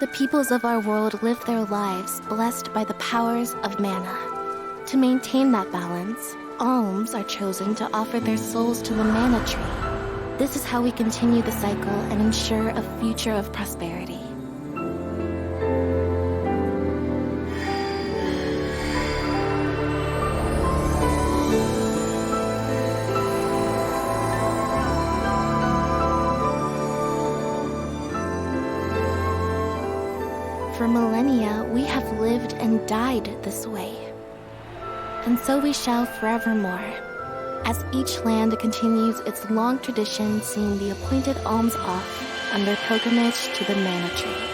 The peoples of our world live their lives blessed by the powers of mana. To maintain that balance, alms are chosen to offer their souls to the mana tree. This is how we continue the cycle and ensure a future of prosperity. For millennia, we have lived and died this way. And so we shall forevermore, as each land continues its long tradition seeing the appointed alms off on their pilgrimage to the mana tree.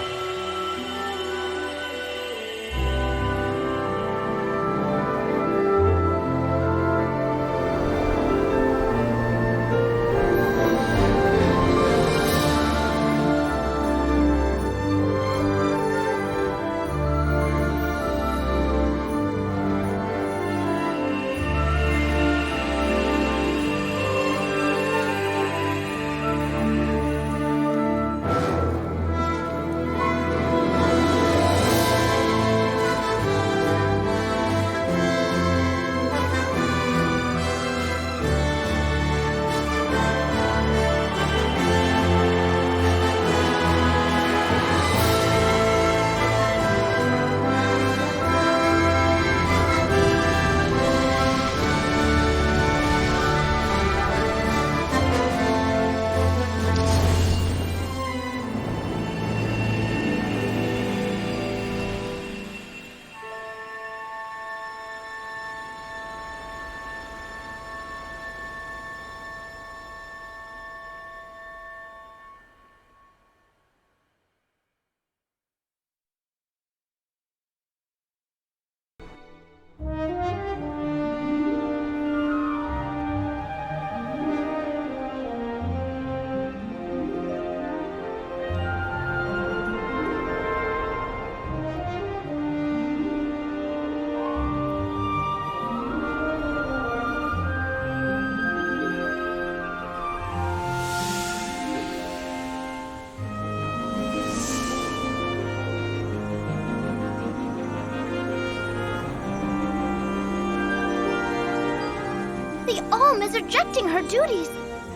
The Alm is rejecting her duties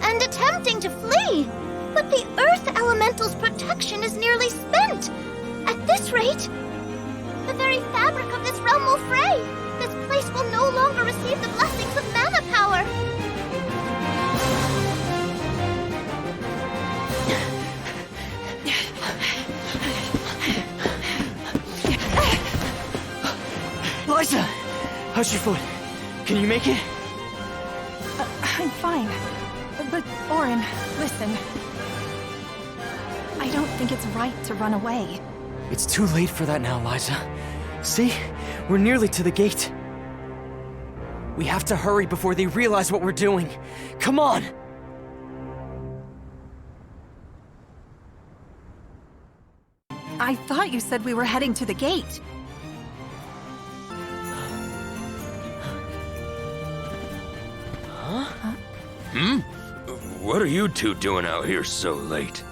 and attempting to flee. But the Earth Elemental's protection is nearly spent. At this rate, the very fabric of this realm will fray. This place will no longer receive the blessings of mana power. Lyza! How's your foot? Can you make it? I'm fine. But, Oren, listen. I don't think it's right to run away. It's too late for that now, Lyza. See? We're nearly to the gate. We have to hurry before they realize what we're doing. Come on! I thought you said we were heading to the gate. What are you two doing out here so late?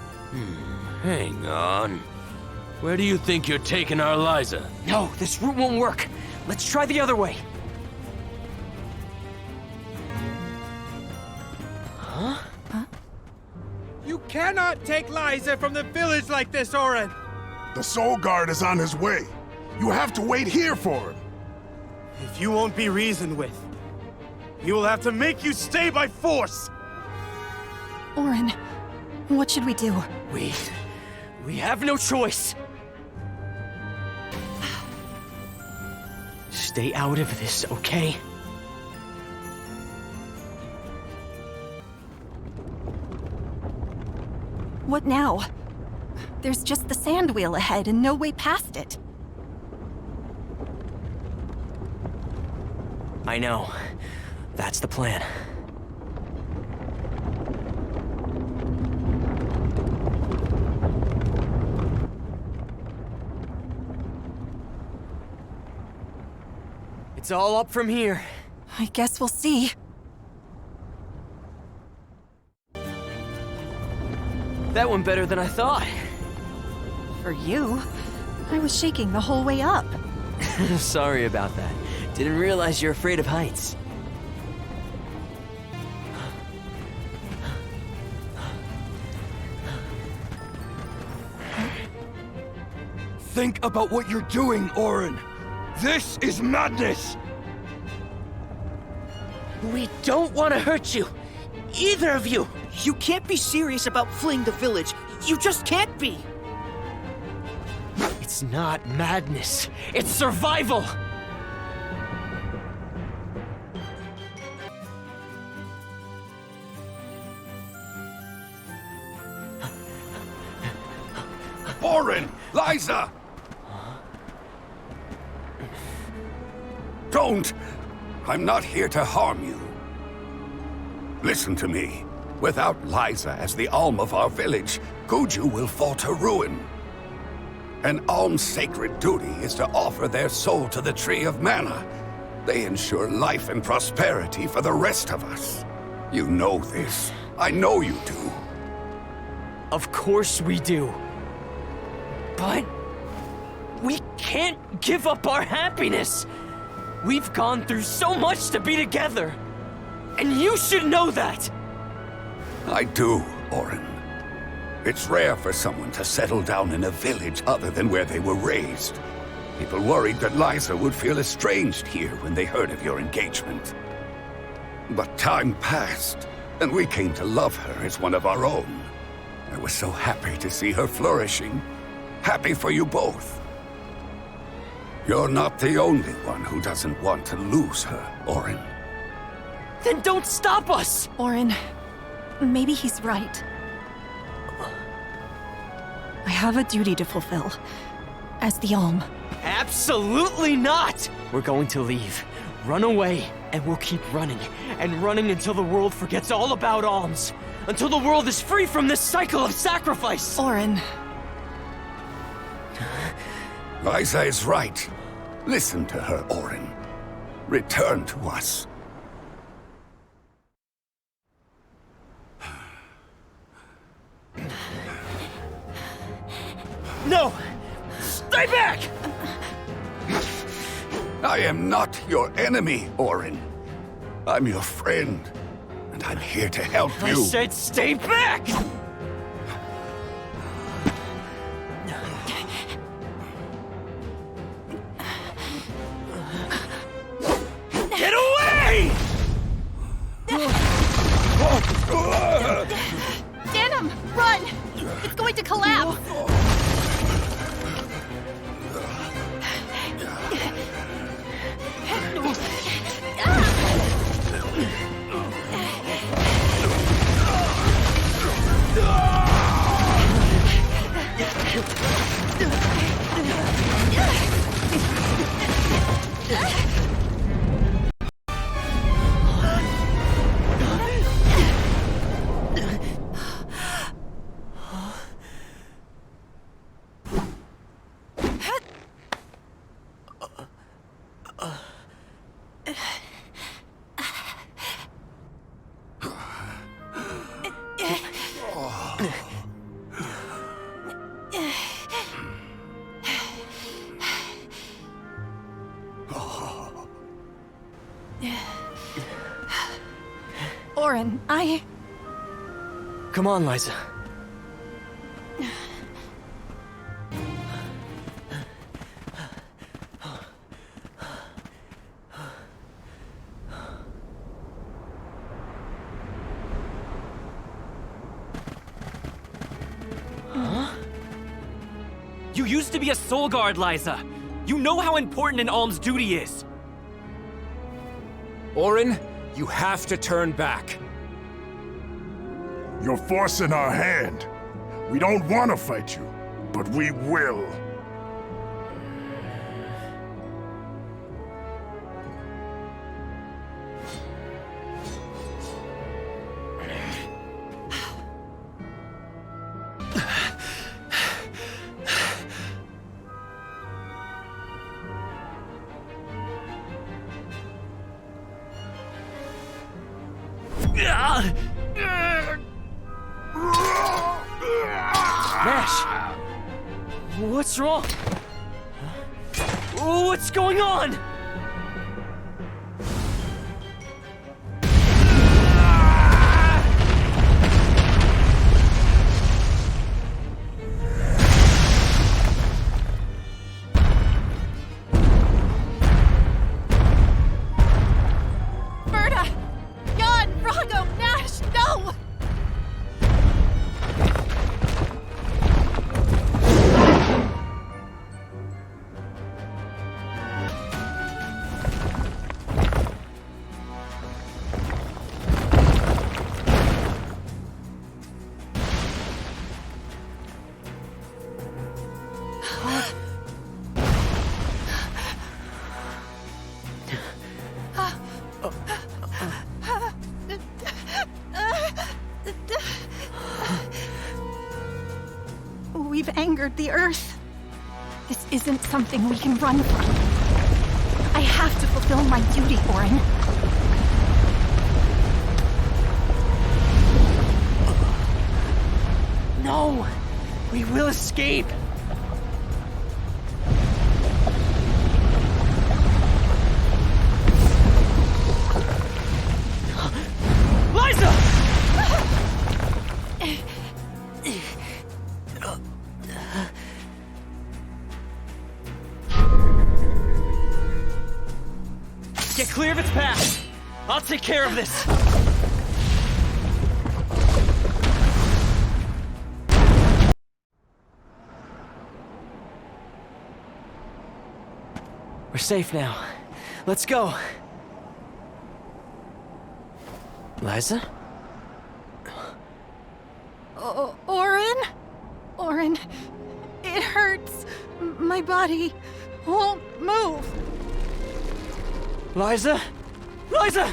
Hang on. Where do you think you're taking our Lyza? No, this route won't work. Let's try the other way. You cannot take Lyza from the village like this, Oren! The Soul Guard is on his way. You have to wait here for him. If you won't be reasoned with, he will have to make you stay by force! Oren, what should we do? We have no choice. Stay out of this, okay? What now? There's just the sand wheel ahead and no way past it. I know. That's the plan. It's all up from here. I guess we'll see. That went better than I thought. For you, I was shaking the whole way up. Sorry about that. Didn't realize you're afraid of heights. Think about what you're doing, Eoren. This is madness! We don't want to hurt you. Either of you. You can't be serious about fleeing the village. You just can't be. It's not madness. It's survival. Eoren! Lyza! Don't! I'm not here to harm you. Listen to me. Without Lyza as the Alm of our village, Guju will fall to ruin. An Alm's sacred duty is to offer their soul to the Tree of Mana. They ensure life and prosperity for the rest of us. You know this. I know you do. Of course we do. But we can't give up our happiness. We've gone through so much to be together. And you should know that! I do, Eoren. It's rare for someone to settle down in a village other than where they were raised. People worried that Lyza would feel estranged here when they heard of your engagement. But time passed, and we came to love her as one of our own. I was so happy to see her flourishing. Happy for you both. You're not the only one who doesn't want to lose her, Eoren. Then don't stop us! Eoren, maybe he's right. I have a duty to fulfill. As the Alm. Absolutely not! We're going to leave. Run away, and we'll keep running. And running until the world forgets all about Alms. Until the world is free from this cycle of sacrifice! Eoren. Lyza is right. Listen to her, Eoren. Return to us. No! Stay back! I am not your enemy, Eoren. I'm your friend, and I'm here to help you. I said stay back! Get away! Denim, run! It's going to collapse! Eoren, Come on, Lyza. You used to be a soul guard, Lyza. You know how important an alm's duty is. Eoren, you have to turn back. You're forcing our hand. We don't want to fight you, but we will. What's wrong? What's going on? We've angered the Earth. This isn't something we can run from. I have to fulfill my duty, Oren. No! We will escape! Lyza! Get clear of its path! I'll take care of this! We're safe now. Let's go. Lyza? Oren? Oren, it hurts. My body won't move. Lyza? Lyza!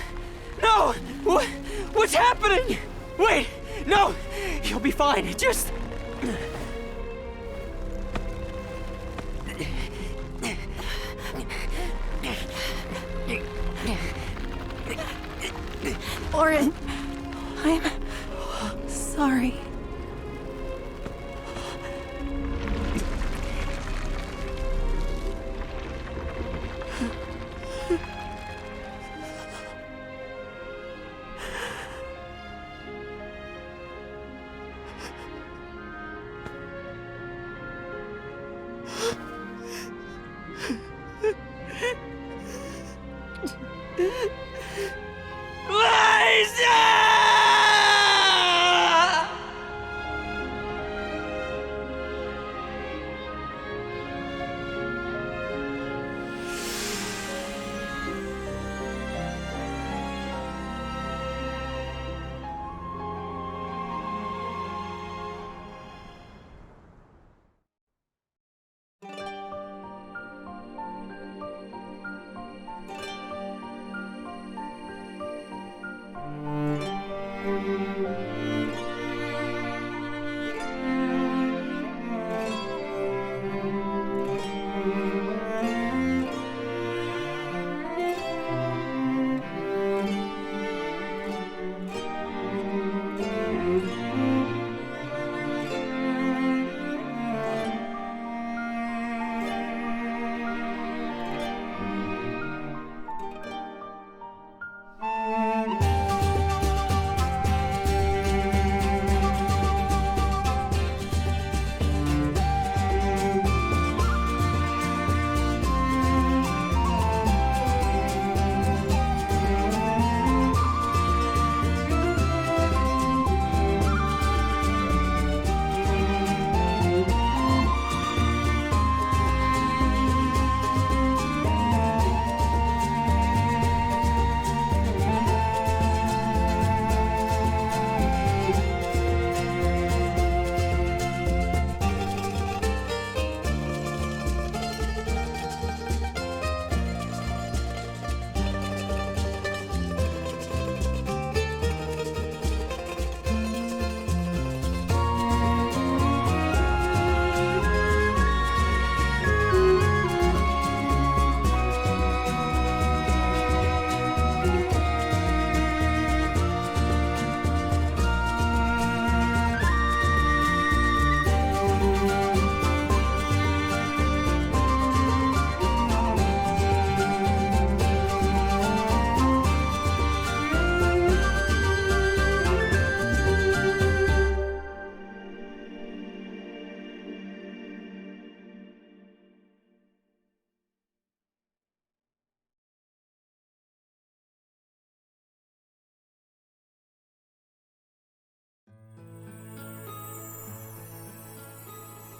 No! What's happening? Wait! No! You'll be fine. Just... Oren, I'm sorry.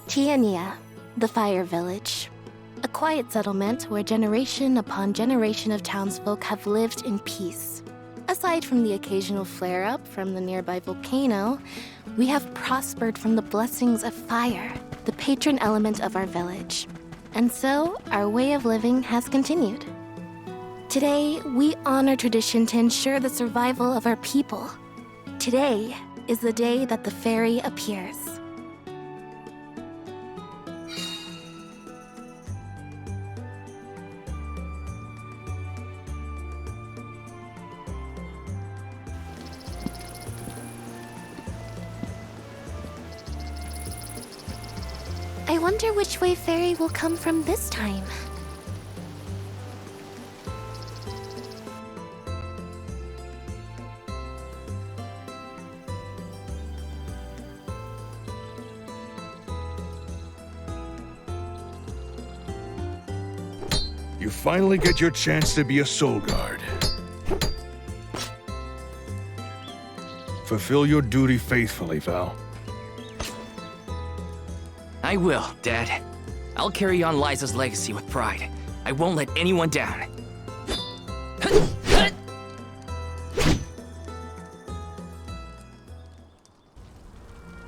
Tiania, the Fire Village. A quiet settlement where generation upon generation of townsfolk have lived in peace. Aside from the occasional flare-up from the nearby volcano, we have prospered from the blessings of fire, the patron element of our village. And so, our way of living has continued. Today, we honor tradition to ensure the survival of our people. Today is the day that the fairy appears. I wonder which way Fairy will come from this time. You finally get your chance to be a soul guard. Fulfill your duty faithfully, Val. I will, Dad. I'll carry on Lyza's legacy with pride. I won't let anyone down.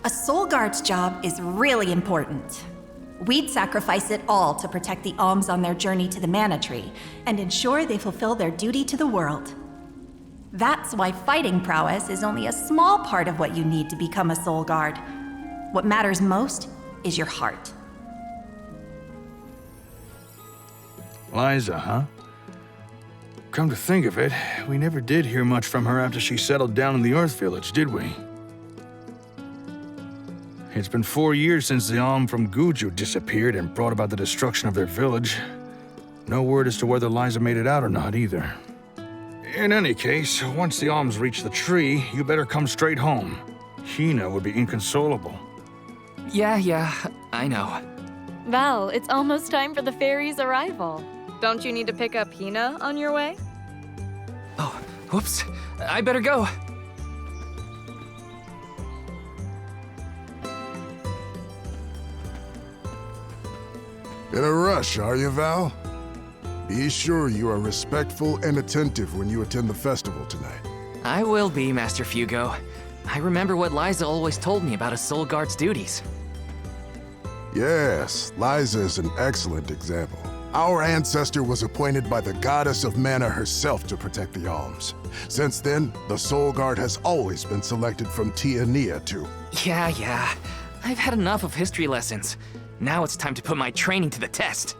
A soul guard's job is really important. We'd sacrifice it all to protect the Alms on their journey to the Mana Tree and ensure they fulfill their duty to the world. That's why fighting prowess is only a small part of what you need to become a soul guard. What matters most is your heart. Lyza, huh? Come to think of it, we never did hear much from her after she settled down in the Earth Village, did we? It's been 4 years since the Alm from Guju disappeared and brought about the destruction of their village. No word as to whether Lyza made it out or not, either. In any case, once the Alms reach the tree, you better come straight home. Hina would be inconsolable. Yeah, I know. Val, it's almost time for the fairy's arrival. Don't you need to pick up Hina on your way? Oh, whoops. I better go. In a rush, are you, Val? Be sure you are respectful and attentive when you attend the festival tonight. I will be, Master Fugo. I remember what Lyza always told me about a soul guard's duties. Yes, Lyza is an excellent example. Our ancestor was appointed by the goddess of mana herself to protect the Alms. Since then, the Soul Guard has always been selected from Tiania too. Yeah. I've had enough of history lessons. Now it's time to put my training to the test.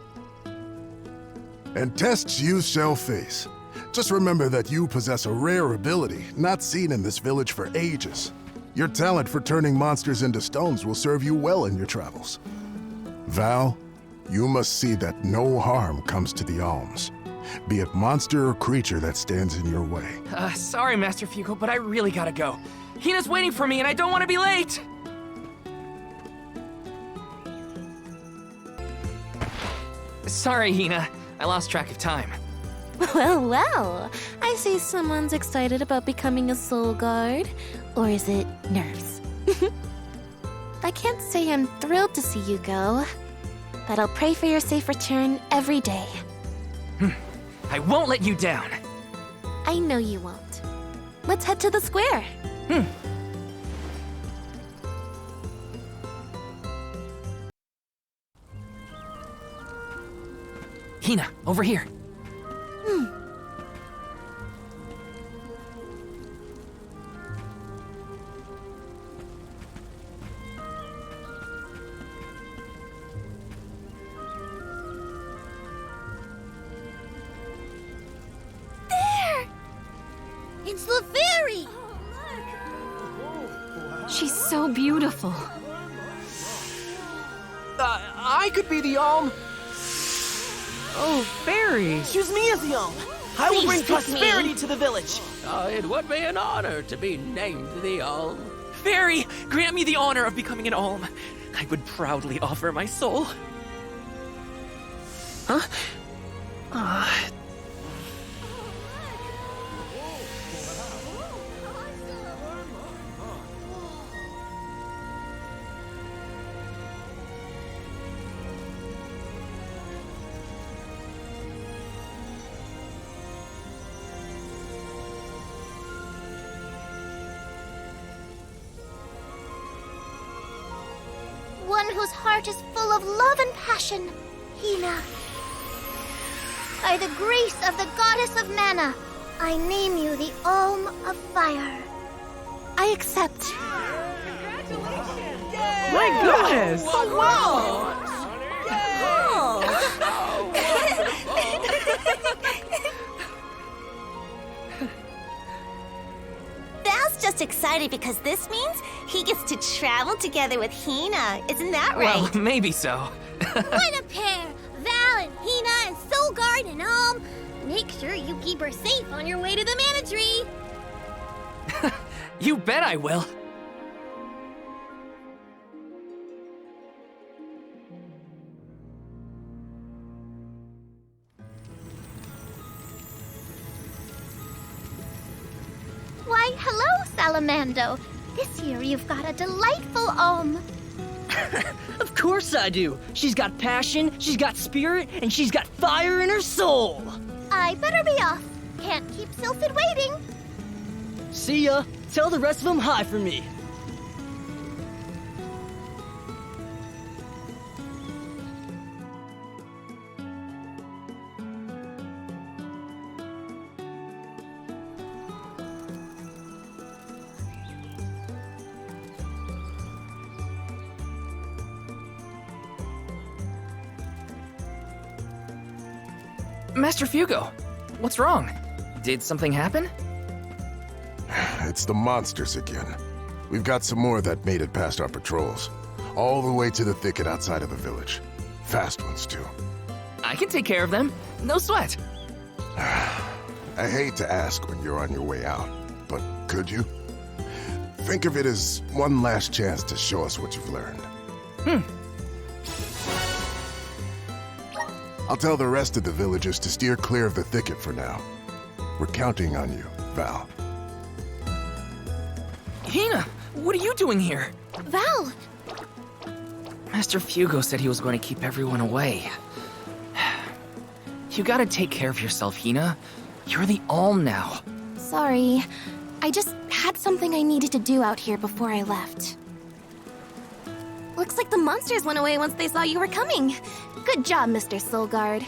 And tests you shall face. Just remember that you possess a rare ability, not seen in this village for ages. Your talent for turning monsters into stones will serve you well in your travels. Val, you must see that no harm comes to the Alms, be it monster or creature that stands in your way. Sorry, Master Fugo, but I really gotta go. Hina's waiting for me and I don't want to be late! Sorry, Hina. I lost track of time. Well, I see someone's excited about becoming a soul guard. Or is it nerves? I can't say I'm thrilled to see you go, but I'll pray for your safe return every day. I won't let you down. I know you won't. Let's head to the square. Hina, over here. It's the fairy! She's so beautiful. I could be the Alm. Oh, fairy. Choose me as the Alm. I will bring prosperity to the village. It would be an honor to be named the Alm. Fairy, grant me the honor of becoming an Alm. I would proudly offer my soul. Huh? one whose heart is full of love and passion, Hina. By the grace of the goddess of mana, I name you the Alm of Fire. I accept. My goodness! Val's just excited because this means he gets to travel together with Hina. Isn't that right? Well, maybe so. What a pair! Val and Hina and Soulguard and Alm. Make sure you keep her safe on your way to the Mana Tree. You bet I will. Why, hello, Salamando. This year you've got a delightful Alm. Of course I do. She's got passion, she's got spirit, and she's got fire in her soul. I better be off. Can't keep Sylphid waiting. See ya. Tell the rest of them hi for me. Master Fugo, what's wrong? Did something happen? It's the monsters again. We've got some more that made it past our patrols. All the way to the thicket outside of the village. Fast ones, too. I can take care of them. No sweat. I hate to ask when you're on your way out, but could you? Think of it as one last chance to show us what you've learned. I'll tell the rest of the villagers to steer clear of the thicket for now. We're counting on you, Val. Hina, what are you doing here? Val! Master Fugo said he was going to keep everyone away. You gotta take care of yourself, Hina. You're the Alm now. Sorry. I just had something I needed to do out here before I left. Looks like the monsters went away once they saw you were coming. Good job, Mr. Soulguard.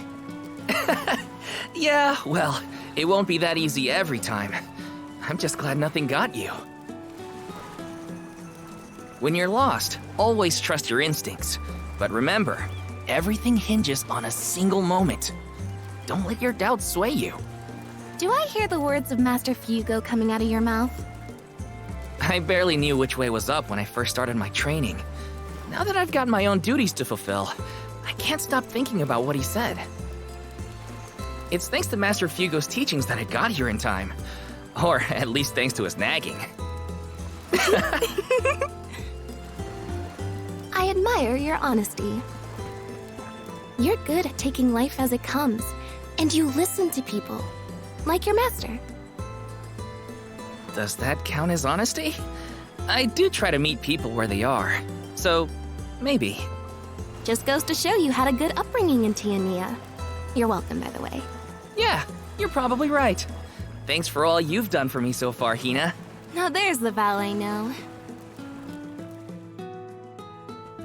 Yeah, well, it won't be that easy every time. I'm just glad nothing got you. When you're lost, always trust your instincts. But remember, everything hinges on a single moment. Don't let your doubts sway you. Do I hear the words of Master Fugo coming out of your mouth? I barely knew which way was up when I first started my training. Now that I've got my own duties to fulfill, I can't stop thinking about what he said. It's thanks to Master Fugo's teachings that I got here in time. Or at least thanks to his nagging. I admire your honesty. You're good at taking life as it comes, and you listen to people, like your master. Does that count as honesty? I do try to meet people where they are, so maybe. Just goes to show you had a good upbringing in Tiania. You're welcome, by the way. Yeah, you're probably right. Thanks for all you've done for me so far, Hina. Now there's the Val I know.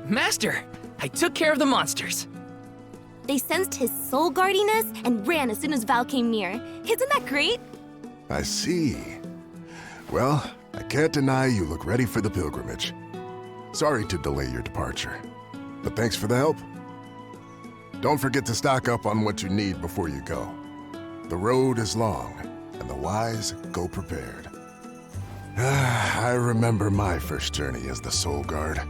Master, I took care of the monsters. They sensed his soul guardiness and ran as soon as Val came near. Isn't that great? I see. Well, I can't deny you look ready for the pilgrimage. Sorry to delay your departure, but thanks for the help. Don't forget to stock up on what you need before you go. The road is long, and the wise go prepared. I remember my first journey as the Soul Guard.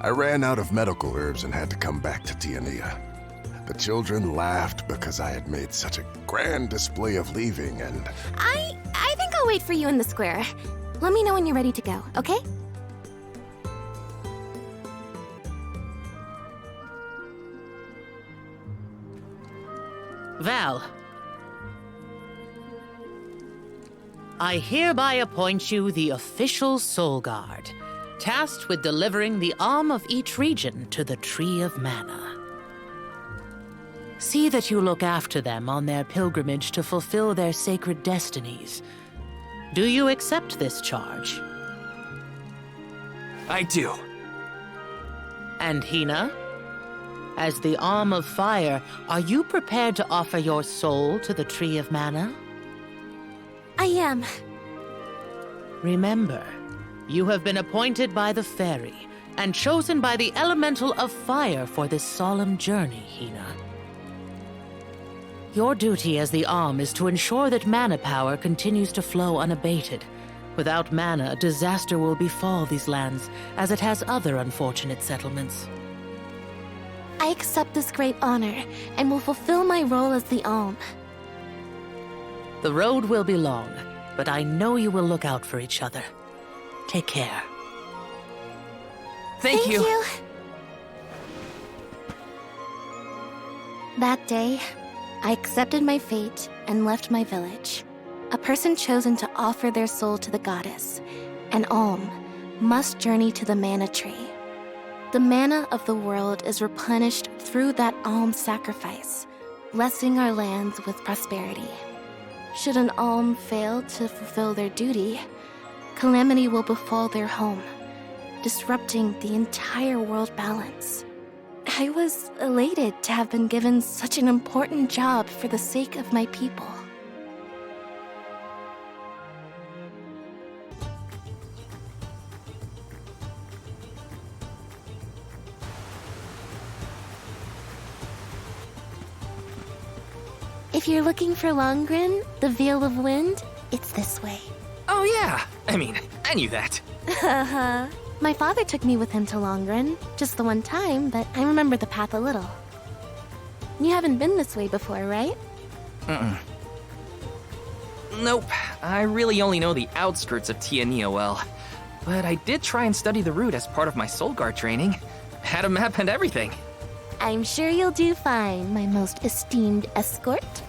I ran out of medical herbs and had to come back to Tiania. The children laughed because I had made such a grand display of leaving, and... I think I'll wait for you in the square. Let me know when you're ready to go, okay? Val, I hereby appoint you the official Soul Guard, tasked with delivering the Alm of each region to the Tree of Mana. See that you look after them on their pilgrimage to fulfill their sacred destinies. Do you accept this charge? I do. And Hina? As the Alm of Fire, are you prepared to offer your soul to the Tree of Mana? I am. Remember, you have been appointed by the fairy and chosen by the elemental of fire for this solemn journey, Hina. Your duty as the Alm is to ensure that mana power continues to flow unabated. Without mana, disaster will befall these lands, as it has other unfortunate settlements. I accept this great honor and will fulfill my role as the Alm. The road will be long, but I know you will look out for each other. Take care. Thank you. That day, I accepted my fate and left my village. A person chosen to offer their soul to the goddess, an Alm, must journey to the mana tree. The mana of the world is replenished through that Alm sacrifice, blessing our lands with prosperity. Should an Alm fail to fulfill their duty, calamity will befall their home, disrupting the entire world balance. I was elated to have been given such an important job for the sake of my people. If you're looking for Longren, the Vale of Wind, it's this way. Oh yeah, I knew that. Haha. My father took me with him to Longren, just the one time, but I remember the path a little. You haven't been this way before, right? Nope, I really only know the outskirts of Tiania well. But I did try and study the route as part of my Soul Guard training. Had a map and everything. I'm sure you'll do fine, my most esteemed escort.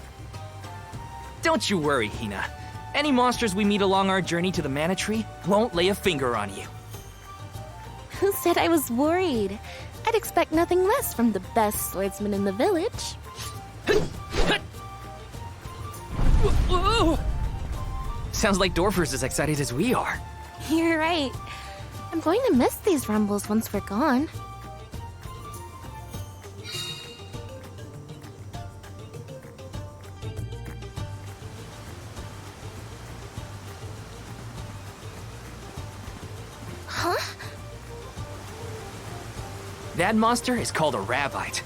Don't you worry, Hina. Any monsters we meet along our journey to the Mana Tree won't lay a finger on you. Who said I was worried? I'd expect nothing less from the best swordsman in the village. Sounds like Dorfer's as excited as we are. You're right. I'm going to miss these rumbles once we're gone. Huh? That monster is called a Rabbite.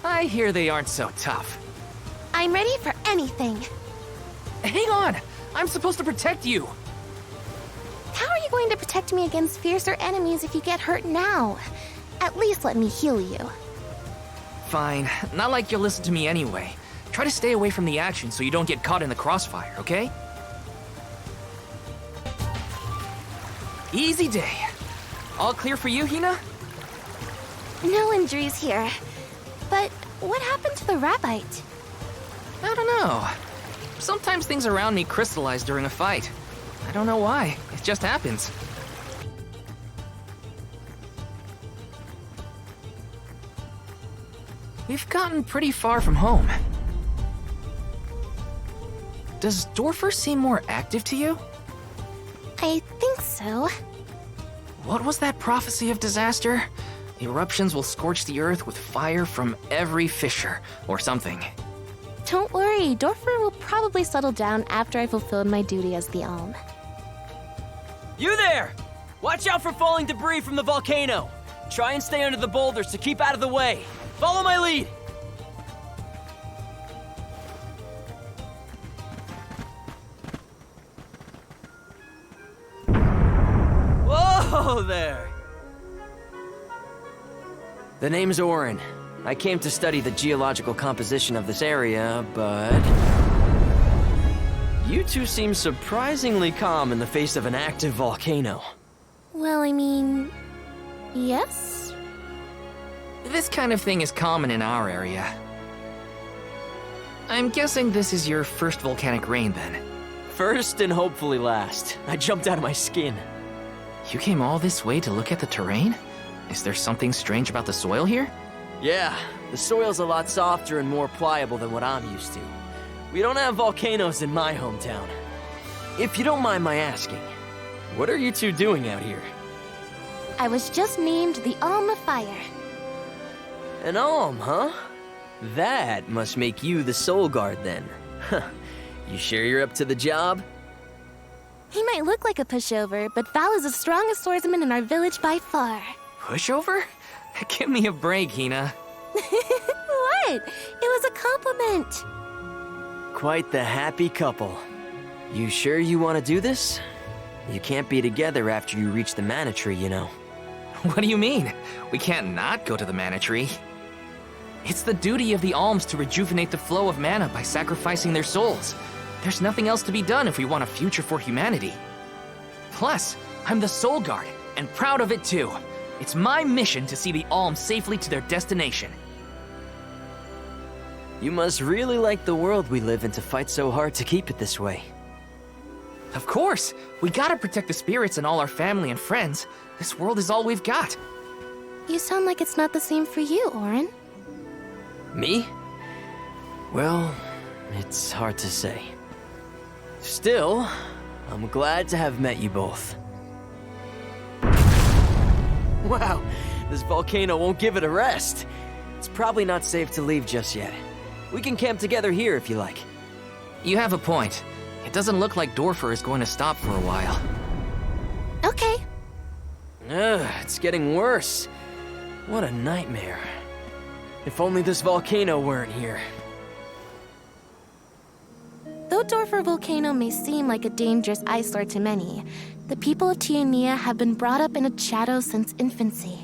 I hear they aren't so tough. I'm ready for anything. Hang on! I'm supposed to protect you! How are you going to protect me against fiercer enemies if you get hurt now? At least let me heal you. Fine. Not like you'll listen to me anyway. Try to stay away from the action so you don't get caught in the crossfire, okay? Easy day. All clear for you, Hina? No injuries here. But what happened to the Rabbite? I don't know. Sometimes things around me crystallize during a fight. I don't know why. It just happens. We've gotten pretty far from home. Does Dorfer seem more active to you? I think so. What was that prophecy of disaster? Eruptions will scorch the earth with fire from every fissure, or something. Don't worry, Dorfer will probably settle down after I fulfilled my duty as the Alm. You there! Watch out for falling debris from the volcano! Try and stay under the boulders to keep out of the way! Follow my lead! Whoa there! The name's Eoren. I came to study the geological composition of this area, but... You two seem surprisingly calm in the face of an active volcano. Well, I mean... yes? This kind of thing is common in our area. I'm guessing this is your first volcanic rain, then. First and hopefully last. I jumped out of my skin. You came all this way to look at the terrain? Is there something strange about the soil here? Yeah, the soil's a lot softer and more pliable than what I'm used to. We don't have volcanoes in my hometown. If you don't mind my asking, what are you two doing out here? I was just named the Alm of Fire. An Alm, huh? That must make you the Soul Guard then. Huh. You sure you're up to the job? He might look like a pushover, but Val is the strongest swordsman in our village by far. Pushover? Give me a break, Hina. What? It was a compliment. Quite the happy couple. You sure you want to do this? You can't be together after you reach the mana tree, you know. What do you mean? We can't not go to the mana tree. It's the duty of the Alms to rejuvenate the flow of mana by sacrificing their souls. There's nothing else to be done if we want a future for humanity. Plus, I'm the Soul Guard, and proud of it too. It's my mission to see the Alms safely to their destination. You must really like the world we live in to fight so hard to keep it this way. Of course! We gotta protect the spirits and all our family and friends. This world is all we've got. You sound like it's not the same for you, Oren. Me? Well, it's hard to say. Still, I'm glad to have met you both. Wow, this volcano won't give it a rest. It's probably not safe to leave just yet. We can camp together here if you like. You have a point. It doesn't look like Dorfer is going to stop for a while. Okay. It's getting worse. What a nightmare. If only this volcano weren't here. Though Dorfer Volcano may seem like a dangerous eyesore to many, the people of Tiania have been brought up in its shadow since infancy.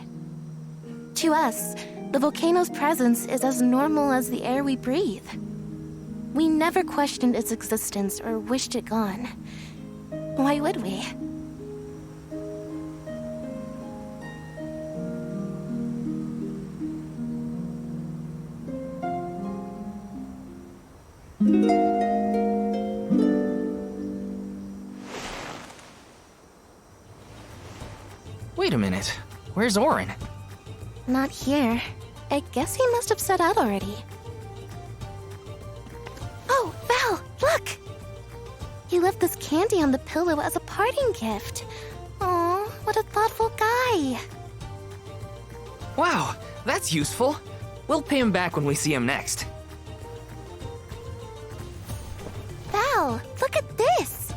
To us, the volcano's presence is as normal as the air we breathe. We never questioned its existence or wished it gone. Why would we? Wait a minute. Where's Oren? Not here. I guess he must have set out already. Oh, Val, look! He left this candy on the pillow as a parting gift. Aw, what a thoughtful guy. Wow, that's useful. We'll pay him back when we see him next. Val, look at this!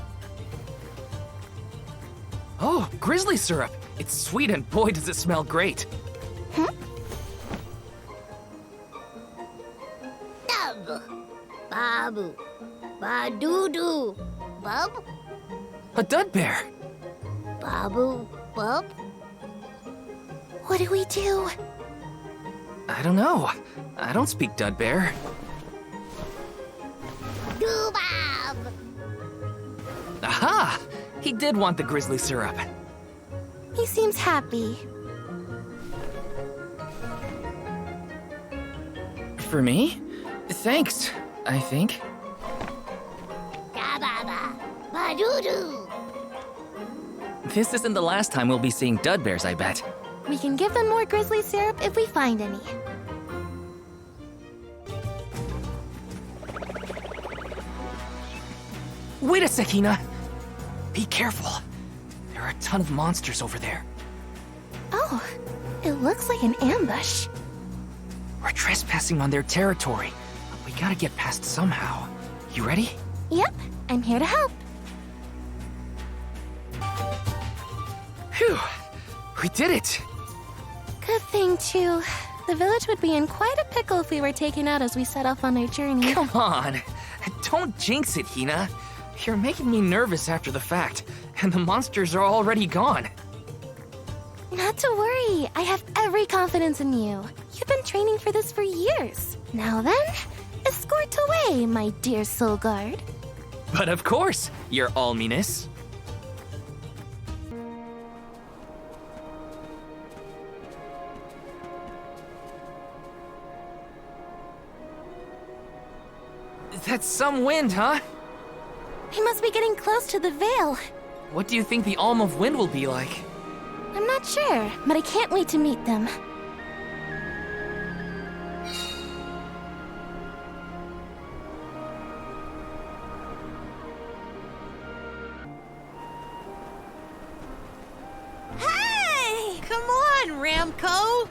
Oh, grizzly syrup. It's sweet and boy does it smell great. Dub, babu, ba-doo-doo, bub, A dud bear. babu, bub. What do we do? I don't know. I don't speak dud bear. Doo-bab. Aha! He did want the grizzly syrup. He seems happy. For me? Thanks, I think. Da-ba-ba, ba-doo-doo. This isn't the last time we'll be seeing dud bears, I bet. We can give them more grizzly syrup if we find any. Wait a sec, Hina. Be careful. There are a ton of monsters over there. Oh, it looks like an ambush. We're trespassing on their territory, but we gotta get past somehow. You ready? Yep, I'm here to help. Phew! We did it! Good thing, too. The village would be in quite a pickle if we were taken out as we set off on our journey. Come on! Don't jinx it, Hina. You're making me nervous after the fact, and the monsters are already gone. Not to worry, I have every confidence in you. You've been training for this for years. Now then, escort away, my dear soul guard. But of course, your alminess. That's some wind, huh? We must be getting close to the vale. What do you think the Alm of Wind will be like? I'm not sure, but I can't wait to meet them. Hey! Come on, Ramco!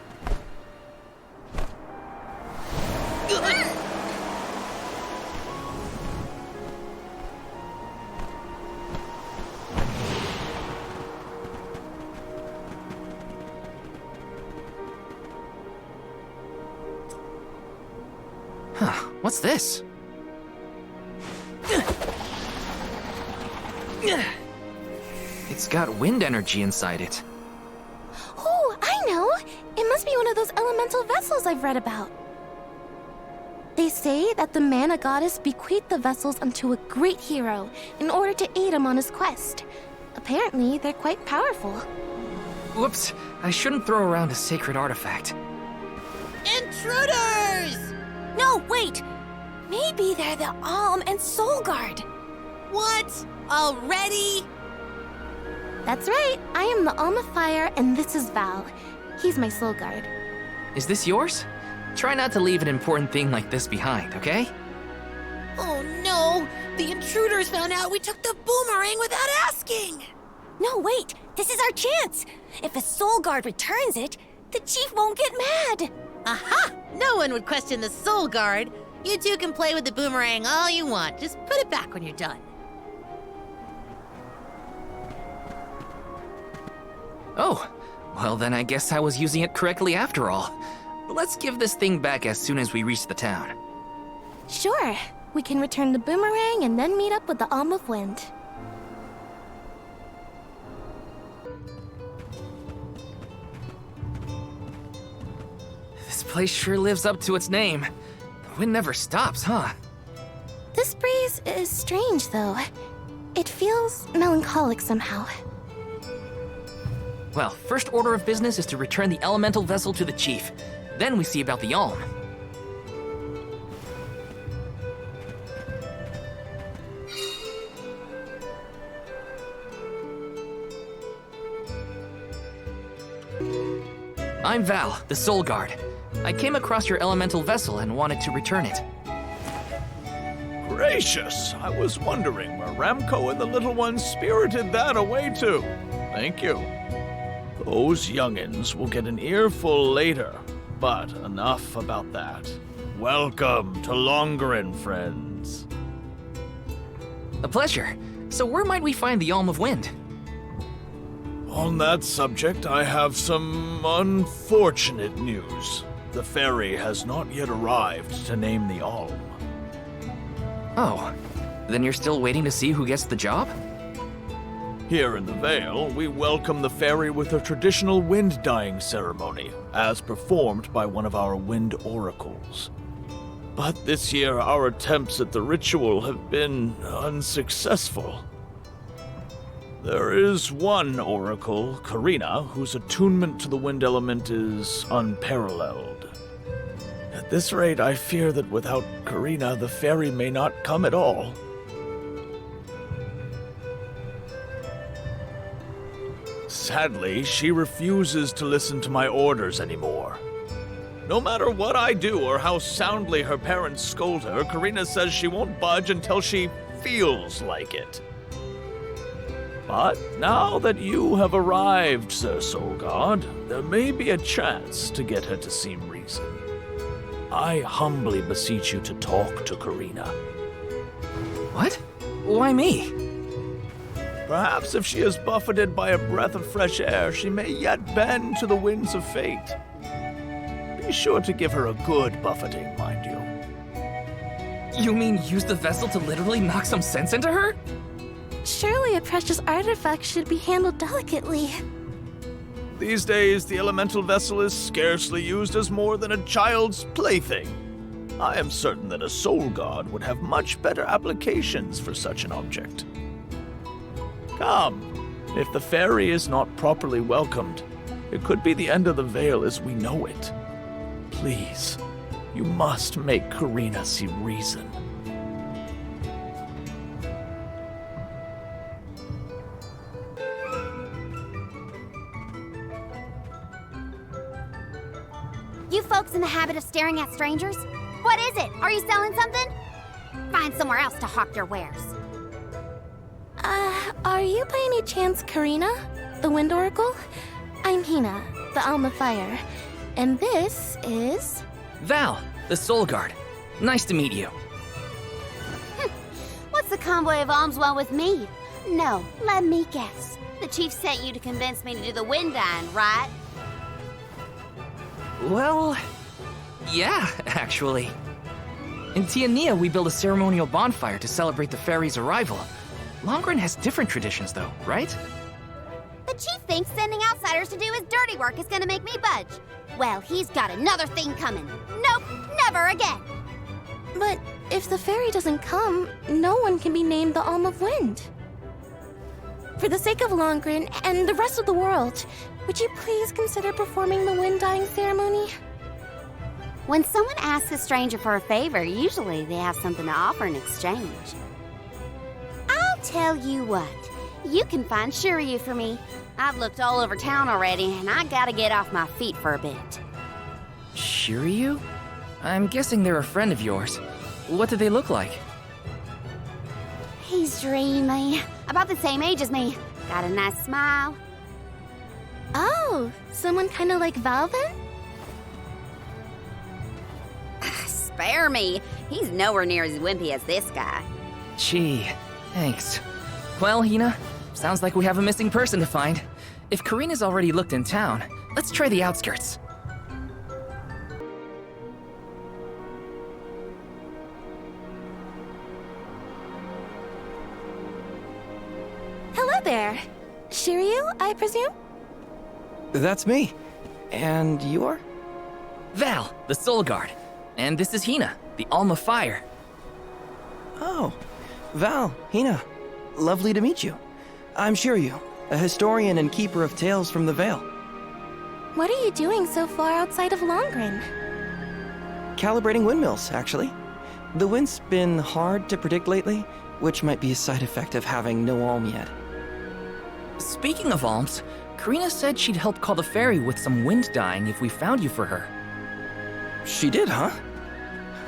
Huh, what's this? It's got wind energy inside it. Oh, I know! It must be one of those elemental vessels I've read about. They say that the mana goddess bequeathed the vessels unto a great hero in order to aid him on his quest. Apparently, they're quite powerful. Whoops, I shouldn't throw around a sacred artifact. Intruders! No, wait! Maybe they're the Alm and Soul Guard. What? Already? That's right, I am the Alm of Fire, and this is Val. He's my soul guard. Is this yours? Try not to leave an important thing like this behind, okay? Oh no! The intruders found out we took the boomerang without asking! No, wait! This is our chance! If a Soul Guard returns it, the chief won't get mad! Aha! No one would question the Soul Guard. You two can play with the boomerang all you want. Just put it back when you're done. Oh, well then I guess I was using it correctly after all. Let's give this thing back as soon as we reach the town. Sure, we can return the boomerang and then meet up with the Alm of Wind. This place sure lives up to its name. The wind never stops, huh? This breeze is strange, though. It feels melancholic somehow. Well, first order of business is to return the elemental vessel to the chief. Then we see about the Alm. I'm Val, the Soul Guard. I came across your elemental vessel and wanted to return it. Gracious! I was wondering where Ramco and the little ones spirited that away to. Thank you. Those youngins will get an earful later, but enough about that. Welcome to Longerin, friends. A pleasure. So where might we find the Alm of Wind? On that subject, I have some unfortunate news. The ferry has not yet arrived to name the Alm. Oh, then you're still waiting to see who gets the job? Here in the Vale, we welcome the ferry with a traditional wind-dyeing ceremony, as performed by one of our wind oracles. But this year, our attempts at the ritual have been unsuccessful. There is one oracle, Karina, whose attunement to the wind element is unparalleled. At this rate, I fear that without Karina, the ferry may not come at all. Sadly, she refuses to listen to my orders anymore. No matter what I do or how soundly her parents scold her, Karina says she won't budge until she feels like it. But now that you have arrived, Sir Soul God, there may be a chance to get her to seem reason. I humbly beseech you to talk to Karina. What? Why me? Perhaps if she is buffeted by a breath of fresh air, she may yet bend to the winds of fate. Be sure to give her a good buffeting, mind you. You mean use the vessel to literally knock some sense into her? Surely a precious artifact should be handled delicately. These days, the elemental vessel is scarcely used as more than a child's plaything. I am certain that a soul god would have much better applications for such an object. Come, if the ferry is not properly welcomed, it could be the end of the Vale as we know it. Please, you must make Karina see reason. You folks in the habit of staring at strangers? What is it? Are you selling something? Find somewhere else to hawk your wares. Are you by any chance Karina, the Wind Oracle? I'm Hina, the Alm of Fire, and this is... Val, the Soul Guard. Nice to meet you. What's the convoy of Alms want with me? No, let me guess. The chief sent you to convince me to do the wind dyeing, right? Well, yeah, actually. In Tiania, we build a ceremonial bonfire to celebrate the fairy's arrival. Longren has different traditions, though, right? The chief thinks sending outsiders to do his dirty work is gonna make me budge. Well, he's got another thing coming. Nope, never again. But if the fairy doesn't come, no one can be named the Alm of Wind. For the sake of Longren and the rest of the world, would you please consider performing the wind dyeing ceremony? When someone asks a stranger for a favor, usually they have something to offer in exchange. I'll tell you what, you can find Shiryu for me. I've looked all over town already, and I gotta get off my feet for a bit. Shiryu? I'm guessing they're a friend of yours. What do they look like? He's dreamy. About the same age as me. Got a nice smile. Oh, someone kind of like Val then? Spare me. He's nowhere near as wimpy as this guy. Gee, thanks. Well, Hina, sounds like we have a missing person to find. If Karina's already looked in town, let's try the outskirts. Hello there. Shiryu, I presume? That's me. And you're? Val, the Soul Guard. And this is Hina, the Alm of Fire. Oh, Val, Hina. Lovely to meet you. I'm Shiryu, a historian and keeper of tales from the Vale. What are you doing so far outside of Longren? Calibrating windmills, actually. The wind's been hard to predict lately, which might be a side effect of having no alm yet. Speaking of alms, Karina said she'd help call the fairy with some wind dyeing if we found you for her. She did, huh?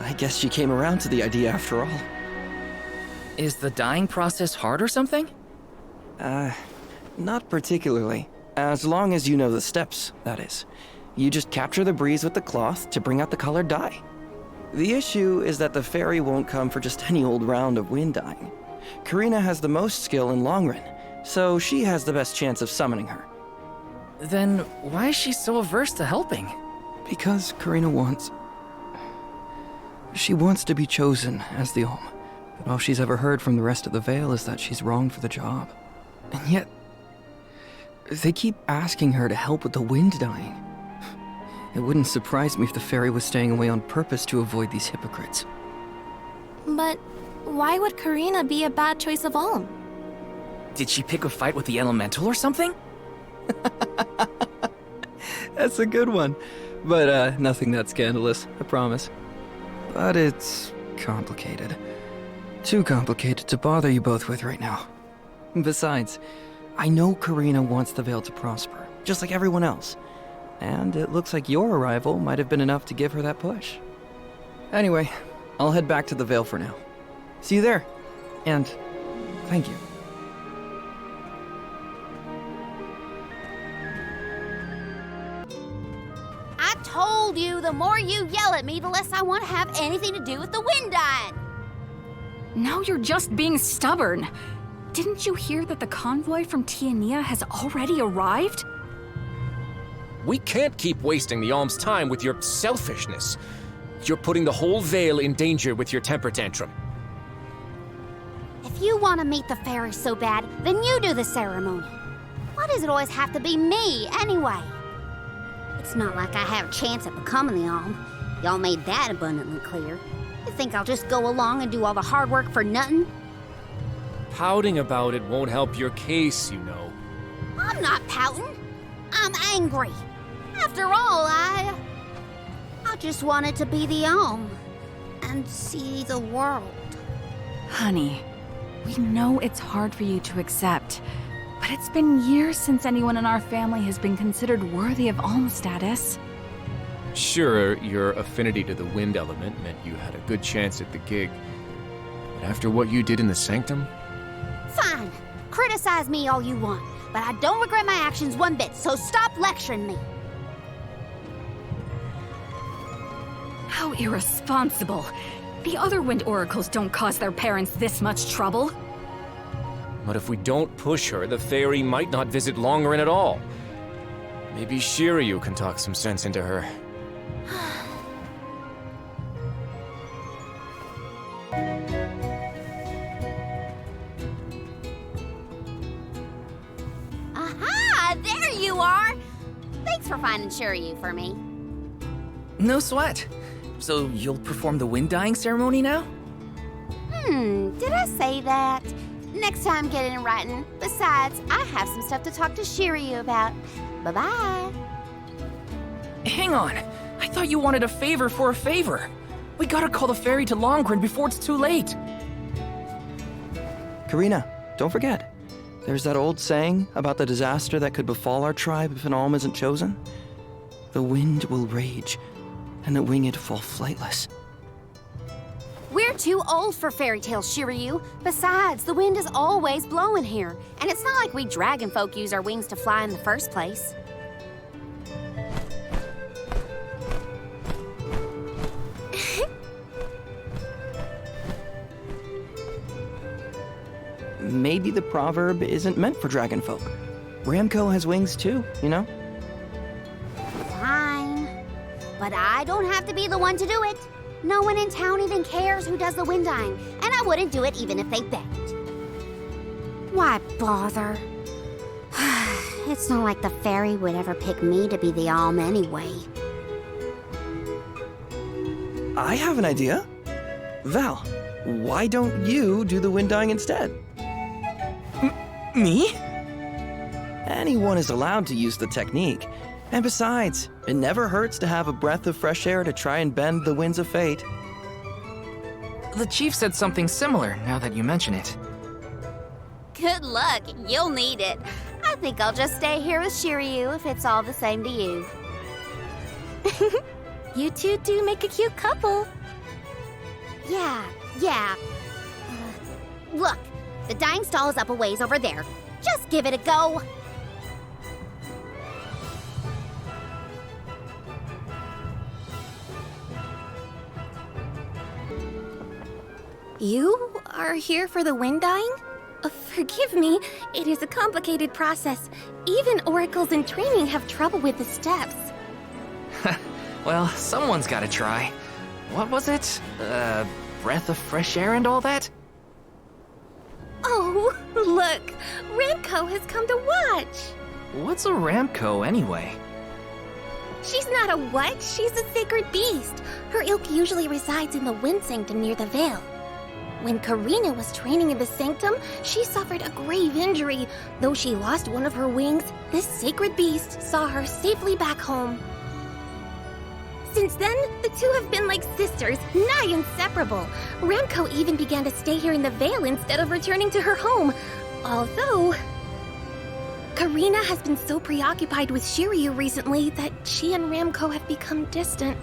I guess she came around to the idea after all. Is the dyeing process hard or something? Not particularly. As long as you know the steps, that is. You just capture the breeze with the cloth to bring out the colored dye. The issue is that the fairy won't come for just any old round of wind dyeing. Karina has the most skill in Longren, so she has the best chance of summoning her. Then why is she so averse to helping? Because Karina wants... She wants to be chosen as the Alm, but all she's ever heard from the rest of the Vale is that she's wrong for the job. And yet, they keep asking her to help with the wind dyeing. It wouldn't surprise me if the fairy was staying away on purpose to avoid these hypocrites. But why would Karina be a bad choice of Alm? Did she pick a fight with the elemental or something? That's a good one. But nothing that scandalous, I promise. But it's complicated. Too complicated to bother you both with right now. Besides, I know Karina wants the Vale to prosper, just like everyone else. And it looks like your arrival might have been enough to give her that push. Anyway, I'll head back to the Vale for now. See you there. And thank you. I told you, the more you yell at me, the less I want to have anything to do with the wind dyeing. Now you're just being stubborn. Didn't you hear that the convoy from Tiania has already arrived? We can't keep wasting the Alm's time with your selfishness. You're putting the whole Vale in danger with your temper tantrum. If you want to meet the fairy so bad, then you do the ceremony. Why does it always have to be me, anyway? It's not like I have a chance at becoming the Alm. Y'all made that abundantly clear. You think I'll just go along and do all the hard work for nothing? Pouting about it won't help your case, you know. I'm not pouting. I'm angry. After all, I just wanted to be the Alm and see the world. Honey, we know it's hard for you to accept, but it's been years since anyone in our family has been considered worthy of Alm status. Sure, your affinity to the wind element meant you had a good chance at the gig. But after what you did in the Sanctum? Fine. Criticize me all you want, but I don't regret my actions one bit, so stop lecturing me. How irresponsible. The other wind oracles don't cause their parents this much trouble. But if we don't push her, the fairy might not visit Longerin at all. Maybe Shiryu can talk some sense into her. Aha! There you are! Thanks for finding Shiryu for me. No sweat. So you'll perform the wind dyeing ceremony now? Did I say that? Next time, get it in writing. Besides, I have some stuff to talk to Shiryu about. Bye-bye. Hang on. I thought you wanted a favor for a favor. We gotta call the fairy to Longerin before it's too late. Karina, don't forget. There's that old saying about the disaster that could befall our tribe if an alm isn't chosen. The wind will rage, and the winged fall flightless. We're too old for fairy tales, Shiryu. Besides, the wind is always blowing here. And it's not like we dragon folk use our wings to fly in the first place. Maybe the proverb isn't meant for dragon folk. Ramco has wings too, you know? Fine. But I don't have to be the one to do it. No one in town even cares who does the wind dyeing, and I wouldn't do it even if they begged. Why bother? It's not like the fairy would ever pick me to be the alm anyway. I have an idea. Val, why don't you do the wind dyeing instead? Me? Anyone is allowed to use the technique. And besides, it never hurts to have a breath of fresh air to try and bend the winds of fate. The chief said something similar, now that you mention it. Good luck, you'll need it. I think I'll just stay here with Shiryu if it's all the same to you. You two do make a cute couple. Yeah. Look, the dyeing stall is up a ways over there. Just give it a go. You are here for the wind dyeing? Forgive me, it is a complicated process. Even oracles in training have trouble with the steps. Well, someone's gotta try. What was it? Breath of fresh air and all that? Oh, look! Ramco has come to watch! What's a Ramco anyway? She's not a what? She's a sacred beast. Her ilk usually resides in the wind sanctum near the vale. When Karina was training in the sanctum, she suffered a grave injury. Though she lost one of her wings, this sacred beast saw her safely back home. Since then, the two have been like sisters, nigh inseparable. Ramco even began to stay here in the Vale instead of returning to her home. Although, Karina has been so preoccupied with Shiryu recently that she and Ramco have become distant.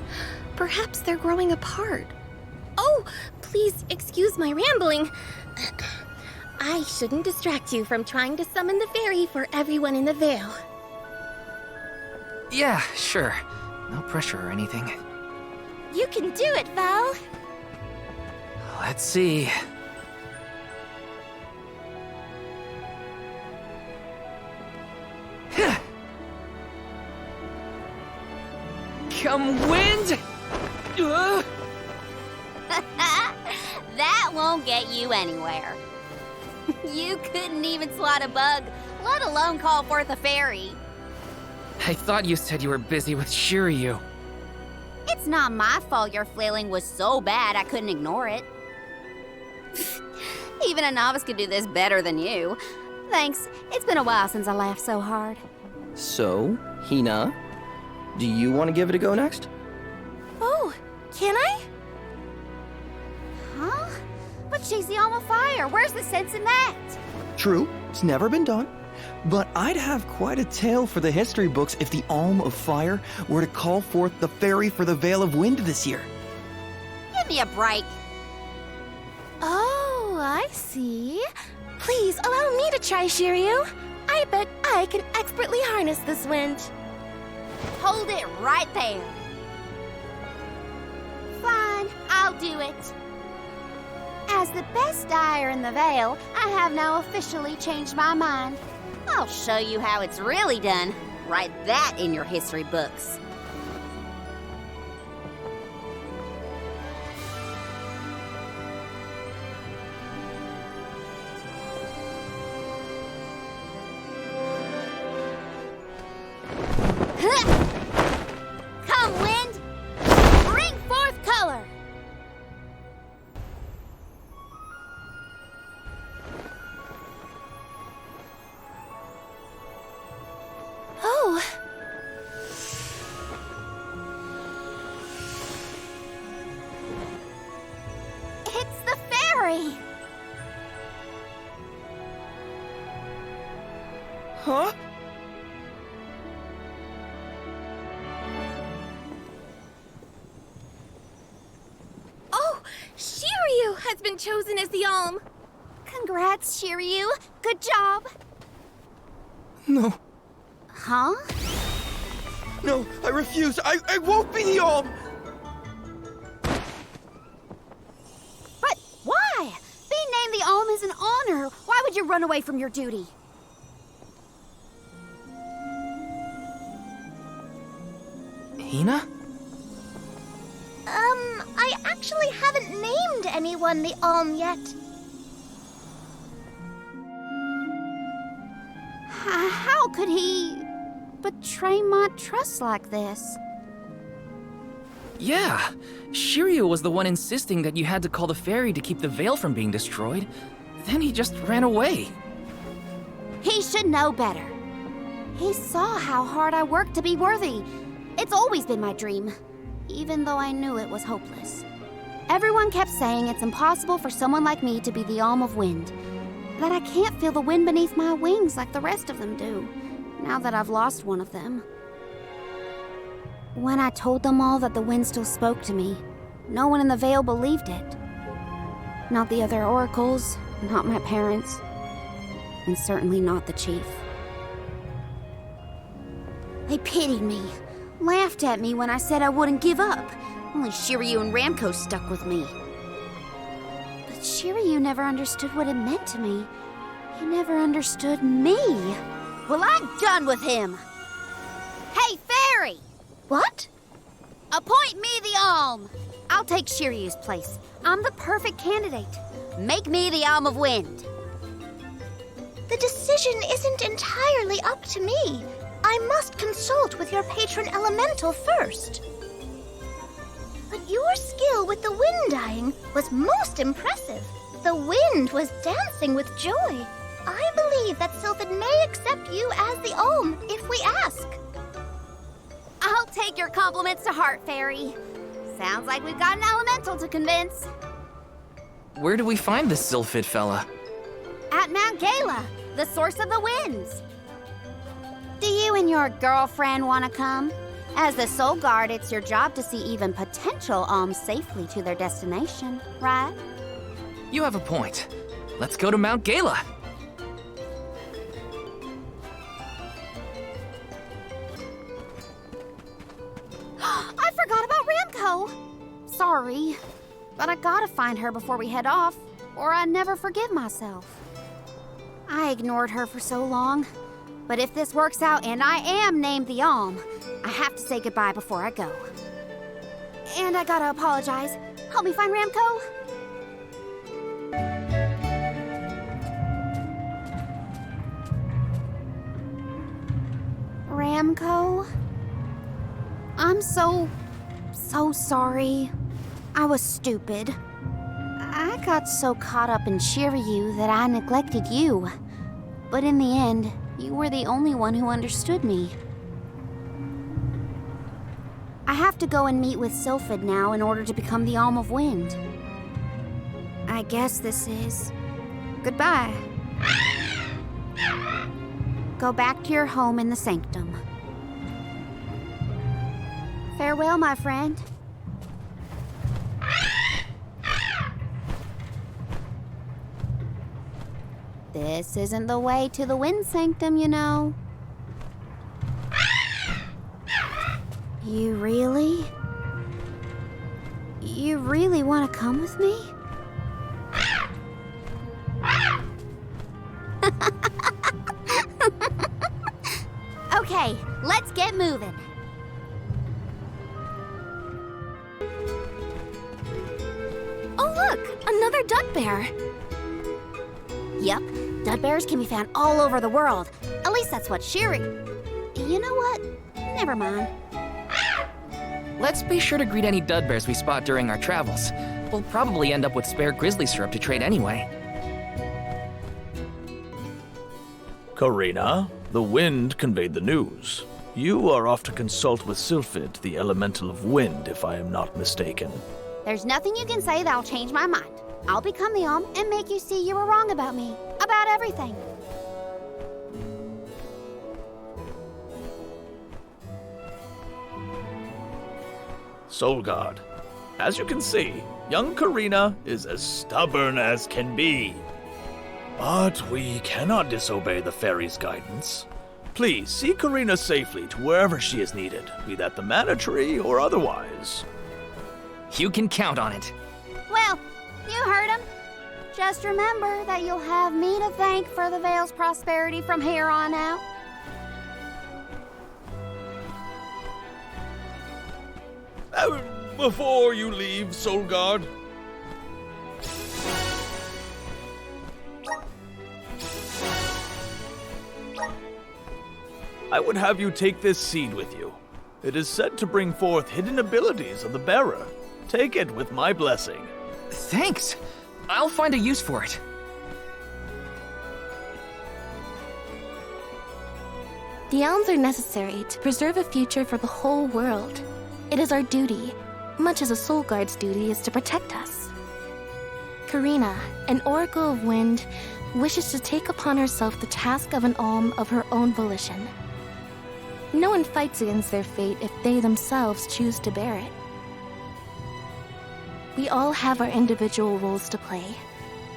Perhaps they're growing apart. Oh, please excuse my rambling. I shouldn't distract you from trying to summon the fairy for everyone in the Vale. Yeah, sure. No pressure or anything. You can do it, Val. Let's see. Come wind! That won't get you anywhere. You couldn't even swat a bug, let alone call forth a fairy. I thought you said you were busy with Shiryu. It's not my fault your flailing was so bad I couldn't ignore it. Even a novice could do this better than you. Thanks. It's been a while since I laughed so hard. So, Hina, do you want to give it a go next? Oh, can I? Huh? But she's the Alm of Fire. Where's the sense in that? True, it's never been done. But I'd have quite a tale for the history books if the Alm of Fire were to call forth the fairy for the Vale of Wind this year. Give me a break. Oh, I see. Please allow me to try, Shiryu. I bet I can expertly harness this wind. Hold it right there. do it. As the best dyer in the Vale, I have now officially changed my mind. I'll show you how it's really done. Write that in your history books. Come, wind! Bring forth color! Oh! It's the fairy! Huh? Oh, Shiryu has been chosen as the Alm. Congrats, Shiryu. Good job. No. Huh? No, I refuse. I won't be the Alm! But why? Being named the Alm is an honor. Why would you run away from your duty? Hina? I actually haven't named anyone the Alm yet. How could he betray my trust like this? Yeah, Shiryu was the one insisting that you had to call the fairy to keep the veil from being destroyed. Then he just ran away. He should know better. He saw how hard I worked to be worthy. It's always been my dream, even though I knew it was hopeless. Everyone kept saying it's impossible for someone like me to be the Alm of Wind, that I can't feel the wind beneath my wings like the rest of them do, now that I've lost one of them. When I told them all that the wind still spoke to me, no one in the Vale believed it. Not the other oracles, not my parents, and certainly not the chief. They pitied me, laughed at me when I said I wouldn't give up. Only Shiryu and Ramco stuck with me. But Shiryu never understood what it meant to me. He never understood me. Well, I'm done with him. Hey, fairy! What? Appoint me the Alm. I'll take Shiryu's place. I'm the perfect candidate. Make me the Alm of Wind. The decision isn't entirely up to me. I must consult with your patron elemental first. But your skill with the wind dyeing was most impressive. The wind was dancing with joy. I believe that Sylphid may accept you as the Alm if we ask. I'll take your compliments to heart, fairy. Sounds like we've got an elemental to convince. Where do we find this Sylphid fella? At Mount Gala, the source of the winds. Do you and your girlfriend want to come? As the Soul Guard, it's your job to see even potential alms safely to their destination, right? You have a point. Let's go to Mount Gala. I forgot about Ramco. Sorry, but I gotta find her before we head off, or I'd never forgive myself. I ignored her for so long, but if this works out and I am named the Alm, I have to say goodbye before I go. And I gotta apologize. Help me find Ramco. Ramco? I'm so sorry. I was stupid. I got so caught up in Shiryu that I neglected you. But in the end, you were the only one who understood me. I have to go and meet with Sylphid now in order to become the Alm of Wind. I guess this is goodbye. Go back to your home in the sanctum. Farewell, my friend. This isn't the way to the Wind Sanctum, you know. You really? You really want to come with me? Okay, let's get moving. Oh look, another dud bear. Yep, dud bears can be found all over the world. At least that's what Shiri... You know what? Never mind. Let's be sure to greet any dud bears we spot during our travels. We'll probably end up with spare grizzly syrup to trade anyway. Karina, the wind conveyed the news. You are off to consult with Sylphid, the elemental of wind, if I am not mistaken. There's nothing you can say that'll change my mind. I'll become the Alm and make you see you were wrong about me. About everything. Soul Guard, as you can see, young Karina is as stubborn as can be. But we cannot disobey the fairy's guidance. Please see Karina safely to wherever she is needed, be that the Mana Tree or otherwise. You can count on it. Well, you heard him. Just remember that you'll have me to thank for the Vale's prosperity from here on out. Before you leave, Soul Guard, I would have you take this seed with you. It is said to bring forth hidden abilities of the bearer. Take it with my blessing. Thanks. I'll find a use for it. The Alms are necessary to preserve a future for the whole world. It is our duty, much as a soul guard's duty is to protect us. Karina, an Oracle of Wind, wishes to take upon herself the task of an Alm of her own volition. No one fights against their fate if they themselves choose to bear it. We all have our individual roles to play,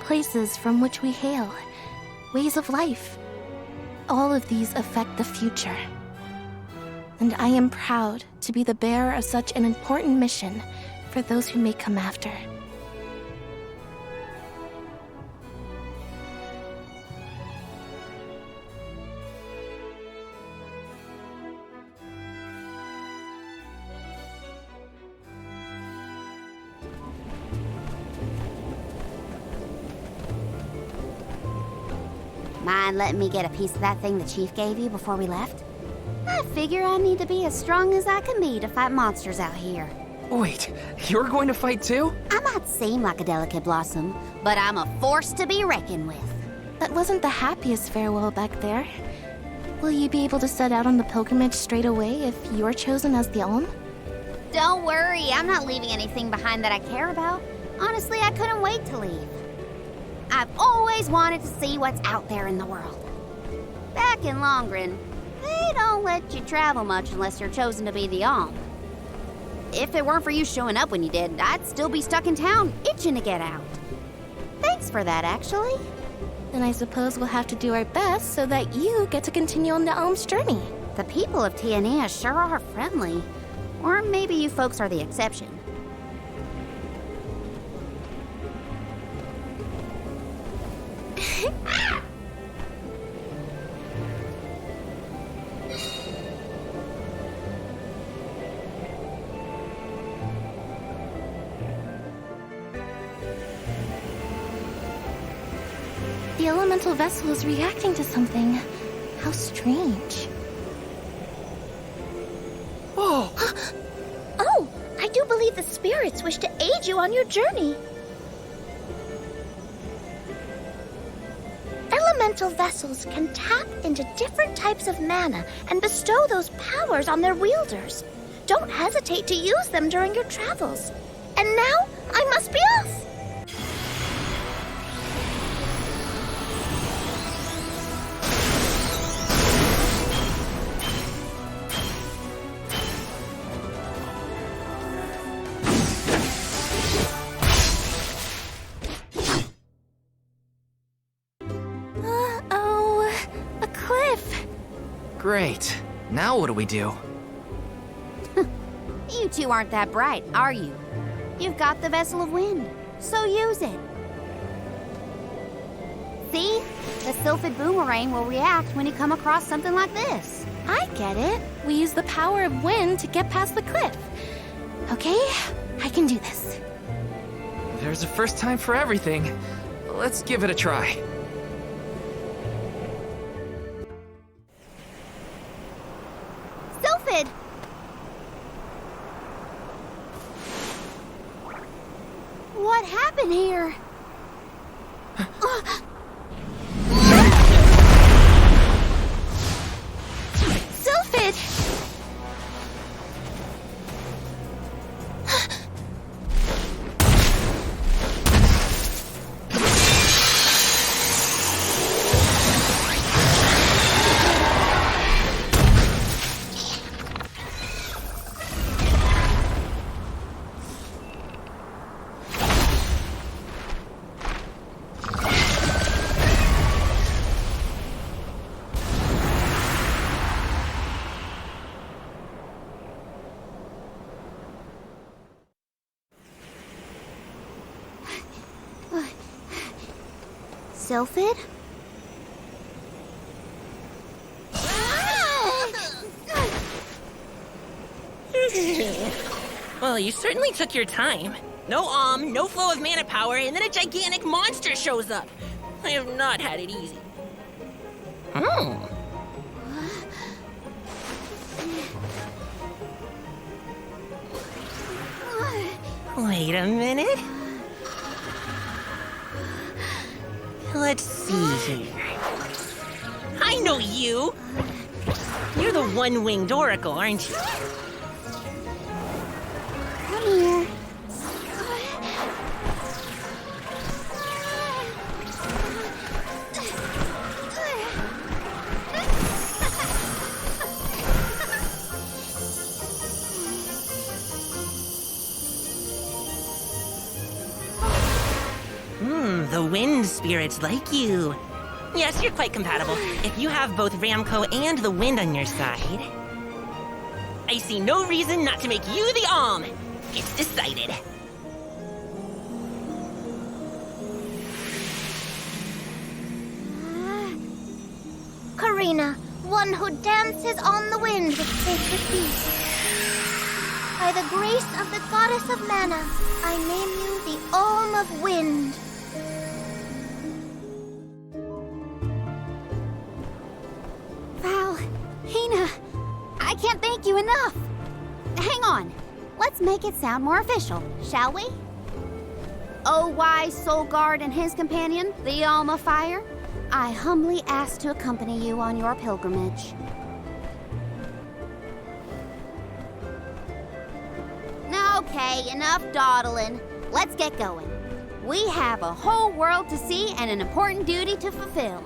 places from which we hail, ways of life. All of these affect the future. And I am proud to be the bearer of such an important mission for those who may come after. Mind letting me get a piece of that thing the chief gave you before we left? I figure I need to be as strong as I can be to fight monsters out here. Wait, you're going to fight too? I might seem like a delicate blossom, but I'm a force to be reckoned with. That wasn't the happiest farewell back there. Will you be able to set out on the pilgrimage straight away if you're chosen as the Alm? Don't worry, I'm not leaving anything behind that I care about. Honestly, I couldn't wait to leave. I've always wanted to see what's out there in the world. Back in Longren, they don't let you travel much unless you're chosen to be the Alm. If it weren't for you showing up when you did, I'd still be stuck in town, itching to get out. Thanks for that, actually. Then I suppose we'll have to do our best so that you get to continue on the Alm's journey. The people of Tiania sure are friendly. Or maybe you folks are the exception. The elemental vessel is reacting to something. How strange. Oh! Oh, I do believe the spirits wish to aid you on your journey. Elemental vessels can tap into different types of mana and bestow those powers on their wielders. Don't hesitate to use them during your travels. And now, I must be off! Great. Now what do we do? You two aren't that bright, are you? You've got the Vessel of Wind, so use it. See? The Sylphid Boomerang will react when you come across something like this. I get it. We use the power of wind to get past the cliff. Okay, I can do this. There's a first time for everything. Let's give it a try. Sylphid! What happened here? Sylphid! Sylphid? Well, you certainly took your time. No Alm, no flow of mana power, and then a gigantic monster shows up. I have not had it easy. Wait a minute. Let's see here. I know you! You're the one-winged oracle, aren't you? Come here. The wind spirits like you. Yes, you're quite compatible. If you have both Ramco and the wind on your side, I see no reason not to make you the Alm. It's decided. Karina, one who dances on the wind with sacred beasts. By the grace of the goddess of mana, I name you the Alm of Wind. Val, Hina, I can't thank you enough. Hang on, let's make it sound more official, shall we? O wise Soul Guard and his companion, the Alm of Fire, I humbly ask to accompany you on your pilgrimage. Okay, enough dawdling. Let's get going. We have a whole world to see and an important duty to fulfill.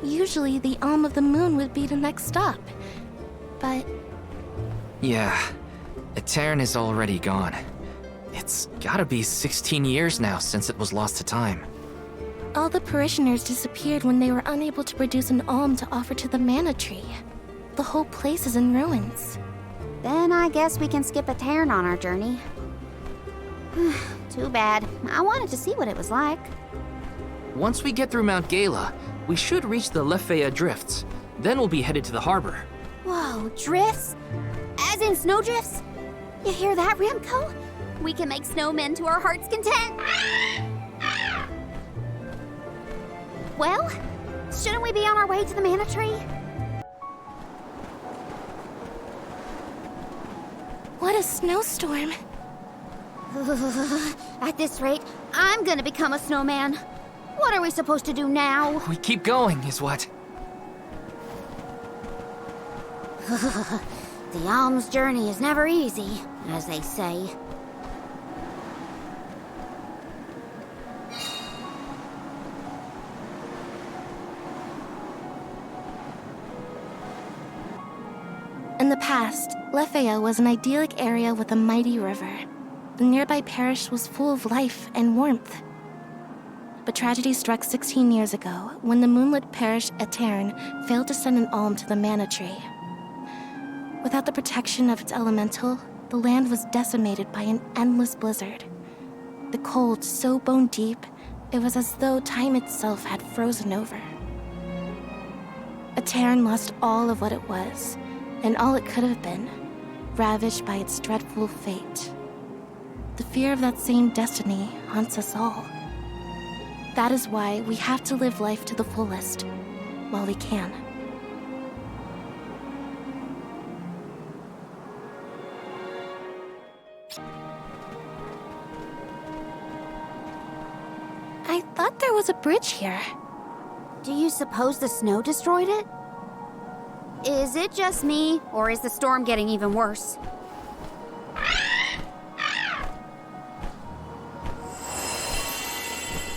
Usually the Alm of the Moon would be the next stop, but... Yeah, Ataran is already gone. It's gotta be 16 years now since it was lost to time. All the parishioners disappeared when they were unable to produce an alm to offer to the mana tree. The whole place is in ruins. Then I guess we can skip Ataran on our journey. Too bad. I wanted to see what it was like. Once we get through Mount Gala, we should reach the Lefea Drifts. Then we'll be headed to the harbor. Whoa, drifts? As in snowdrifts? You hear that, Ramco? We can make snowmen to our heart's content. Well, shouldn't we be on our way to the mana tree? What a snowstorm. At this rate, I'm gonna become a snowman. What are we supposed to do now? We keep going, is what? The Alms journey is never easy, as they say. In the past, Lefea was an idyllic area with a mighty river. The nearby parish was full of life and warmth. But tragedy struck 16 years ago when the moonlit parish Ataran failed to send an alm to the mana tree. Without the protection of its elemental, the land was decimated by an endless blizzard. The cold so bone deep, it was as though time itself had frozen over. Ataran lost all of what it was, and all it could have been, ravaged by its dreadful fate. The fear of that same destiny haunts us all. That is why we have to live life to the fullest, while we can. I thought there was a bridge here. Do you suppose the snow destroyed it? Is it just me, or is the storm getting even worse?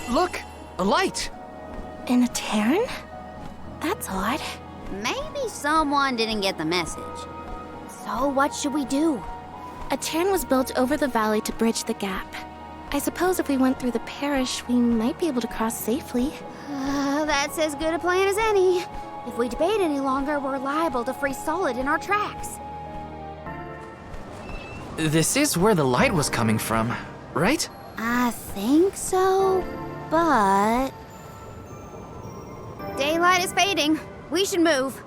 Look! A light! In Ataran? That's odd. Maybe someone didn't get the message. So what should we do? Ataran was built over the valley to bridge the gap. I suppose if we went through the parish, we might be able to cross safely. That's as good a plan as any. If we debate any longer, we're liable to freeze solid in our tracks. This is where the light was coming from, right? I think so, but... Daylight is fading. We should move.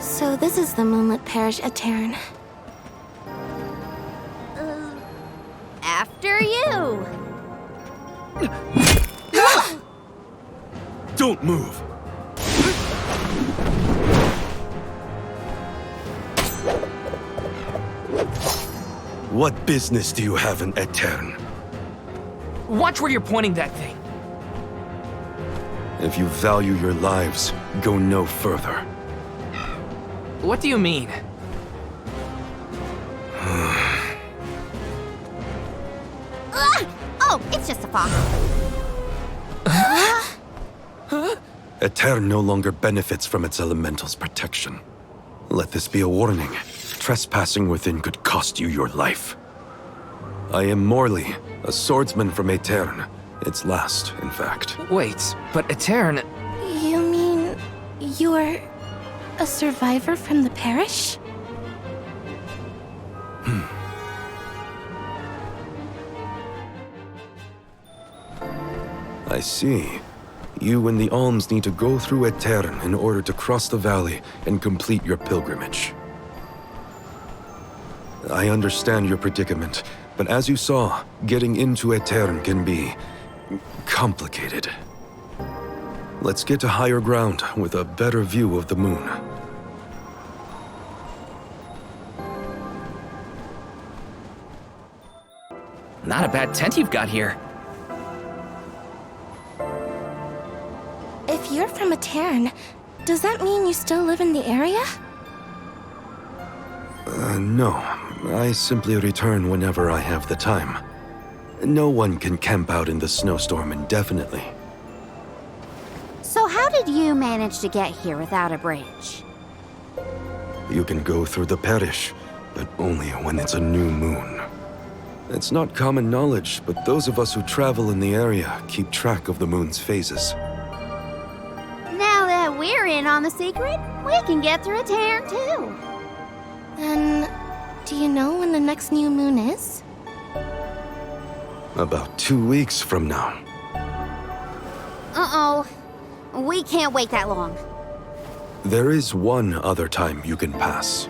So this is the moonlit parish Ataran. After you! Don't move! What business do you have in Ataran? Watch where you're pointing that thing. If you value your lives, go no further. What do you mean? Oh, it's just a fox. Ataran no longer benefits from its elemental's protection. Let this be a warning. Trespassing within could cost you your life. I am Morley, a swordsman from Ataran. Its last, in fact. Wait, but Ataran... You mean... you're... a survivor from the parish? I see. You and the Alms need to go through Ataran in order to cross the valley and complete your pilgrimage. I understand your predicament, but as you saw, getting into Ataran can be... complicated. Let's get to higher ground with a better view of the moon. Not a bad tent you've got here. If you're from Ataran, does that mean you still live in the area? No. I simply return whenever I have the time. No one can camp out in the snowstorm indefinitely. So how did you manage to get here without a bridge? You can go through the parish, but only when it's a new moon. It's not common knowledge, but those of us who travel in the area keep track of the moon's phases. Now that we're in on the secret, we can get through Ataran too. Then, do you know when the next new moon is? About 2 weeks from now. Uh-oh. We can't wait that long. There is one other time you can pass.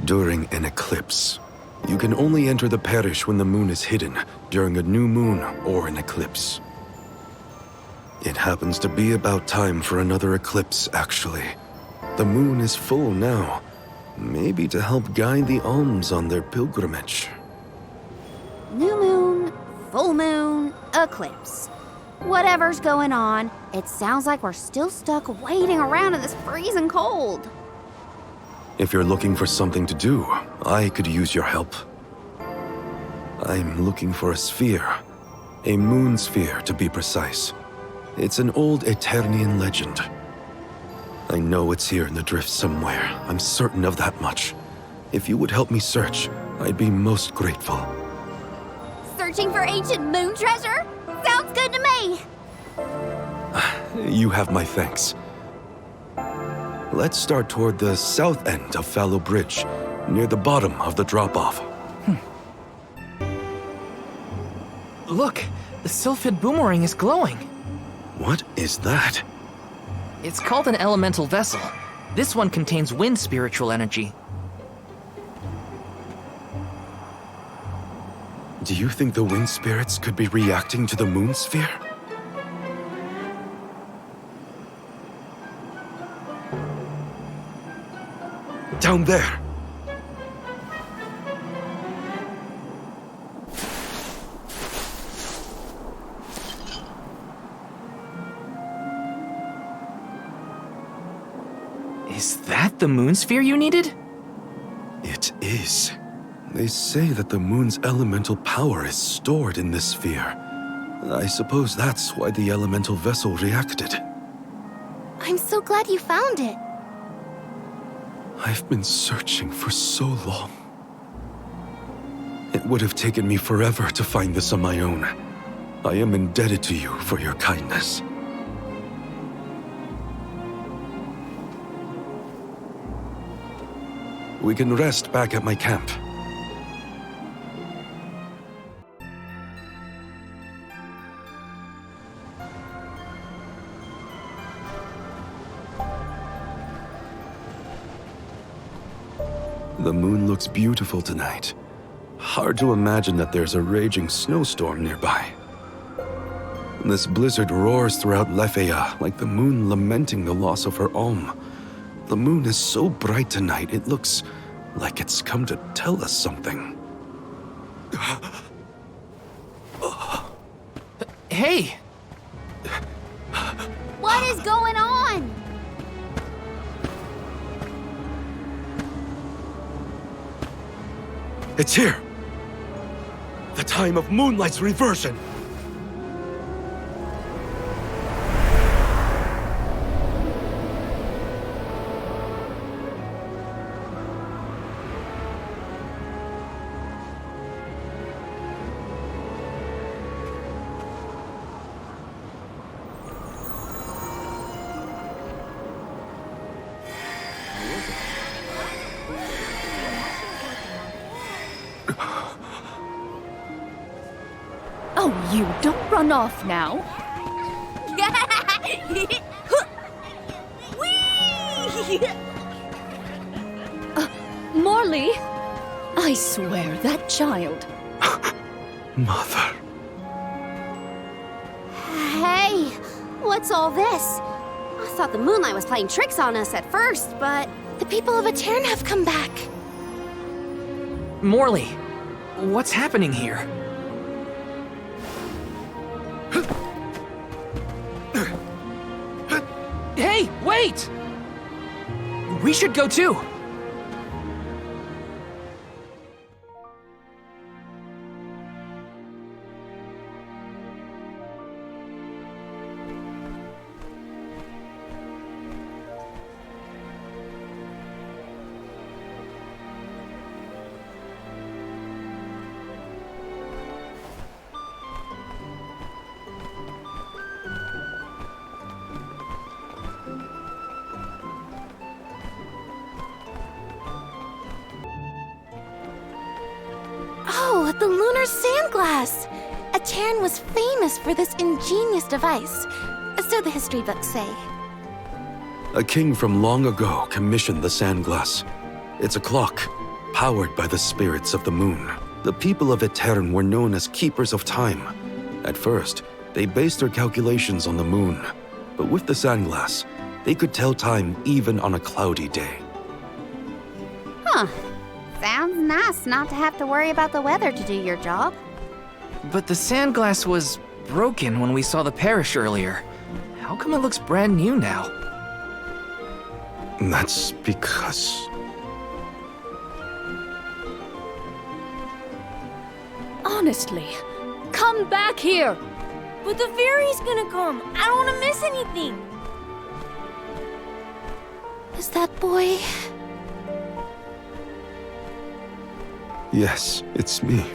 During an eclipse. You can only enter the parish when the moon is hidden, during a new moon or an eclipse. It happens to be about time for another eclipse, actually. The moon is full now. Maybe to help guide the Alms on their pilgrimage. New moon, full moon, eclipse. Whatever's going on, it sounds like we're still stuck waiting around in this freezing cold. If you're looking for something to do, I could use your help. I'm looking for a sphere. A moon sphere, to be precise. It's an old Eternian legend. I know it's here in the drift somewhere. I'm certain of that much. If you would help me search, I'd be most grateful. Searching for ancient moon treasure? Sounds good to me! You have my thanks. Let's start toward the south end of Fallow Bridge, near the bottom of the drop-off. Look, the sylphid boomerang is glowing. What is that? It's called an elemental vessel. This one contains wind spiritual energy. Do you think the wind spirits could be reacting to the moon sphere? Down there! Is that the moon sphere you needed? It is. They say that the moon's elemental power is stored in this sphere. I suppose that's why the elemental vessel reacted. I'm so glad you found it. I've been searching for so long. It would have taken me forever to find this on my own. I am indebted to you for your kindness. We can rest back at my camp. The moon looks beautiful tonight. Hard to imagine that there's a raging snowstorm nearby. This blizzard roars throughout Lefeya like the moon lamenting the loss of her Alm. The moon is so bright tonight, it looks like it's come to tell us something. Hey! What is going on? It's here! The time of Moonlight's reversion! Oh, you don't run off now. Morley, I swear that child. Mother. Hey, what's all this? I thought the moonlight was playing tricks on us at first, but the people of Ataran have come back. Morley, what's happening here? Hey, wait! We should go too. Oh, the lunar sandglass! Ataran was famous for this ingenious device, so the history books say. A king from long ago commissioned the sandglass. It's a clock, powered by the spirits of the moon. The people of Ataran were known as keepers of time. At first, they based their calculations on the moon, but with the sandglass, they could tell time even on a cloudy day. huh. Sounds nice not to have to worry about the weather to do your job. But the sandglass was broken when we saw the parish earlier. How come it looks brand new now? That's because... Honestly, come back here! But the fairy's gonna come. I don't wanna miss anything. Is that boy? Yes, it's me.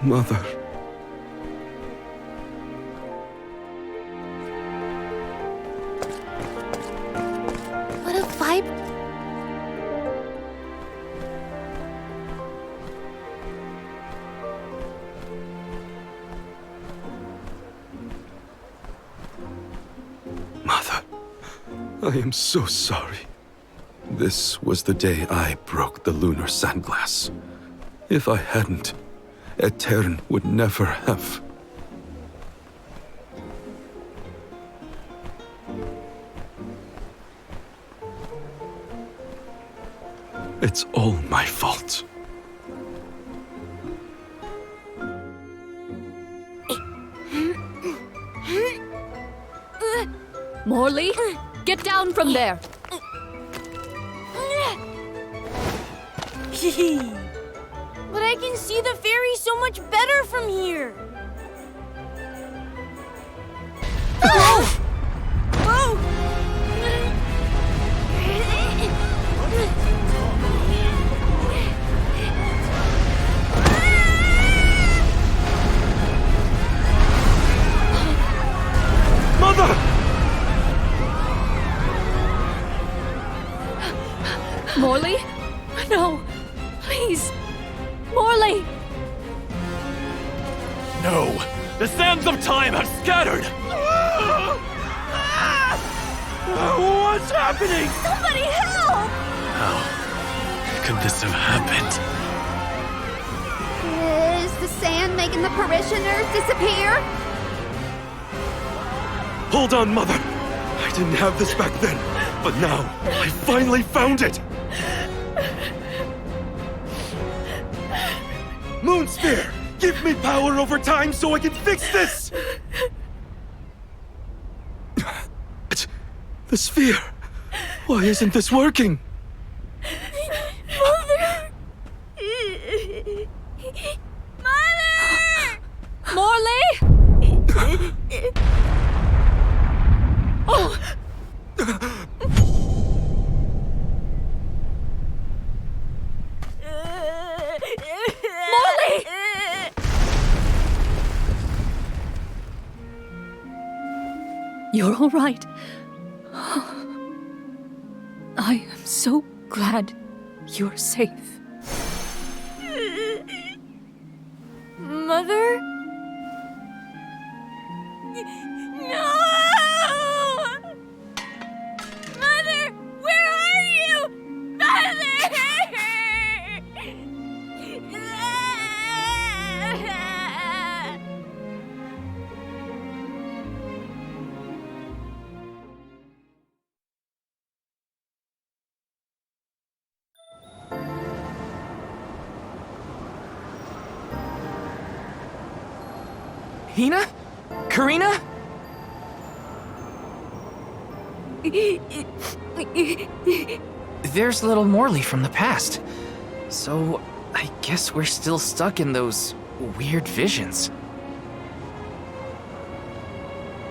Mother. Mother, I am so sorry. This was the day I broke the lunar sandglass. If I hadn't, Ataran would never have. It's all my fault. Morley, get down from there! But I can see the fairy so much better from here! Oh! Whoa! Mother! Morley? No! Please! Morley! No! The sands of time have scattered! What's happening? Somebody help! How could this have happened? Is the sand making the parishioners disappear? Hold on, Mother! I didn't have this back then, but now I finally found it! Moonsphere! Give me power over time so I can fix this! The sphere! Why isn't this working? Mother! Mother! Morley! Oh! Morley! You're all right. I am so glad you're safe. Mother? No! Mother, where are you? Mother! Hina? Karina? There's little Morley from the past. So, I guess we're still stuck in those weird visions.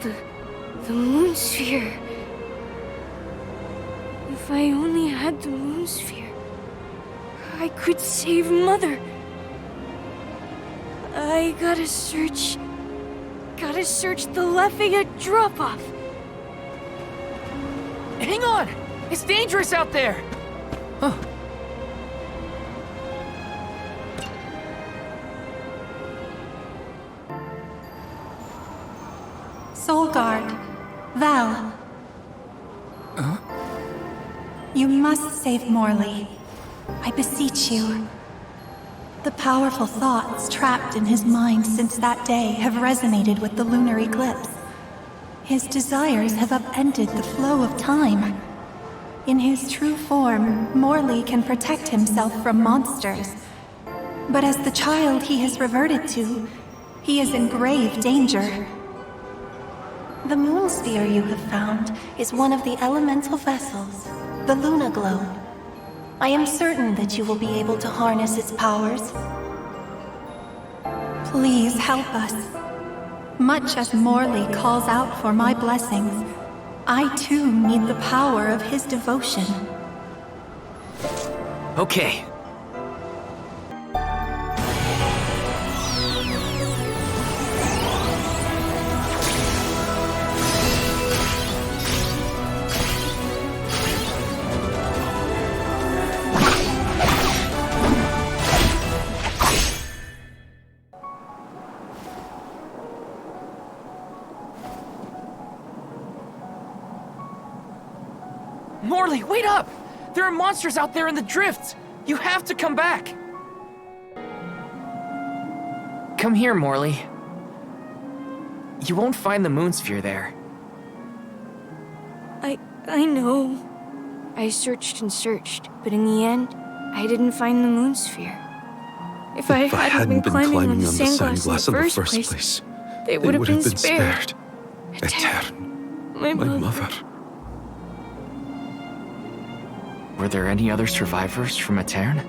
The moon sphere. If I only had the moon sphere, I could save Mother. I gotta search the Lafayette drop-off. Hang on! It's dangerous out there! Huh. Soul Guard, Val. Huh? You must save Morley. I beseech you. The powerful thoughts trapped in his mind since that day have resonated with the lunar eclipse. His desires have upended the flow of time. In his true form, Morley can protect himself from monsters. But as the child he has reverted to, he is in grave danger. The moon sphere you have found is one of the elemental vessels, the Luna Globe. I am certain that you will be able to harness its powers. Please help us. Much as Morley calls out for my blessings, I too need the power of his devotion. Okay. Morley, wait up! There are monsters out there in the drifts! You have to come back! Come here, Morley. You won't find the moon sphere there. I know. I searched and searched, but in the end, I didn't find the moon sphere. If I hadn't been climbing on the sandglass in the first place, they would have been spared. Ataran, my mother. Were there any other survivors from Ataran?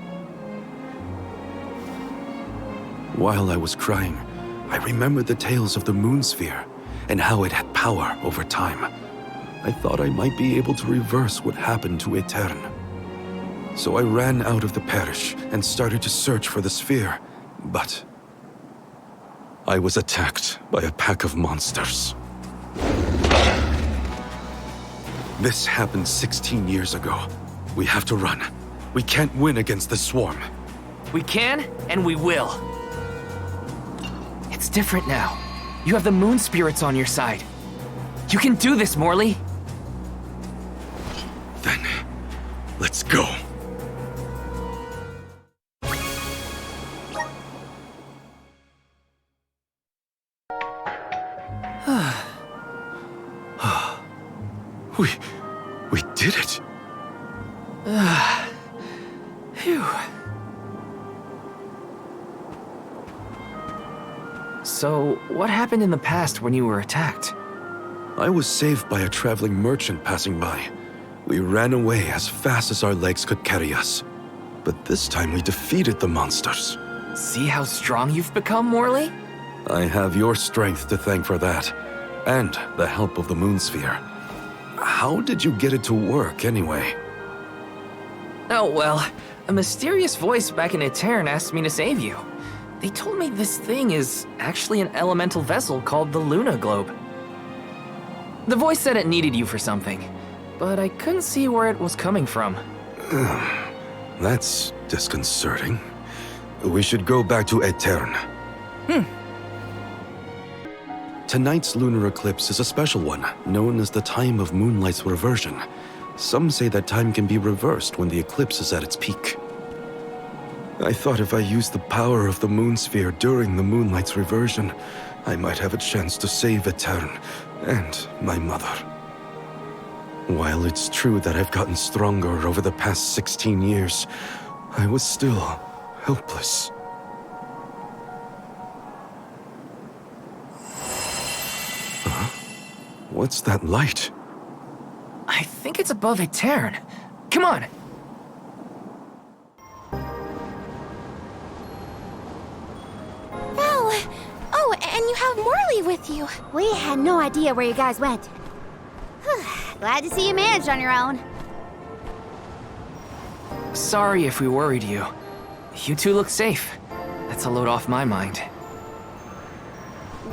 While I was crying, I remembered the tales of the moon sphere and how it had power over time. I thought I might be able to reverse what happened to Ataran. So I ran out of the parish and started to search for the sphere, but I was attacked by a pack of monsters. This happened 16 years ago. We have to run. We can't win against the swarm. We can, and we will. It's different now. You have the moon spirits on your side. You can do this, Morley. Then, let's go. We did it. Phew. So, what happened in the past when you were attacked? I was saved by a traveling merchant passing by. We ran away as fast as our legs could carry us. But this time we defeated the monsters. See how strong you've become, Morley? I have your strength to thank for that, and the help of the moon sphere. How did you get it to work, anyway? Oh, well, a mysterious voice back in Ataran asked me to save you. They told me this thing is actually an elemental vessel called the Luna Globe. The voice said it needed you for something, but I couldn't see where it was coming from. That's disconcerting. We should go back to Ataran. Tonight's lunar eclipse is a special one, known as the time of moonlight's reversion. Some say that time can be reversed when the eclipse is at its peak. I thought if I used the power of the moon sphere during the moonlight's reversion, I might have a chance to save Ataran and my mother. While it's true that I've gotten stronger over the past 16 years, I was still helpless. Huh? What's that light? I think it's above Ataran. Come on! Oh, and you have Morley with you. We had no idea where you guys went. Glad to see you managed on your own. Sorry if we worried you. You two look safe. That's a load off my mind.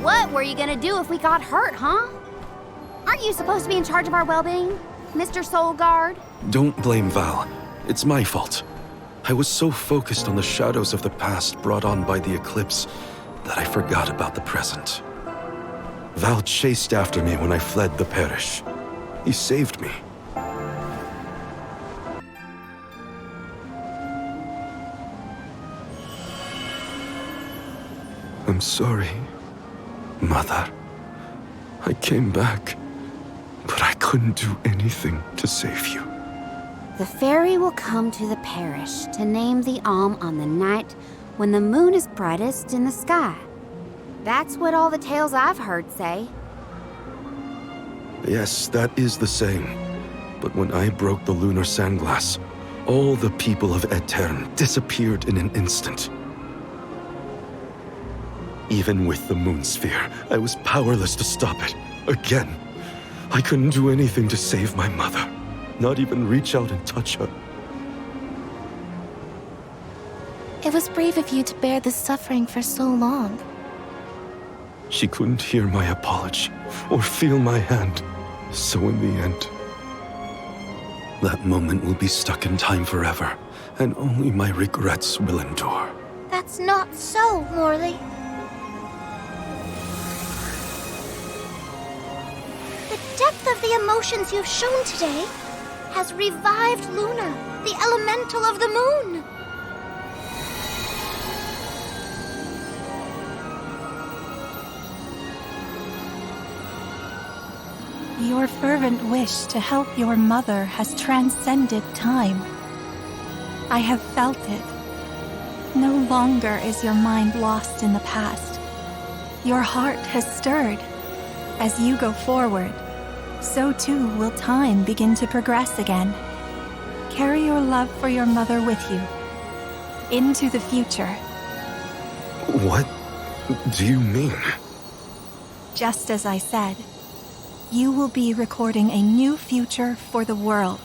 What were you gonna do if we got hurt, huh? Aren't you supposed to be in charge of our well-being, Mr. Soul Guard? Don't blame Val. It's my fault. I was so focused on the shadows of the past brought on by the eclipse that I forgot about the present. Val chased after me when I fled the parish. He saved me. I'm sorry, Mother. I came back, but I couldn't do anything to save you. The fairy will come to the parish to name the Alm on the night when the moon is brightest in the sky. That's what all the tales I've heard say. Yes, that is the saying. But when I broke the lunar sandglass, all the people of Ataran disappeared in an instant. Even with the moon sphere, I was powerless to stop it. Again. I couldn't do anything to save my mother. Not even reach out and touch her. It was brave of you to bear this suffering for so long. She couldn't hear my apology or feel my hand. So in the end, that moment will be stuck in time forever, and only my regrets will endure. That's not so, Morley. The depth of the emotions you've shown today, has revived Luna, the elemental of the moon. Your fervent wish to help your mother has transcended time. I have felt it. No longer is your mind lost in the past. Your heart has stirred. As you go forward, so too will time begin to progress again. Carry your love for your mother with you, into the future. What do you mean? Just as I said, you will be recording a new future for the world.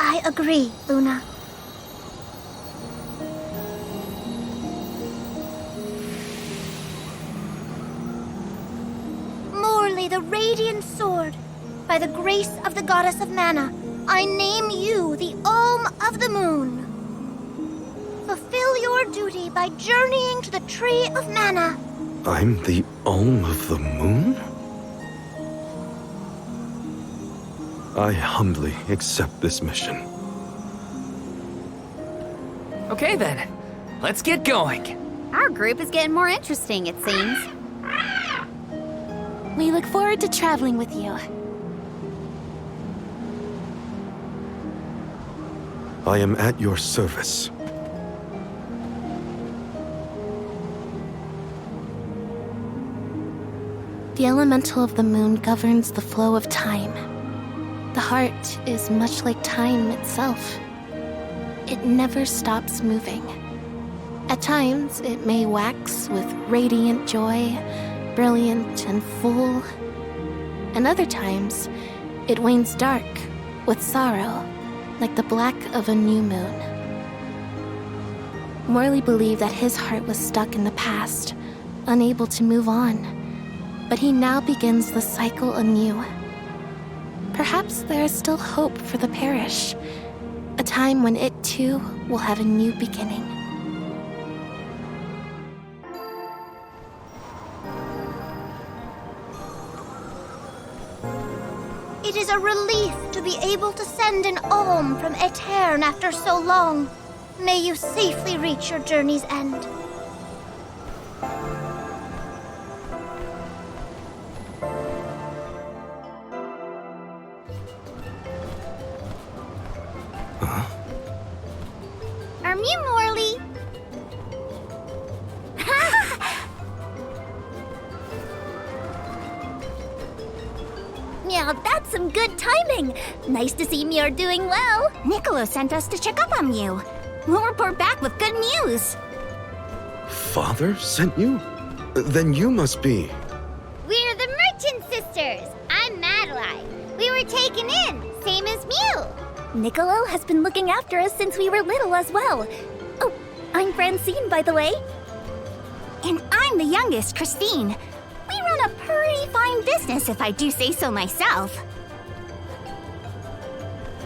I agree, Luna. Morley, the radiant sword, by the grace of the goddess of mana, I name you the Alm of the Moon. Fulfill your duty by journeying to the Tree of Mana. I'm the Alm of the Moon? I humbly accept this mission. Okay then, let's get going. Our group is getting more interesting, it seems. We look forward to traveling with you. I am at your service. The elemental of the moon governs the flow of time. The heart is much like time itself. It never stops moving. At times, it may wax with radiant joy, brilliant and full. And other times, it wanes dark with sorrow, like the black of a new moon. Morley believed that his heart was stuck in the past, unable to move on. But he now begins the cycle anew. Perhaps there is still hope for the parish, a time when it too will have a new beginning. It is a relief to be able to send an alm from Ataran after so long. May you safely reach your journey's end. You, Morley. Yeah, that's some good timing. Nice to see Muir doing well. Niccolo sent us to check up on you. We'll report back with good news. Father sent you? Then you must be... We're the Merchant Sisters. I'm Madeline. We were taken in, same as Mew. Niccolo has been looking after us since we were little as well. Oh, I'm Francine, by the way. And I'm the youngest, Christine. We run a pretty fine business, if I do say so myself.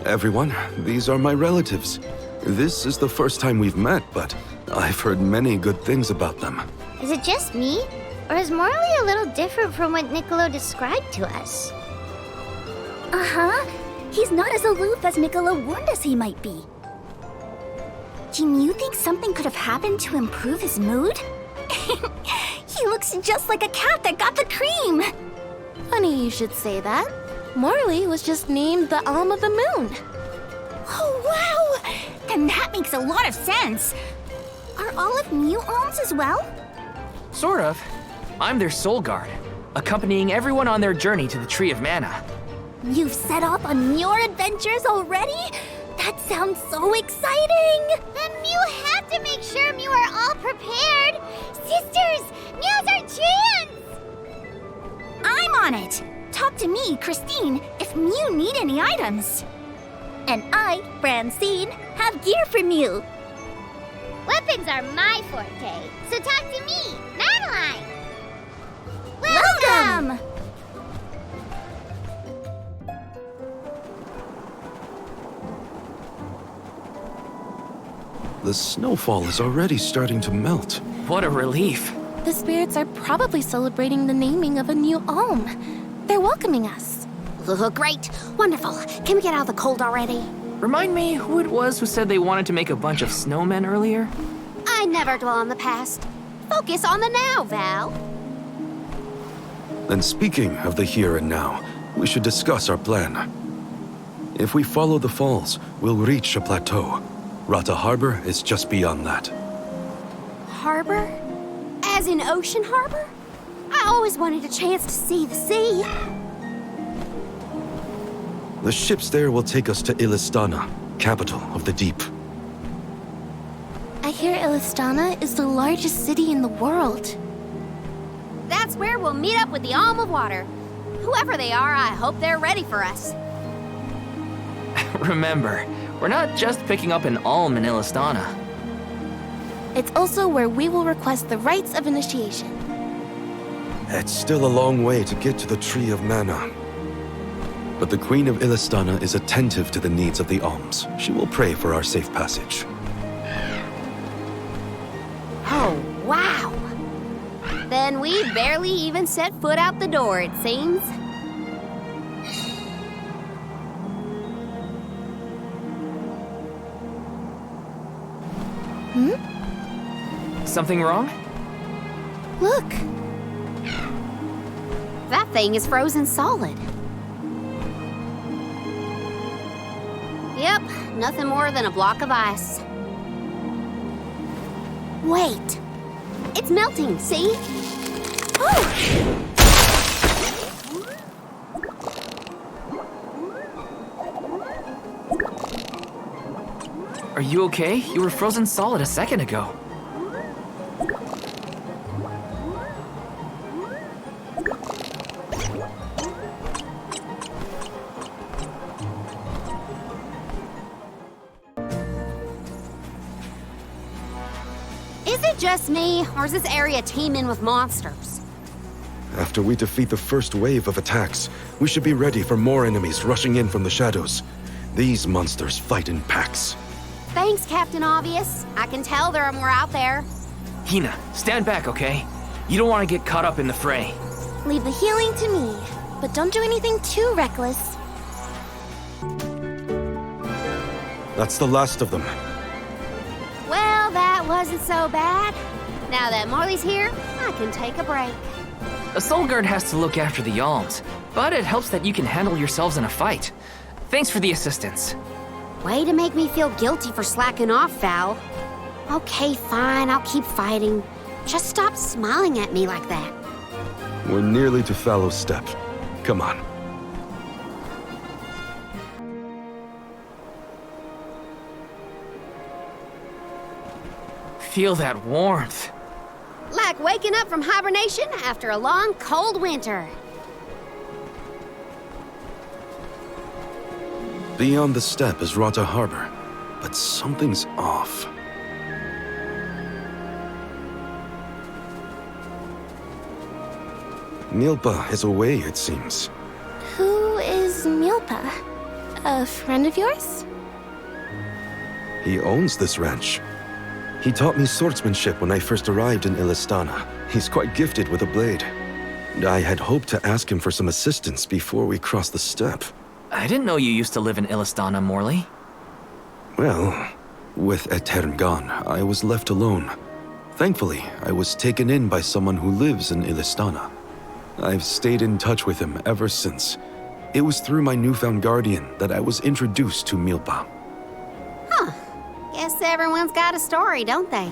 Everyone, these are my relatives. This is the first time we've met, but I've heard many good things about them. Is it just me? Or is Morley a little different from what Niccolo described to us? Uh-huh. He's not as aloof as Niccolo warned us he might be. Do you think something could have happened to improve his mood? He looks just like a cat that got the cream! Funny you should say that. Morley was just named the Alm of the Moon. Oh, wow! Then that makes a lot of sense. Are all of Mew alms as well? Sort of. I'm their soul guard, accompanying everyone on their journey to the Tree of Mana. You've set off on your adventures already? That sounds so exciting! Then Mew have to make sure Mew are all prepared. Sisters, now's our chance! I'm on it! Talk to me, Christine, if Mew need any items. And I, Francine, have gear for Mew. Weapons are my forte, so talk to me, Madeline! Welcome! The snowfall is already starting to melt. What a relief. The spirits are probably celebrating the naming of a new alm. They're welcoming us. Great. Wonderful. Can we get out of the cold already? Remind me who it was who said they wanted to make a bunch of snowmen earlier? I never dwell on the past. Focus on the now, Val. And speaking of the here and now, we should discuss our plan. If we follow the falls, we'll reach a plateau. Rata Harbor is just beyond that. Harbor? As in Ocean Harbor? I always wanted a chance to see the sea. The ships there will take us to Istana, capital of the deep. I hear Istana is the largest city in the world. That's where we'll meet up with the Alm of Water. Whoever they are, I hope they're ready for us. Remember, we're not just picking up an alm in Istana. It's also where we will request the rites of initiation. It's still a long way to get to the Tree of Mana. But the Queen of Istana is attentive to the needs of the Alms. She will pray for our safe passage. Oh, wow! Then we barely even set foot out the door, it seems. Something wrong? Look! That thing is frozen solid. Yep, nothing more than a block of ice. Wait! It's melting, see? Oh! Are you okay? You were frozen solid a second ago. Is it just me, or is this area teeming with monsters? After we defeat the first wave of attacks, we should be ready for more enemies rushing in from the shadows. These monsters fight in packs. Thanks, Captain Obvious. I can tell there are more out there. Hina, stand back, okay? You don't want to get caught up in the fray. Leave the healing to me, but don't do anything too reckless. That's the last of them. Well, that wasn't so bad. Now that Morley's here, I can take a break. A soul guard has to look after the Alms, but it helps that you can handle yourselves in a fight. Thanks for the assistance. Way to make me feel guilty for slacking off, Val. Okay, fine, I'll keep fighting. Just stop smiling at me like that. We're nearly to Fallow's Step. Come on. Feel that warmth. Like waking up from hibernation after a long, cold winter. Beyond the steppe is Rata Harbor, but something's off. Milpa is away, it seems. Who is Milpa? A friend of yours? He owns this ranch. He taught me swordsmanship when I first arrived in Istana. He's quite gifted with a blade. I had hoped to ask him for some assistance before we crossed the steppe. I didn't know you used to live in Istana, Morley. Well, with Ataran gone, I was left alone. Thankfully, I was taken in by someone who lives in Istana. I've stayed in touch with him ever since. It was through my newfound guardian that I was introduced to Milpa. Huh. Guess everyone's got a story, don't they?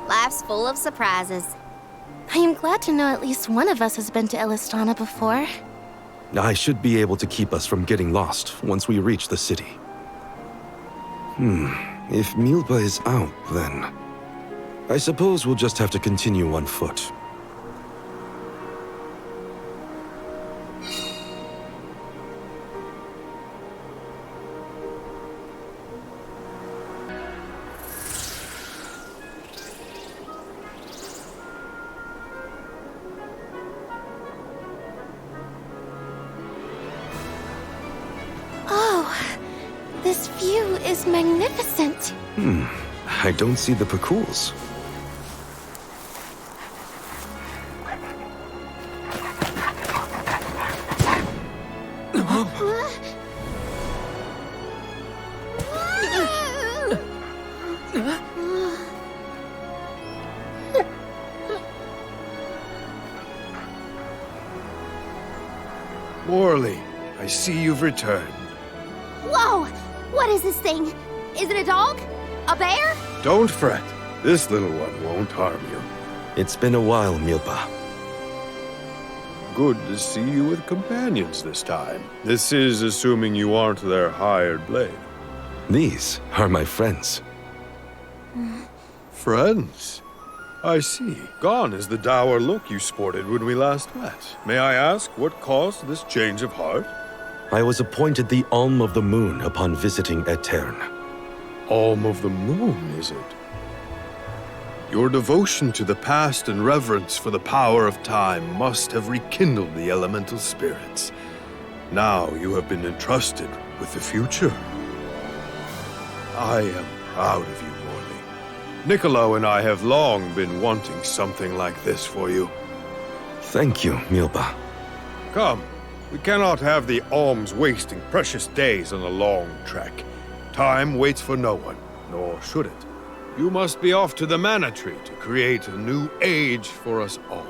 Life's full of surprises. I am glad to know at least one of us has been to Istana before. I should be able to keep us from getting lost once we reach the city. If Milpa is out, then I suppose we'll just have to continue on foot. This view is magnificent. I don't see the parcouls. I see you've returned. Whoa! What is this thing? Is it a dog? A bear? Don't fret. This little one won't harm you. It's been a while, Milpa. Good to see you with companions this time. This is assuming you aren't their hired blade. These are my friends. Friends? I see. Gone is the dour look you sported when we last met. May I ask what caused this change of heart? I was appointed the Alm of the Moon upon visiting Ataran. Alm of the Moon, is it? Your devotion to the past and reverence for the power of time must have rekindled the elemental spirits. Now you have been entrusted with the future. I am proud of you, Morley. Niccolo and I have long been wanting something like this for you. Thank you, Milpa. Come, we cannot have the Alms wasting precious days on a long trek. Time waits for no one, nor should it. You must be off to the Mana Tree to create a new age for us all.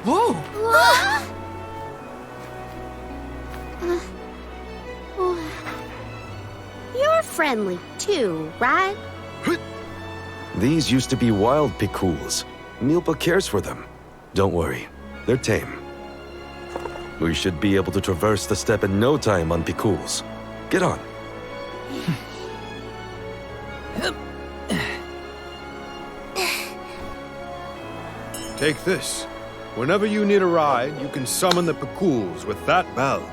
Whoa! You're friendly too, right? These used to be wild picools. Milpa cares for them. Don't worry, they're tame. We should be able to traverse the steppe in no time on picools. Get on. Take this. Whenever you need a ride, you can summon the picools with that bell.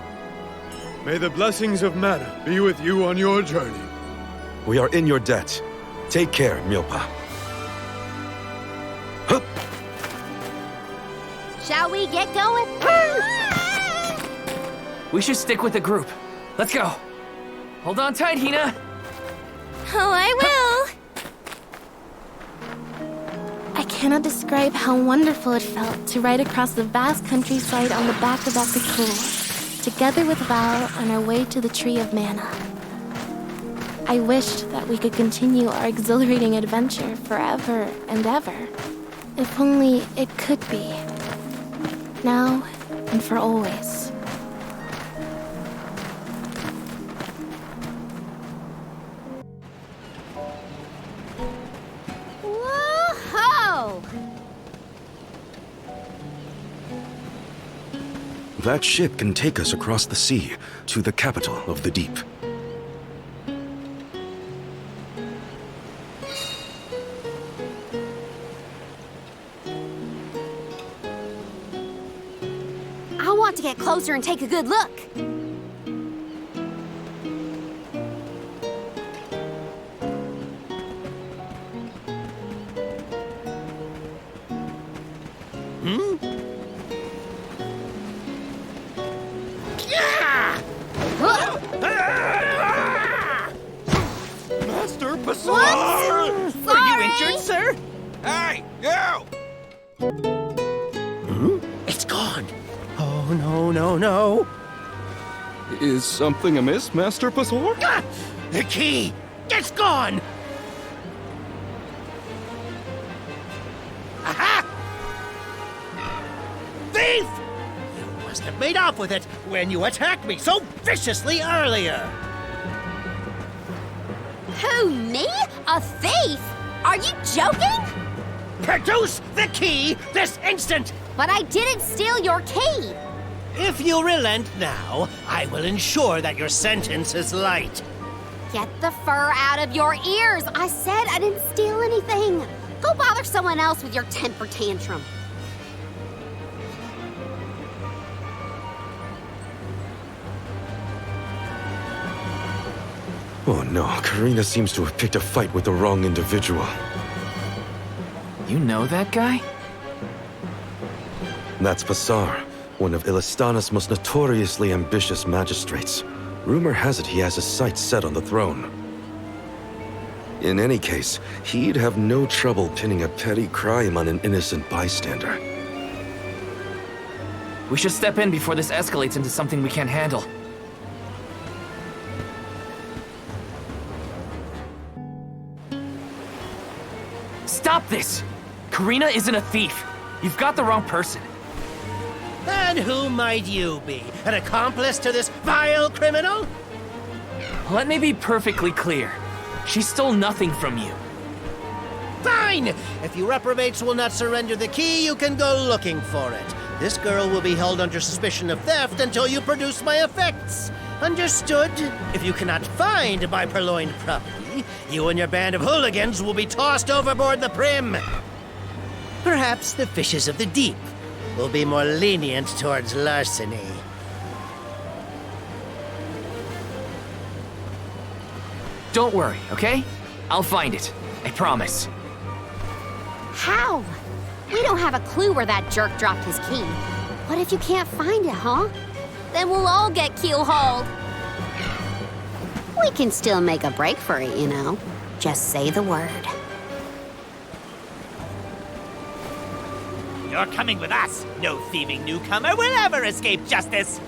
May the blessings of Mana be with you on your journey. We are in your debt. Take care, Milpa. Hup. Shall we get going? We should stick with the group. Let's go. Hold on tight, Hina. Oh, I will. I cannot describe how wonderful it felt to ride across the vast countryside on the back of that picool, together with Val on our way to the Tree of Mana. I wished that we could continue our exhilarating adventure forever and ever. If only it could be. Now and for always. Whoa-ho! That ship can take us across the sea to the capital of the deep. I want to get closer and take a good look. Master Bazaar! What? Are you injured, sir? Hey, you! It's gone. Oh, no, no, no. Is something amiss, Master Bazaar? Ah! The key! It's gone! Aha! Thief! You must have made off with it when you attacked me so viciously earlier. Who, me? A thief? Are you joking? Produce the key this instant! But I didn't steal your key! If you relent now, I will ensure that your sentence is light. Get the fur out of your ears! I said I didn't steal anything! Go bother someone else with your temper tantrum. Oh no, Karina seems to have picked a fight with the wrong individual. You know that guy? That's Passar, one of Ilistana's most notoriously ambitious magistrates. Rumor has it he has his sights set on the throne. In any case, he'd have no trouble pinning a petty crime on an innocent bystander. We should step in before this escalates into something we can't handle. Stop this! Karina isn't a thief. You've got the wrong person. And who might you be? An accomplice to this vile criminal? Let me be perfectly clear. She stole nothing from you. Fine! If you reprobates will not surrender the key, you can go looking for it. This girl will be held under suspicion of theft until you produce my effects. Understood? If you cannot find my purloined property, you and your band of hooligans will be tossed overboard the Prim. Perhaps the fishes of the deep will be more lenient towards larceny. Don't worry, okay? I'll find it. I promise. How? We don't have a clue where that jerk dropped his key. What if you can't find it, huh? Then we'll all get keel-hauled. We can still make a break for it, you know. Just say the word. You're coming with us. No thieving newcomer will ever escape justice.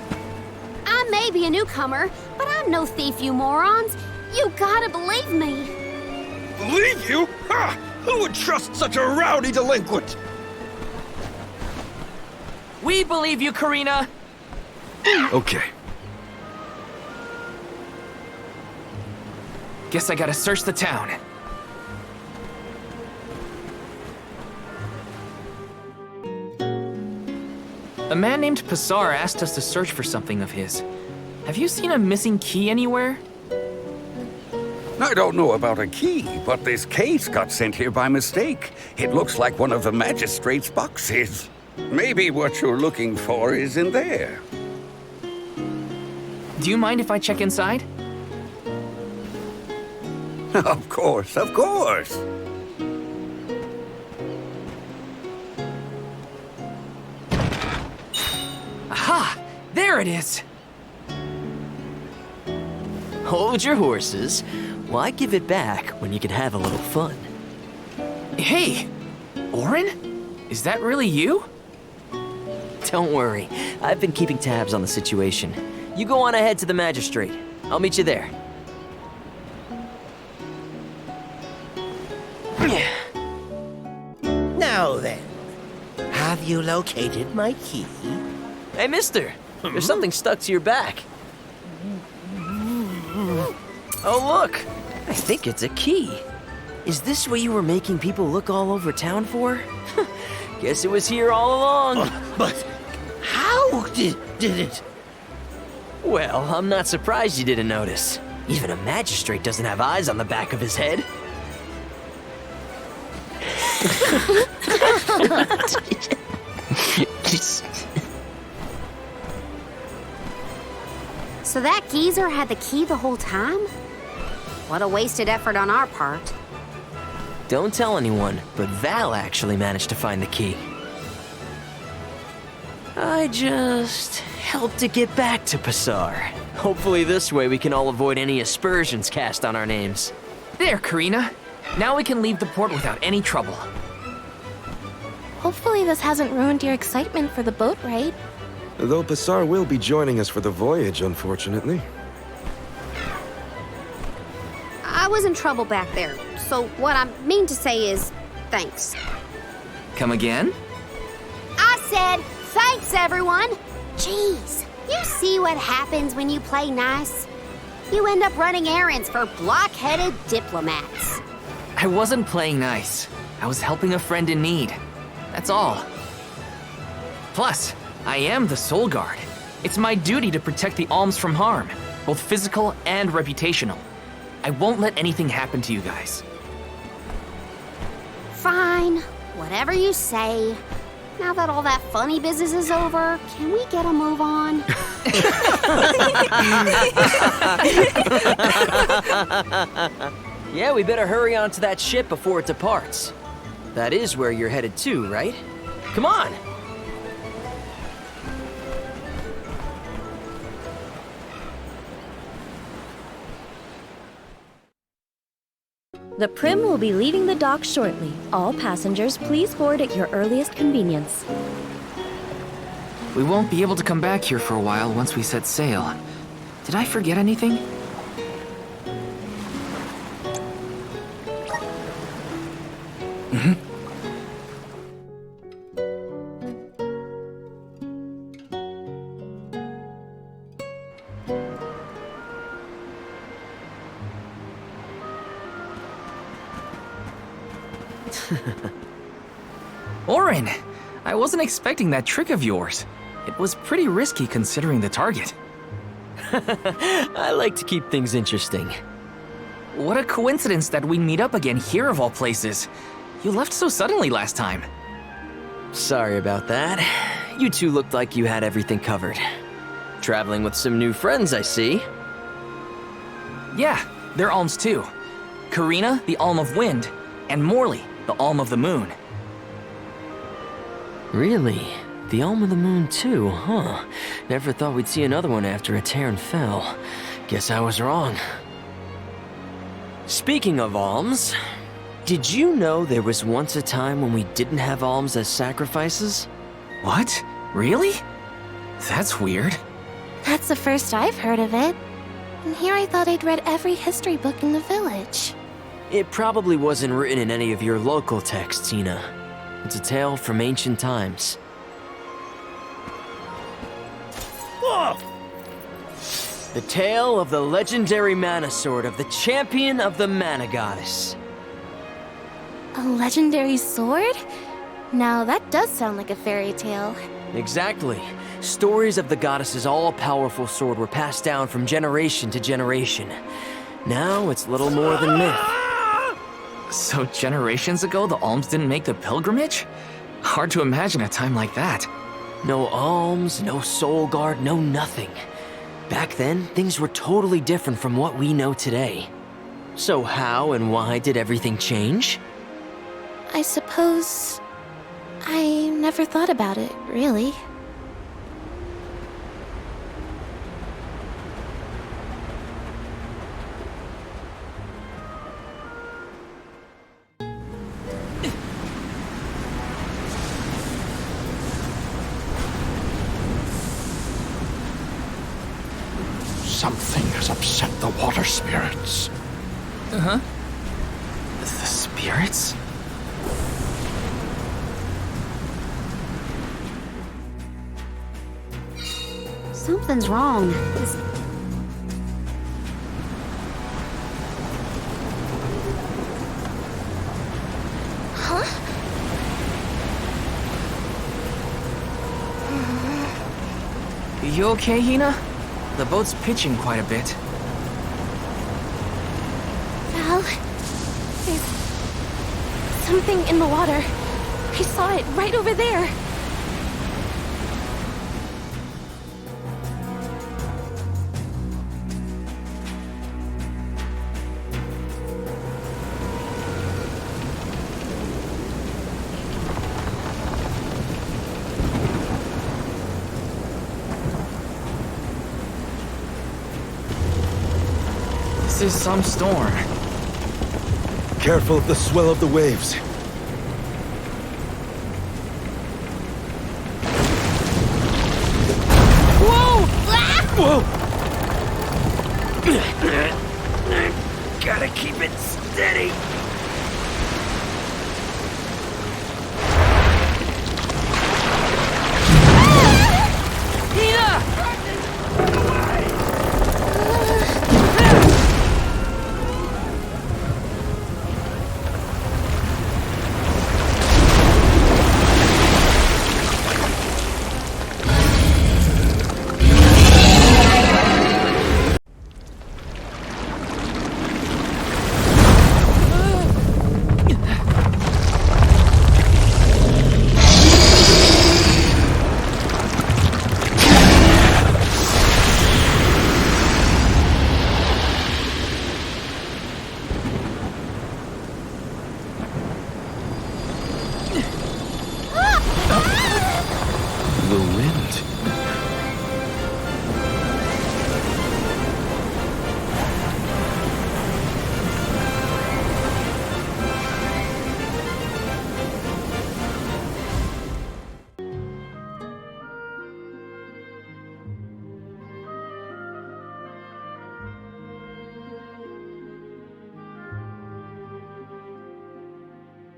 I may be a newcomer, but I'm no thief, you morons. You gotta believe me. Believe you? Ha! Who would trust such a rowdy delinquent? We believe you, Karina. Okay. Guess I gotta search the town. A man named Passar asked us to search for something of his. Have you seen a missing key anywhere? I don't know about a key, but this case got sent here by mistake. It looks like one of the magistrate's boxes. Maybe what you're looking for is in there. Do you mind if I check inside? Of course, of course. Aha! There it is! Hold your horses. Why give it back when you can have a little fun? Hey! Oren? Is that really you? Don't worry. I've been keeping tabs on the situation. You go on ahead to the magistrate. I'll meet you there. Now then, have you located my key? Hey, mister! There's something stuck to your back. Oh, look! I think it's a key. Is this what you were making people look all over town for? Guess it was here all along. But how did it? Well, I'm not surprised you didn't notice. Even a magistrate doesn't have eyes on the back of his head. So that geezer had the key the whole time? What a wasted effort on our part. Don't tell anyone, but Val actually managed to find the key. I just helped to get back to Passar. Hopefully this way we can all avoid any aspersions cast on our names. There, Karina. Now we can leave the port without any trouble. Hopefully this hasn't ruined your excitement for the boat ride. Though Passar will be joining us for the voyage, unfortunately. I was in trouble back there, so what I mean to say is, thanks. Come again? I said, thanks everyone! Jeez, you see what happens when you play nice? You end up running errands for block-headed diplomats. I wasn't playing nice. I was helping a friend in need. That's all. Plus, I am the Soul Guard. It's my duty to protect the Alms from harm, both physical and reputational. I won't let anything happen to you guys. Fine, whatever you say. Now that all that funny business is over, can we get a move on? Yeah, we better hurry on to that ship before it departs. That is where you're headed to, right? Come on! The Prim will be leaving the dock shortly. All passengers, please board at your earliest convenience. We won't be able to come back here for a while once we set sail. Did I forget anything? Oren, I wasn't expecting that trick of yours. It was pretty risky considering the target. I like to keep things interesting. What a coincidence that we meet up again here of all places. You left so suddenly last time. Sorry about that. You two looked like you had everything covered. Traveling with some new friends, I see. Yeah, they're Alms too. Karina, the Alm of Wind, and Morley, the Alm of the Moon. Really? The Alm of the Moon too, huh? Never thought we'd see another one after Ataran fell. Guess I was wrong. Speaking of alms, did you know there was once a time when we didn't have alms as sacrifices? What? Really? That's weird. That's the first I've heard of it. And here I thought I'd read every history book in the village. It probably wasn't written in any of your local texts, Tina. It's a tale from ancient times. Whoa! The tale of the legendary mana sword of the champion of the mana goddess. A legendary sword? Now that does sound like a fairy tale. Exactly. Stories of the goddess's all-powerful sword were passed down from generation to generation. Now it's little more than myth. So generations ago, the Alms didn't make the pilgrimage? Hard to imagine a time like that. No alms, no soul guard, no nothing. Back then, things were totally different from what we know today. So how and why did everything change? I suppose... I never thought about it, really. Something has upset the water spirits. Uh-huh. The spirits? Something's wrong. Huh? You okay, Hina? The boat's pitching quite a bit. Val, there's something in the water. I saw it right over there. This is some storm. Careful of the swell of the waves. Whoa! Whoa! Gotta keep it steady.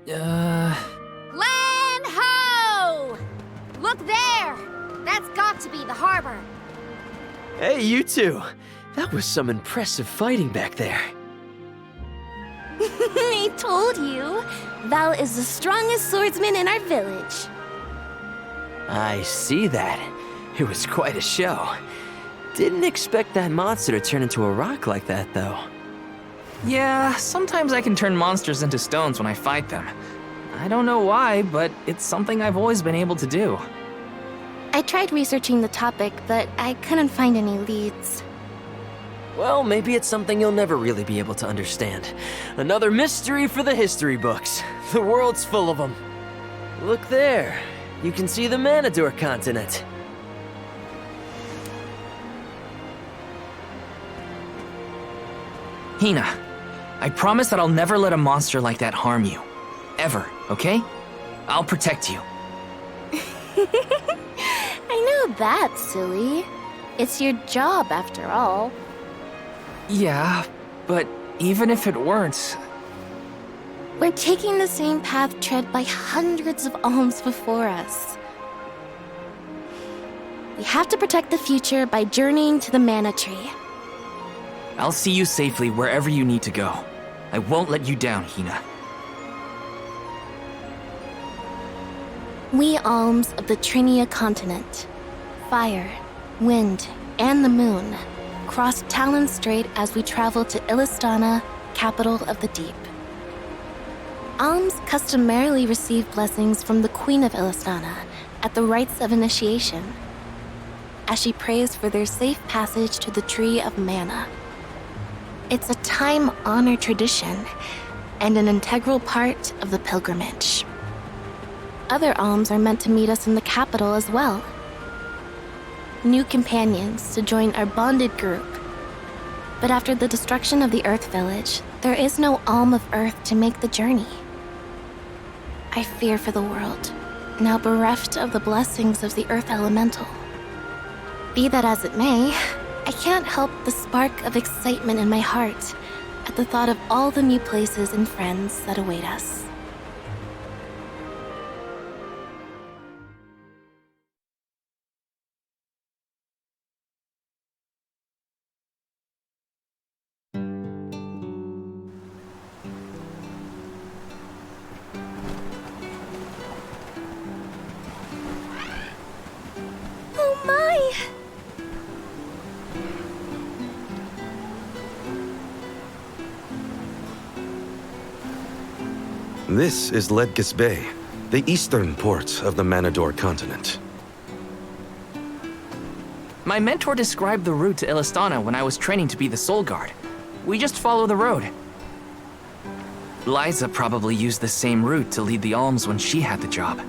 Land ho! Look there! That's got to be the harbor. Hey, you two. That was some impressive fighting back there. I told you. Val is the strongest swordsman in our village. I see that. It was quite a show. Didn't expect that monster to turn into a rock like that, though. Yeah, sometimes I can turn monsters into stones when I fight them. I don't know why, but it's something I've always been able to do. I tried researching the topic, but I couldn't find any leads. Well, maybe it's something you'll never really be able to understand. Another mystery for the history books. The world's full of them. Look there. You can see the Manador continent. Hina, I promise that I'll never let a monster like that harm you. Ever, okay? I'll protect you. I know that, silly. It's your job, after all. Yeah, but even if it weren't... We're taking the same path tread by hundreds of alms before us. We have to protect the future by journeying to the Mana Tree. I'll see you safely wherever you need to go. I won't let you down, Hina. We Alms of the Trinia continent, fire, wind, and the moon, cross Talon Strait as we travel to Illistana, capital of the deep. Alms customarily receive blessings from the Queen of Illistana at the rites of initiation, as she prays for their safe passage to the Tree of Mana. It's a time-honored tradition and an integral part of the pilgrimage. Other alms are meant to meet us in the capital as well. New companions to join our bonded group. But after the destruction of the Earth Village, there is no Alm of Earth to make the journey. I fear for the world, now bereft of the blessings of the Earth Elemental. Be that as it may, I can't help the spark of excitement in my heart at the thought of all the new places and friends that await us. Oh my! This is Ledgis Bay, the eastern port of the Manador continent. My mentor described the route to Illistana when I was training to be the Soul Guard. We just follow the road. Lyza probably used the same route to lead the Alms when she had the job.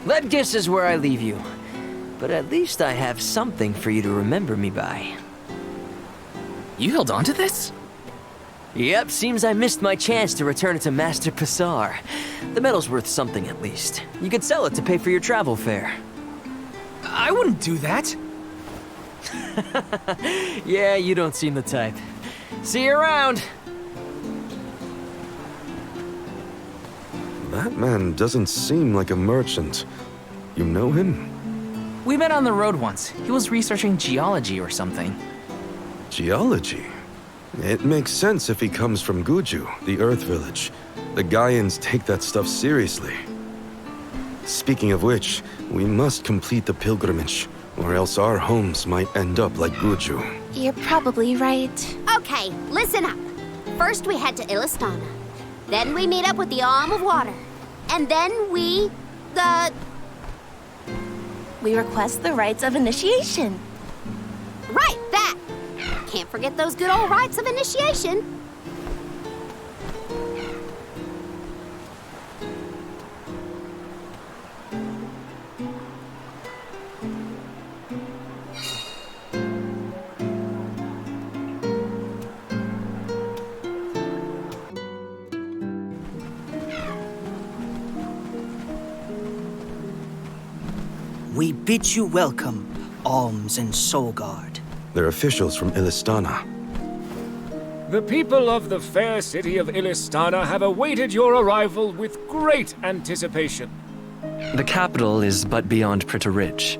Ledgis is where I leave you. But at least I have something for you to remember me by. You held on to this? Yep, seems I missed my chance to return it to Master Passar. The medal's worth something at least. You could sell it to pay for your travel fare. I wouldn't do that. Yeah, you don't seem the type. See you around! That man doesn't seem like a merchant. You know him? We met on the road once. He was researching geology or something. Geology? It makes sense if he comes from Guju, the Earth Village. The Gaians take that stuff seriously. Speaking of which, we must complete the pilgrimage, or else our homes might end up like Guju. You're probably right. Okay, listen up. First we head to Illistana. Then we meet up with the Alm of Water. And then we request the rites of initiation. Right, that! Can't forget those good old rites of initiation. We bid you welcome, Alms and Soul Guard. They're officials from Illistana. The people of the fair city of Istana have awaited your arrival with great anticipation. The capital is but beyond Pritta Ridge.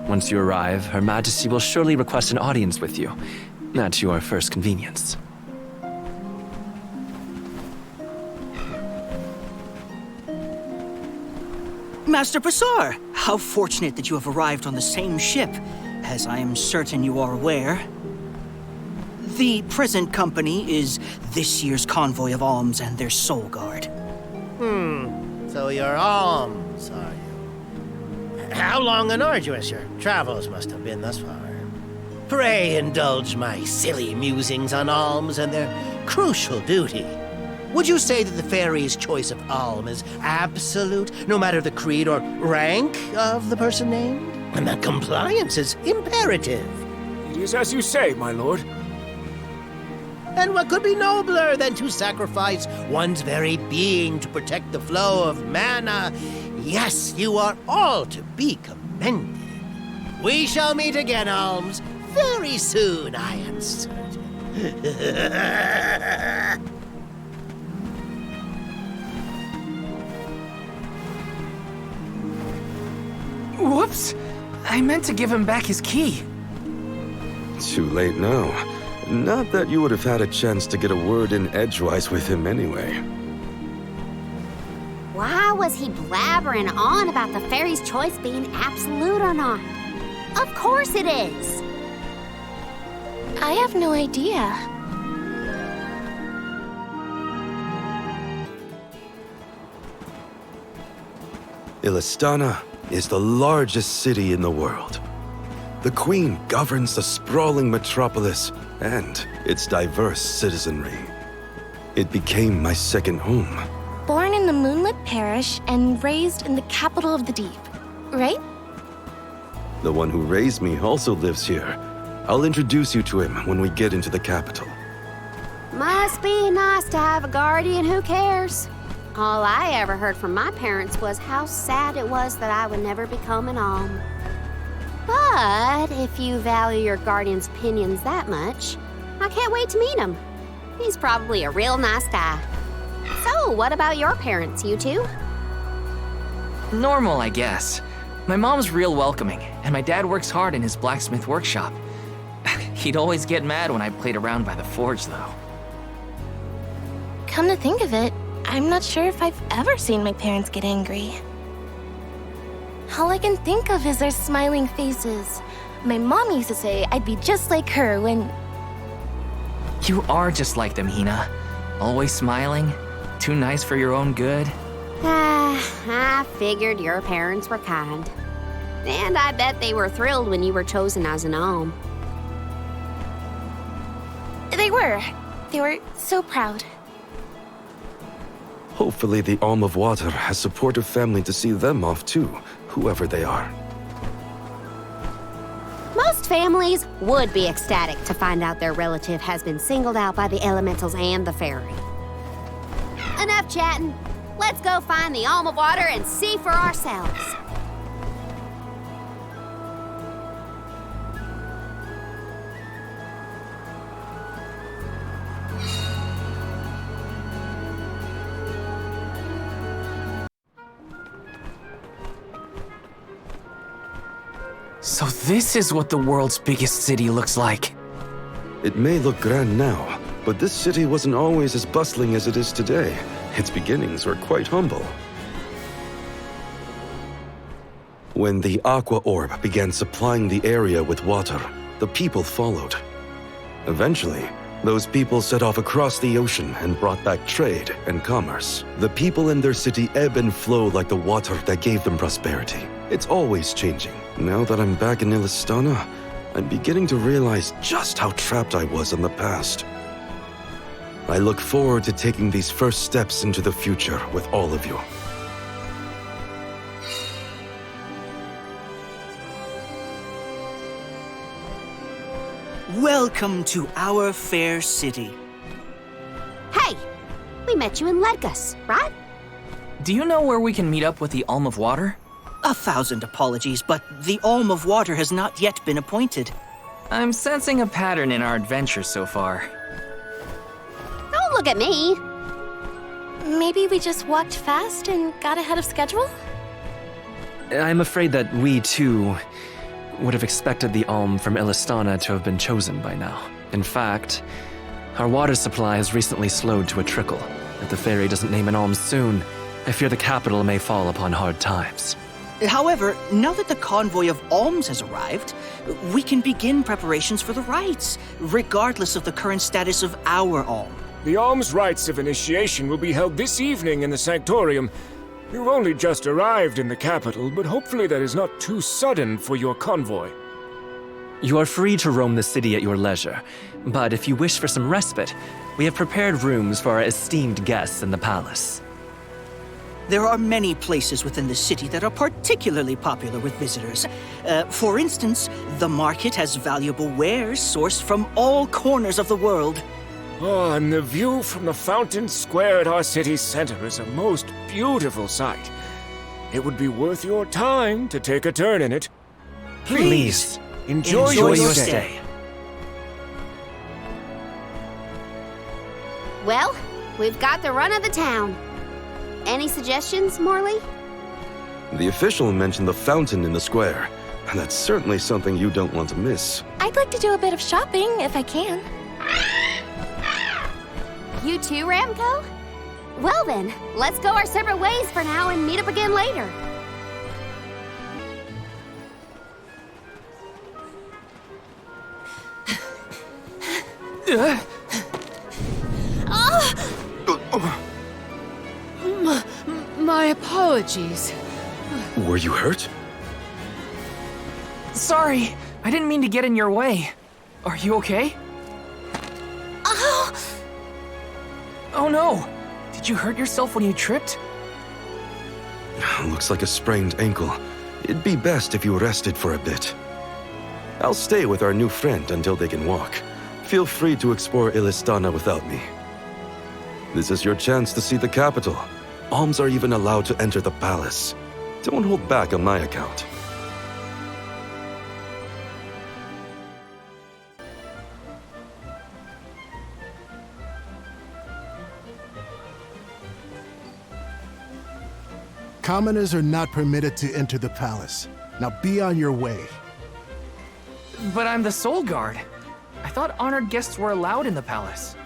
Once you arrive, Her Majesty will surely request an audience with you, at your first convenience. Master Basar, how fortunate that you have arrived on the same ship. As I am certain you are aware, the present company is this year's convoy of Alms and their soul guard. So you're Alms, are you? How long and arduous your travels must have been thus far. Pray indulge my silly musings on Alms and their crucial duty. Would you say that the fairy's choice of Alm is absolute, no matter the creed or rank of the person named? And that compliance is imperative. It is as you say, my lord. And what could be nobler than to sacrifice one's very being to protect the flow of mana? Yes, you are all to be commended. We shall meet again, Alms, very soon, I am certain. Whoops! I meant to give him back his key. Too late now. Not that you would have had a chance to get a word in edgewise with him anyway. Why was he blabbering on about the fairy's choice being absolute or not? Of course it is! I have no idea. Istana is the largest city in the world. The Queen governs the sprawling metropolis and its diverse citizenry. It became my second home. Born in the moonlit parish and raised in the capital of the deep, right? The one who raised me also lives here. I'll introduce you to him when we get into the capital. Must be nice to have a guardian who cares. All I ever heard from my parents was how sad it was that I would never become an Alm. But if you value your guardian's opinions that much, I can't wait to meet him. He's probably a real nice guy. So, what about your parents, you two? Normal, I guess. My mom's real welcoming, and my dad works hard in his blacksmith workshop. He'd always get mad when I played around by the forge, though. Come to think of it, I'm not sure if I've ever seen my parents get angry. All I can think of is their smiling faces. My mom used to say I'd be just like her when... You are just like them, Hina. Always smiling, too nice for your own good. I figured your parents were kind. And I bet they were thrilled when you were chosen as an Alm. They were. They were so proud. Hopefully the Alm of Water has supportive family to see them off too, whoever they are. Most families would be ecstatic to find out their relative has been singled out by the elementals and the fairy. Enough chatting. Let's go find the Alm of Water and see for ourselves. So this is what the world's biggest city looks like. It may look grand now, but this city wasn't always as bustling as it is today. Its beginnings were quite humble. When the Aqua Orb began supplying the area with water, the people followed. Eventually, those people set off across the ocean and brought back trade and commerce. The people in their city ebb and flow like the water that gave them prosperity. It's always changing. Now that I'm back in Istana, I'm beginning to realize just how trapped I was in the past. I look forward to taking these first steps into the future with all of you. Welcome to our fair city. Hey! We met you in Ledgus, right? Do you know where we can meet up with the Alm of Water? 1,000 apologies, but the Alm of Water has not yet been appointed. I'm sensing a pattern in our adventure so far. look at me. Maybe we just walked fast and got ahead of schedule? I'm afraid that we, too, would have expected the Alm from Estana to have been chosen by now. In fact, our water supply has recently slowed to a trickle. If the fairy doesn't name an Alm soon, I fear the capital may fall upon hard times. However, now that the convoy of Alms has arrived, we can begin preparations for the rites, regardless of the current status of our Alm. The Alms rites of initiation will be held this evening in the Sanctorium. You've only just arrived in the capital, but hopefully that is not too sudden for your convoy. You are free to roam the city at your leisure, but if you wish for some respite, we have prepared rooms for our esteemed guests in the palace. There are many places within the city that are particularly popular with visitors. For instance, the market has valuable wares sourced from all corners of the world. Oh, and the view from the fountain square at our city center is a most beautiful sight. It would be worth your time to take a turn in it. Please, enjoy your stay. Well, we've got the run of the town. Any suggestions, Morley? The official mentioned the fountain in the square, and that's certainly something you don't want to miss. I'd like to do a bit of shopping, if I can. You too, Ramco? Well then, let's go our separate ways for now and meet up again later. My apologies. Were you hurt? Sorry, I didn't mean to get in your way. Are you okay? Oh no! Did you hurt yourself when you tripped? Looks like a sprained ankle. It'd be best if you rested for a bit. I'll stay with our new friend until they can walk. Feel free to explore Estana without me. This is your chance to see the capital. Alms are even allowed to enter the palace. Don't hold back on my account. Commoners are not permitted to enter the palace. Now be on your way. But I'm the Soul Guard. I thought honored guests were allowed in the palace.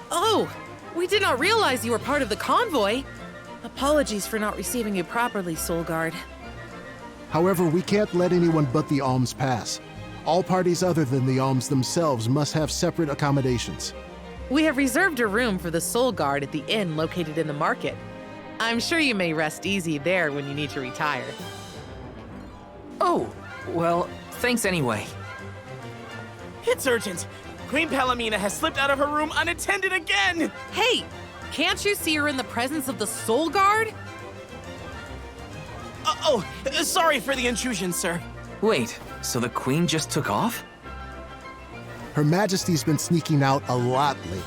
Oh, we did not realize you were part of the convoy. Apologies for not receiving you properly, Soul Guard. However, we can't let anyone but the Alms pass. All parties other than the Alms themselves must have separate accommodations. We have reserved a room for the Soul Guard at the inn located in the market. I'm sure you may rest easy there when you need to retire. Oh, well, thanks anyway. It's urgent. Queen Palomina has slipped out of her room unattended again! Hey, can't you see her in the presence of the Soul Guard? Sorry for the intrusion, sir. Wait, so the queen just took off? Her Majesty's been sneaking out a lot lately.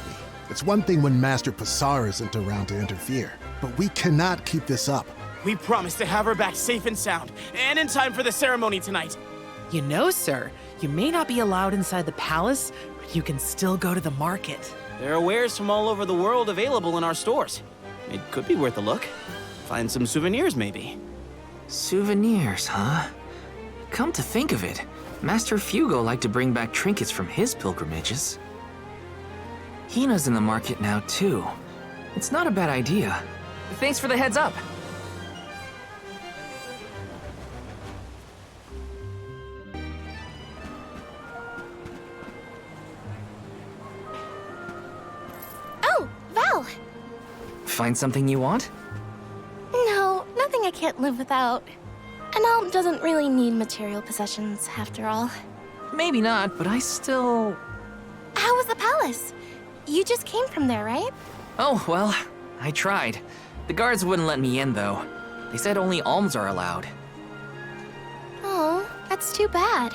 It's one thing when Master Passar isn't around to interfere, but we cannot keep this up. We promised to have her back safe and sound, and in time for the ceremony tonight. You know, sir, you may not be allowed inside the palace, but you can still go to the market. There are wares from all over the world available in our stores. It could be worth a look. Find some souvenirs, maybe. Souvenirs, huh? Come to think of it, Master Fugo liked to bring back trinkets from his pilgrimages. Hina's in the market now, too. It's not a bad idea. Thanks for the heads up. Oh, Val! Find something you want? No, nothing I can't live without. An Alm doesn't really need material possessions, after all. Maybe not, but I still... How was the palace? You just came from there, right? Oh, well, I tried. The guards wouldn't let me in, though. They said only alms are allowed. Oh, that's too bad.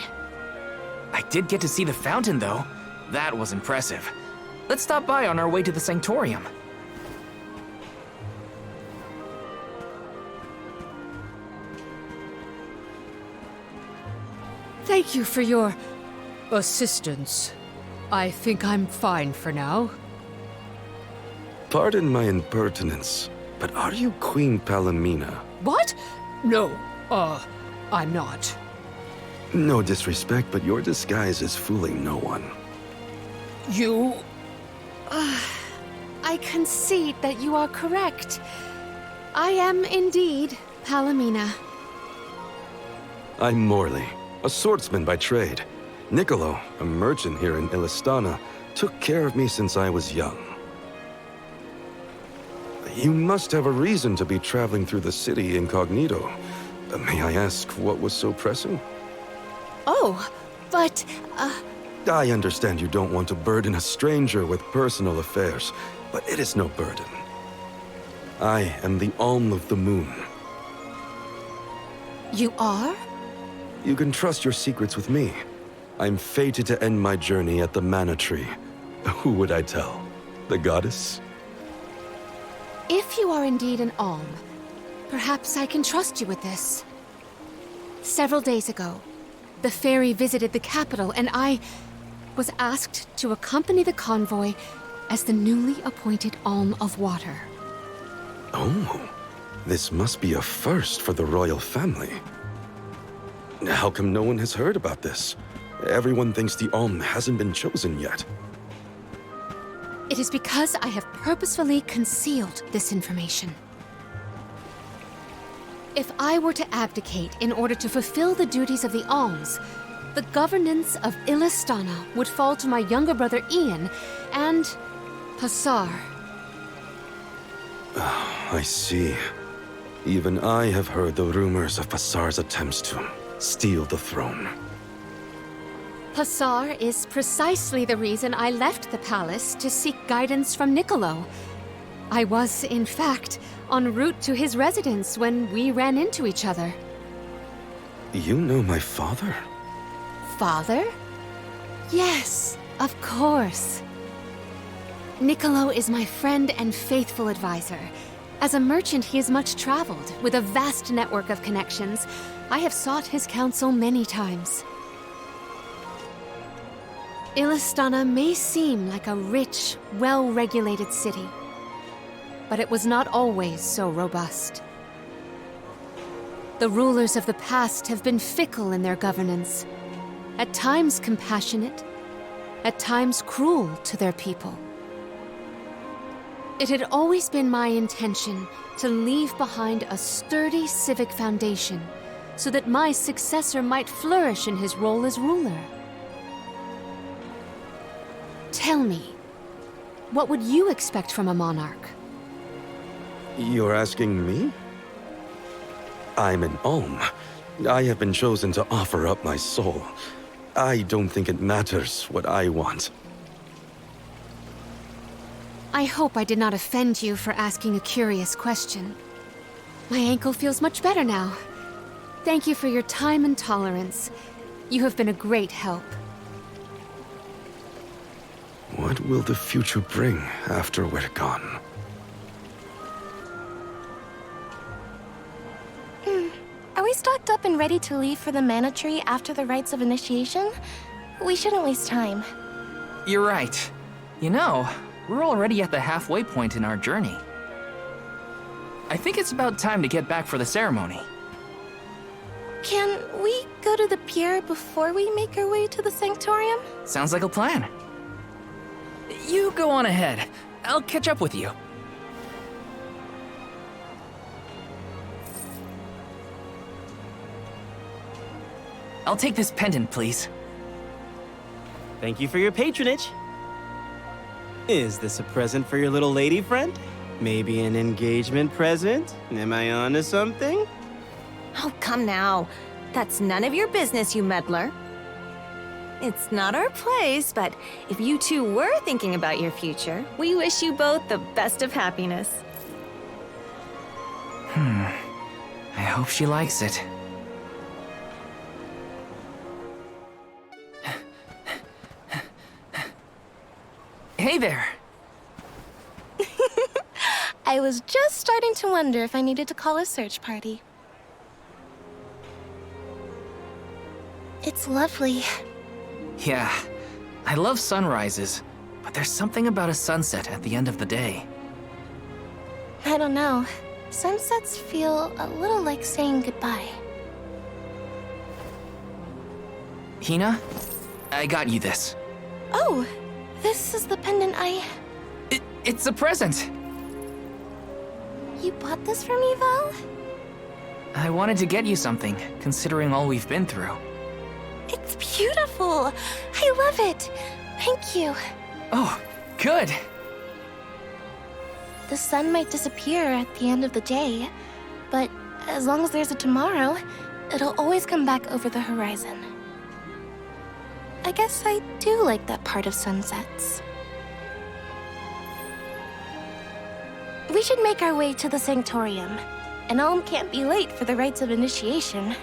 I did get to see the fountain, though. That was impressive. Let's stop by on our way to the Sanctorium. Thank you for your assistance. I think I'm fine for now. Pardon my impertinence, but are you Queen Palomina? What? No, I'm not. No disrespect, but your disguise is fooling no one. You... I concede that you are correct. I am indeed Palomina. I'm Morley, a swordsman by trade. Niccolo, a merchant here in Estana, took care of me since I was young. You must have a reason to be traveling through the city incognito. May I ask what was so pressing? Oh, but, I understand you don't want to burden a stranger with personal affairs, but it is no burden. I am the Alm of the Moon. You are? You can trust your secrets with me. I'm fated to end my journey at the Mana Tree. Who would I tell? The goddess? If you are indeed an Alm, perhaps I can trust you with this. Several days ago, the fairy visited the capital, and I was asked to accompany the convoy as the newly appointed Alm of Water. Oh, this must be a first for the royal family. How come no one has heard about this? Everyone thinks the Alm hasn't been chosen yet. It is because I have purposefully concealed this information. If I were to abdicate in order to fulfill the duties of the Alms, the governance of Estana would fall to my younger brother Ian and Passar. I see. Even I have heard the rumors of Passar's attempts to steal the throne. Passar is precisely the reason I left the palace to seek guidance from Niccolo. I was, in fact, en route to his residence when we ran into each other. You know my father? Father? Yes, of course. Niccolo is my friend and faithful advisor. As a merchant, he is much traveled, with a vast network of connections. I have sought his counsel many times. Estana may seem like a rich, well-regulated city, but it was not always so robust. The rulers of the past have been fickle in their governance, at times compassionate, at times cruel to their people. It had always been my intention to leave behind a sturdy civic foundation so that my successor might flourish in his role as ruler. Tell me, what would you expect from a monarch? You're asking me? I'm an Alm. I have been chosen to offer up my soul. I don't think it matters what I want. I hope I did not offend you for asking a curious question. My ankle feels much better now. Thank you for your time and tolerance. You have been a great help. What will the future bring after we're gone? Are we stocked up and ready to leave for the Mana Tree after the rites of initiation? We shouldn't waste time. You're right. You know, we're already at the halfway point in our journey. I think it's about time to get back for the ceremony. Can we go to the pier before we make our way to the Sanctorium? Sounds like a plan. You go on ahead. I'll catch up with you. I'll take this pendant, please. Thank you for your patronage. Is this a present for your little lady friend? Maybe an engagement present? Am I onto something? Oh, come now. That's none of your business, you meddler. It's not our place, but if you two were thinking about your future, we wish you both the best of happiness. I hope she likes it. Hey there! I was just starting to wonder if I needed to call a search party. It's lovely. Yeah, I love sunrises, but there's something about a sunset at the end of the day. I don't know. Sunsets feel a little like saying goodbye. Hina, I got you this. Oh, this is the pendant It's a present! You bought this for me, Val? I wanted to get you something, considering all we've been through. It's beautiful! I love it! Thank you. Oh, good! The sun might disappear at the end of the day, but as long as there's a tomorrow, it'll always come back over the horizon. I guess I do like that part of sunsets. We should make our way to the Sanctorium. An Alm can't be late for the rites of initiation.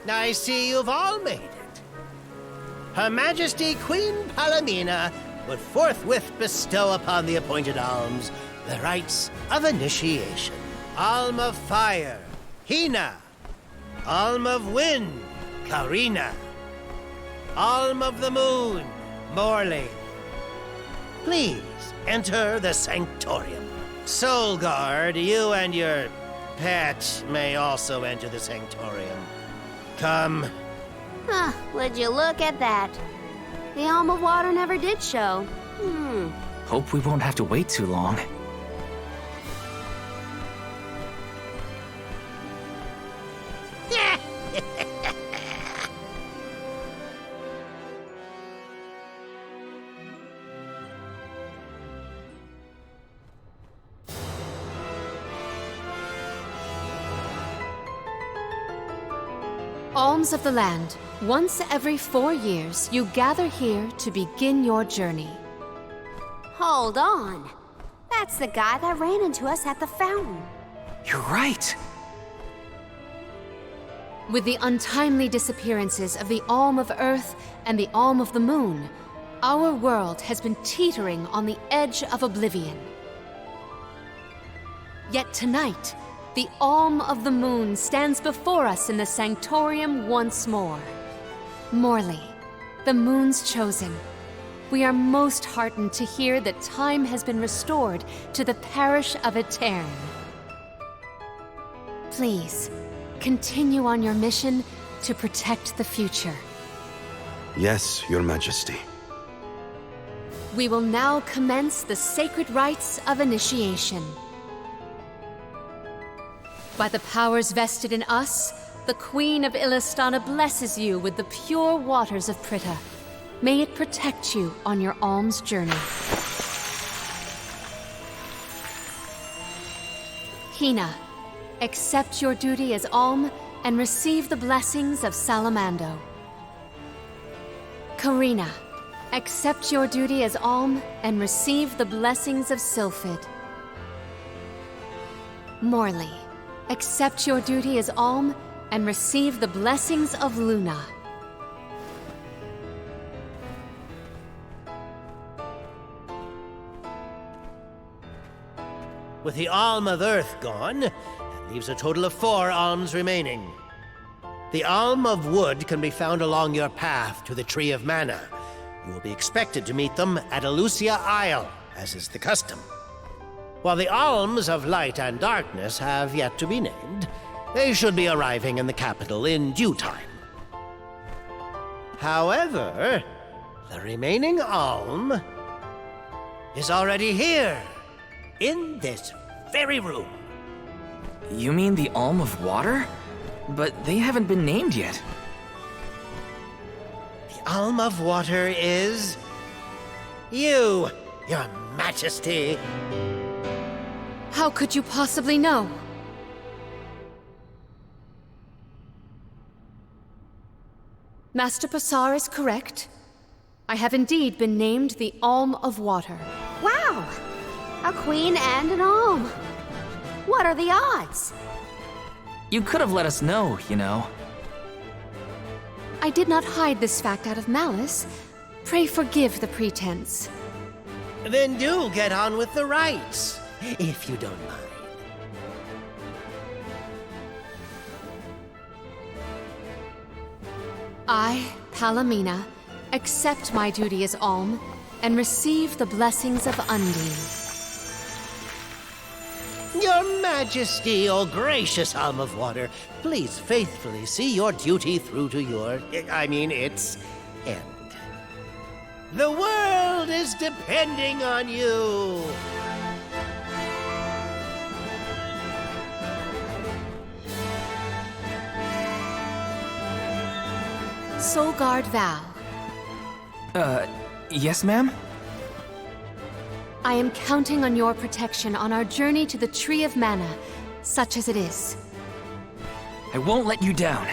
I see you've all made it. Her Majesty Queen Palomina would forthwith bestow upon the appointed alms the rites of initiation. Alm of Fire, Hina. Alm of Wind, Karina. Alm of the Moon, Morley. Please enter the Sanctorium. Soul Guard, you and your pet may also enter the Sanctorium. Come. Huh, would you look at that? The Alm of Water never did show. Hope we won't have to wait too long. Alms of the land. Once every 4 years, you gather here to begin your journey. Hold on. That's the guy that ran into us at the fountain. You're right. With the untimely disappearances of the Alm of Earth and the Alm of the Moon, our world has been teetering on the edge of oblivion. Yet tonight, the Alm of the Moon stands before us in the Sanctorium once more. Morley, the Moon's chosen. We are most heartened to hear that time has been restored to the parish of Ataran. Please, continue on your mission to protect the future. Yes, Your Majesty. We will now commence the sacred rites of initiation. By the powers vested in us, the Queen of Illistana blesses you with the pure waters of Pritta. May it protect you on your alms journey. Hina, accept your duty as Alm and receive the blessings of Salamando. Karina, accept your duty as Alm and receive the blessings of Sylphid. Morley, accept your duty as Alm and receive the blessings of Luna. With the Alm of Earth gone, that leaves a total of 4 alms remaining. The Alm of Wood can be found along your path to the Tree of Mana. You will be expected to meet them at Elucia Isle, as is the custom. While the Alms of Light and Darkness have yet to be named, they should be arriving in the capital in due time. However, the remaining Alm is already here, in this very room. You mean the Alm of Water? But they haven't been named yet. The Alm of Water is... you, Your Majesty. How could you possibly know? Master Passar is correct. I have indeed been named the Alm of Water. Wow! A queen and an alm. What are the odds? You could have let us know, you know. I did not hide this fact out of malice. Pray forgive the pretense. Then do get on with the rites, if you don't mind. I, Palomina, Accept my duty as Alm, and receive the blessings of Undine. Your Majesty, O gracious Alm of Water, please faithfully see your duty through to its end. The world is depending on you! Soul Guard Val. Yes, ma'am? I am counting on your protection on our journey to the Tree of Mana, such as it is. I won't let you down.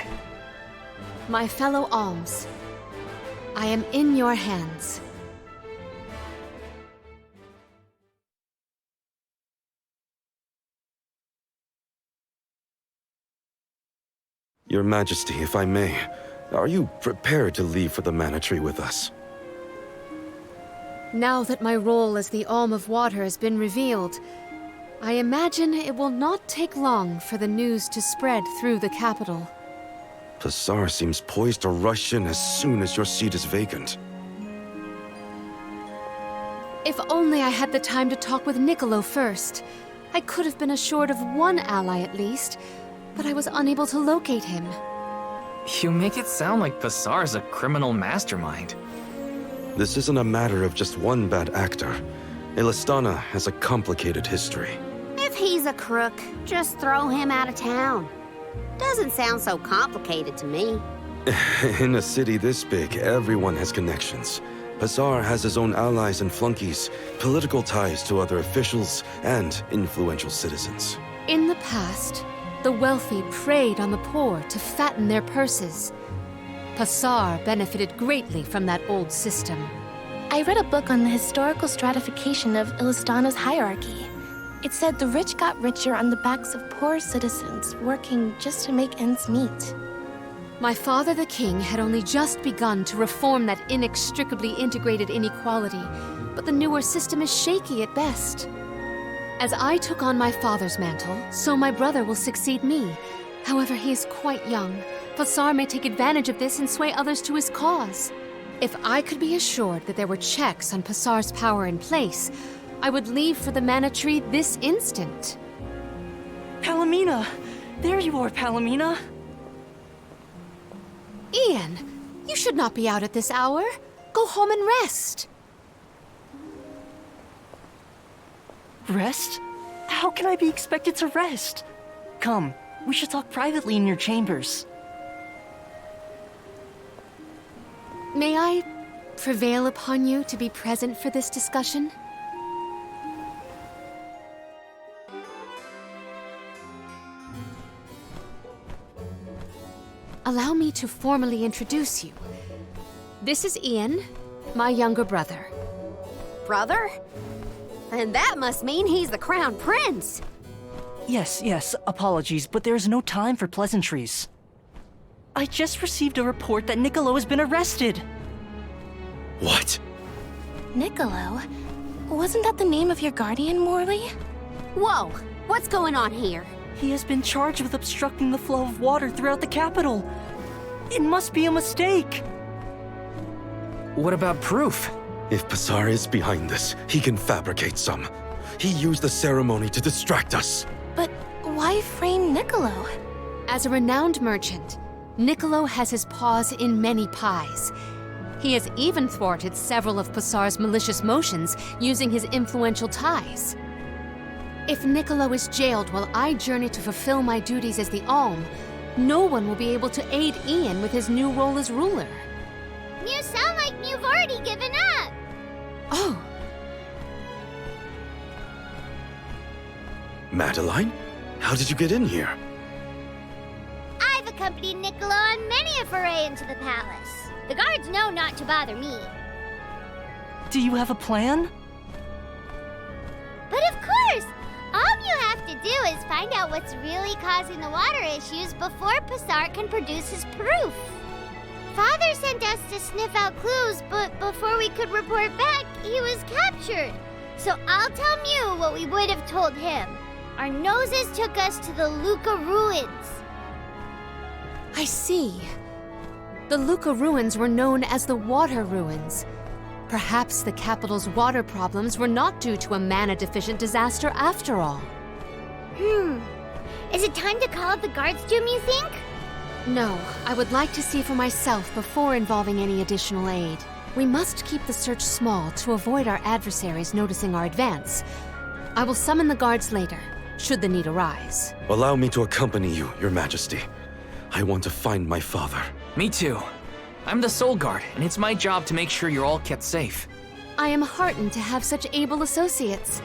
My fellow Alms, I am in your hands. Your Majesty, if I may, are you prepared to leave for the Mana Tree with us? Now that my role as the Alm of Water has been revealed, I imagine it will not take long for the news to spread through the capital. Pasar seems poised to rush in as soon as your seat is vacant. If only I had the time to talk with Niccolo first. I could have been assured of one ally at least, but I was unable to locate him. You make it sound like Pasar's a criminal mastermind. This isn't a matter of just one bad actor. Estana has a complicated history. If he's a crook, just throw him out of town. Doesn't sound so complicated to me. In a city this big, everyone has connections. Pasar has his own allies and flunkies, political ties to other officials, and influential citizens. In the past, the wealthy preyed on the poor to fatten their purses. Pasar benefited greatly from that old system. I read a book on the historical stratification of Estana's hierarchy. It said the rich got richer on the backs of poor citizens working just to make ends meet. My father the king had only just begun to reform that inextricably integrated inequality, but the newer system is shaky at best. As I took on my father's mantle, so my brother will succeed me. However, he is quite young. Pasar may take advantage of this and sway others to his cause. If I could be assured that there were checks on Pasar's power in place, I would leave for the Mana Tree this instant. Palomina! There you are, Palomina! Ian, you should not be out at this hour. Go home and rest. Rest? How can I be expected to rest? Come, we should talk privately in your chambers. May I prevail upon you to be present for this discussion? Allow me to formally introduce you. This is Ian, my younger brother. Brother? And that must mean he's the crown prince. Yes, apologies, but there's no time for pleasantries. I just received a report that Niccolo has been arrested. What? Niccolo? Wasn't that the name of your guardian, Morley? Whoa, what's going on here? He has been charged with obstructing the flow of water throughout the capital. It must be a mistake. What about proof? If Pasar is behind this, he can fabricate some. He used the ceremony to distract us. But why frame Niccolo? As a renowned merchant, Niccolo has his paws in many pies. He has even thwarted several of Pasar's malicious motions using his influential ties. If Niccolo is jailed while I journey to fulfill my duties as the Alm, no one will be able to aid Ian with his new role as ruler. You sound like you've already given up. Oh. Madeline? How did you get in here? I've accompanied Niccolo on many a foray into the palace. The guards know not to bother me. Do you have a plan? But of course! All you have to do is find out what's really causing the water issues before Pasar can produce his proof. Father sent us to sniff out clues, but before we could report back, he was captured. So I'll tell Mew what we would have told him. Our noses took us to the Luca ruins. I see. The Luca ruins were known as the Water Ruins. Perhaps the capital's water problems were not due to a mana-deficient disaster after all. Is it time to call up the guards, Doom, you think? No, I would like to see for myself before involving any additional aid. We must keep the search small to avoid our adversaries noticing our advance. I will summon the guards later, should the need arise. Allow me to accompany you, Your Majesty. I want to find my father. Me too. I'm the Soul Guard, and it's my job to make sure you're all kept safe. I am heartened to have such able associates.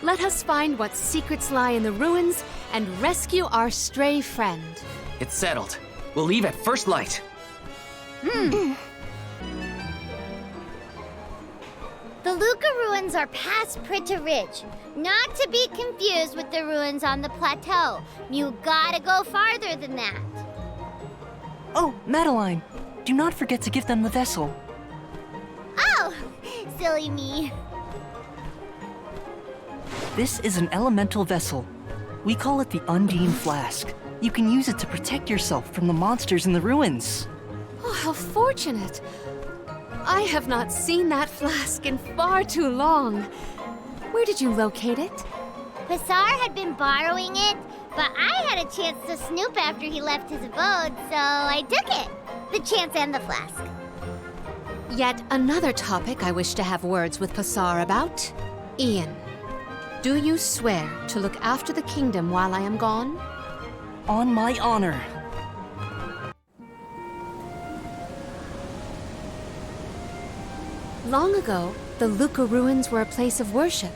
Let us find what secrets lie in the ruins and rescue our stray friend. It's settled. We'll leave at first light. The Luca ruins are past Prita Ridge, not to be confused with the ruins on the plateau. You gotta go farther than that. Oh, Madeline, do not forget to give them the vessel. Oh, silly me. This is an elemental vessel. We call it the Undine Flask. You can use it to protect yourself from the monsters in the ruins. Oh, how fortunate. I have not seen that flask in far too long. Where did you locate it? Passar had been borrowing it, but I had a chance to snoop after he left his abode, so I took it. The chance and the flask. Yet another topic I wish to have words with Passar about. Ian, do you swear to look after the kingdom while I am gone? On my honor. Long ago, the Luca ruins were a place of worship.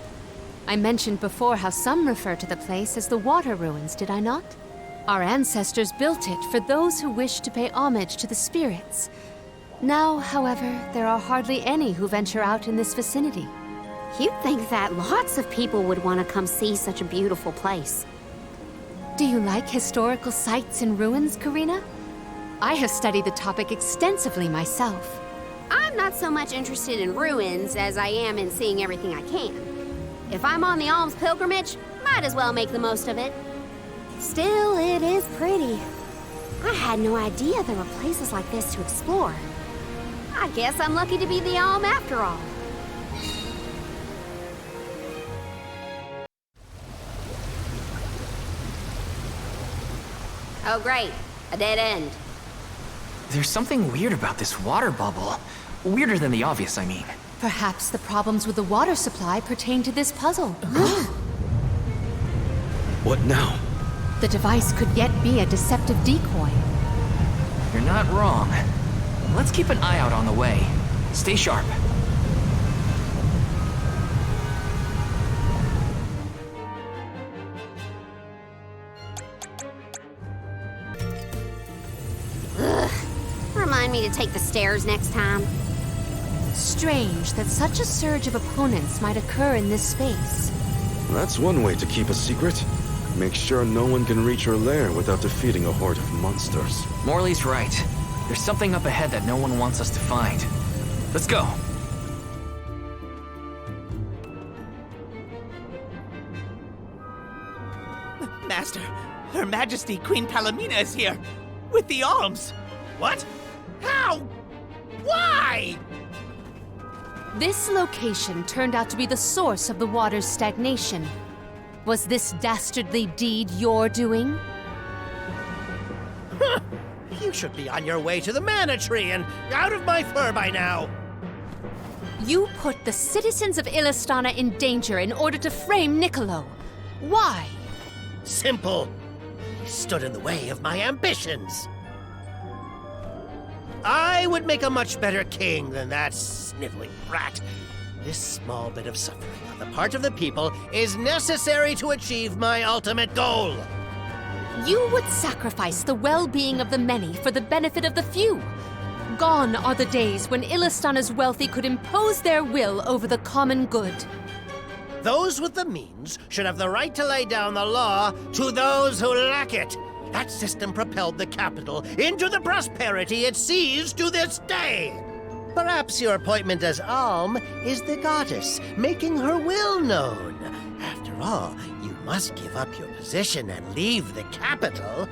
I mentioned before how some refer to the place as the Water Ruins, did I not? Our ancestors built it for those who wished to pay homage to the spirits. Now, however, there are hardly any who venture out in this vicinity. You'd think that lots of people would want to come see such a beautiful place. Do you like historical sites and ruins, Karina? I have studied the topic extensively myself. I'm not so much interested in ruins as I am in seeing everything I can. If I'm on the Alms pilgrimage, might as well make the most of it. Still, it is pretty. I had no idea there were places like this to explore. I guess I'm lucky to be the Alm after all. Oh great, a dead end. There's something weird about this water bubble. Weirder than the obvious, I mean. Perhaps the problems with the water supply pertain to this puzzle. What now? The device could yet be a deceptive decoy. You're not wrong. Let's keep an eye out on the way. Stay sharp. Ugh. Remind me to take the stairs next time. Strange that such a surge of opponents might occur in this space. That's one way to keep a secret. Make sure no one can reach your lair without defeating a horde of monsters. Morley's right. There's something up ahead that no one wants us to find. Let's go. Master, Her Majesty Queen Palomina is here, with the Alms. What? How? Why? This location turned out to be the source of the water's stagnation. Was this dastardly deed your doing? You should be on your way to the mana tree and out of my fur by now. You put the citizens of Illistana in danger in order to frame Niccolo. Why? Simple. He stood in the way of my ambitions. I would make a much better king than that sniveling brat. This small bit of suffering on the part of the people is necessary to achieve my ultimate goal. You would sacrifice the well-being of the many for the benefit of the few. Gone are the days when Illistana's wealthy could impose their will over the common good. Those with the means should have the right to lay down the law to those who lack it. That system propelled the capital into the prosperity it sees to this day. Perhaps your appointment as Alm is the goddess, making her will known. After all, you must give up your position and leave the capital.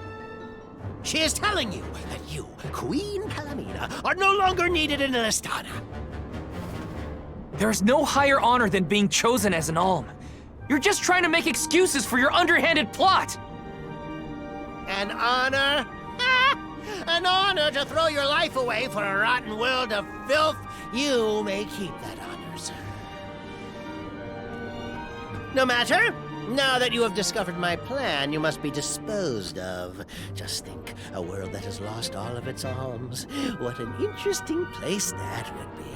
She is telling you that you, Queen Palomina, are no longer needed in an estana. There is no higher honor than being chosen as an Alm. You're just trying to make excuses for your underhanded plot! An honor? An honor to throw your life away for a rotten world of filth? You may keep that honor, sir. No matter. Now that you have discovered my plan, you must be disposed of. Just think, a world that has lost all of its alms. What an interesting place that would be.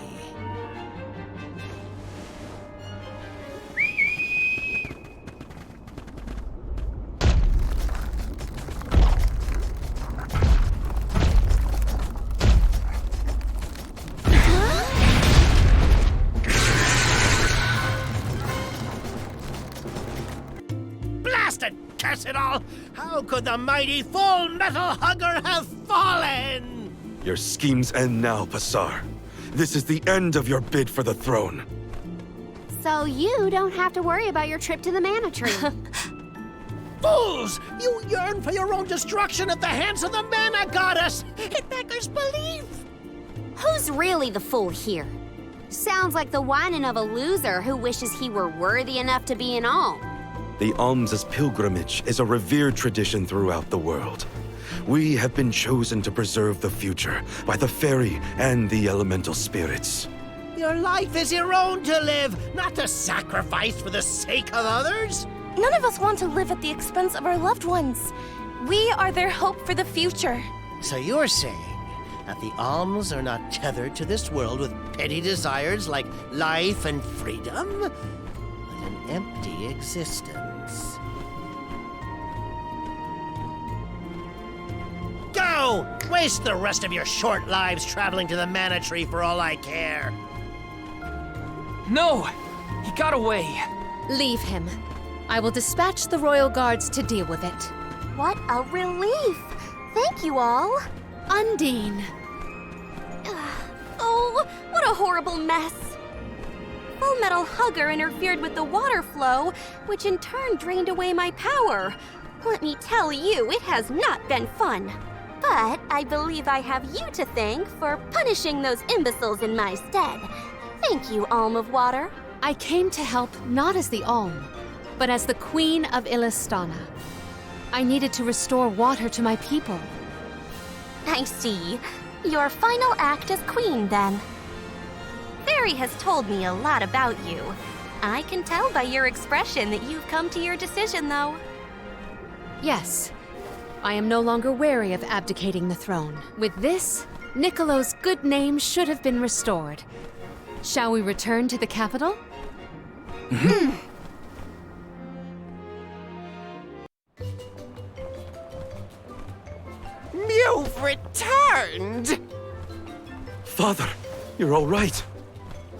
Curse it all! How could the mighty full metal hugger have fallen? Your schemes end now, Pasar. This is the end of your bid for the throne. So you don't have to worry about your trip to the mana tree. Fools! You yearn for your own destruction at the hands of the mana goddess! It beggars belief! Who's really the fool here? Sounds like the whining of a loser who wishes he were worthy enough to be an Alm. The Alms' pilgrimage is a revered tradition throughout the world. We have been chosen to preserve the future by the fairy and the elemental spirits. Your life is your own to live, not to sacrifice for the sake of others. None of us want to live at the expense of our loved ones. We are their hope for the future. So you're saying that the Alms are not tethered to this world with petty desires like life and freedom, but an empty existence. Go! Waste the rest of your short lives traveling to the mana tree for all I care. No! He got away. Leave him. I will dispatch the royal guards to deal with it. What a relief! Thank you all. Undine. Oh, what a horrible mess. Full Metal Hugger interfered with the water flow, which in turn drained away my power. Let me tell you, it has not been fun. But I believe I have you to thank for punishing those imbeciles in my stead. Thank you, Alm of Water. I came to help not as the Alm, but as the Queen of Illistana. I needed to restore water to my people. I see. Your final act as queen, then. Fairy has told me a lot about you. I can tell by your expression that you've come to your decision, though. Yes. I am no longer wary of abdicating the throne. With this, Niccolo's good name should have been restored. Shall we return to the capital? You've returned! Father, you're all right.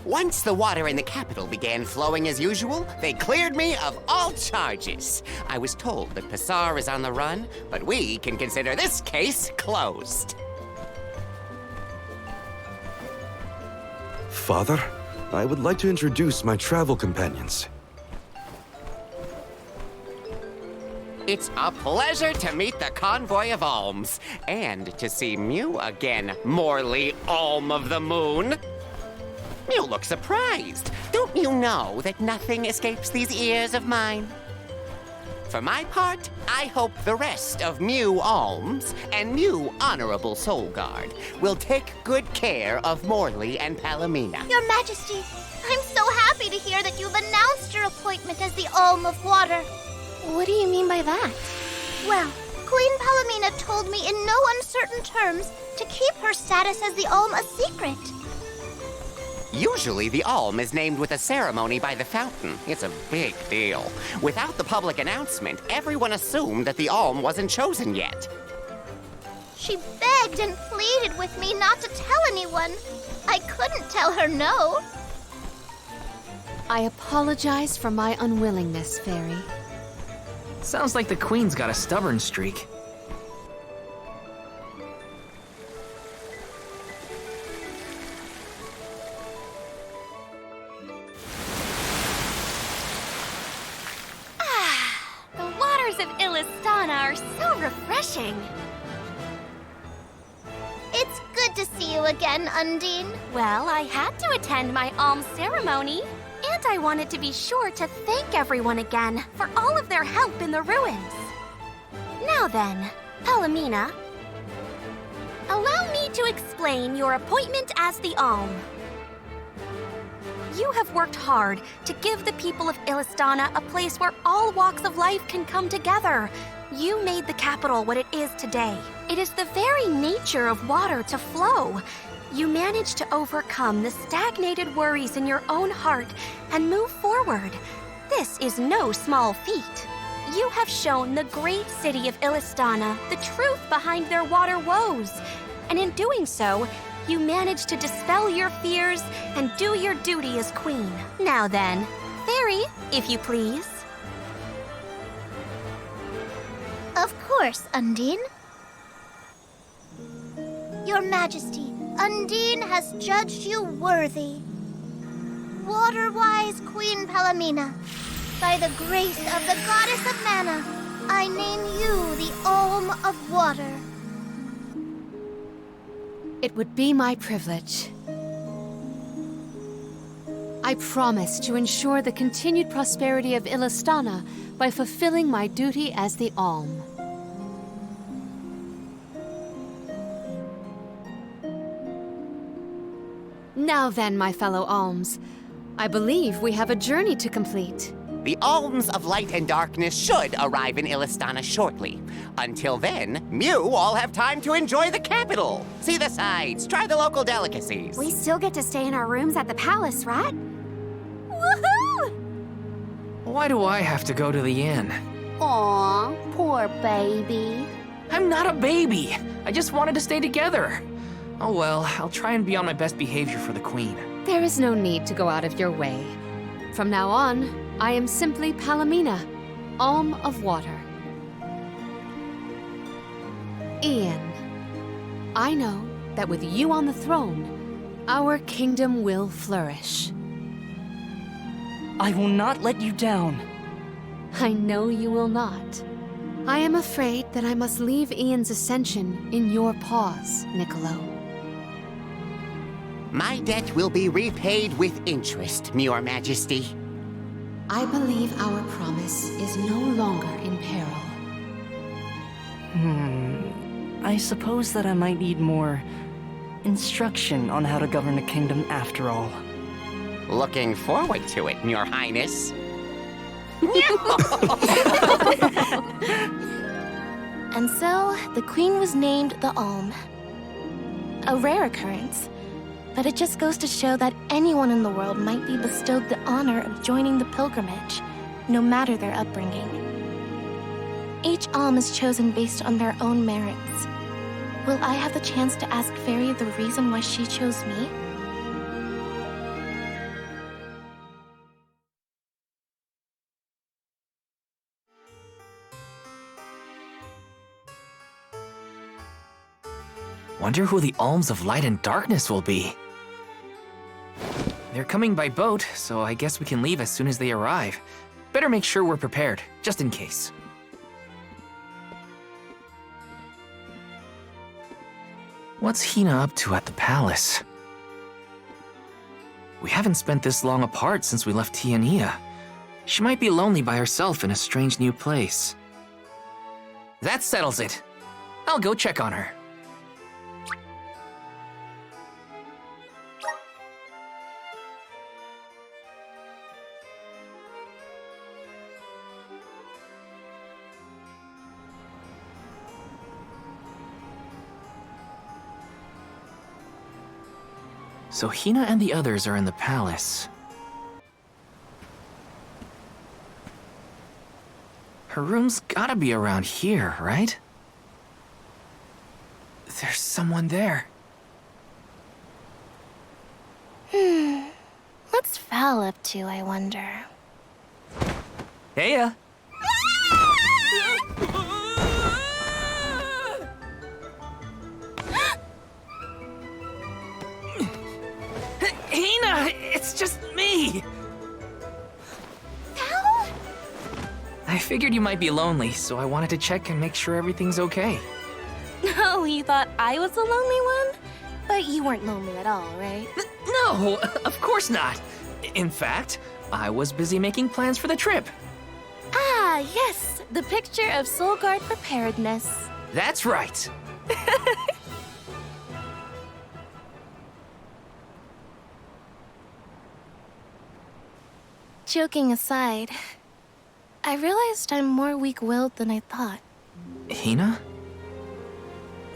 Once the water in the capital began flowing as usual, they cleared me of all charges. I was told that Pasar is on the run, but we can consider this case closed. Father, I would like to introduce my travel companions. It's a pleasure to meet the convoy of Alms, and to see Mew again, Morley Alm of the Moon. You look surprised. Don't you know that nothing escapes these ears of mine? For my part, I hope the rest of Mew Alms and Mew Honorable Soul Guard will take good care of Morley and Palomina. Your Majesty, I'm so happy to hear that you've announced your appointment as the Alm of Water. What do you mean by that? Well, Queen Palomina told me in no uncertain terms to keep her status as the Alm a secret. Usually, the Alm is named with a ceremony by the fountain. It's a big deal. Without the public announcement, everyone assumed that the Alm wasn't chosen yet. She begged and pleaded with me not to tell anyone. I couldn't tell her no. I apologize for my unwillingness, Fairy. Sounds like the Queen's got a stubborn streak. The waters of Illistana are so refreshing. Good to see you again, Undine. Well, I had to attend my Alms ceremony, and I wanted to be sure to thank everyone again for all of their help in the ruins. Now then, Palomina, allow me to explain your appointment as the Alm. You have worked hard to give the people of Illistana a place where all walks of life can come together. You made the capital what it is today. It is the very nature of water to flow. You managed to overcome the stagnated worries in your own heart and move forward. This is no small feat. You have shown the great city of Illistana the truth behind their water woes. And in doing so, you managed to dispel your fears and do your duty as queen. Now then, Fairy, if you please. Of course, Undine. Your Majesty, Undine has judged you worthy. Water-wise Queen Palomina, by the grace of the Goddess of Mana, I name you the Alm of Water. It would be my privilege. I promise to ensure the continued prosperity of Illistana by fulfilling my duty as the Alm. Now then, my fellow Alms, I believe we have a journey to complete. The Alms of Light and Darkness should arrive in Illistana shortly. Until then, Mew all have time to enjoy the capital. See the sights, try the local delicacies. We still get to stay in our rooms at the palace, right? Woohoo! Why do I have to go to the inn? Aw, poor baby. I'm not a baby. I just wanted to stay together. Oh well, I'll try and be on my best behavior for the queen. There is no need to go out of your way. From now on, I am simply Palomina, Alm of Water. Ian, I know that with you on the throne, our kingdom will flourish. I will not let you down. I know you will not. I am afraid that I must leave Ian's ascension in your paws, Niccolo. My debt will be repaid with interest, Your Majesty. I believe our promise is no longer in peril. I suppose that I might need more instruction on how to govern a kingdom after all. Looking forward to it, Your Highness. And so, the queen was named the Alm. A rare occurrence, but it just goes to show that anyone in the world might be bestowed the honor of joining the pilgrimage, no matter their upbringing. Each Alm is chosen based on their own merits. Will I have the chance to ask Fairy the reason why she chose me? Wonder who the Alms of Light and Darkness will be. They're coming by boat, so I guess we can leave as soon as they arrive. Better make sure we're prepared, just in case. What's Hina up to at the palace? We haven't spent this long apart since we left Tiania. She might be lonely by herself in a strange new place. That settles it. I'll go check on her. So Hina and the others are in the palace. Her room's gotta be around here, right? There's someone there. What's Val up to, I wonder? Heya! Hina! It's just me! Val? I figured you might be lonely, so I wanted to check and make sure everything's okay. Oh, you thought I was the lonely one? But you weren't lonely at all, right? No, of course not. In fact, I was busy making plans for the trip. Ah, yes, the picture of Soul Guard preparedness. That's right. Joking aside, I realized I'm more weak-willed than I thought. Hina?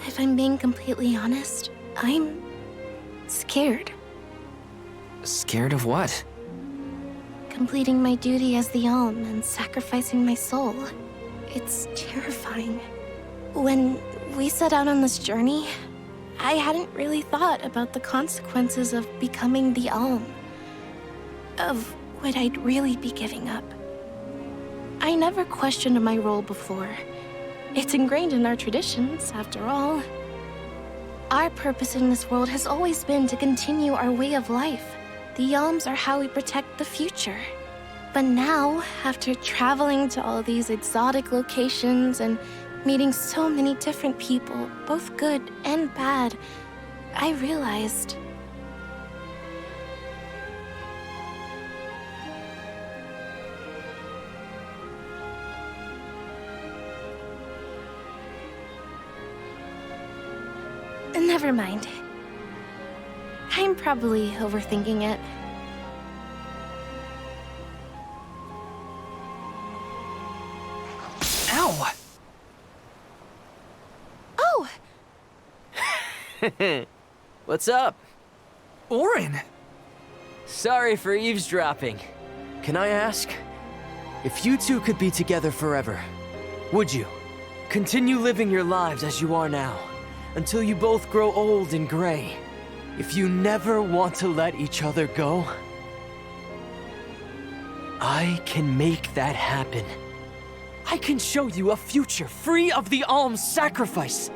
If I'm being completely honest, I'm scared. Scared of what? Completing my duty as the Alm and sacrificing my soul. It's terrifying. When we set out on this journey, I hadn't really thought about the consequences of becoming the Alm. Of what I'd really be giving up. I never questioned my role before. It's ingrained in our traditions, after all. Our purpose in this world has always been to continue our way of life. The Alms are how we protect the future. But now, after traveling to all these exotic locations and meeting so many different people, both good and bad, I realized... Never mind. I'm probably overthinking it. Ow! Oh! What's up? Oren! Sorry for eavesdropping. Can I ask? If you two could be together forever, would you? Continue living your lives as you are now, until you both grow old and gray. If you never want to let each other go, I can make that happen. I can show you a future free of the Alms sacrifice.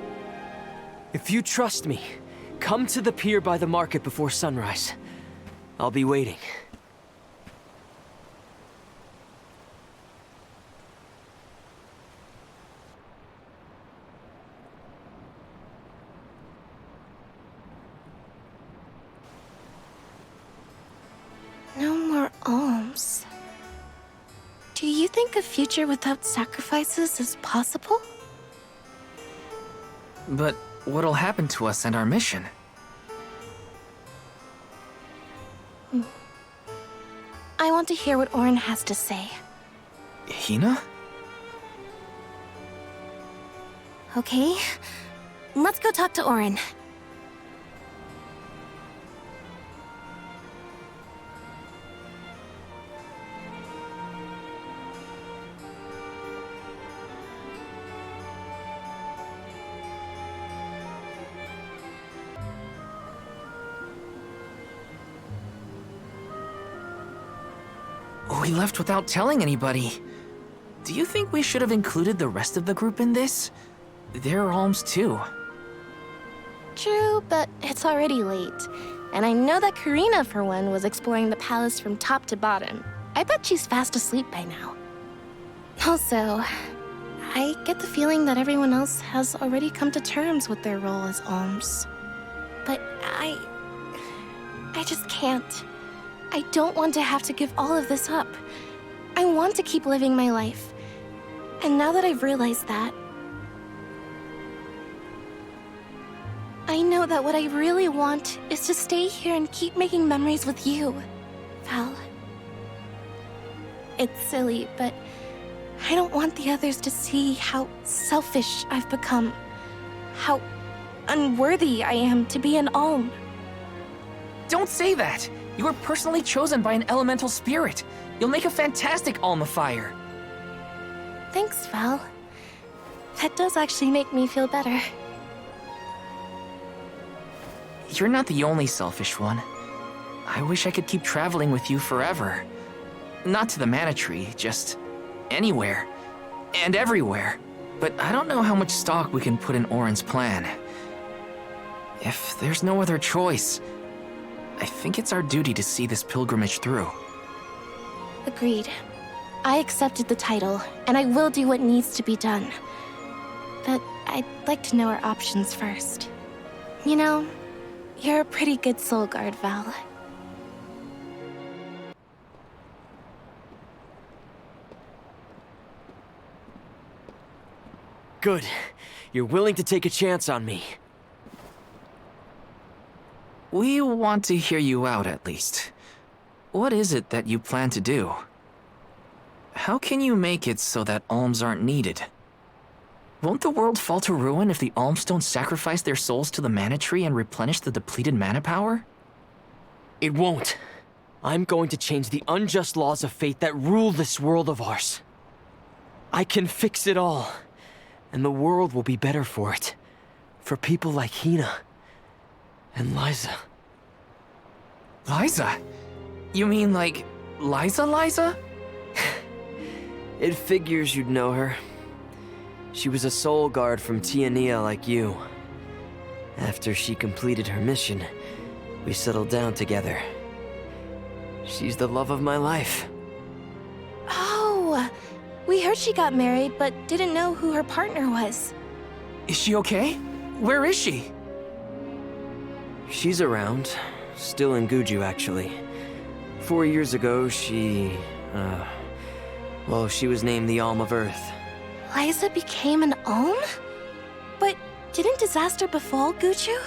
If you trust me, come to the pier by the market before sunrise. I'll be waiting. No more alms. Do you think a future without sacrifices is possible? But what'll happen to us and our mission? I want to hear what Oren has to say. Hina? Okay, let's go talk to Oren. We left without telling anybody. Do you think we should have included the rest of the group in this? They're alms too. True, but it's already late. And I know that Karina, for one, was exploring the palace from top to bottom. I bet she's fast asleep by now. Also, I get the feeling that everyone else has already come to terms with their role as alms. But I just can't. I don't want to have to give all of this up. I want to keep living my life. And now that I've realized that, I know that what I really want is to stay here and keep making memories with you, Val. It's silly, but I don't want the others to see how selfish I've become. How unworthy I am to be an alm. Don't say that! You were personally chosen by an elemental spirit. You'll make a fantastic Alm of Fire. Thanks, Val. That does actually make me feel better. You're not the only selfish one. I wish I could keep traveling with you forever. Not to the Mana Tree, just anywhere. And everywhere. But I don't know how much stock we can put in Oren's plan. If there's no other choice, I think it's our duty to see this pilgrimage through. Agreed. I accepted the title, and I will do what needs to be done. But I'd like to know our options first. You know, You're a pretty good soul guard, Val. Good. You're willing to take a chance on me. We want to hear you out, at least. What is it that you plan to do? How can you make it so that alms aren't needed? Won't the world fall to ruin if the alms don't sacrifice their souls to the mana tree and replenish the depleted mana power? It won't. I'm going to change the unjust laws of fate that rule this world of ours. I can fix it all, and the world will be better for it. For people like Hina and Lyza. Lyza? You mean like Lyza? It figures you'd know her. She was a soul guard from Tiania like you. After she completed her mission, we settled down together. She's the love of my life. Oh, we heard she got married, but didn't know who her partner was. Is she okay? Where is she? She's around. Still in Guju, actually. 4 years ago, she was named the Alm of Earth. Lyza became an Alm? But didn't disaster befall Guju?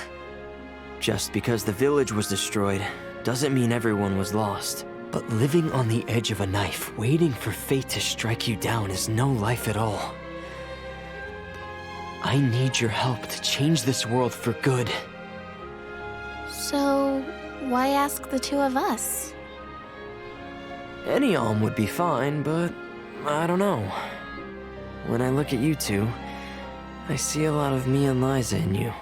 Just because the village was destroyed doesn't mean everyone was lost. But living on the edge of a knife, waiting for fate to strike you down is no life at all. I need your help to change this world for good. So, why ask the two of us? Any Alm would be fine, but I don't know. When I look at you two, I see a lot of me and Lyza in you.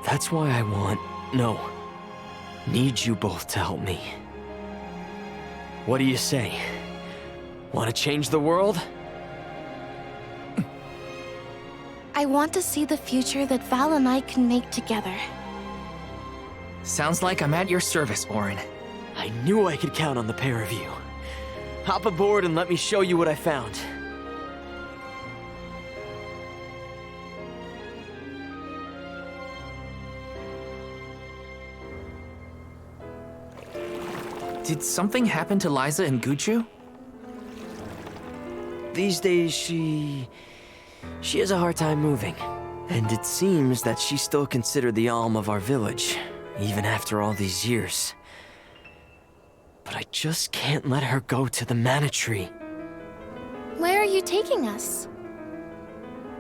That's why I need you both to help me. What do you say? Want to change the world? I want to see the future that Val and I can make together. Sounds like I'm at your service, Orin. I knew I could count on the pair of you. Hop aboard and let me show you what I found. Did something happen to Lyza and Guju? These days, she has a hard time moving. And it seems that she's still considered the Alm of our village, even after all these years. But I just can't let her go to the mana tree. Where are you taking us?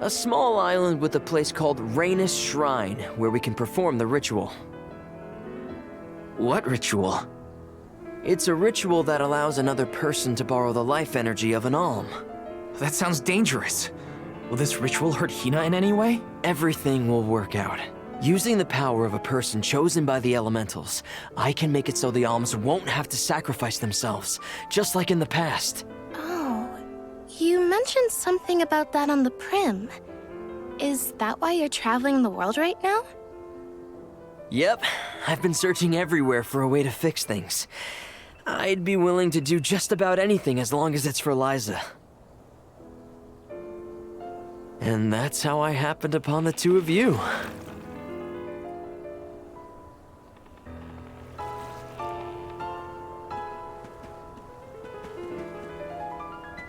A small island with a place called Rhaenys Shrine, where we can perform the ritual. What ritual? It's a ritual that allows another person to borrow the life energy of an Alm. That sounds dangerous. Will this ritual hurt Hina in any way? Everything will work out. Using the power of a person chosen by the elementals, I can make it so the Alms won't have to sacrifice themselves, just like in the past. Oh, you mentioned something about that on the Prim. Is that why you're traveling the world right now? Yep, I've been searching everywhere for a way to fix things. I'd be willing to do just about anything as long as it's for Lyza. And that's how I happened upon the two of you.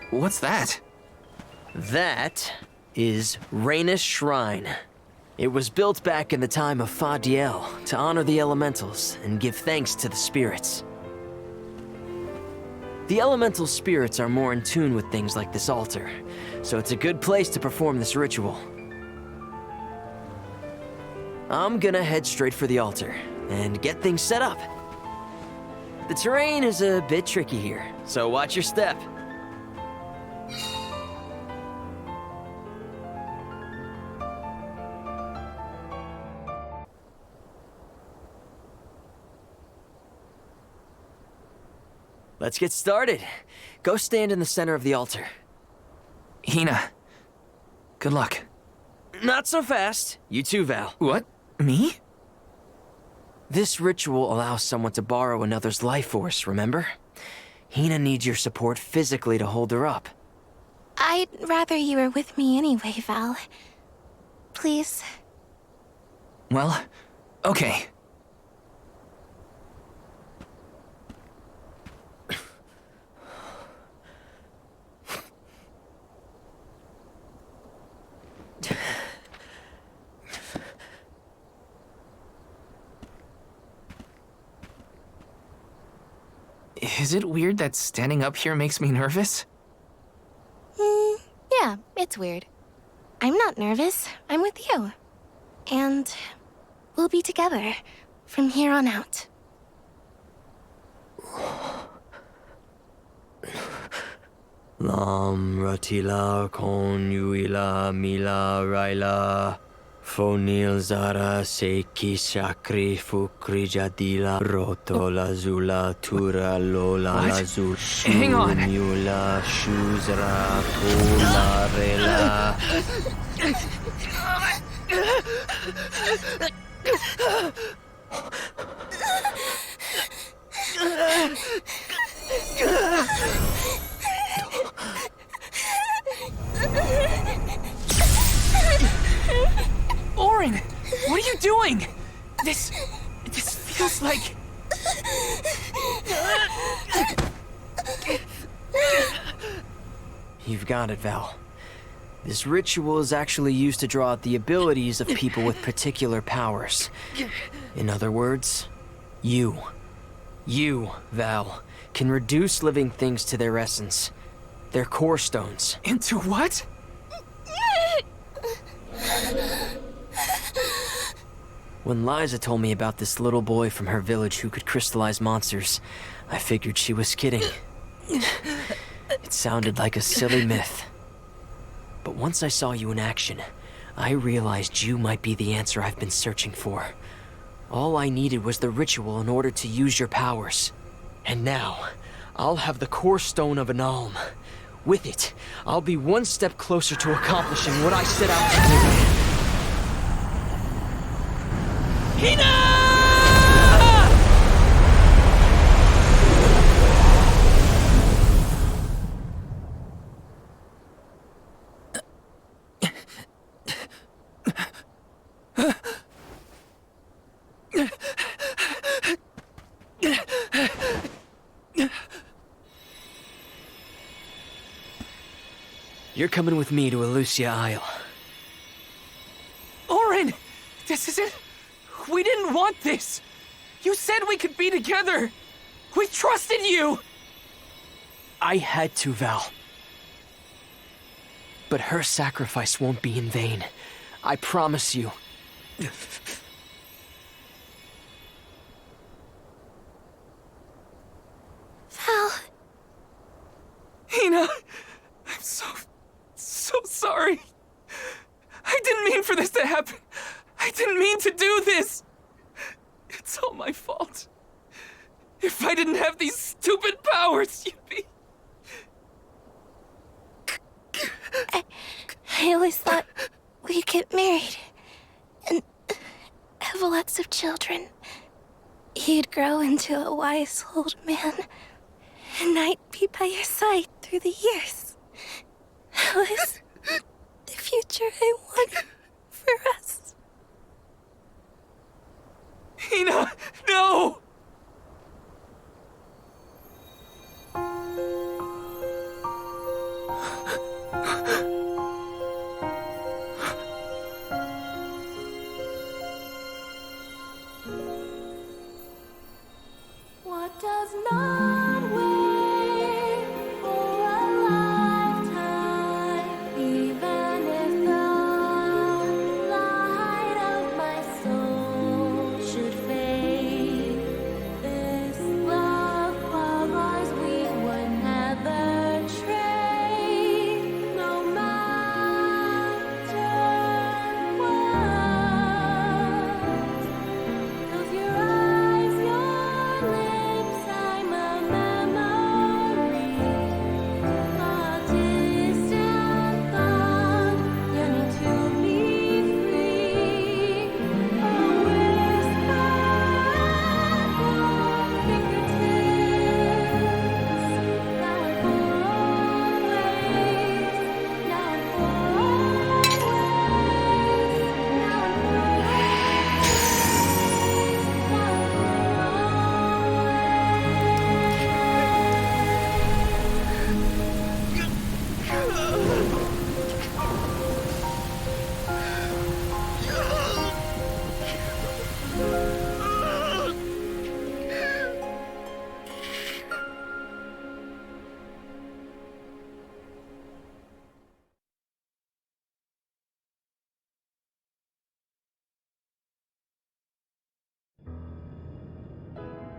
What's that? That is Rhaenys Shrine. It was built back in the time of Fadiel to honor the elementals and give thanks to the spirits. The elemental spirits are more in tune with things like this altar, so it's a good place to perform this ritual. I'm gonna head straight for the altar and get things set up. The terrain is a bit tricky here, so watch your step. Let's get started. Go stand in the center of the altar. Hina, good luck. Not so fast. You too, Val. What? Me? This ritual allows someone to borrow another's life force, remember? Hina needs your support physically to hold her up. I'd rather you were with me anyway, Val. Please. Well, okay. Is it weird that standing up here makes me nervous? Yeah, it's weird. I'm not nervous. I'm with you. And we'll be together from here on out. Lam ratila kon yuila mila raila fonil zara seki shakri fukri jadila roto lazula tura lola lazul Hang on. mula shuzra pula rela. Oren, what are you doing? This feels like... You've got it, Val. This ritual is actually used to draw out the abilities of people with particular powers. In other words, you, Val, can reduce living things to their essence, their core stones. Into what? When Lyza told me about this little boy from her village who could crystallize monsters, I figured she was kidding. It sounded like a silly myth. But once I saw you in action, I realized you might be the answer I've been searching for. All I needed was the ritual in order to use your powers. And now, I'll have the core stone of an Alm. With it, I'll be one step closer to accomplishing what I set out to do. You're coming with me to Elucia Isle. Oren! This isn't... We didn't want this! You said we could be together! We trusted you! I had to, Val. But her sacrifice won't be in vain. I promise you. Val. Hina! I'm so sorry. I didn't mean for this to happen. I didn't mean to do this. It's all my fault. If I didn't have these stupid powers, you'd be... I always thought we'd get married and have lots of children. You'd grow into a wise old man, and I'd be by your side through the years. That was the future I wanted for us. Hina, no! What does not wait for a lifetime, even if the light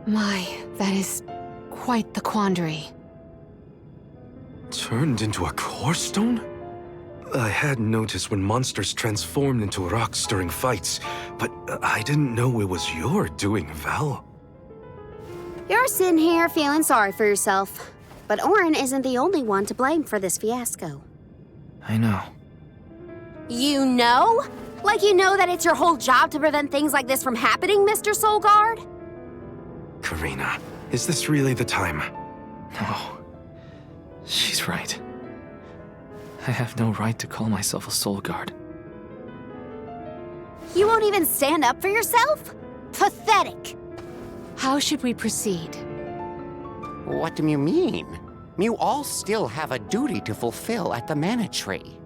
My, that is quite the quandary. Turned into a core stone? I had noticed when monsters transformed into rocks during fights, but I didn't know it was your doing, Val. You're sitting here feeling sorry for yourself. But Eoren isn't the only one to blame for this fiasco. I know. You know? Like you know that it's your whole job to prevent things like this from happening, Mr. Soulguard? Karina, is this really the time? No. She's right. I have no right to call myself a soul guard. You won't even stand up for yourself? Pathetic! How should we proceed? What do you mean? You all still have a duty to fulfill at the Mana Tree.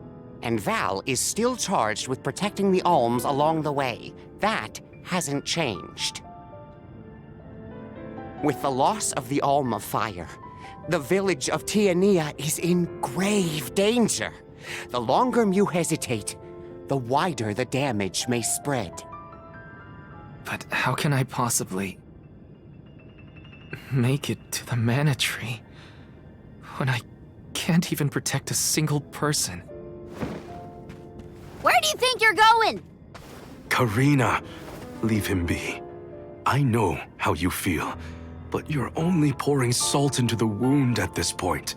And Val is still charged with protecting the Alms along the way. That hasn't changed. With the loss of the Alm of Fire, the village of Tiania is in grave danger. The longer you hesitate, the wider the damage may spread. But how can I possibly make it to the Mana Tree when I can't even protect a single person? Where do you think you're going? Karina, leave him be. I know how you feel, but you're only pouring salt into the wound at this point.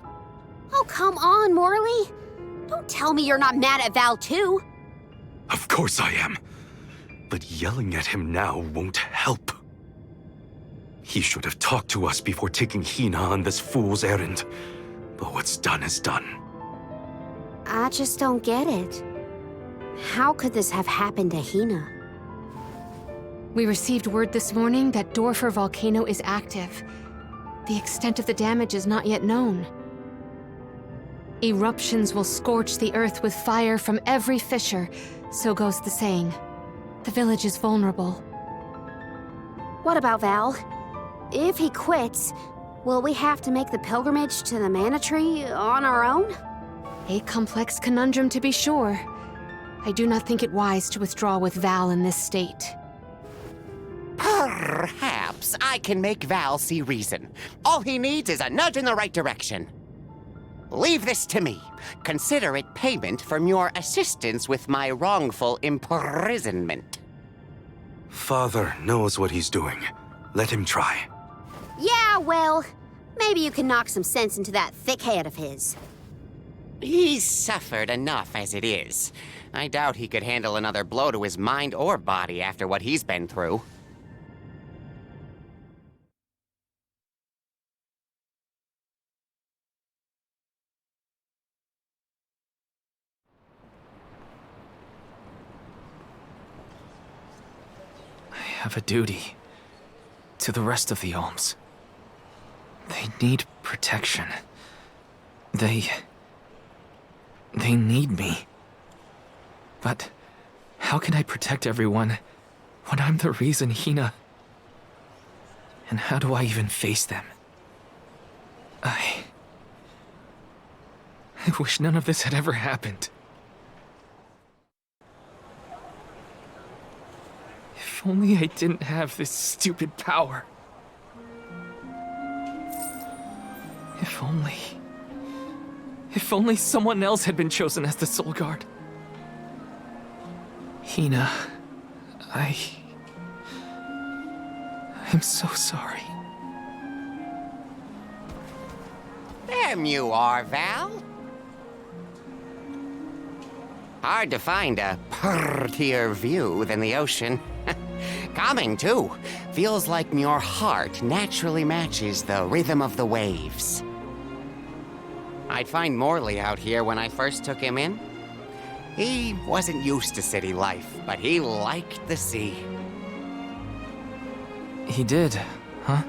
Oh, come on, Morley. Don't tell me you're not mad at Val, too. Of course I am. But yelling at him now won't help. He should have talked to us before taking Hina on this fool's errand. But what's done is done. I just don't get it. How could this have happened to Hina? We received word this morning that Dorfer Volcano is active. The extent of the damage is not yet known. Eruptions will scorch the earth with fire from every fissure, so goes the saying. The village is vulnerable. What about Val? If he quits, will we have to make the pilgrimage to the Mana Tree on our own? A complex conundrum to be sure. I do not think it wise to withdraw with Val in this state. Perhaps I can make Val see reason. All he needs is a nudge in the right direction. Leave this to me. Consider it payment from your assistance with my wrongful imprisonment. Father knows what he's doing. Let him try. Yeah, well, maybe you can knock some sense into that thick head of his. He's suffered enough as it is. I doubt he could handle another blow to his mind or body after what he's been through. I have a duty to the rest of the Alms. They need protection. They need me. But how can I protect everyone when I'm the reason Hina... And how do I even face them? I wish none of this had ever happened. If only I didn't have this stupid power. If only someone else had been chosen as the Soul Guard. Hina, I'm so sorry. There you are, Val. Hard to find a prettier view than the ocean. Calming, too. Feels like your heart naturally matches the rhythm of the waves. I'd find Morley out here when I first took him in. He wasn't used to city life, but he liked the sea. He did, huh?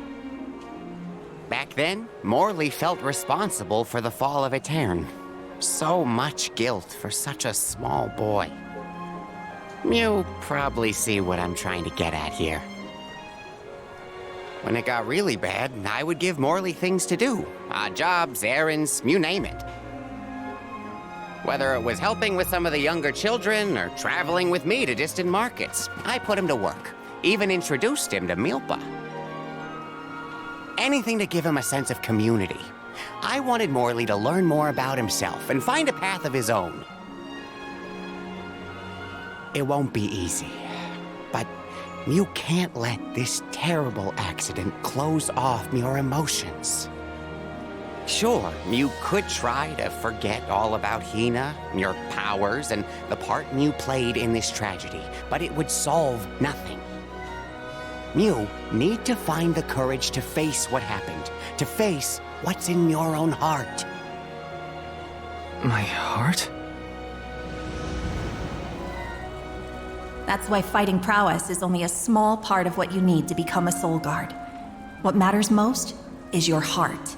Back then, Morley felt responsible for the fall of Ataran. So much guilt for such a small boy. You probably see what I'm trying to get at here. When it got really bad, I would give Morley things to do. Odd jobs, errands, you name it. Whether it was helping with some of the younger children or traveling with me to distant markets, I put him to work. Even introduced him to Milpa. Anything to give him a sense of community. I wanted Morley to learn more about himself and find a path of his own. It won't be easy, but you can't let this terrible accident close off your emotions. Sure, you could try to forget all about Hina, your powers, and the part you played in this tragedy, but it would solve nothing. You need to find the courage to face what happened, to face what's in your own heart. My heart? That's why fighting prowess is only a small part of what you need to become a soul guard. What matters most is your heart.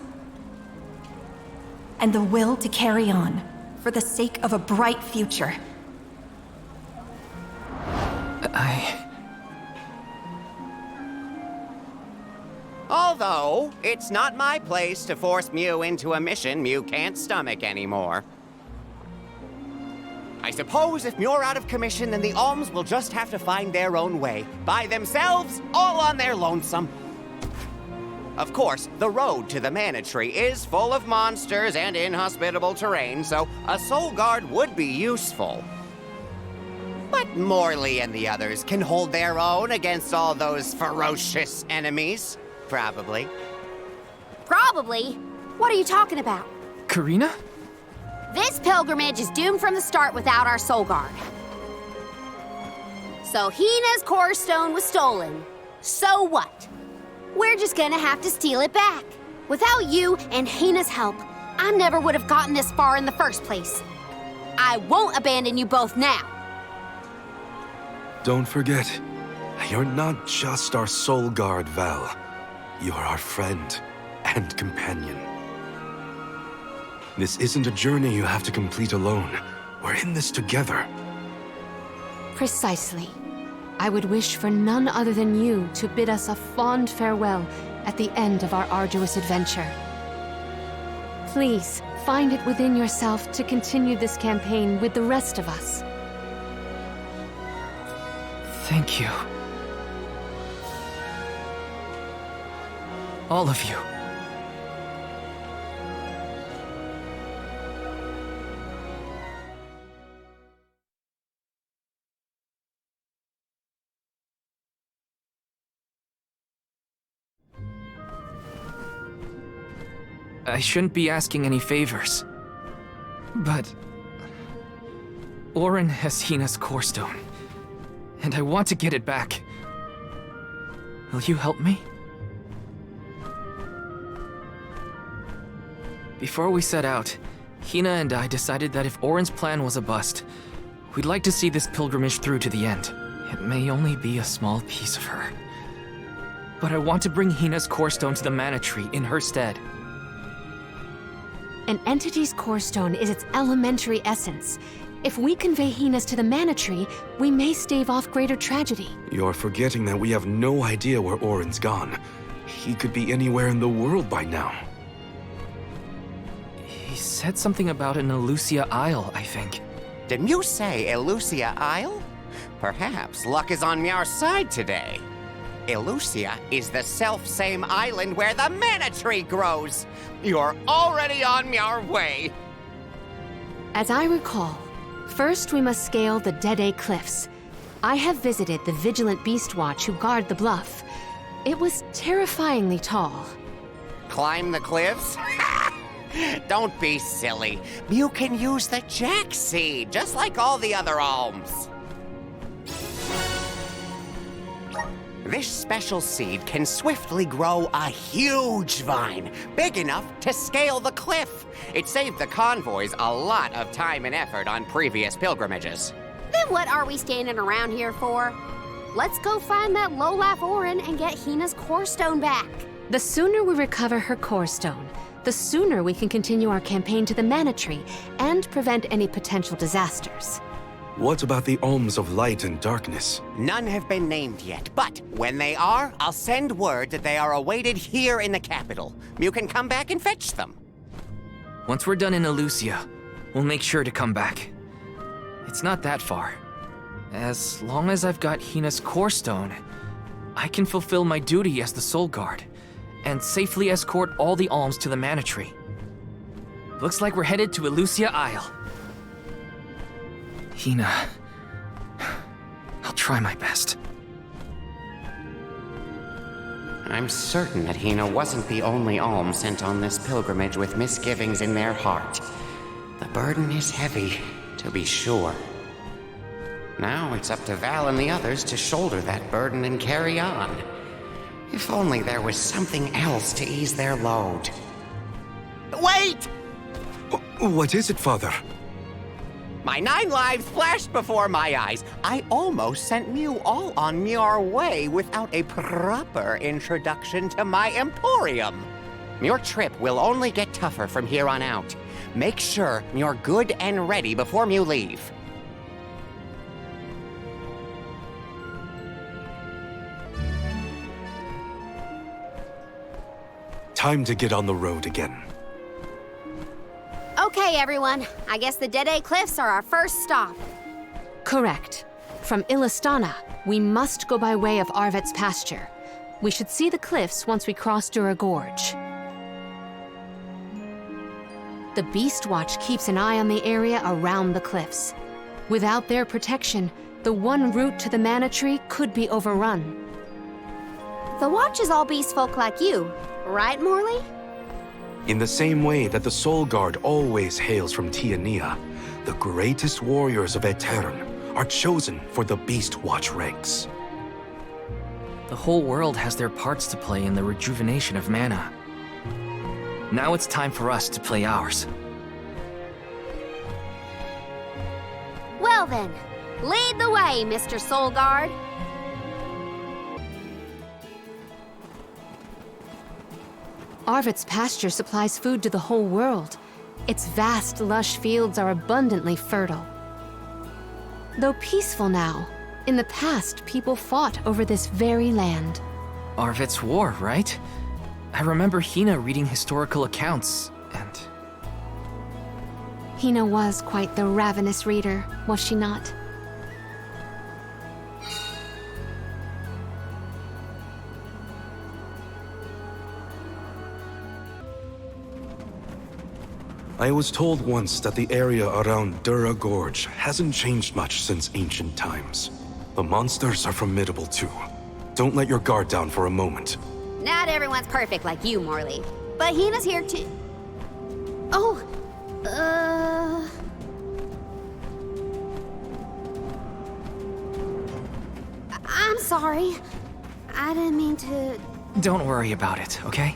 And the will to carry on, for the sake of a bright future. Although, it's not my place to force Mew into a mission Mew can't stomach anymore. I suppose if Mew're out of commission, then the Alms will just have to find their own way, by themselves, all on their lonesome. Of course, the road to the Mana Tree is full of monsters and inhospitable terrain, so a soul guard would be useful. But Morley and the others can hold their own against all those ferocious enemies. Probably. Probably? What are you talking about? Karina? This pilgrimage is doomed from the start without our soul guard. So Hina's core stone was stolen. So what? We're just gonna have to steal it back. Without you and Hina's help, I never would have gotten this far in the first place. I won't abandon you both now. Don't forget, you're not just our soul guard, Val. You're our friend and companion. This isn't a journey you have to complete alone. We're in this together. Precisely. I would wish for none other than you to bid us a fond farewell at the end of our arduous adventure. Please, find it within yourself to continue this campaign with the rest of us. Thank you. All of you. I shouldn't be asking any favors, but Eoren has Hina's core stone, and I want to get it back. Will you help me? Before we set out, Hina and I decided that if Oren's plan was a bust, we'd like to see this pilgrimage through to the end. It may only be a small piece of her, but I want to bring Hina's core stone to the Mana Tree in her stead. An entity's core stone is its elementary essence. If we convey Hina's to the Mana Tree, we may stave off greater tragedy. You're forgetting that we have no idea where Oren's gone. He could be anywhere in the world by now. He said something about an Elusia Isle, I think. Did you say Elusia Isle? Perhaps luck is on our side today. Elusia is the self-same island where the Mana Tree grows. You're already on your way. As I recall, first we must scale the Dead Cliffs. I have visited the Vigilant Beast Watch who guard the bluff. It was terrifyingly tall. Climb the cliffs? Don't be silly. You can use the Jack Seed, just like all the other Alms. This special seed can swiftly grow a huge vine, big enough to scale the cliff. It saved the convoys a lot of time and effort on previous pilgrimages. Then what are we standing around here for? Let's go find that lowlife Eoren and get Hina's core stone back. The sooner we recover her core stone, the sooner we can continue our campaign to the Mana Tree and prevent any potential disasters. What about the Alms of Light and Darkness? None have been named yet, but when they are, I'll send word that they are awaited here in the capital. You can come back and fetch them. Once we're done in Elusia, we'll make sure to come back. It's not that far. As long as I've got Hina's core stone, I can fulfill my duty as the Soul Guard and safely escort all the alms to the Mana Tree. Looks like we're headed to Elusia Isle. Hina... I'll try my best. I'm certain that Hina wasn't the only alm sent on this pilgrimage with misgivings in their heart. The burden is heavy, to be sure. Now it's up to Val and the others to shoulder that burden and carry on. If only there was something else to ease their load. Wait! What is it, Father? My 9 lives flashed before my eyes. I almost sent you all on your way without a proper introduction to my emporium. Your trip will only get tougher from here on out. Make sure you're good and ready before you leave. Time to get on the road again. Okay, everyone. I guess the Dede Cliffs are our first stop. Correct. From Illistana, we must go by way of Arvet's pasture. We should see the cliffs once we cross Dura Gorge. The Beast Watch keeps an eye on the area around the cliffs. Without their protection, the one route to the Mana Tree could be overrun. The Watch is all beast folk like you, right, Morley? In the same way that the Soul Guard always hails from Tiania, the greatest warriors of Ataran are chosen for the Beast Watch ranks. The whole world has their parts to play in the rejuvenation of mana. Now it's time for us to play ours. Well then, lead the way, Mr. Soul Guard. Arvet's pasture supplies food to the whole world. Its vast, lush fields are abundantly fertile. Though peaceful now, in the past people fought over this very land. Arvet's war, right? I remember Hina reading historical accounts, and... Hina was quite the ravenous reader, was she not? I was told once that the area around Dura Gorge hasn't changed much since ancient times. The monsters are formidable too. Don't let your guard down for a moment. Not everyone's perfect like you, Morley. But Hina's here too. Oh, I'm sorry. I didn't mean to... Don't worry about it, okay?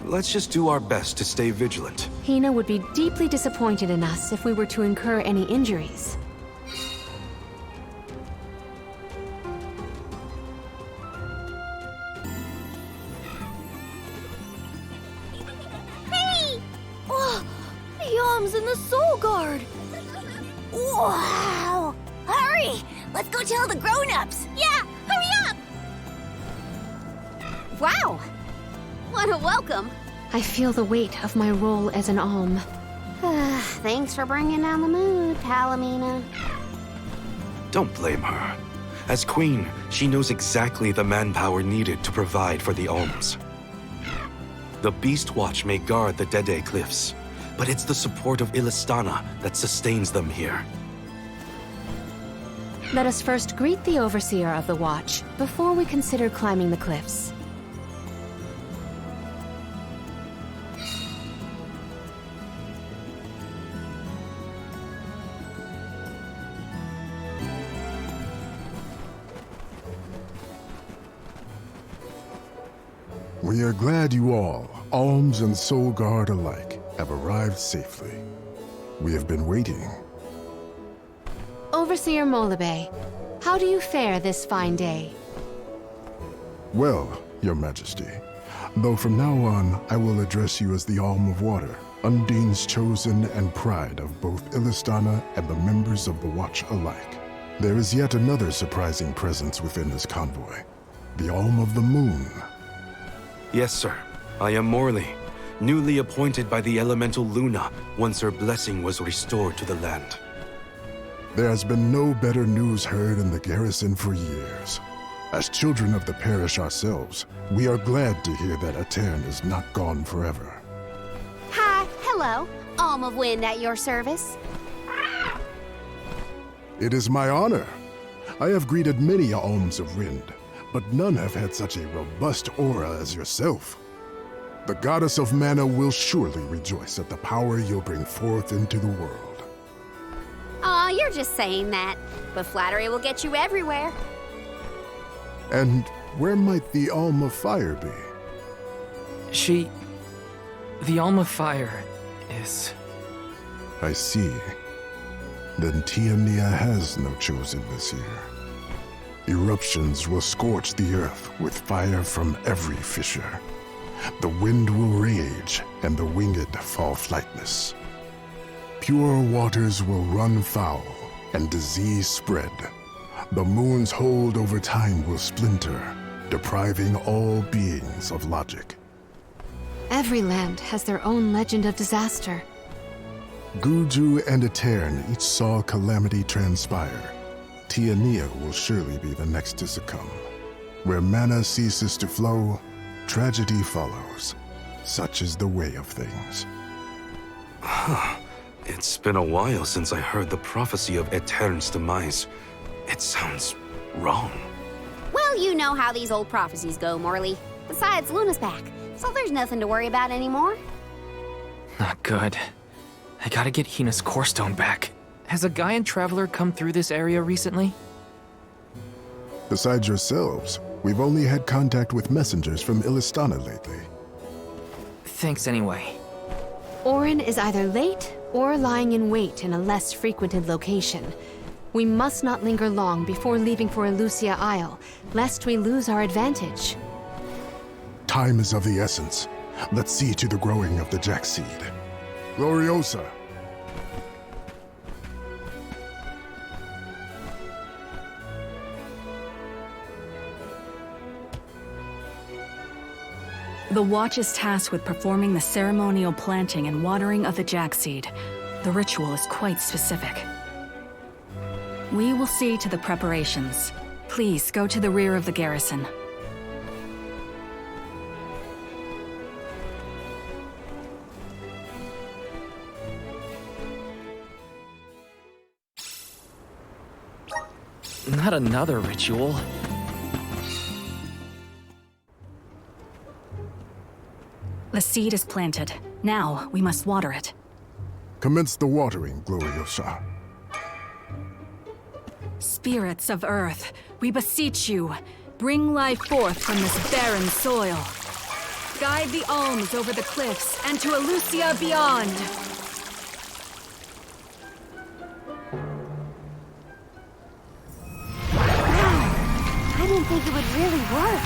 Let's just do our best to stay vigilant. Hina would be deeply disappointed in us if we were to incur any injuries. Hey! Oh, the Alms and the Soul Guard! Wow! Hurry! Let's go tell the grown-ups! Yeah, hurry up! Wow! What a welcome! I feel the weight of my role as an Alm. Thanks for bringing down the mood, Palomina. Don't blame her. As queen, she knows exactly the manpower needed to provide for the Alms. The Beast Watch may guard the Dede Cliffs, but it's the support of Illistana that sustains them here. Let us first greet the Overseer of the Watch before we consider climbing the cliffs. We are glad you all, Alms and Soul Guard alike, have arrived safely. We have been waiting. Overseer Molebe, how do you fare this fine day? Well, Your Majesty, though from now on I will address you as the Alm of Water, Undine's chosen and pride of both Illistana and the members of the Watch alike. There is yet another surprising presence within this convoy, the Alm of the Moon. Yes, sir. I am Morley, newly appointed by the elemental Luna once her blessing was restored to the land. There has been no better news heard in the garrison for years. As children of the parish ourselves, we are glad to hear that Ataran is not gone forever. Hi, hello. Alm of Wind at your service. It is my honor. I have greeted many alms of wind, but none have had such a robust aura as yourself. The goddess of mana will surely rejoice at the power you'll bring forth into the world. Aw, you're just saying that. But flattery will get you everywhere. And where might the Alm of Fire be? The Alm of Fire is... I see. Then Tiania has no chosen this year. Eruptions will scorch the earth with fire from every fissure. The wind will rage, and the winged fall flightless. Pure waters will run foul, and disease spread. The moon's hold over time will splinter, depriving all beings of logic. Every land has their own legend of disaster. Guju and Ataran each saw calamity transpire. Tiania will surely be the next to succumb. Where mana ceases to flow, tragedy follows. Such is the way of things. It's been a while since I heard the prophecy of Ataran's demise. It sounds wrong. Well, you know how these old prophecies go, Morley. Besides, Luna's back, so there's nothing to worry about anymore. Not good. I gotta get Hina's core stone back. Has a Gaian traveler come through this area recently? Besides yourselves, we've only had contact with messengers from Estana lately. Thanks anyway. Orin is either late or lying in wait in a less frequented location. We must not linger long before leaving for Elucia Isle, lest we lose our advantage. Time is of the essence. Let's see to the growing of the Jack seed. Gloriosa! The Watch is tasked with performing the ceremonial planting and watering of the Jack seed. The ritual is quite specific. We will see to the preparations. Please go to the rear of the garrison. Not another ritual. The seed is planted. Now, we must water it. Commence the watering, Gloriosa. Spirits of Earth, we beseech you, bring life forth from this barren soil. Guide the alms over the cliffs and to Elucia beyond. Wow, I didn't think it would really work.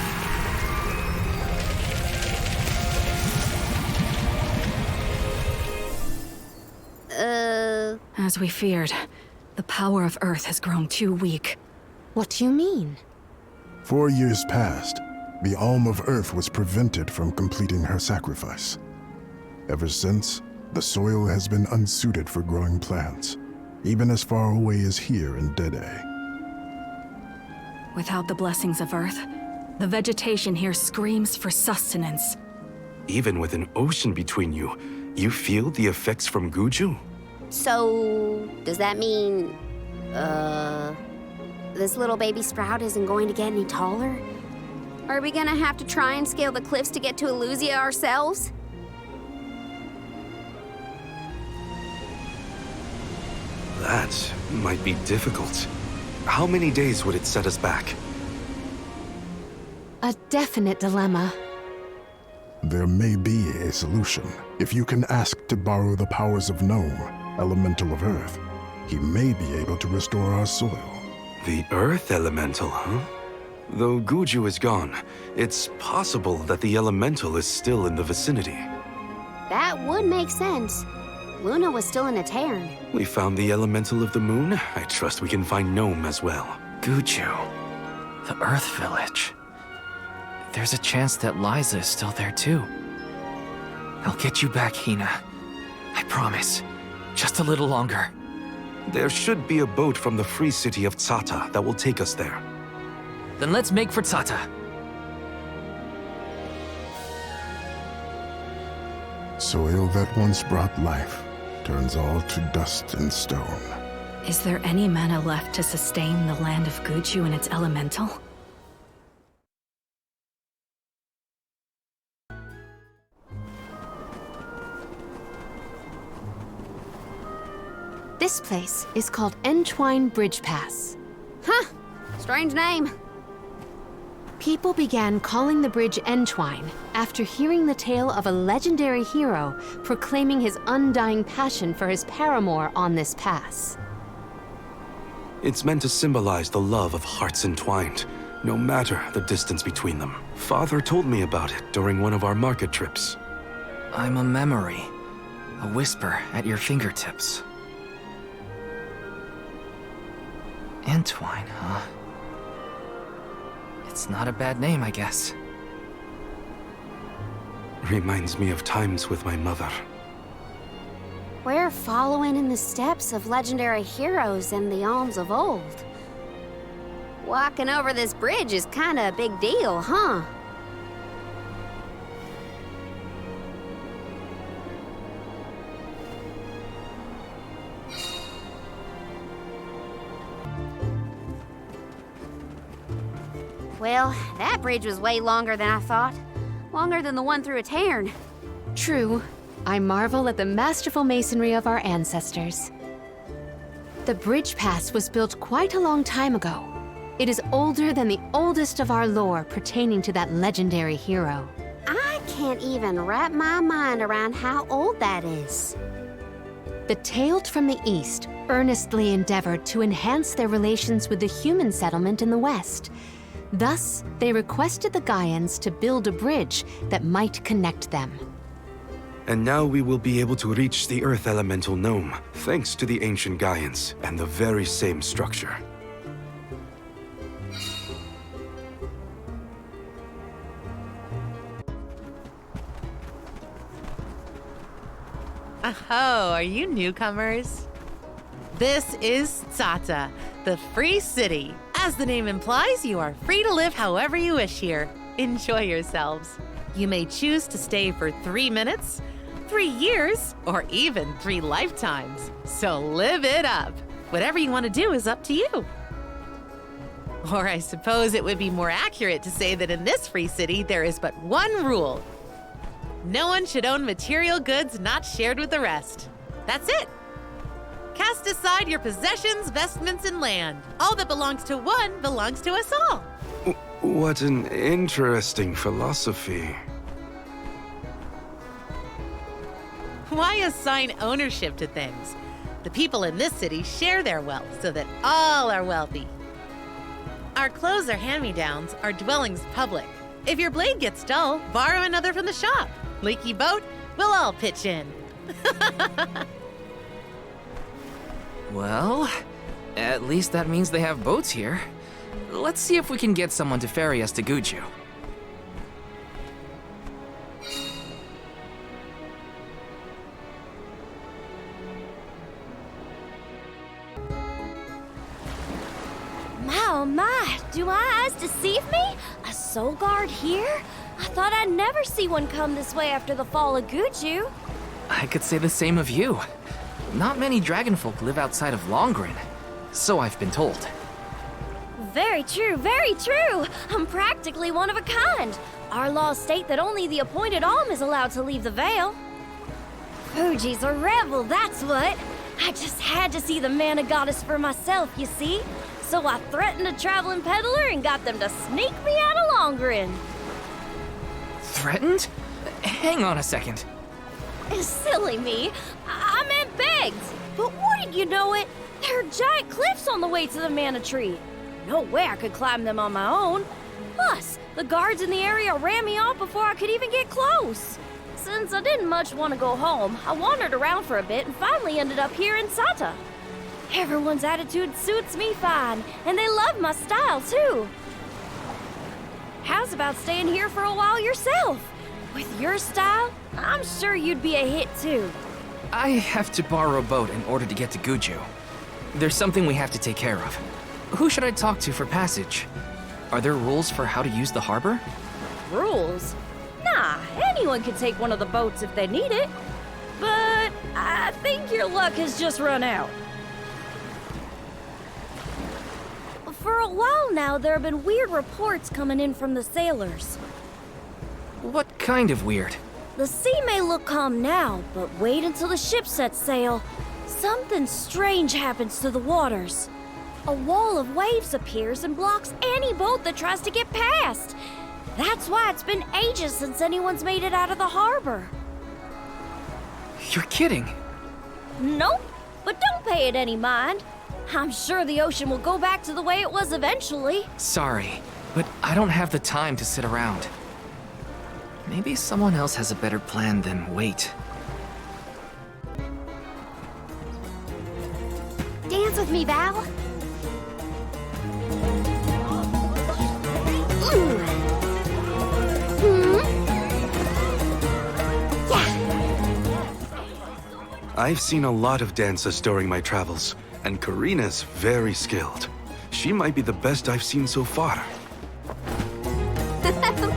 As we feared, the power of Earth has grown too weak. What do you mean? 4 years passed. The Alm of Earth was prevented from completing her sacrifice. Ever since, the soil has been unsuited for growing plants, even as far away as here in Dede. Without the blessings of Earth, the vegetation here screams for sustenance. Even with an ocean between you, you feel the effects from Guju? So, does that mean, this little baby sprout isn't going to get any taller? Are we gonna have to try and scale the cliffs to get to Elucia ourselves? That might be difficult. How many days would it set us back? A definite dilemma. There may be a solution. If you can ask to borrow the powers of Gnome, Elemental of Earth, he may be able to restore our soil. The Earth Elemental, huh? Though Guju is gone, it's possible that the Elemental is still in the vicinity. That would make sense. Luna was still in Ataran. We found the Elemental of the Moon. I trust we can find Gnome as well. Guju. The Earth Village. There's a chance that Lyza is still there too. I'll get you back, Hina. I promise. Just a little longer. There should be a boat from the free city of Tsata that will take us there. Then let's make for Tata. Soil that once brought life turns all to dust and stone. Is there any mana left to sustain the land of Guju and its elemental? This place is called Entwine Bridge Pass. Huh, strange name. People began calling the bridge Entwine after hearing the tale of a legendary hero proclaiming his undying passion for his paramour on this pass. It's meant to symbolize the love of hearts entwined, no matter the distance between them. Father told me about it during one of our market trips. I'm a memory, a whisper at your fingertips. Entwine, huh? It's not a bad name, I guess. Reminds me of times with my mother. We're following in the steps of legendary heroes in the Alms of old. Walking over this bridge is kinda a big deal, huh? Well, that bridge was way longer than I thought. Longer than the one through Ataran. True. I marvel at the masterful masonry of our ancestors. The bridge pass was built quite a long time ago. It is older than the oldest of our lore pertaining to that legendary hero. I can't even wrap my mind around how old that is. The Tailed from the East earnestly endeavored to enhance their relations with the human settlement in the West. Thus, they requested the Gaians to build a bridge that might connect them. And now we will be able to reach the Earth Elemental Gnome, thanks to the ancient Gaians and the very same structure. Oh, are you newcomers? This is Tata, the free city. As the name implies, you are free to live however you wish here. Enjoy yourselves. You may choose to stay for 3 minutes, 3 years, or even 3 lifetimes. So live it up. Whatever you want to do is up to you. Or I suppose it would be more accurate to say that in this free city, there is but one rule. No one should own material goods not shared with the rest. That's it. Cast aside your possessions, vestments, and land. All that belongs to one belongs to us all. What an interesting philosophy. Why assign ownership to things? The people in this city share their wealth so that all are wealthy. Our clothes are hand-me-downs, our dwellings public. If your blade gets dull, borrow another from the shop. Leaky boat, we'll all pitch in. Well, at least that means they have boats here. Let's see if we can get someone to ferry us to Guju. My oh my, do my eyes deceive me? A soul guard here? I thought I'd never see one come this way after the fall of Guju. I could say the same of you. Not many dragonfolk live outside of Longren, so I've been told. Very true, very true. I'm practically one of a kind. Our laws state that only the appointed Alm is allowed to leave the Vale. Fuji's a rebel, that's what. I just had to see the mana goddess for myself, you see. So I threatened a traveling peddler and got them to sneak me out of Longren. Threatened? Hang on a second. Silly me. I meant begged. But wouldn't you know it? There are giant cliffs on the way to the mana tree. No way I could climb them on my own. Plus, the guards in the area ran me off before I could even get close. Since I didn't much want to go home, I wandered around for a bit and finally ended up here in Sata. Everyone's attitude suits me fine, and they love my style too. How's about staying here for a while yourself? With your style, I'm sure you'd be a hit too. I have to borrow a boat in order to get to Guju. There's something we have to take care of. Who should I talk to for passage? Are there rules for how to use the harbor? Rules? Nah, anyone can take one of the boats if they need it. But I think your luck has just run out. For a while now, there have been weird reports coming in from the sailors. What kind of weird? The sea may look calm now, but wait until the ship sets sail. Something strange happens to the waters. A wall of waves appears and blocks any boat that tries to get past. That's why it's been ages since anyone's made it out of the harbor. You're kidding. Nope, but don't pay it any mind. I'm sure the ocean will go back to the way it was eventually. Sorry, but I don't have the time to sit around. Maybe someone else has a better plan than wait. Dance with me, Val. I've seen a lot of dances during my travels, and Karina's very skilled. She might be the best I've seen so far.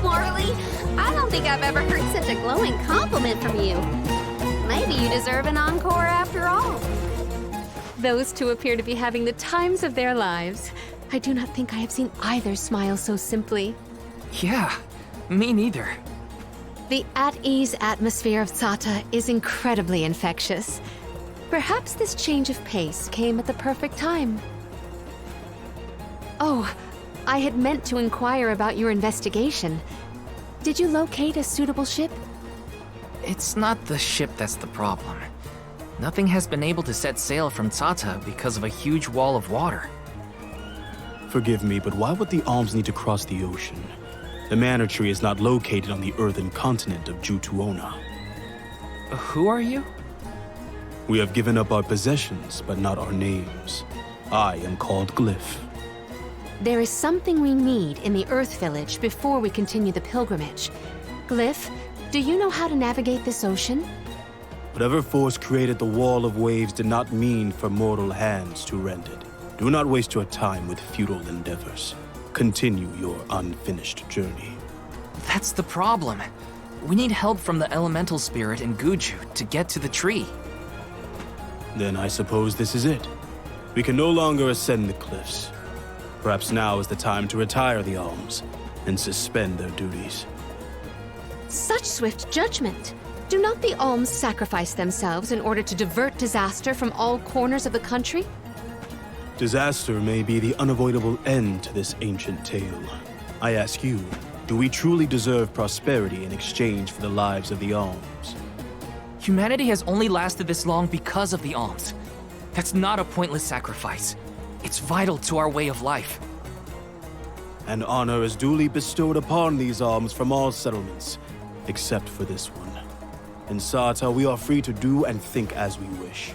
Morley, I don't think I've ever heard such a glowing compliment from you. Maybe you deserve an encore after all. Those two appear to be having the times of their lives. I do not think I have seen either smile so simply. Yeah, me neither. The at-ease atmosphere of Sata is incredibly infectious. Perhaps this change of pace came at the perfect time. Oh, I had meant to inquire about your investigation. Did you locate a suitable ship? It's not the ship that's the problem. Nothing has been able to set sail from Tata because of a huge wall of water. Forgive me, but why would the Alms need to cross the ocean? The Manor Tree is not located on the earthen continent of Jutuona. Who are you? We have given up our possessions, but not our names. I am called Glyph. There is something we need in the Earth Village before we continue the pilgrimage. Glyph, do you know how to navigate this ocean? Whatever force created the wall of waves did not mean for mortal hands to rend it. Do not waste your time with futile endeavors. Continue your unfinished journey. That's the problem. We need help from the elemental spirit in Guju to get to the tree. Then I suppose this is it. We can no longer ascend the cliffs. Perhaps now is the time to retire the Alms and suspend their duties. Such swift judgment! Do not the Alms sacrifice themselves in order to divert disaster from all corners of the country? Disaster may be the unavoidable end to this ancient tale. I ask you, do we truly deserve prosperity in exchange for the lives of the Alms? Humanity has only lasted this long because of the Alms. That's not a pointless sacrifice. It's vital to our way of life. An honor is duly bestowed upon these Alms from all settlements, except for this one. In Sata, we are free to do and think as we wish.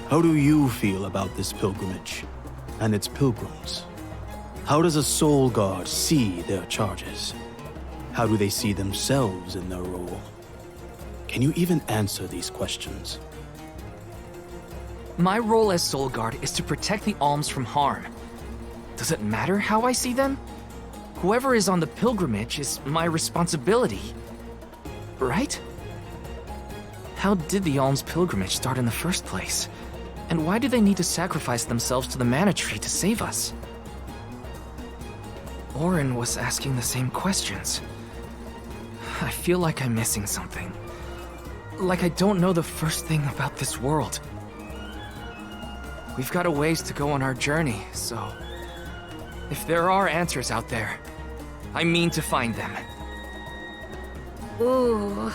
How do you feel about this pilgrimage and its pilgrims? How does a soul guard see their charges? How do they see themselves in their role? Can you even answer these questions? My role as Soul Guard is to protect the Alms from harm. Does it matter how I see them? Whoever is on the pilgrimage is my responsibility. Right? How did the Alms pilgrimage start in the first place? And why do they need to sacrifice themselves to the Mana Tree to save us? Oren was asking the same questions. I feel like I'm missing something. Like I don't know the first thing about this world. We've got a ways to go on our journey, so... if there are answers out there, I mean to find them. Ooh.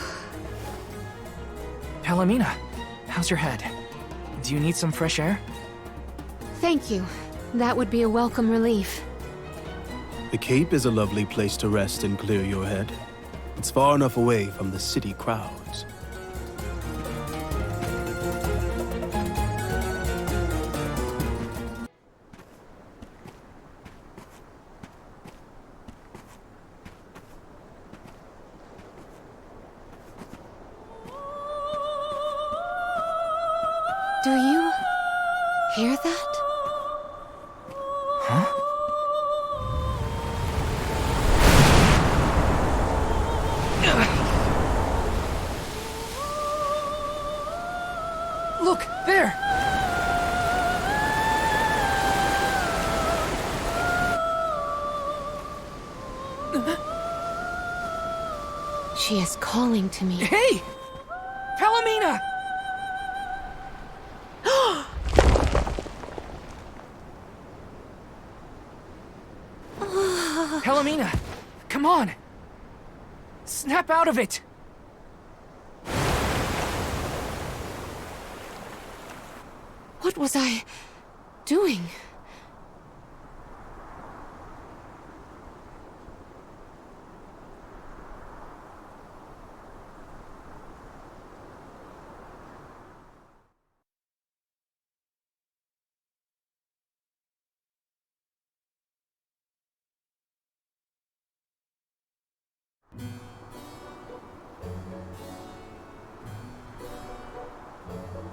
Palomina, how's your head? Do you need some fresh air? Thank you. That would be a welcome relief. The Cape is a lovely place to rest and clear your head. It's far enough away from the city crowds. Do you hear that? Huh? She is calling to me. Hey! Palomina! Palomina, come on! Snap out of it! What was I doing?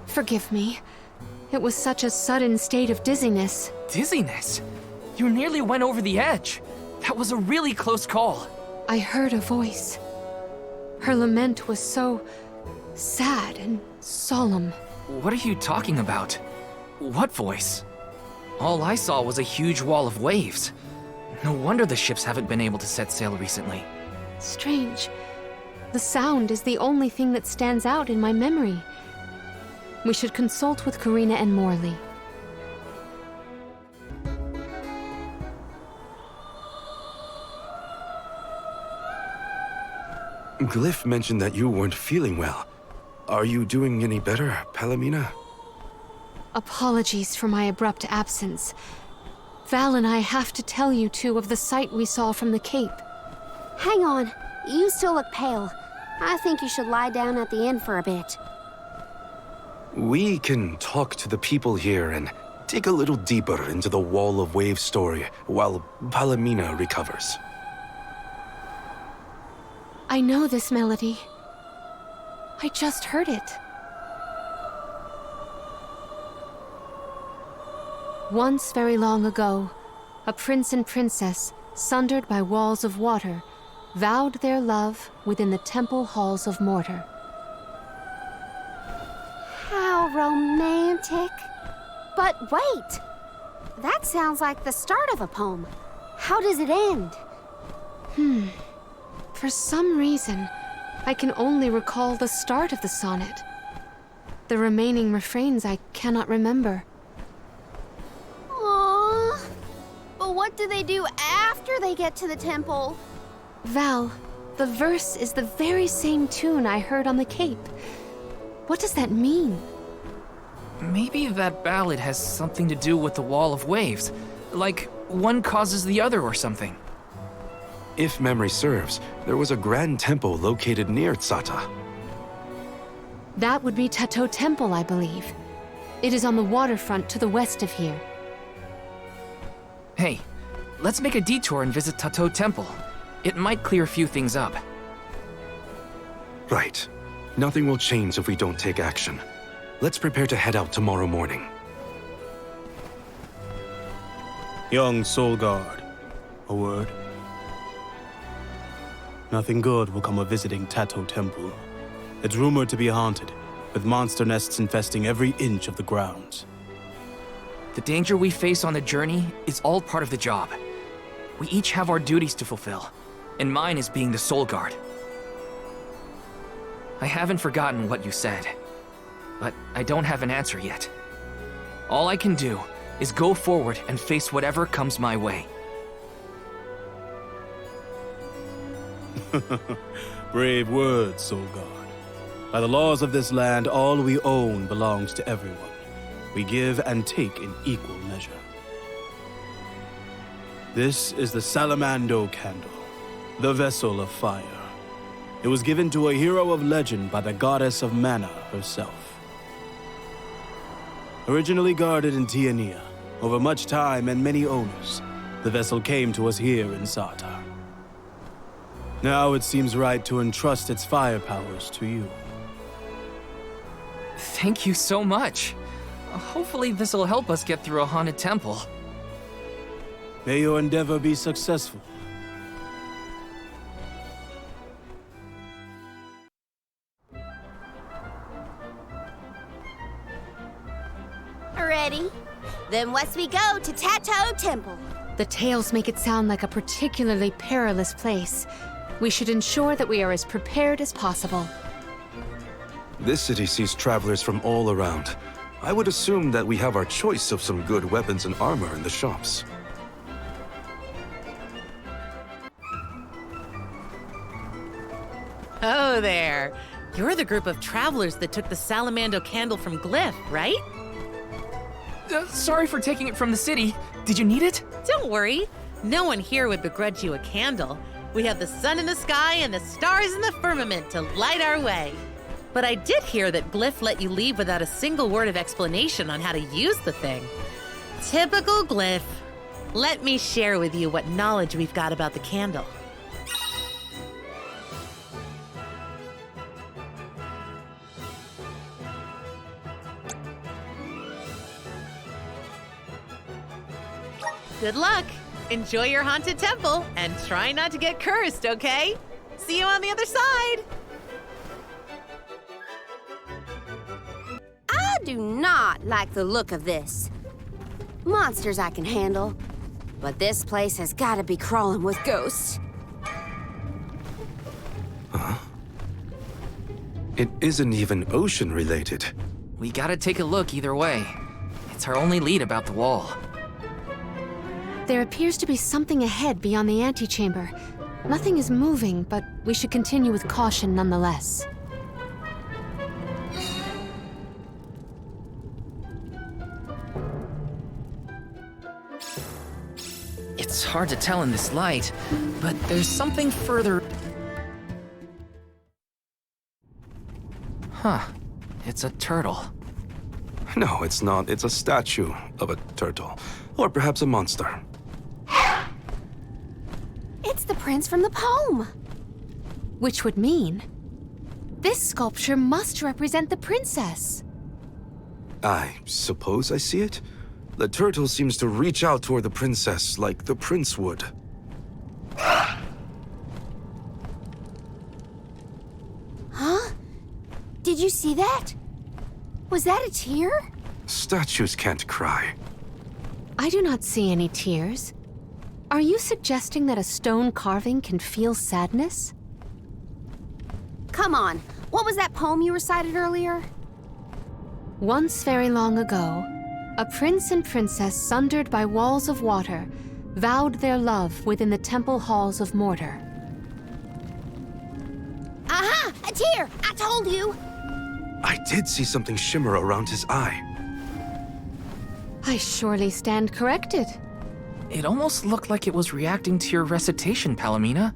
Forgive me. It was such a sudden state of dizziness. Dizziness? You nearly went over the edge. That was a really close call. I heard a voice. Her lament was so sad and solemn. What are you talking about? What voice? All I saw was a huge wall of waves. No wonder the ships haven't been able to set sail recently. Strange. The sound is the only thing that stands out in my memory. We should consult with Karina and Morley. Glyph mentioned that you weren't feeling well. Are you doing any better, Palomina? Apologies for my abrupt absence. Val and I have to tell you two of the sight we saw from the Cape. Hang on. You still look pale. I think you should lie down at the inn for a bit. We can talk to the people here and dig a little deeper into the Wall of Waves story while Palomina recovers. I know this melody. I just heard it. Once very long ago, a prince and princess, sundered by walls of water, vowed their love within the temple halls of mortar. How romantic. But wait! That sounds like the start of a poem. How does it end? For some reason, I can only recall the start of the sonnet. The remaining refrains I cannot remember. Aww. But what do they do after they get to the temple? Val, the verse is the very same tune I heard on the Cape. What does that mean? Maybe that ballad has something to do with the Wall of Waves. Like, one causes the other or something. If memory serves, there was a grand temple located near Tsata. That would be Tato Temple, I believe. It is on the waterfront to the west of here. Hey, let's make a detour and visit Tato Temple. It might clear a few things up. Right. Nothing will change if we don't take action. Let's prepare to head out tomorrow morning. Young Soul Guard, a word? Nothing good will come of visiting Tato Temple. It's rumored to be haunted, with monster nests infesting every inch of the grounds. The danger we face on the journey is all part of the job. We each have our duties to fulfill, and mine is being the Soul Guard. I haven't forgotten what you said, but I don't have an answer yet. All I can do is go forward and face whatever comes my way. Brave words, Soul Guard. By the laws of this land, all we own belongs to everyone. We give and take in equal measure. This is the Salamando candle, the vessel of fire. It was given to a hero of legend by the goddess of mana herself. Originally guarded in Tiania, over much time and many owners, the vessel came to us here in Sartar. Now it seems right to entrust its fire powers to you. Thank you so much. Hopefully this'll help us get through a haunted temple. May your endeavor be successful. Ready? Then west we go to Tato Temple. The tales make it sound like a particularly perilous place. We should ensure that we are as prepared as possible. This city sees travelers from all around. I would assume that we have our choice of some good weapons and armor in the shops. Oh there. You're the group of travelers that took the Salamando candle from Glyph, right? Sorry for taking it from the city. Did you need it? Don't worry. No one here would begrudge you a candle. We have the sun in the sky and the stars in the firmament to light our way. But I did hear that Glyph let you leave without a single word of explanation on how to use the thing. Typical Glyph. Let me share with you what knowledge we've got about the candle. Good luck. Enjoy your haunted temple and try not to get cursed, okay? See you on the other side. I do not like the look of this. Monsters I can handle, but this place has got to be crawling with ghosts. Huh? It isn't even ocean-related. We gotta take a look either way. It's our only lead about the wall. There appears to be something ahead beyond the antechamber. Nothing is moving, but we should continue with caution nonetheless. It's hard to tell in this light, but there's something further. Huh. It's a turtle. No, it's not. It's a statue of a turtle. Or perhaps a monster. It's the prince from the poem. Which would mean this sculpture must represent the princess. I suppose I see it. The turtle seems to reach out toward the princess like the prince would. Huh? Did you see that? Was that a tear? Statues can't cry. I do not see any tears. Are you suggesting that a stone carving can feel sadness? Come on, what was that poem you recited earlier? Once very long ago, a prince and princess sundered by walls of water vowed their love within the temple halls of Mortar. Aha! A tear! I told you! I did see something shimmer around his eye. I surely stand corrected. It almost looked like it was reacting to your recitation, Palomina.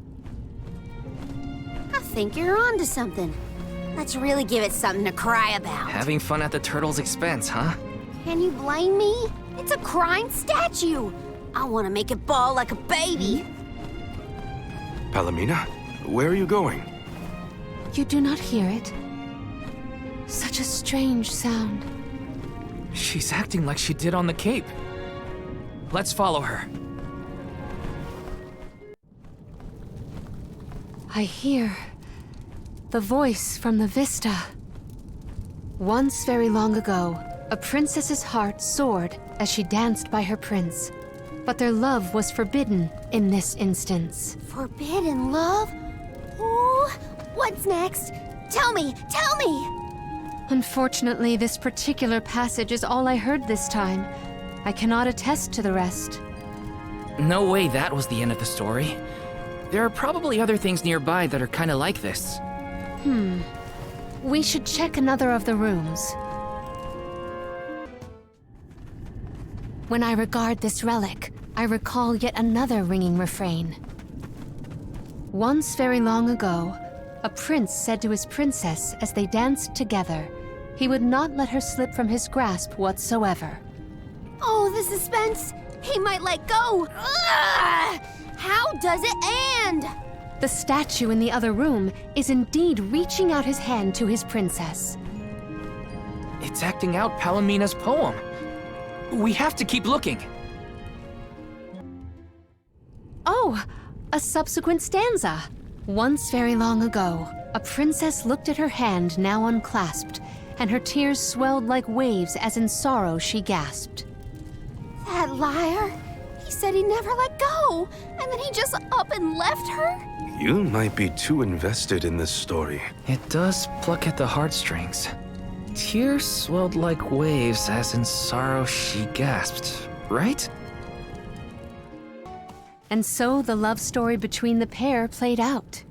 I think you're onto something. Let's really give it something to cry about. Having fun at the turtle's expense, huh? Can you blame me? It's a crying statue. I want to make it bawl like a baby. Palomina, where are you going? You do not hear it? Such a strange sound. She's acting like she did on the Cape. Let's follow her. I hear the voice from the vista. Once very long ago, a princess's heart soared as she danced by her prince. But their love was forbidden in this instance. Forbidden love? Ooh, what's next? Tell me, tell me! Unfortunately, this particular passage is all I heard this time. I cannot attest to the rest. No way that was the end of the story. There are probably other things nearby that are kinda like this. We should check another of the rooms. When I regard this relic, I recall yet another ringing refrain. Once very long ago, a prince said to his princess as they danced together, he would not let her slip from his grasp whatsoever. Oh, the suspense! He might let go! Ugh! How does it end? The statue in the other room is indeed reaching out his hand to his princess. It's acting out Palomina's poem. We have to keep looking. Oh, a subsequent stanza. Once very long ago, a princess looked at her hand now unclasped, and her tears swelled like waves as in sorrow she gasped. That liar! He said he'd never let go, and then he just up and left her? You might be too invested in this story. It does pluck at the heartstrings. Tears swelled like waves as in sorrow she gasped, right? And so the love story between the pair played out.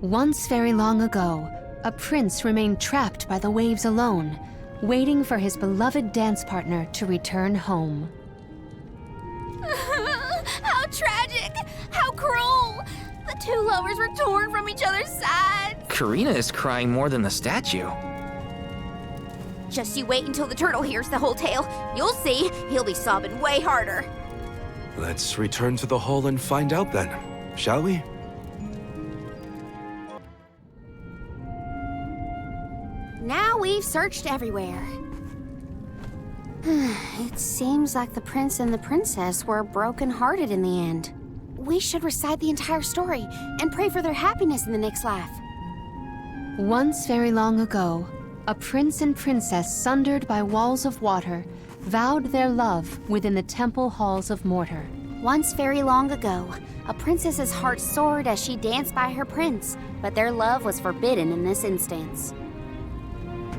Once very long ago, a prince remained trapped by the waves alone, waiting for his beloved dance partner to return home. How tragic! How cruel! The two lovers were torn from each other's sides! Karina is crying more than the statue. Just you wait until the turtle hears the whole tale. You'll see, he'll be sobbing way harder. Let's return to the hall and find out then, shall we? Now we've searched everywhere. It seems like the prince and the princess were broken-hearted in the end. We should recite the entire story and pray for their happiness in the next life. Once very long ago, a prince and princess sundered by walls of water vowed their love within the temple halls of mortar. Once very long ago, a princess's heart soared as she danced by her prince, but their love was forbidden in this instance.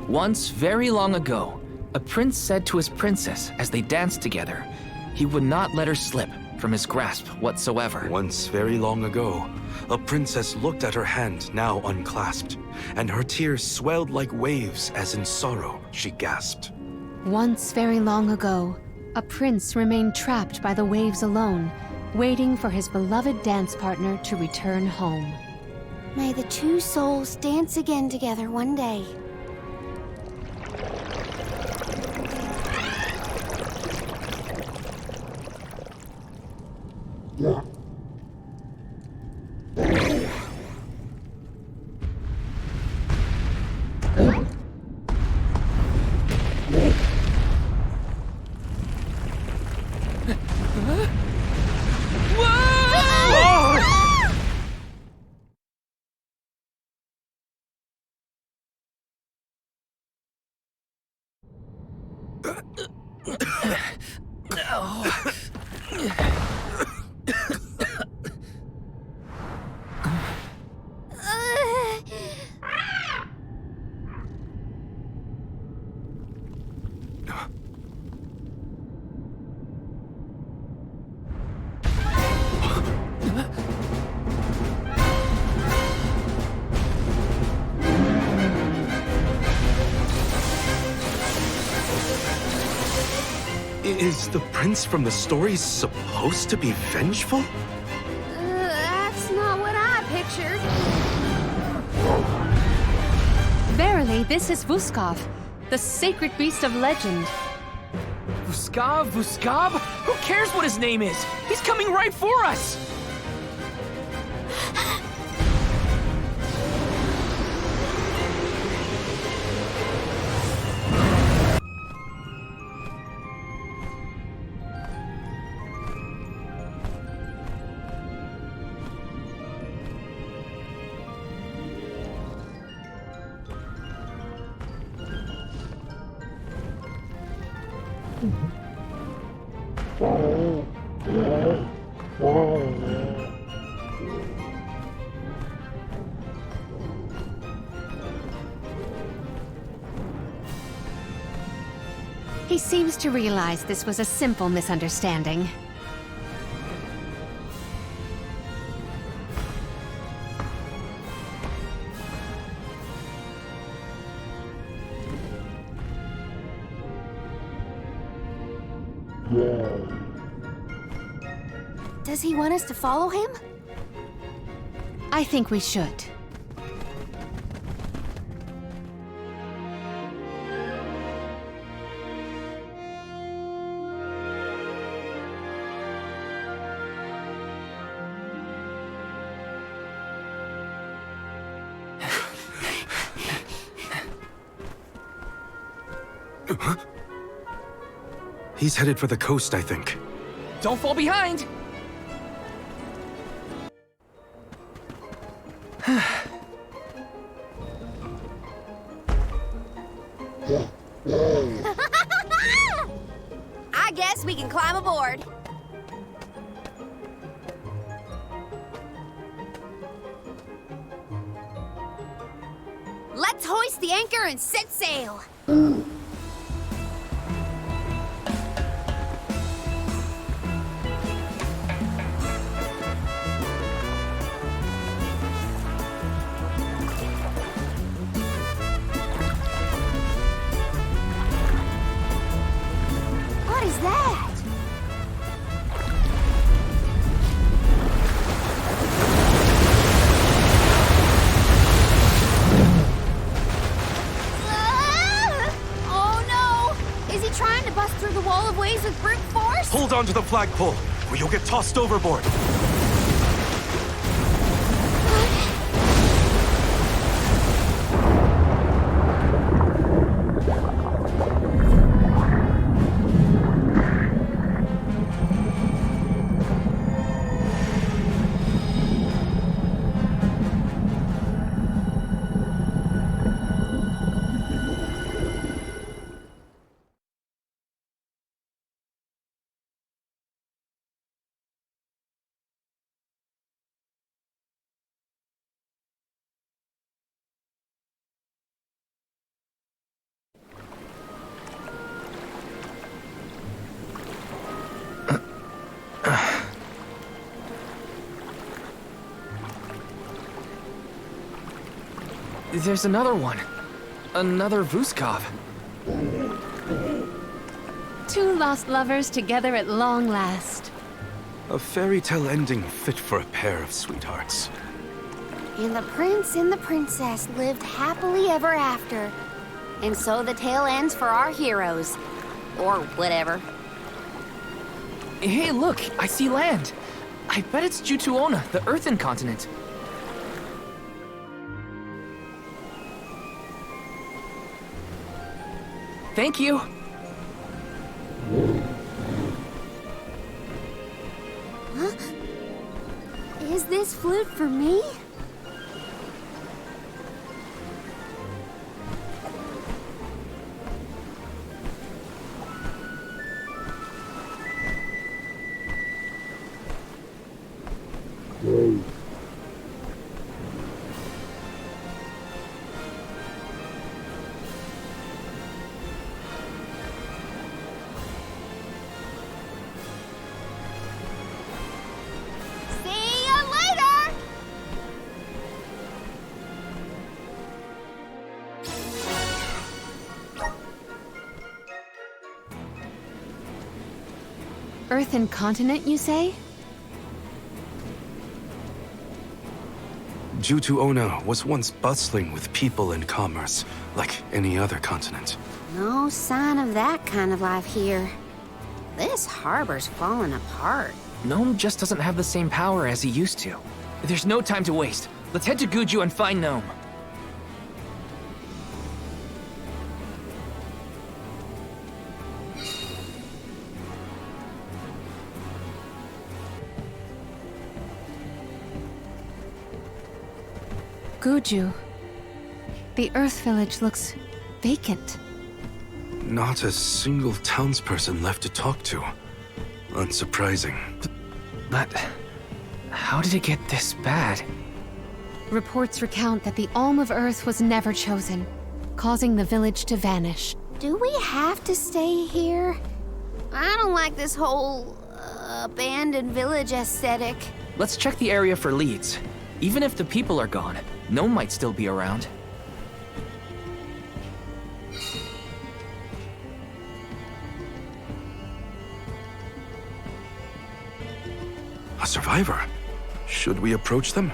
Once very long ago, a prince said to his princess as they danced together, he would not let her slip from his grasp whatsoever. Once very long ago, a princess looked at her hand now unclasped, and her tears swelled like waves as in sorrow she gasped. Once very long ago, a prince remained trapped by the waves alone, waiting for his beloved dance partner to return home. May the two souls dance again together one day. Is the prince from the story supposed to be vengeful? That's not what I pictured. Verily, this is Vuskov, the sacred beast of legend. Vuskov? Who cares what his name is? He's coming right for us! He seems to realize this was a simple misunderstanding. Does he want us to follow him? I think we should. He's headed for the coast, I think. Don't fall behind! I guess we can climb aboard. Let's hoist the anchor and set sail. What is that? Trying to bust through the wall of waves with brute force? Hold on to the flagpole, or you'll get tossed overboard. There's another one. Another Vuskov. Two lost lovers together at long last. A fairy tale ending fit for a pair of sweethearts. And the prince and the princess lived happily ever after. And so the tale ends for our heroes. Or whatever. Hey, look! I see land! I bet it's Jutuona, the Earthen continent. Thank you! Huh? Is this flute for me? Earthen continent, you say? Jutuona was once bustling with people and commerce, like any other continent. No sign of that kind of life here. This harbor's falling apart. Gnome just doesn't have the same power as he used to. There's no time to waste. Let's head to Guju and find Gnome. Guju. The Earth Village looks vacant. Not a single townsperson left to talk to. Unsurprising. But how did it get this bad? Reports recount that the Alm of Earth was never chosen, causing the village to vanish. Do we have to stay here? I don't like this whole abandoned village aesthetic. Let's check the area for leads. Even if the people are gone, Gnome might still be around. A survivor? Should we approach them?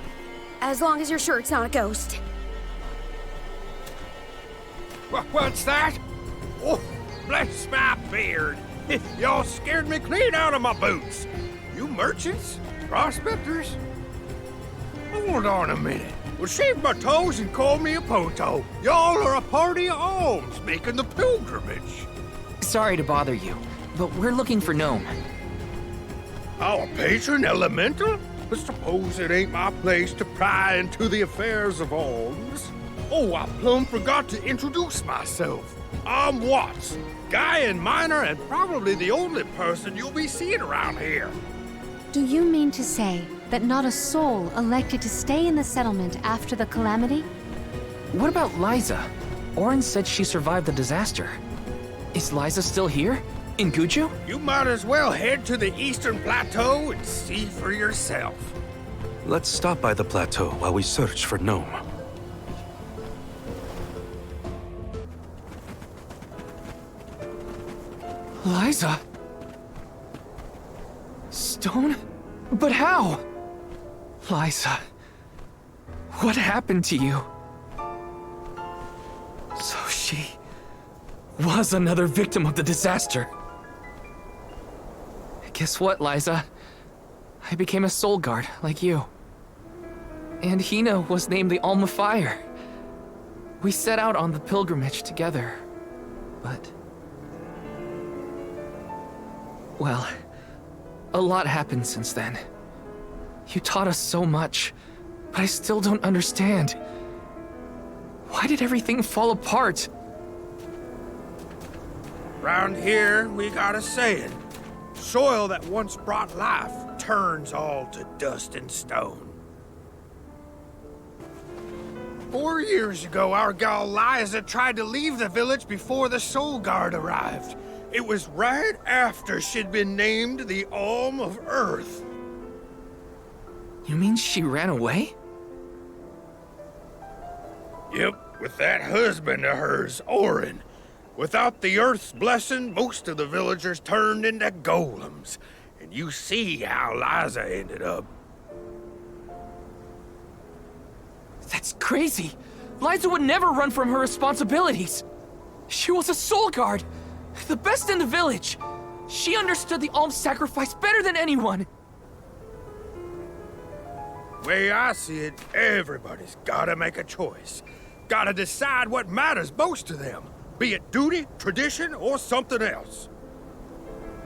As long as you're sure it's not a ghost. What's that? Oh, bless my beard. Y'all scared me clean out of my boots. You merchants? Prospectors? Hold on a minute. Well, shave my toes and call me a poto. Y'all are a party of alms making the pilgrimage. Sorry to bother you, but we're looking for Gnome. Our patron elemental? But suppose it ain't my place to pry into the affairs of alms. Oh, I plumb forgot to introduce myself. I'm Watts, guy and miner, and probably the only person you'll be seeing around here. Do you mean to say that not a soul elected to stay in the settlement after the calamity? What about Lyza? Oren said she survived the disaster. Is Lyza still here? In Guju? You might as well head to the eastern plateau and see for yourself. Let's stop by the plateau while we search for Gnome. Lyza? Stone? But how? Lyza, what happened to you? So she was another victim of the disaster. Guess what, Lyza? I became a soul guard, like you. And Hina was named the Alm of Fire. We set out on the pilgrimage together, but... well, a lot happened since then. You taught us so much, but I still don't understand. Why did everything fall apart? Round here, we got a saying. Soil that once brought life turns all to dust and stone. 4 years ago, our gal Lyza tried to leave the village before the Soul Guard arrived. It was right after she'd been named the Alm of Earth. You mean she ran away? Yep, with that husband of hers, Oren. Without the Earth's blessing, most of the villagers turned into golems. And you see how Lyza ended up. That's crazy! Lyza would never run from her responsibilities! She was a soul guard! The best in the village! She understood the Alms sacrifice better than anyone! Way I see it, everybody's gotta make a choice. Gotta decide what matters most to them. Be it duty, tradition, or something else.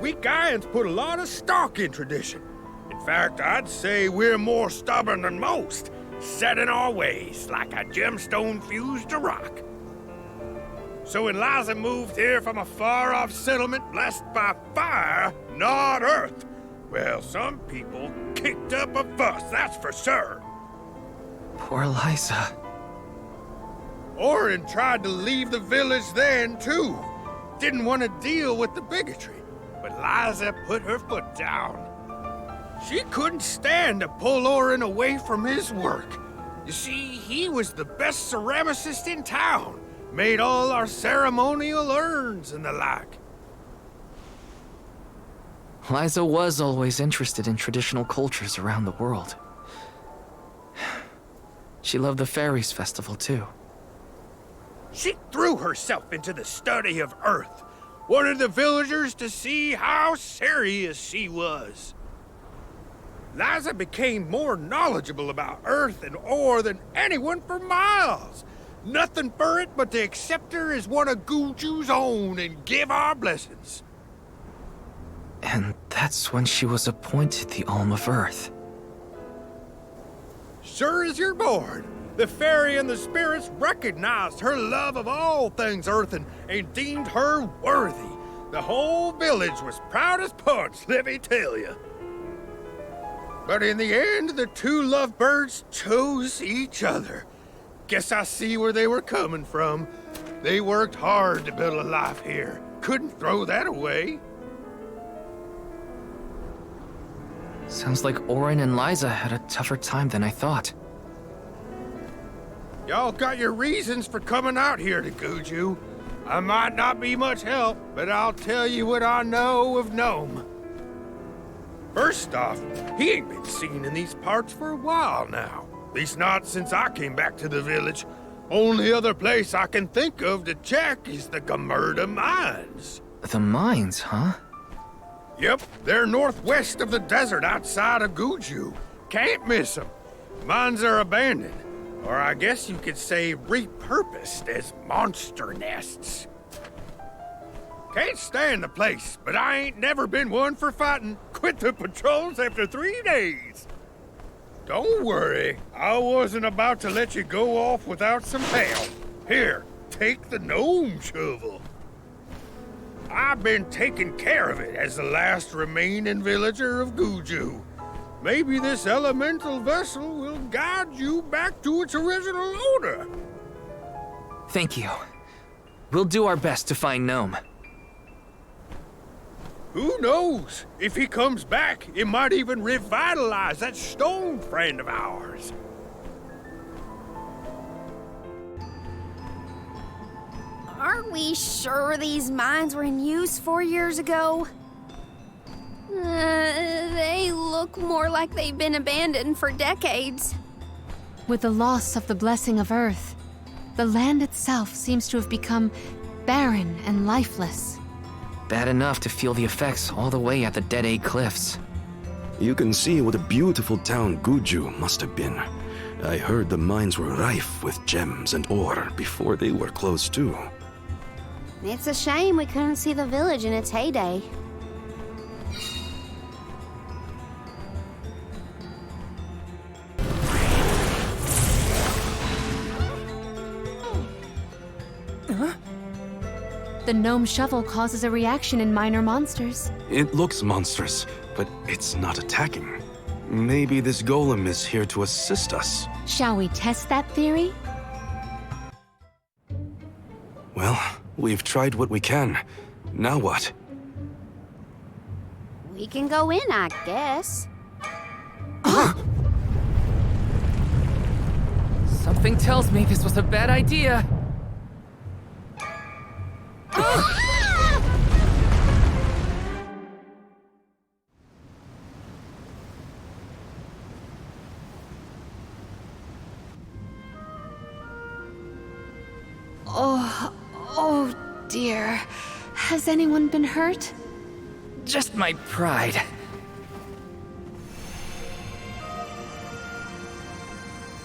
We Gaians put a lot of stock in tradition. In fact, I'd say we're more stubborn than most, set in our ways like a gemstone fused to rock. So when Lyza moved here from a far-off settlement blessed by fire, not earth, well, some people kicked up a fuss, that's for sure. Poor Lyza. Oren tried to leave the village then, too. Didn't want to deal with the bigotry, but Lyza put her foot down. She couldn't stand to pull Oren away from his work. You see, he was the best ceramicist in town. Made all our ceremonial urns and the like. Lyza was always interested in traditional cultures around the world. She loved the Fairies Festival, too. She threw herself into the study of Earth. Wanted the villagers to see how serious she was. Lyza became more knowledgeable about Earth and ore than anyone for miles. Nothing for it but to accept her as one of Guju's own and give our blessings. And that's when she was appointed the Alm of Earth. Sure as you're born, the fairy and the spirits recognized her love of all things earthen and deemed her worthy. The whole village was proud as punch, let me tell you. But in the end, the two lovebirds chose each other. Guess I see where they were coming from. They worked hard to build a life here. Couldn't throw that away. Sounds like Oren and Lyza had a tougher time than I thought. Y'all got your reasons for coming out here to Guju. I might not be much help, but I'll tell you what I know of Gnome. First off, he ain't been seen in these parts for a while now. At least not since I came back to the village. Only other place I can think of to check is the Gamerda Mines. The mines, huh? Yep, they're northwest of the desert outside of Guju. Can't miss them. Mines are abandoned, or I guess you could say repurposed as monster nests. Can't stand the place, but I ain't never been one for fighting. Quit the patrols after 3 days. Don't worry, I wasn't about to let you go off without some help. Here, take the gnome shovel. I've been taking care of it as the last remaining villager of Guju. Maybe this elemental vessel will guide you back to its original owner. Thank you. We'll do our best to find Gnome. Who knows? If he comes back, it might even revitalize that stone friend of ours. Aren't we sure these mines were in use 4 years ago? They look more like they've been abandoned for decades. With the loss of the blessing of Earth, the land itself seems to have become barren and lifeless. Bad enough to feel the effects all the way at the Dead Egg Cliffs. You can see what a beautiful town Guju must have been. I heard the mines were rife with gems and ore before they were closed too. It's a shame we couldn't see the village in its heyday. The gnome shovel causes a reaction in minor monsters. It looks monstrous, but it's not attacking. Maybe this golem is here to assist us. Shall we test that theory? Well, we've tried what we can. Now what? We can go in, I guess. Something tells me this was a bad idea. Oh dear. Has anyone been hurt? Just my pride.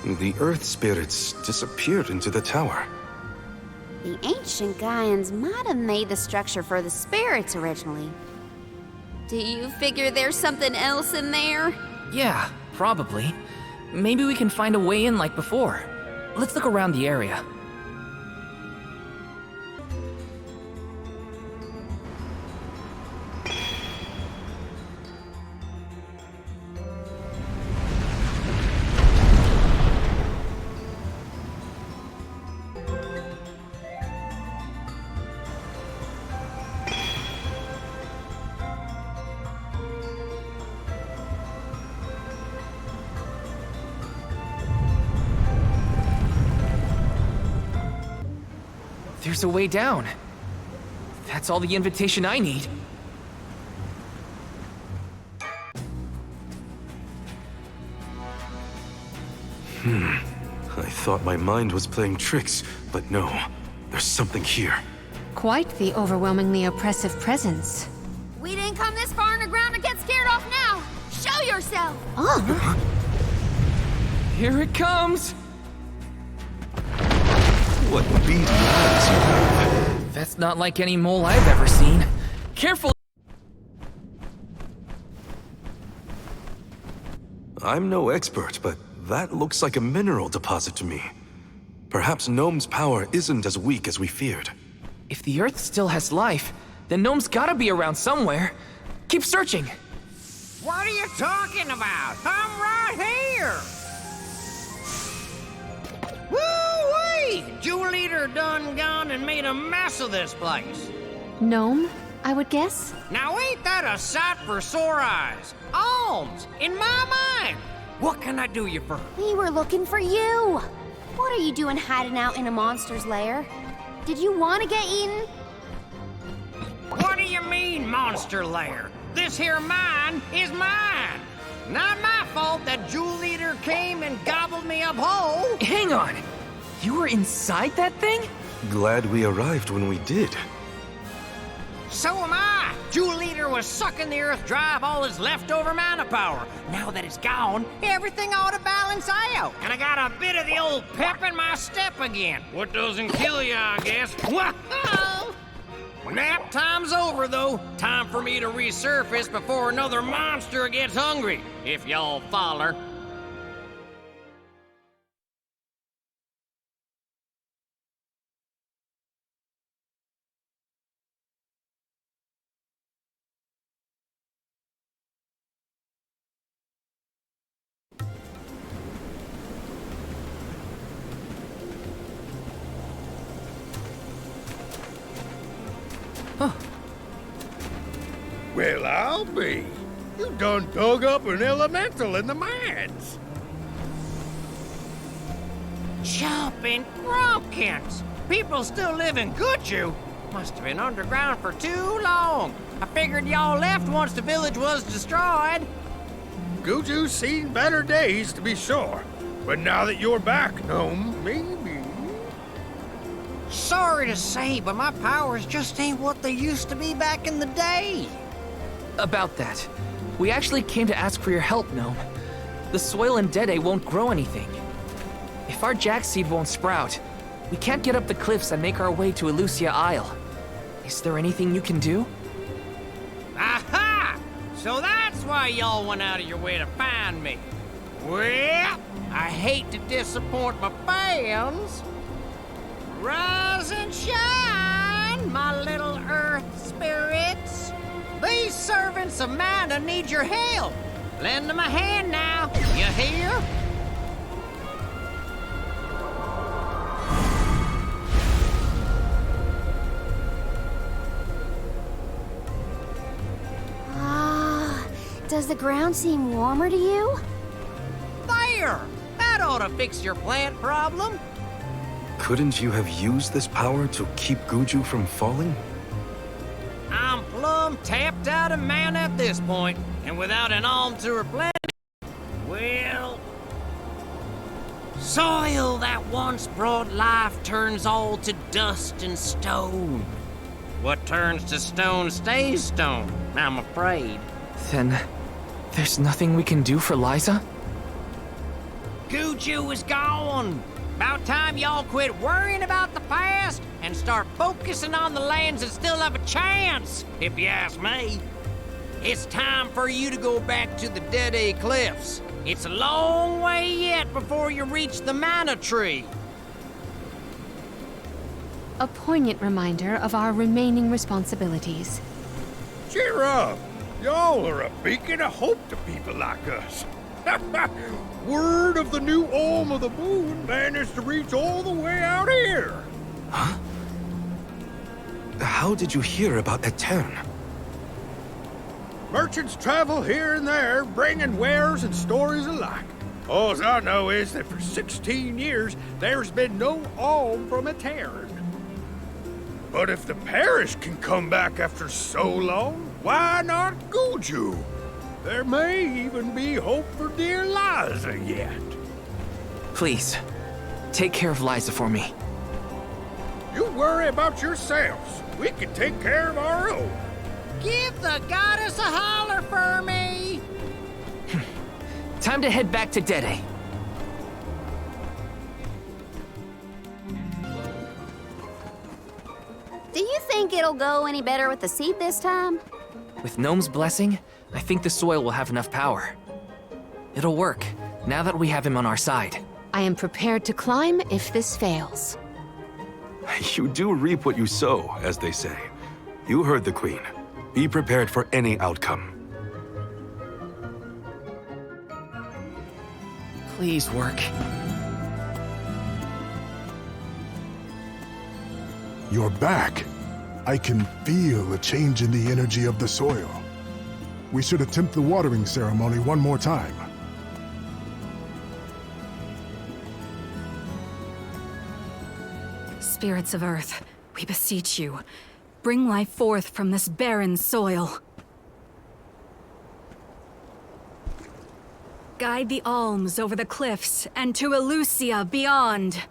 The earth spirits disappeared into the tower. The ancient Gaians might have made the structure for the spirits originally. Do you figure there's something else in there? Yeah, probably. Maybe we can find a way in like before. Let's look around the area. There's a way down. That's all the invitation I need. I thought my mind was playing tricks, but no. There's something here. Quite the overwhelmingly oppressive presence. We didn't come this far underground to get scared off now! Show yourself! Here it comes! What beady eyes you have. That's not like any mole I've ever seen. Careful! I'm no expert, but that looks like a mineral deposit to me. Perhaps Gnome's power isn't as weak as we feared. If the Earth still has life, then Gnome's gotta be around somewhere. Keep searching! What are you talking about? I'm right here! Woo-wee! Jewel Eater done gone and made a mess of this place. Gnome, I would guess? Now ain't that a sight for sore eyes? Alms, in my mind! What can I do you for? We were looking for you! What are you doing hiding out in a monster's lair? Did you want to get eaten? What do you mean, monster lair? This here mine is mine! Not my fault that Jewel Eater came and gobbled me up whole! Hang on! You were inside that thing? Glad we arrived when we did. So am I! Jewel Eater was sucking the earth dry of all his leftover mana power. Now that it's gone, everything ought to balance out. And I got a bit of the old pep in my step again. What doesn't kill you, I guess. Whoa! Nap time's over, though. Time for me to resurface before another monster gets hungry, if y'all follow. Well, I'll be. You done dug up an elemental in the mines. Jumping pumpkins! People still live in Guju. Must have been underground for too long. I figured y'all left once the village was destroyed. Guju's seen better days, to be sure. But now that you're back, gnome, maybe... Sorry to say, but my powers just ain't what they used to be back in the day. About that, we actually came to ask for your help, gnome. The soil in Dede won't grow anything. If our jack seed won't sprout, we can't get up the cliffs and make our way to Elucia Isle. Is there anything you can do? Aha! So that's why y'all went out of your way to find me. Well, I hate to disappoint my fans. Rise and shine, my little earth spirits. These servants of Mana need your help. Lend them a hand now, you hear? Does the ground seem warmer to you? There! That ought to fix your plant problem. Couldn't you have used this power to keep Guju from falling? I'm plumb tapped out of mana at this point, and without an alm to replenish, well... Soil that once brought life turns all to dust and stone. What turns to stone stays stone, I'm afraid. Then, there's nothing we can do for Lyza? Guju is gone! About time y'all quit worrying about the past and start focusing on the lands that still have a chance, if you ask me. It's time for you to go back to the Dede Cliffs. It's a long way yet before you reach the Mana Tree. A poignant reminder of our remaining responsibilities. Cheer up! Y'all are a beacon of hope to people like us. Word of the new Alm of the Moon managed to reach all the way out here. Huh? How did you hear about Ataran? Merchants travel here and there, bringing wares and stories alike. All I know is that for 16 years, there's been no alm from Ataran. But if the parish can come back after so long, why not Guju? There may even be hope for dear Lyza yet. Please, take care of Lyza for me. You worry about yourselves. We can take care of our own. Give the goddess a holler for me! Time to head back to Dede. Do you think it'll go any better with the seed this time? With Gnome's blessing, I think the soil will have enough power. It'll work, now that we have him on our side. I am prepared to climb if this fails. You do reap what you sow, as they say. You heard the Queen. Be prepared for any outcome. Please work. You're back. I can feel a change in the energy of the soil. We should attempt the watering ceremony one more time. Spirits of Earth, we beseech you. Bring life forth from this barren soil. Guide the Alms over the cliffs and to Elucia beyond.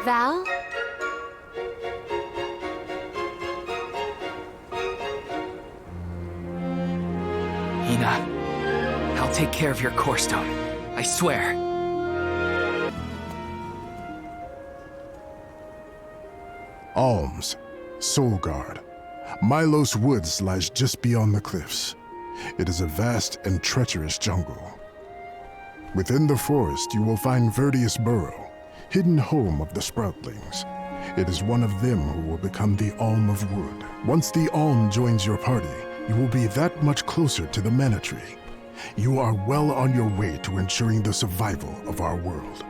Val? Hina, I'll take care of your core stone. I swear. Alms, Soul Guard. Milos Woods lies just beyond the cliffs. It is a vast and treacherous jungle. Within the forest, you will find Verdius Burrow, hidden home of the Sproutlings. It is one of them who will become the Alm of Wood. Once the Alm joins your party, you will be that much closer to the Mana Tree. You are well on your way to ensuring the survival of our world.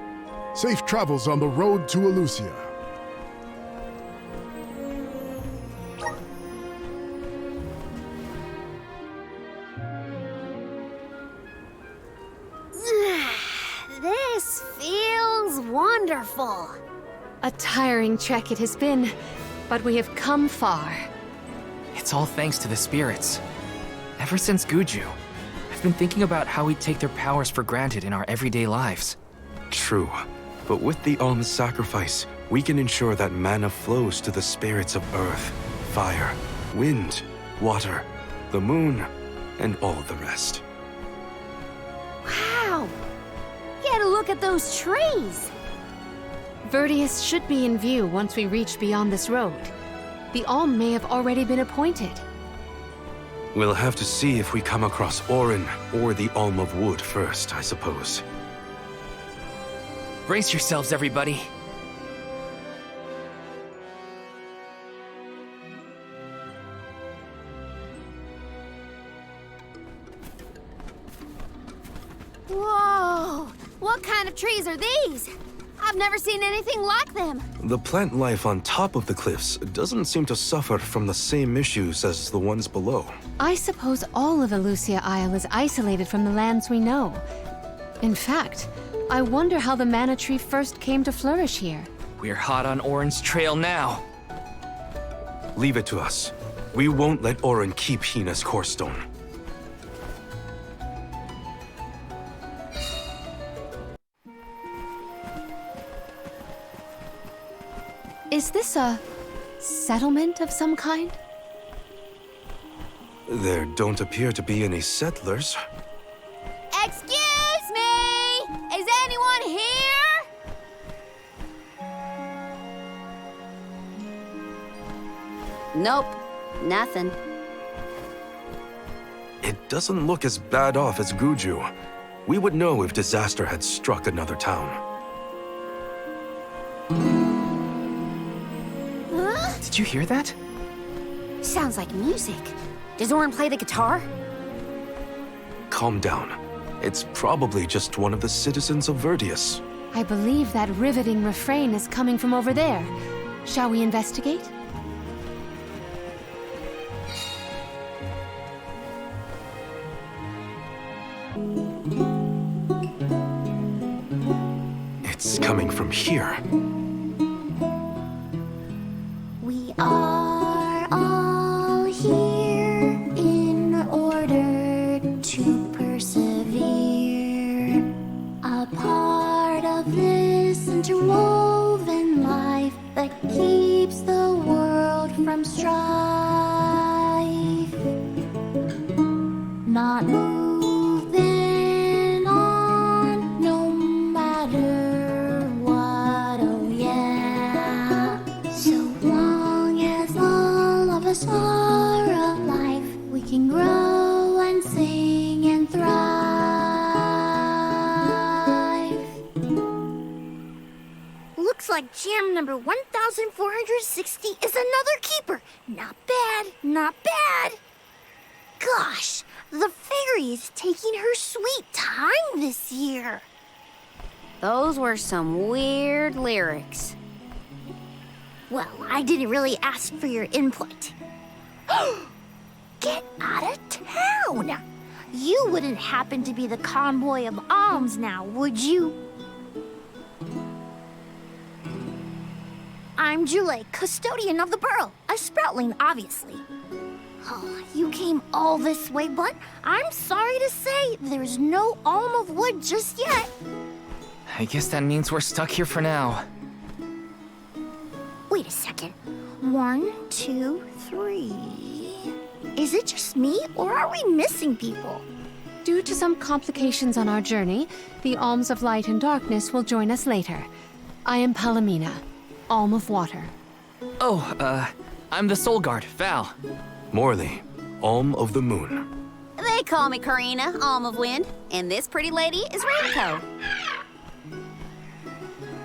Safe travels on the road to Elusia. This feels wonderful. A tiring trek it has been, but we have come far. It's all thanks to the spirits. Ever since Guju, I've been thinking about how we take their powers for granted in our everyday lives. True, but with the Alms sacrifice, we can ensure that mana flows to the spirits of earth, fire, wind, water, the moon, and all the rest. Wow! Get a look at those trees! Verdius should be in view once we reach beyond this road. The Alm may have already been appointed. We'll have to see if we come across Eoren or the Alm of Wood first, I suppose. Brace yourselves, everybody. Whoa! What kind of trees are these? I've never seen anything like them. The plant life on top of the cliffs doesn't seem to suffer from the same issues as the ones below. I suppose all of Elusia Isle is isolated from the lands we know. In fact, I wonder how the Mana Tree first came to flourish here. We're hot on Oren's trail now. Leave it to us. We won't let Eoren keep Hina's core stone. Is this a settlement of some kind? There don't appear to be any settlers. Excuse me! Is anyone here? Nope, nothing. It doesn't look as bad off as Guju. We would know if disaster had struck another town. Did you hear that? Sounds like music. Does Oren play the guitar? Calm down. It's probably just one of the citizens of Verdius. I believe that riveting refrain is coming from over there. Shall we investigate? It's coming from here. We are all here in order to persevere. A part of this interwoven life that keeps the world from strife. Not moving on, no matter what, oh yeah. So long as all of us are alive, we can grow and sing and thrive. Looks like jam number 1460 is another keeper. Not bad, not bad. Gosh, the fairy is taking her sweet time this year. Those were some weird lyrics. Well, I didn't really ask for your input. Get out of town! You wouldn't happen to be the convoy of Alms now, would you? I'm Jule, custodian of the burrow, a sproutling, obviously. Oh, you came all this way, but I'm sorry to say there's no Alm of Wood just yet. I guess that means we're stuck here for now. Wait a second. 1, 2, 3. Is it just me, or are we missing people? Due to some complications on our journey, the Alms of Light and Darkness will join us later. I am Palomina, Alm of Water. Oh, I'm the Soul Guard, Val. Morley, Alm of the Moon. They call me Karina, Alm of Wind, and this pretty lady is Ramco.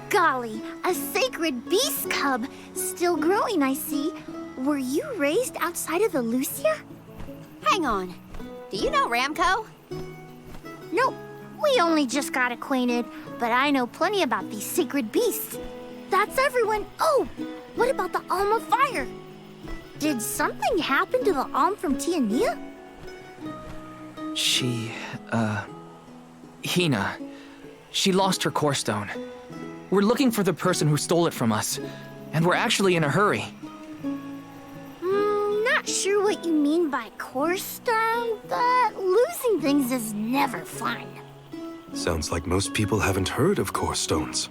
Golly, a sacred beast cub. Still growing, I see. Were you raised outside of Elusia? Hang on. Do you know Ramco? Nope. We only just got acquainted, but I know plenty about these sacred beasts. That's everyone. Oh, what about the Alm of Fire? Did something happen to the Alm from Tiania? Hina. She lost her core stone. We're looking for the person who stole it from us, and we're actually in a hurry. Not sure what you mean by core stone, but losing things is never fun. Sounds like most people haven't heard of core stones.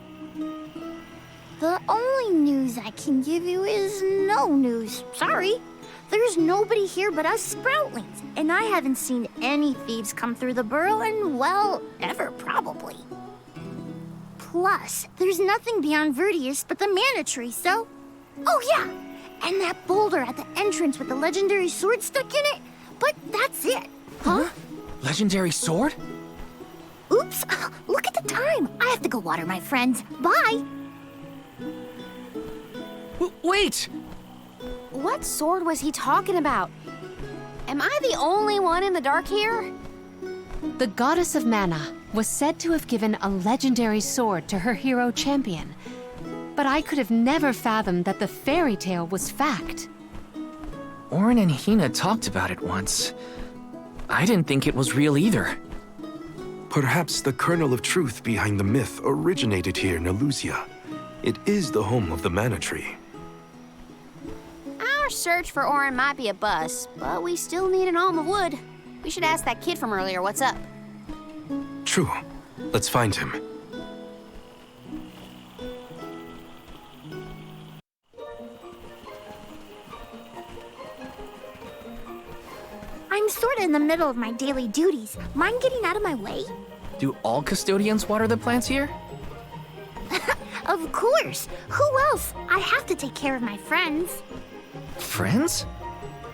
The only news I can give you is no news. Sorry. There's nobody here but us Sproutlings, and I haven't seen any thieves come through the burrow in, well, ever probably. Plus, there's nothing beyond Vertius but the mana tree, so... Oh yeah, and that boulder at the entrance with the legendary sword stuck in it, but that's it. Huh? Legendary sword? Oops, look at the time. I have to go water my friends. Bye. Wait! What sword was he talking about? Am I the only one in the dark here? The goddess of mana was said to have given a legendary sword to her hero champion. But I could have never fathomed that the fairy tale was fact. Eoren and Hina talked about it once. I didn't think it was real either. Perhaps the kernel of truth behind the myth originated here in Elusia. It is the home of the mana tree. Our search for Eoren might be a bust, but we still need an Alm of Wood. We should ask that kid from earlier what's up. True. Let's find him. I'm sorta in the middle of my daily duties. Mind getting out of my way? Do all custodians water the plants here? Of course. Who else? I have to take care of my friends. Friends?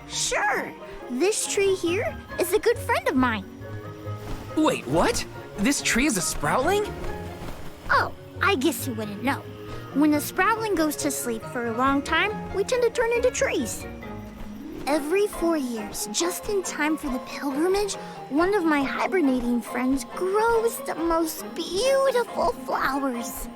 Sure. This tree here is a good friend of mine. Wait, what? This tree is a sproutling? Oh, I guess you wouldn't know. When a sproutling goes to sleep for a long time, we tend to turn into trees. Every 4 years, just in time for the pilgrimage, one of my hibernating friends grows the most beautiful flowers.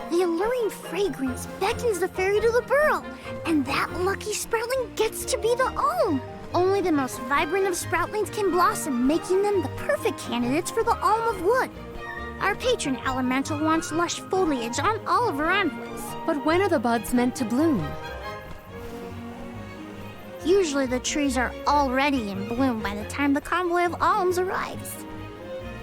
The alluring fragrance beckons the fairy to the burrow, and that lucky sproutling gets to be the Alm. Only the most vibrant of sproutlings can blossom, making them the perfect candidates for the Alm of Wood. Our patron elemental wants lush foliage on all of her envoys. But when are the buds meant to bloom? Usually the trees are already in bloom by the time the convoy of alms arrives.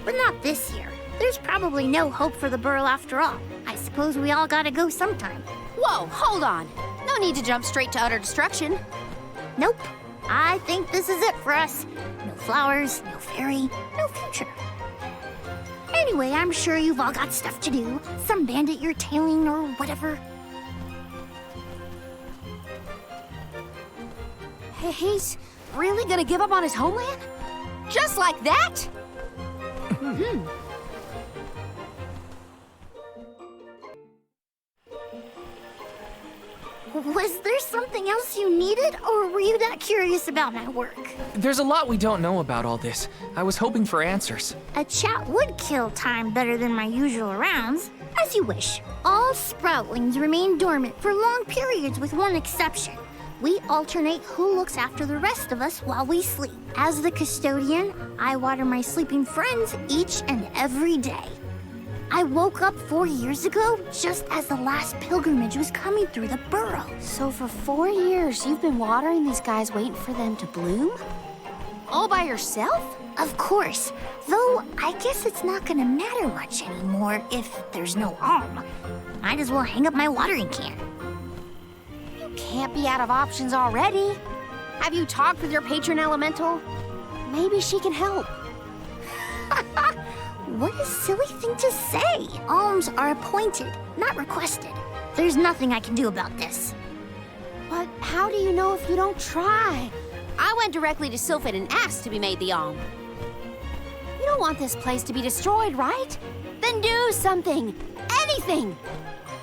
But not this year. There's probably no hope for the burrow after all. I suppose we all gotta go sometime. Whoa, hold on. No need to jump straight to utter destruction. Nope. I think this is it for us. No flowers, no fairy, no future. Anyway, I'm sure you've all got stuff to do. Some bandit you're tailing or whatever. He's really gonna give up on his homeland? Just like that? Was there something else you needed, or were you that curious about my work? There's a lot we don't know about all this. I was hoping for answers. A chat would kill time better than my usual rounds. As you wish. All sproutlings remain dormant for long periods with one exception. We alternate who looks after the rest of us while we sleep. As the custodian, I water my sleeping friends each and every day. I woke up 4 years ago, just as the last pilgrimage was coming through the burrow. So for 4 years, you've been watering these guys waiting for them to bloom? All by yourself? Of course. Though, I guess it's not gonna matter much anymore if there's no alm. Might as well hang up my watering can. can't be out of options already. Have you talked with your patron elemental? Maybe she can help. What a silly thing to say. Alms are appointed, not requested. There's nothing I can do about this. But how do you know if you don't try? I went directly to Sylphid and asked to be made the Alm. You don't want this place to be destroyed, right? Then do something. Anything.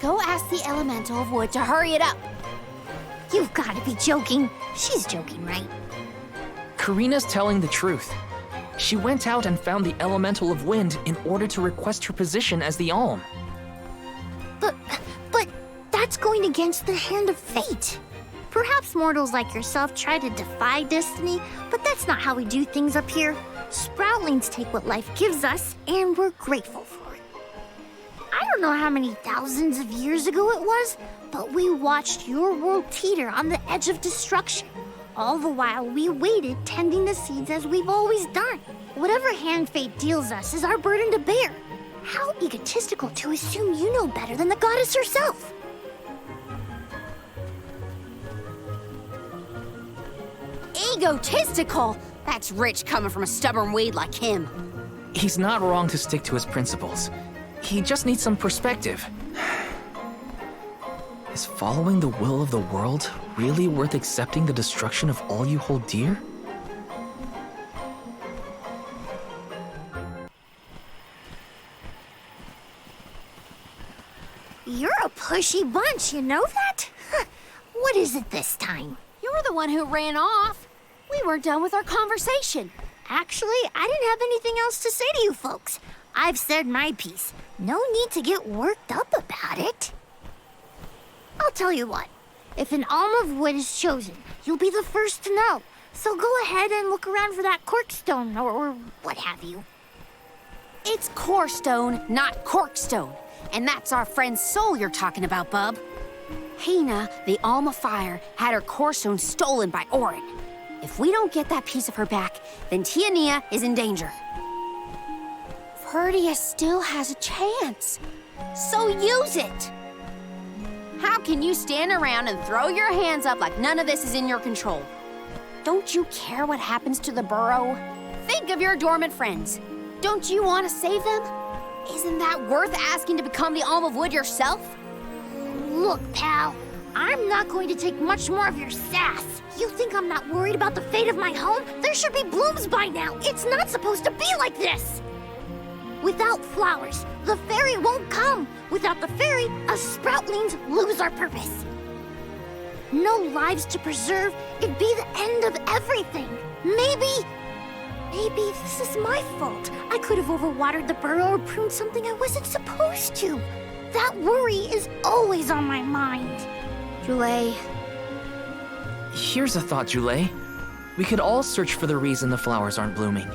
Go ask the Elemental of Wood to hurry it up. You've got to be joking. She's joking, right? Karina's telling the truth. She went out and found the Elemental of Wind in order to request her position as the Alm. But that's going against the hand of fate. Perhaps mortals like yourself try to defy destiny, but that's not how we do things up here. Sproutlings take what life gives us, and we're grateful for it. I don't know how many thousands of years ago it was, but we watched your world teeter on the edge of destruction. All the while we waited, tending the seeds as we've always done. Whatever hand fate deals us is our burden to bear. How egotistical to assume you know better than the goddess herself. Egotistical? That's rich coming from a stubborn weed like him. He's not wrong to stick to his principles. He just needs some perspective. Is following the will of the world really worth accepting the destruction of all you hold dear? You're a pushy bunch, you know that? What is it this time? You're the one who ran off. We weren't done with our conversation. Actually, I didn't have anything else to say to you folks. I've said my piece. No need to get worked up about it. I'll tell you what. If an Alm of Wood is chosen, you'll be the first to know. So go ahead and look around for that corkstone or what have you. It's corestone, not corkstone. And that's our friend's soul you're talking about, bub. Hina, the Alm of Fire, had her corestone stolen by Eoren. If we don't get that piece of her back, then Tiania is in danger. Verdia still has a chance, so use it. How can you stand around and throw your hands up like none of this is in your control? Don't you care what happens to the burrow? Think of your dormant friends. Don't you want to save them? Isn't that worth asking to become the Alm of Wood yourself? Look, pal, I'm not going to take much more of your sass. You think I'm not worried about the fate of my home? There should be blooms by now. It's not supposed to be like this. Without flowers, the fairy won't come. Without the fairy, us sproutlings lose our purpose. No lives to preserve, it'd be the end of everything. Maybe this is my fault. I could have overwatered the burrow or pruned something I wasn't supposed to. That worry is always on my mind. Jule. Here's a thought, Jule. We could all search for the reason the flowers aren't blooming.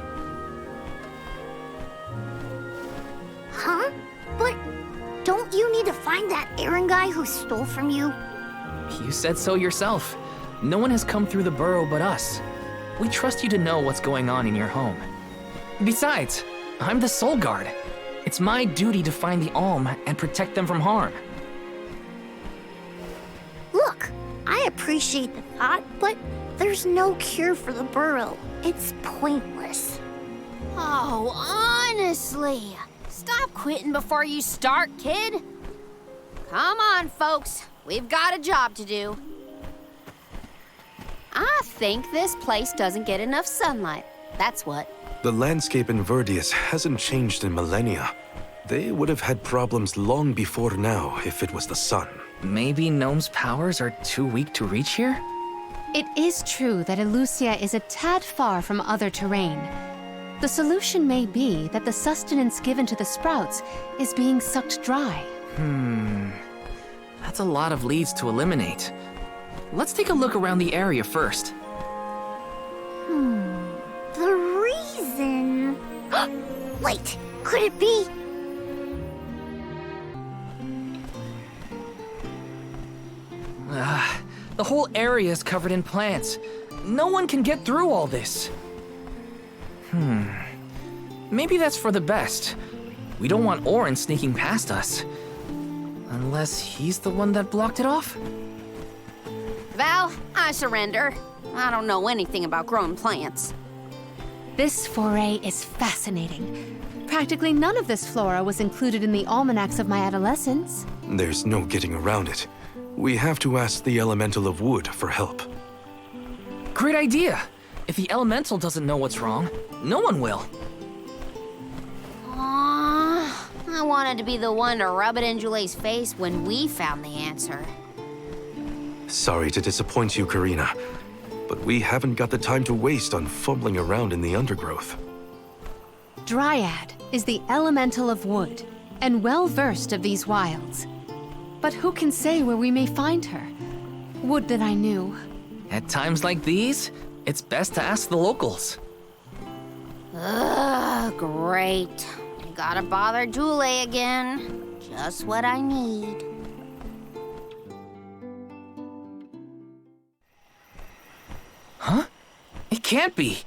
Huh? But don't you need to find that Aaron guy who stole from you? You said so yourself. No one has come through the burrow but us. We trust you to know what's going on in your home. Besides, I'm the Soul Guard. It's my duty to find the Alm and protect them from harm. Look, I appreciate the thought, but there's no cure for the burrow. It's pointless. Oh, honestly. Stop quitting before you start, kid. Come on, folks. We've got a job to do. I think this place doesn't get enough sunlight. That's what. The landscape in Verdius hasn't changed in millennia. They would have had problems long before now if it was the sun. Maybe Gnome's powers are too weak to reach here? It is true that Elusia is a tad far from other terrain. The solution may be that the sustenance given to the sprouts is being sucked dry. That's a lot of leads to eliminate. Let's take a look around the area first. The reason... Wait, could it be... The whole area is covered in plants. No one can get through all this. Maybe that's for the best. We don't want Eoren sneaking past us. Unless he's the one that blocked it off? Val, I surrender. I don't know anything about growing plants. This foray is fascinating. Practically none of this flora was included in the almanacs of my adolescence. There's no getting around it. We have to ask the Elemental of Wood for help. Great idea! If the elemental doesn't know what's wrong, no one will. Aww, I wanted to be the one to rub it in Jule's face when we found the answer. Sorry to disappoint you, Karina, but we haven't got the time to waste on fumbling around in the undergrowth. Dryad is the Elemental of Wood, and well-versed of these wilds. But who can say where we may find her? Would that I knew. At times like these, it's best to ask the locals. Ugh, great. Gotta bother Jule again. Just what I need. Huh? It can't be.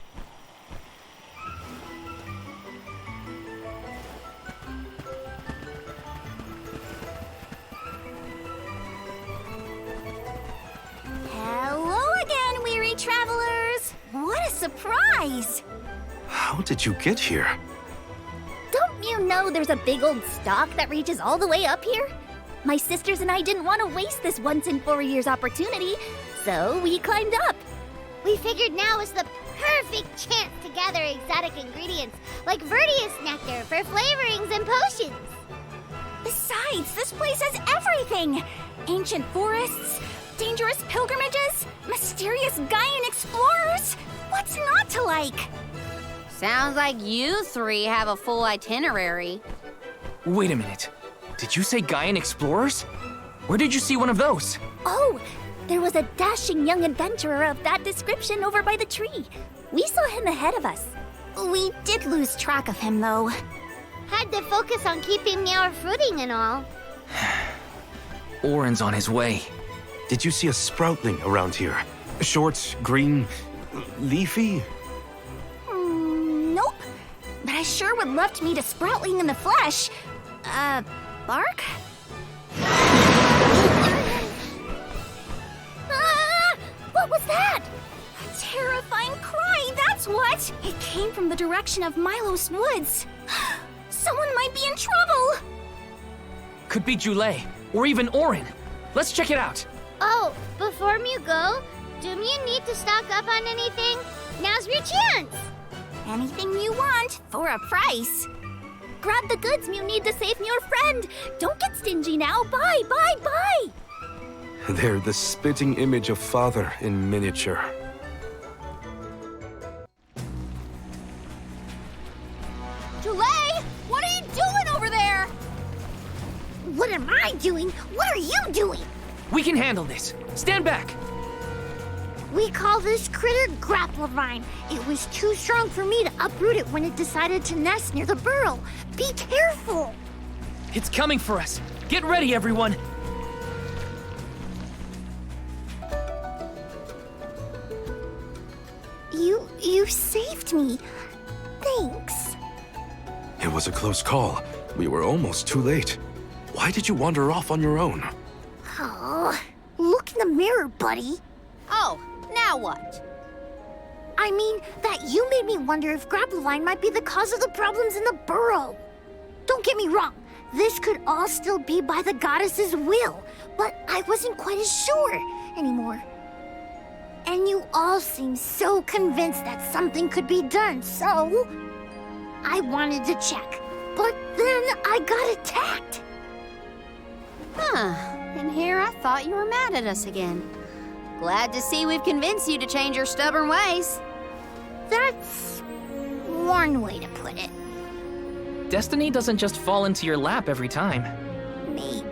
Hello again, weary travelers! What a surprise! How did you get here? Don't you know there's a big old stalk that reaches all the way up here? My sisters and I didn't want to waste this once in 4 years opportunity, so we climbed up. We figured now is the perfect chance to gather exotic ingredients like Verdius nectar for flavorings and potions. Besides, this place has everything! Ancient forests, dangerous pilgrimages, mysterious Gaian explorers! What's not to like? Sounds like you three have a full itinerary. Wait a minute. Did you say Gaian explorers? Where did you see one of those? Oh, there was a dashing young adventurer of that description over by the tree. We saw him ahead of us. We did lose track of him, though. Had to focus on keeping our footing and all. Oren's on his way. Did you see a sproutling around here? Short, green, leafy? Nope. But I sure would love to meet a sproutling in the flesh. Bark? What was that? A terrifying cry, that's what! It came from the direction of Milos Woods. Someone might be in trouble! Could be Jule, or even Oren. Let's check it out. Oh, before you go, do you need to stock up on anything? Now's your chance! Anything you want, for a price. Grab the goods you need to save your friend. Don't get stingy now. Bye, bye, bye! They're the spitting image of Father in miniature. Jule, what are you doing over there? What am I doing? What are you doing? We can handle this. Stand back. We call this critter Grapplevine. It was too strong for me to uproot it when it decided to nest near the burrow. Be careful! It's coming for us. Get ready, everyone. You saved me. Thanks. It was a close call. We were almost too late. Why did you wander off on your own? Oh, look in the mirror, buddy. Oh, now what? I mean, that you made me wonder if Grapplevine might be the cause of the problems in the burrow. Don't get me wrong, this could all still be by the goddess's will, but I wasn't quite as sure anymore. And you all seem so convinced that something could be done, so I wanted to check. But then I got attacked. Huh, and here I thought you were mad at us again. Glad to see we've convinced you to change your stubborn ways. That's one way to put it. Destiny doesn't just fall into your lap every time. Maybe.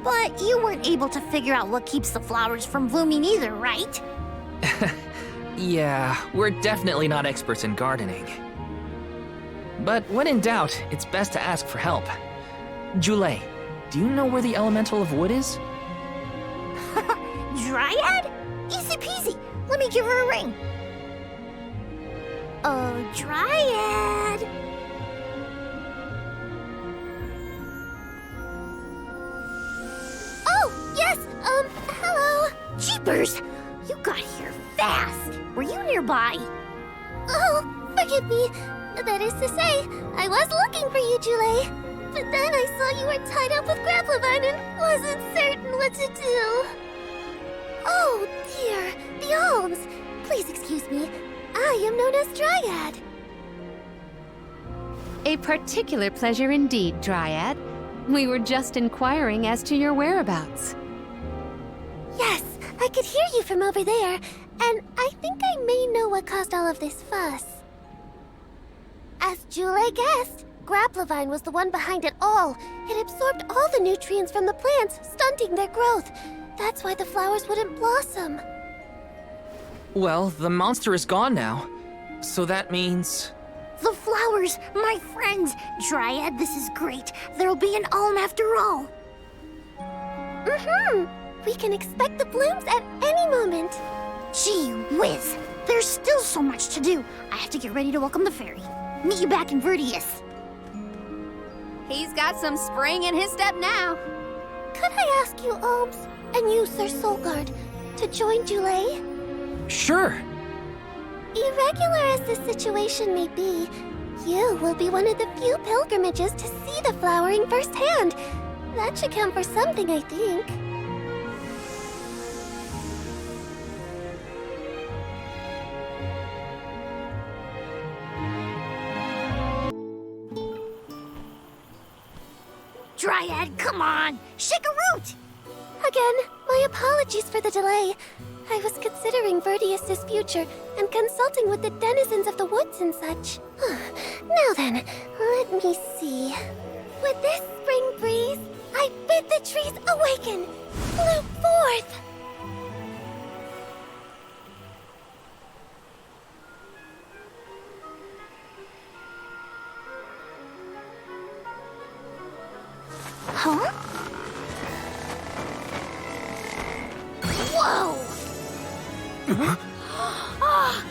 But you weren't able to figure out what keeps the flowers from blooming either, right? Yeah, we're definitely not experts in gardening. But when in doubt, it's best to ask for help. Jule, do you know where the Elemental of Wood is? Dryad? Easy peasy. Let me give her a ring. Oh, Dryad. Oh, yes, hello. Gee Jeepers! You got here fast! Were you nearby? Oh, forgive me. That is to say, I was looking for you, Jule. But then I saw you were tied up with Grapplevine and wasn't certain what to do. Oh, dear. The Alms. Please excuse me. I am known as Dryad. A particular pleasure indeed, Dryad. We were just inquiring as to your whereabouts. Yes, I could hear you from over there, and I think I may know what caused all of this fuss. As Jule guessed, Grapplevine was the one behind it all. It absorbed all the nutrients from the plants, stunting their growth. That's why the flowers wouldn't blossom. Well, the monster is gone now. So that means... The flowers, my friends! Dryad, this is great. There'll be an Alm after all. We can expect the blooms at any moment. Gee whiz! There's still so much to do. I have to get ready to welcome the fairy. Meet you back in Verdius. He's got some spring in his step now. Could I ask you, Alms, and you, Sir Soulguard, to join Jule? Sure. Irregular as this situation may be, you will be one of the few pilgrimages to see the flowering firsthand. That should count for something, I think. Dryad, come on! Shake a root! Again, my apologies for the delay. I was considering Verdius' future and consulting with the denizens of the woods and such. Now then, let me see. With this spring breeze, I bid the trees awaken, bloom forth! Huh? Whoa! Ah!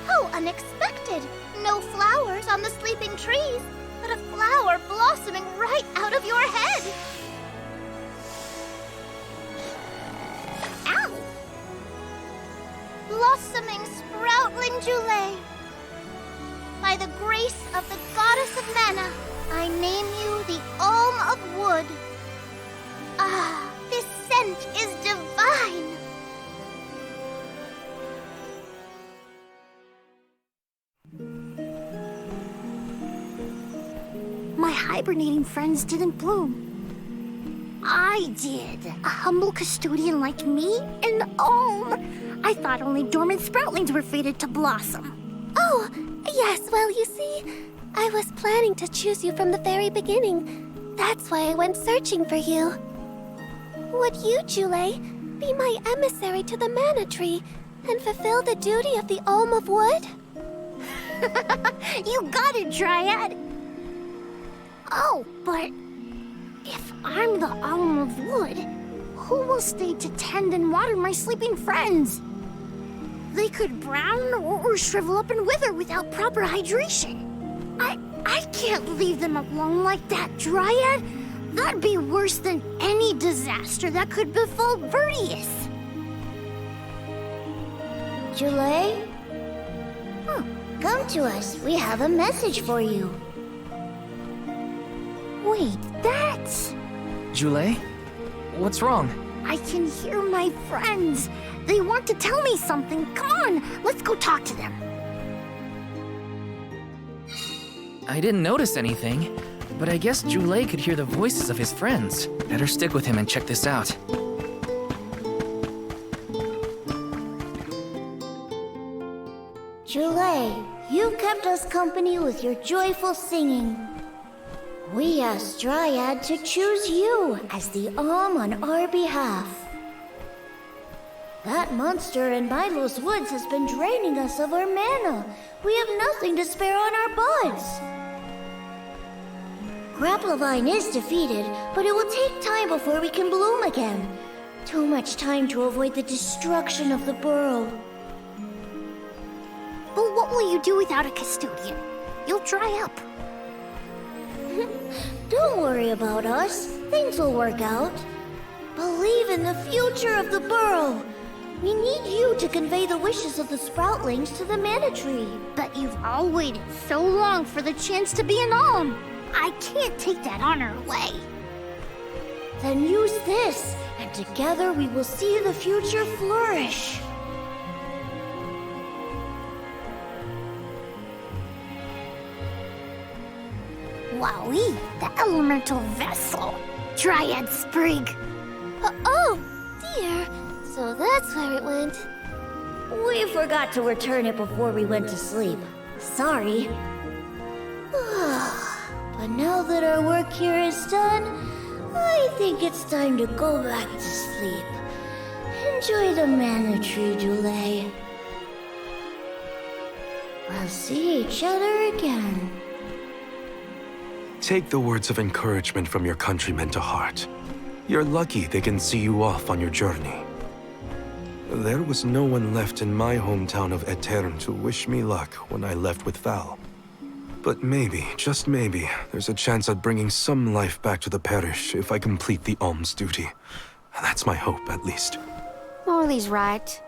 How unexpected! No flowers on the sleeping trees, but a flower blossoming right out of your head! Ow! Blossoming, sproutling Jule! By the grace of the goddess of mana, I name you the Alm of Wood. Ah, this scent is divine! My hibernating friends didn't bloom. I did. A humble custodian like me, an Alm. I thought only dormant sproutlings were fated to blossom. Oh, yes, well, you see, I was planning to choose you from the very beginning. That's why I went searching for you. Would you, Jule, be my emissary to the mana tree and fulfill the duty of the Alm of Wood? You got it, Dryad! Oh, but if I'm the Alm of Wood, who will stay to tend and water my sleeping friends? They could brown or shrivel up and wither without proper hydration. I can't leave them alone like that, Dryad. That'd be worse than any disaster that could befall Verdius. Jule? Come to us. We have a message for you. Wait, that's... Jule? What's wrong? I can hear my friends. They want to tell me something. Come on, let's go talk to them. I didn't notice anything, but I guess Jule could hear the voices of his friends. Better stick with him and check this out. Jule, you kept us company with your joyful singing. We asked Dryad to choose you as the Alm on our behalf. That monster in Milo's woods has been draining us of our mana. We have nothing to spare on our buds. Grapplevine is defeated, but it will take time before we can bloom again. Too much time to avoid the destruction of the burrow. But what will you do without a custodian? you'll dry up. Don't worry about us. Things will work out. Believe in the future of the burrow. We need you to convey the wishes of the sproutlings to the mana tree. But you've all waited so long for the chance to be an alm. I can't take that honor away. Then use this, and together we will see the future flourish. Wowee, the elemental vessel. Dryad sprig. Oh, dear. So that's where it went. We forgot to return it before we went to sleep. Sorry. But now that our work here is done, I think it's time to go back to sleep. Enjoy the mana tree, Jule. We'll see each other again. Take the words of encouragement from your countrymen to heart. You're lucky they can see you off on your journey. There was no one left in my hometown of Ataran to wish me luck when I left with Val. But maybe, just maybe, there's a chance at bringing some life back to the parish if I complete the alms duty. That's my hope, at least. Morley's right.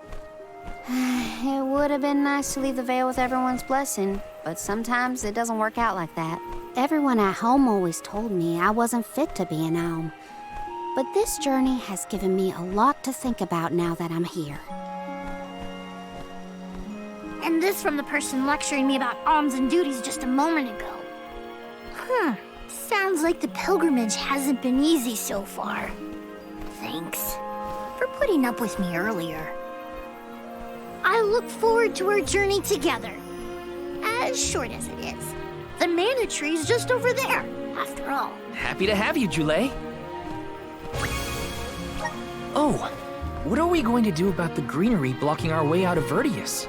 It would have been nice to leave the Vale with everyone's blessing, but sometimes it doesn't work out like that. Everyone at home always told me I wasn't fit to be an alm. But this journey has given me a lot to think about now that I'm here. And this from the person lecturing me about alms and duties just a moment ago. Sounds like the pilgrimage hasn't been easy so far. Thanks for putting up with me earlier. I look forward to our journey together. As short as it is. The mana tree's just over there, after all. Happy to have you, Jule. Oh, what are we going to do about the greenery blocking our way out of Vertius?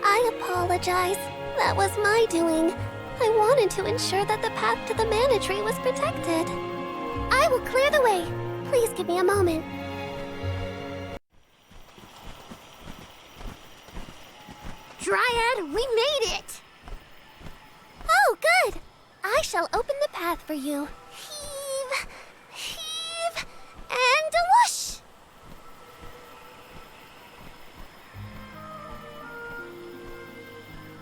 I apologize. That was my doing. I wanted to ensure that the path to the mana tree was protected. I will clear the way. Please give me a moment. Dryad, we made it! Oh, good! I shall open the path for you. Heave, heave, and a whoosh!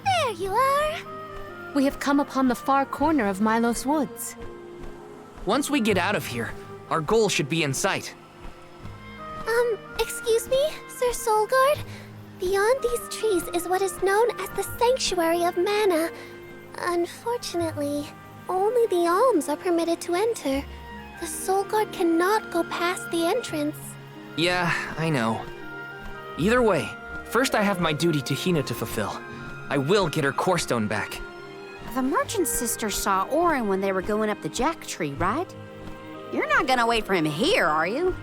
There you are! We have come upon the far corner of Milos Woods. Once we get out of here, our goal should be in sight. Excuse me, Sir Soulguard? Beyond these trees is what is known as the Sanctuary of Mana. Unfortunately, only the Alms are permitted to enter. The Soulguard cannot go past the entrance. Yeah, I know. Either way, first I have my duty to Hina to fulfill. I will get her core stone back. The merchant sister saw Eoren when they were going up the jack tree, right? You're not gonna wait for him here, are you?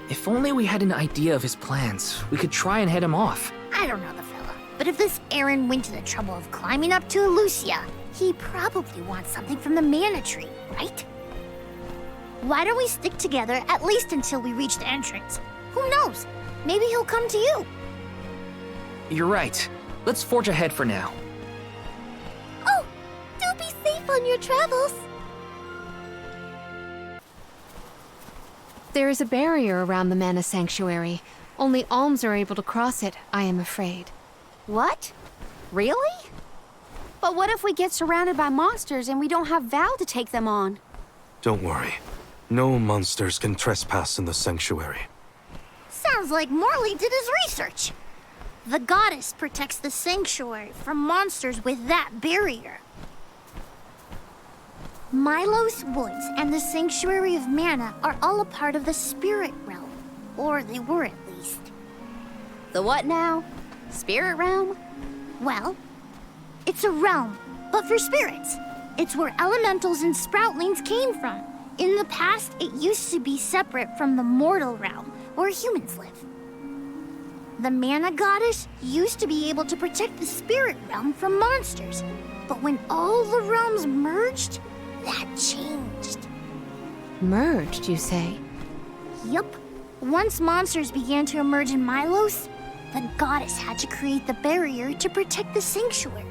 If only we had an idea of his plans, we could try and head him off. I don't know the fella, but if this Aaron went to the trouble of climbing up to Lucia, he probably wants something from the mana tree, right? Why don't we stick together at least until we reach the entrance? Who knows? Maybe he'll come to you. You're right. Let's forge ahead for now. Oh, do be safe on your travels. There is a barrier around the Mana Sanctuary. Only Alms are able to cross it, I am afraid. What? Really? But what if we get surrounded by monsters and we don't have Val to take them on? Don't worry. No monsters can trespass in the sanctuary. Sounds like Morley did his research. The goddess protects the sanctuary from monsters with that barrier. Milos Woods and the Sanctuary of Mana are all a part of the spirit realm. Or they were, at least. The what now? Spirit realm? Well, it's a realm, but for spirits. It's where elementals and sproutlings came from. In the past, it used to be separate from the mortal realm, where humans live. The Mana Goddess used to be able to protect the spirit realm from monsters. But when all the realms merged, that changed. Merged, you say? Yup. Once monsters began to emerge in Milos, the goddess had to create the barrier to protect the sanctuary.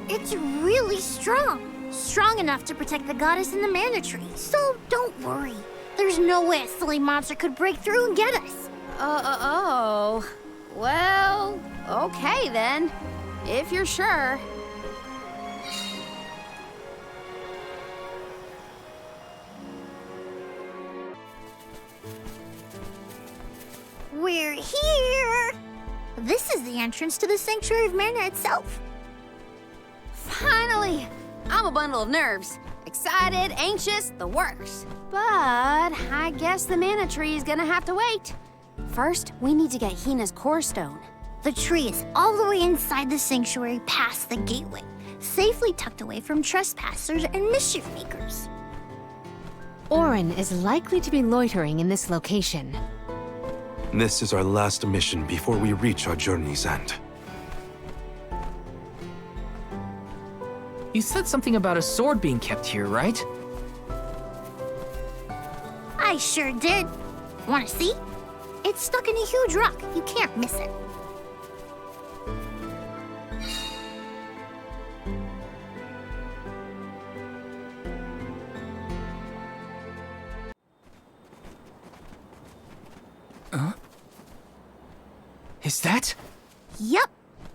It's really strong. Strong enough to protect the goddess and the mana tree. So don't worry. There's no way a silly monster could break through and get us. Oh. Well, okay then. If you're sure. We're here! This is the entrance to the Sanctuary of Mana itself. Finally! I'm a bundle of nerves. Excited, anxious, the works. But I guess the mana tree is gonna have to wait. First, we need to get Hina's core stone. The tree is all the way inside the sanctuary past the gateway, safely tucked away from trespassers and mischief makers. Eoren is likely to be loitering in this location. This is our last mission before we reach our journey's end. You said something about a sword being kept here, right? I sure did. Want to see? It's stuck in a huge rock. You can't miss it. Is that? Yup.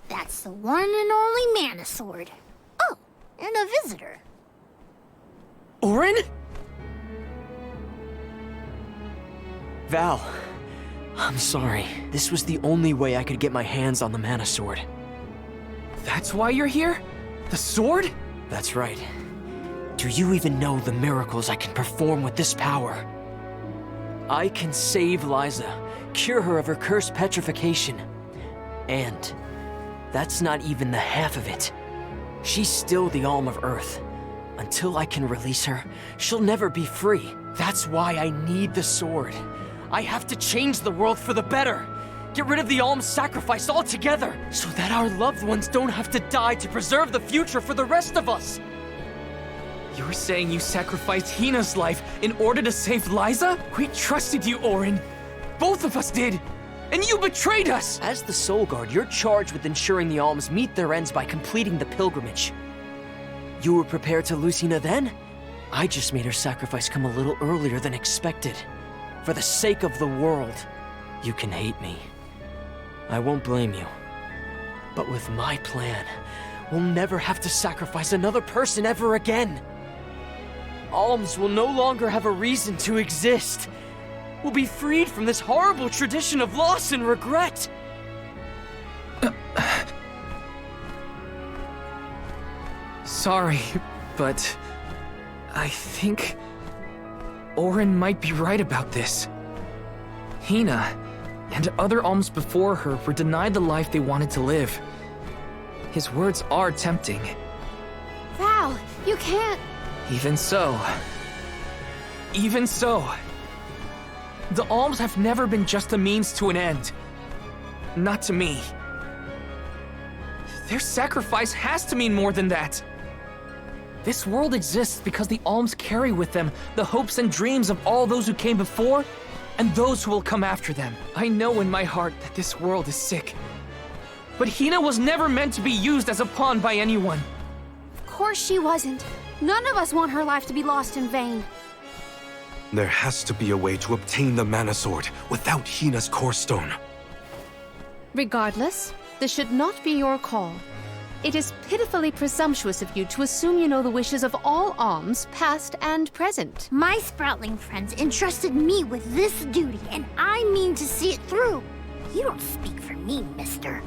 That's the one and only mana sword. Oh, and a visitor. Eoren? Val, I'm sorry. This was the only way I could get my hands on the mana sword. That's why you're here? The sword? That's right. Do you even know the miracles I can perform with this power? I can save Lyza, cure her of her cursed petrification. And that's not even the half of it. She's still the Alm of Earth. Until I can release her, she'll never be free. That's why I need the sword. I have to change the world for the better. Get rid of the Alms sacrifice altogether, so that our loved ones don't have to die to preserve the future for the rest of us. You're saying you sacrificed Hina's life in order to save Lyza? We trusted you, Eoren. Both of us did. And you betrayed us! As the Soul Guard, you're charged with ensuring the Alms meet their ends by completing the pilgrimage. You were prepared to lose Hina then? I just made her sacrifice come a little earlier than expected. For the sake of the world. You can hate me. I won't blame you. But with my plan, we'll never have to sacrifice another person ever again. Alms will no longer have a reason to exist. We'll be freed from this horrible tradition of loss and regret. Sorry, but I think Eoren might be right about this. Hina and other Alms before her were denied the life they wanted to live. His words are tempting. Val, you can't... Even so. The Alms have never been just a means to an end. Not to me. Their sacrifice has to mean more than that. This world exists because the Alms carry with them the hopes and dreams of all those who came before and those who will come after them. I know in my heart that this world is sick. But Hina was never meant to be used as a pawn by anyone. Of course she wasn't. None of us want her life to be lost in vain. There has to be a way to obtain the mana sword without Hina's core stone. Regardless, this should not be your call. It is pitifully presumptuous of you to assume you know the wishes of all Alms, past and present. My Sproutling friends entrusted me with this duty, and I mean to see it through. You don't speak for me, mister.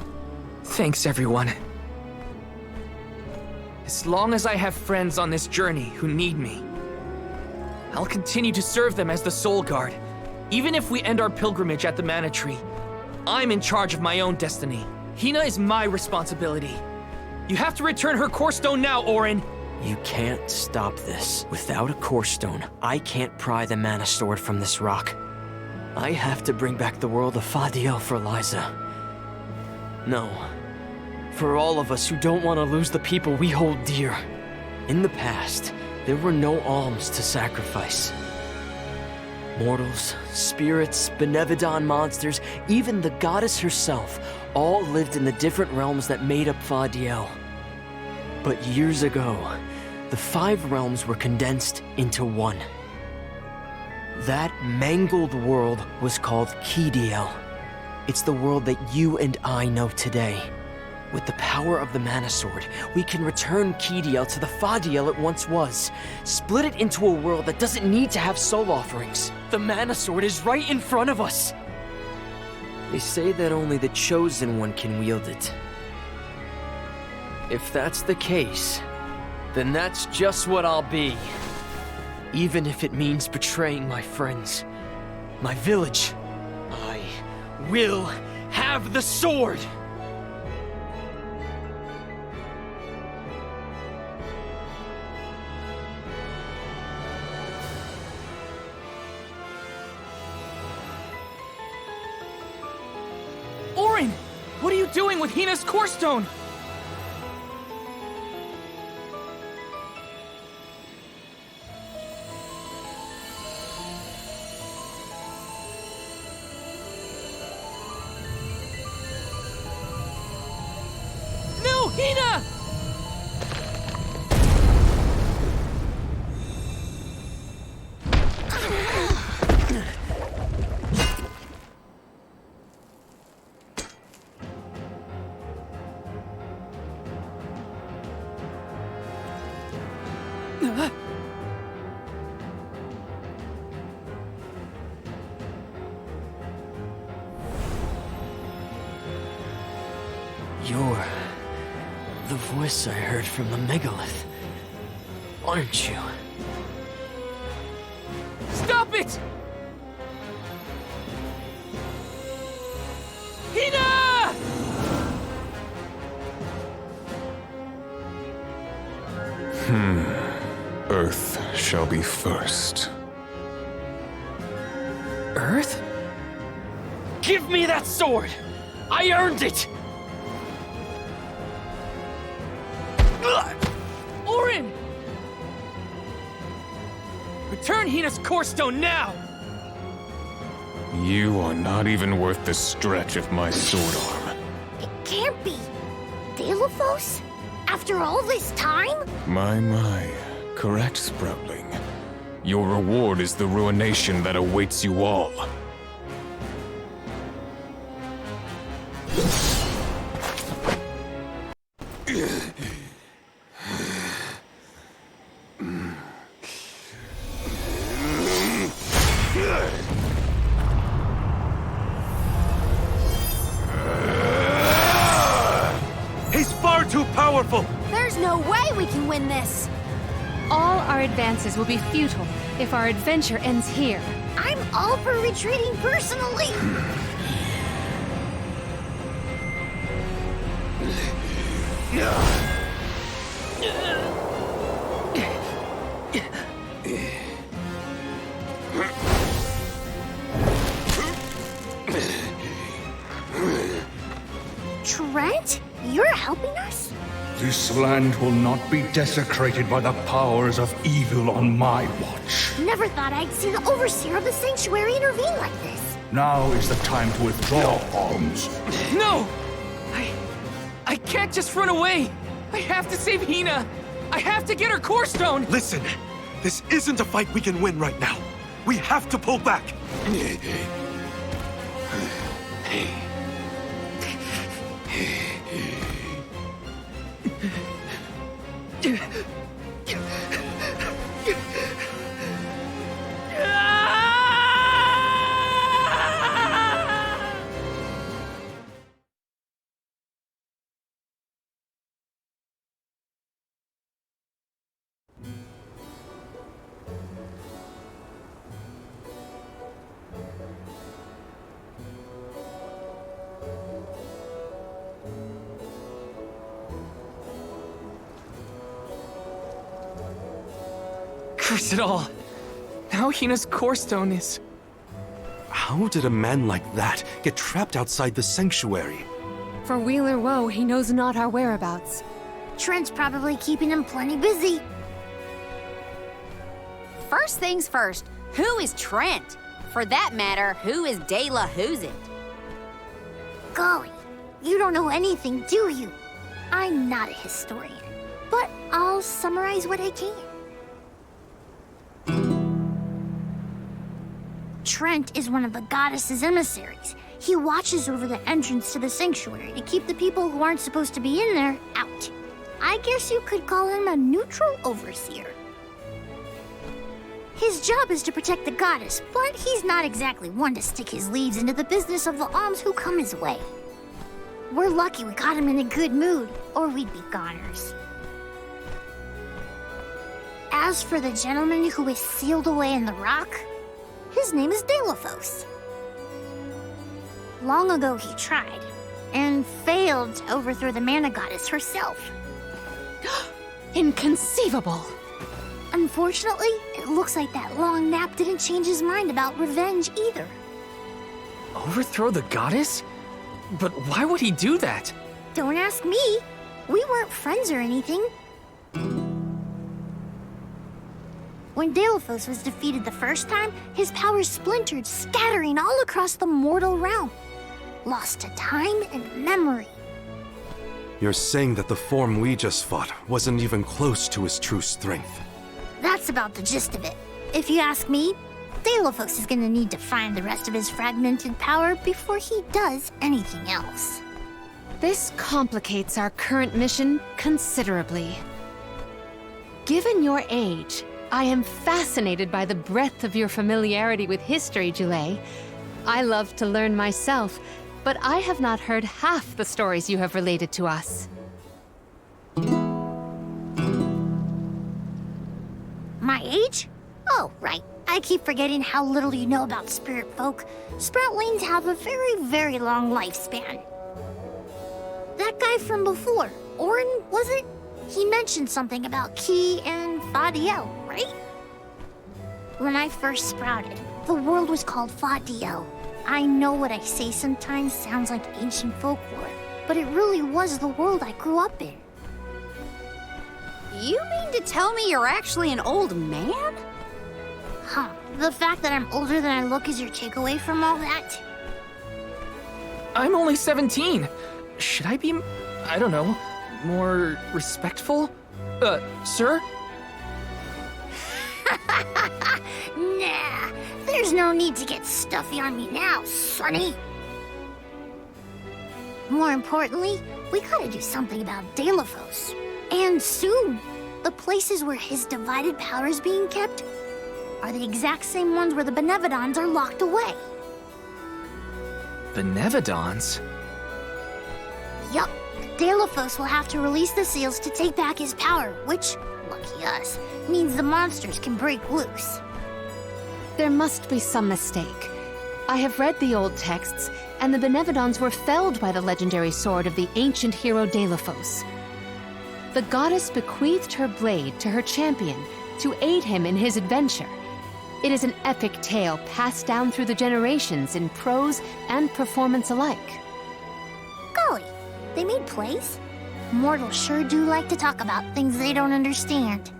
Thanks, everyone. As long as I have friends on this journey who need me, I'll continue to serve them as the Soul Guard. Even if we end our pilgrimage at the Mana Tree, I'm in charge of my own destiny. Hina is my responsibility. You have to return her core stone now, Eoren! You can't stop this. Without a core stone, I can't pry the mana sword from this rock. I have to bring back the world of Fadiel for Lyza. No. For all of us who don't want to lose the people we hold dear. In the past, there were no Alms to sacrifice. Mortals, spirits, benevon monsters, even the goddess herself, all lived in the different realms that made up Vale. But years ago, the 5 realms were condensed into one. That mangled world was called Xcagegame. It's the world that you and I know today. With the power of the Mana Sword, we can return Xcagegame to the Vale it once was. Split it into a world that doesn't need to have soul offerings. The Mana Sword is right in front of us. They say that only the Chosen One can wield it. If that's the case, then that's just what I'll be. Even if it means betraying my friends, my village, I will have the sword! Orin! What are you doing with Hina's core stone? No, Hina! You're the voice I heard from the megalith, aren't you? Stop it! Hina! Earth shall be first. Earth? Give me that sword! I earned it! Orin! Return Hina's core stone now! You are not even worth the stretch of my sword arm. It can't be. Dalefos? After all this time? My. Correct, Sproutling. Your reward is the ruination that awaits you all. He's far too powerful! There's no way we can win this! All our advances will be futile if our adventure ends here. I'm all for retreating personally. Trent, you're helping us? This land will not be desecrated by the powers of evil on my watch. Never thought I'd see the overseer of the sanctuary intervene like this. Now is the time to withdraw, Alms. No! I can't just run away! I have to save Hina! I have to get her core stone! Listen, this isn't a fight we can win right now. We have to pull back. Curse it all. Now Hina's core stone is... How did a man like that get trapped outside the sanctuary? For Wheeler Woe, he knows not our whereabouts. Trent's probably keeping him plenty busy. First things first, who is Trent? For that matter, who is De La Who's It? Golly, you don't know anything, do you? I'm not a historian, but I'll summarize what I can. Trent is one of the goddess's emissaries. He watches over the entrance to the sanctuary to keep the people who aren't supposed to be in there out. I guess you could call him a neutral overseer. His job is to protect the goddess, but he's not exactly one to stick his leaves into the business of the alms who come his way. We're lucky we got him in a good mood, or we'd be goners. As for the gentleman who is sealed away in the rock, his name is Delafos. Long ago he tried, and failed to overthrow the mana goddess herself. Inconceivable! Unfortunately, it looks like that long nap didn't change his mind about revenge either. Overthrow the goddess? But why would he do that? Don't ask me. We weren't friends or anything. When Delafos was defeated the first time, his powers splintered, scattering all across the mortal realm. Lost to time and memory. You're saying that the form we just fought wasn't even close to his true strength. That's about the gist of it. If you ask me, Delafos is gonna need to find the rest of his fragmented power before he does anything else. This complicates our current mission considerably. Given your age, I am fascinated by the breadth of your familiarity with history, Jule. I love to learn myself, but I have not heard half the stories you have related to us. My age? Oh, right. I keep forgetting how little you know about spirit folk. Sproutlings have a very, very long lifespan. That guy from before, Oren, was it? He mentioned something about Key and Fadiel, right? When I first sprouted, the world was called Fadiel. I know what I say sometimes sounds like ancient folklore, but it really was the world I grew up in. You mean to tell me you're actually an old man? Huh. The fact that I'm older than I look is your takeaway from all that? I'm only 17. Should I be, I don't know, more respectful? Sir? Nah, there's no need to get stuffy on me now, Sonny. More importantly, we gotta do something about Delafos. And soon. The places where his divided power is being kept are the exact same ones where the benevodons are locked away. Benevodons? Yup. Delafos will have to release the seals to take back his power, which, lucky us, means the monsters can break loose. There must be some mistake. I have read the old texts, and the benevodons were felled by the legendary sword of the ancient hero Delafos. The goddess bequeathed her blade to her champion to aid him in his adventure. It is an epic tale passed down through the generations in prose and performance alike. Golly, they made plays? Mortals sure do like to talk about things they don't understand.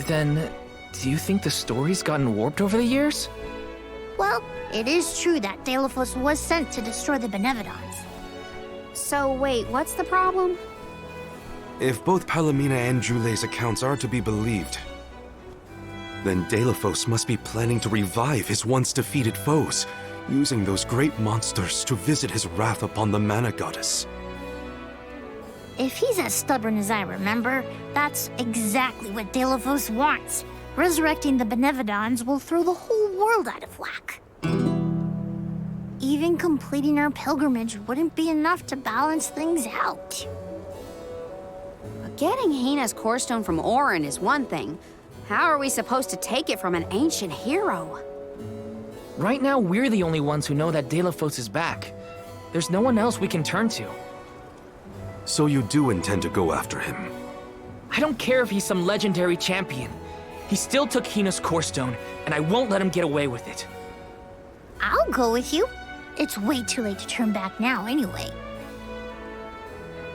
Then, do you think the story's gotten warped over the years? Well, it is true that Delafos was sent to destroy the benevodons. So wait, what's the problem? If both Palomina and Jule's accounts are to be believed, then Delafos must be planning to revive his once defeated foes, using those great monsters to visit his wrath upon the mana goddess. If he's as stubborn as I remember, that's exactly what Delafos wants. Resurrecting the benevodons will throw the whole world out of whack. Even completing our pilgrimage wouldn't be enough to balance things out. Getting Hina's core stone from Oren is one thing. How are we supposed to take it from an ancient hero? Right now, we're the only ones who know that Delafos is back. There's no one else we can turn to. So you do intend to go after him? I don't care if he's some legendary champion. He still took Hina's core stone, and I won't let him get away with it. I'll go with you. It's way too late to turn back now anyway.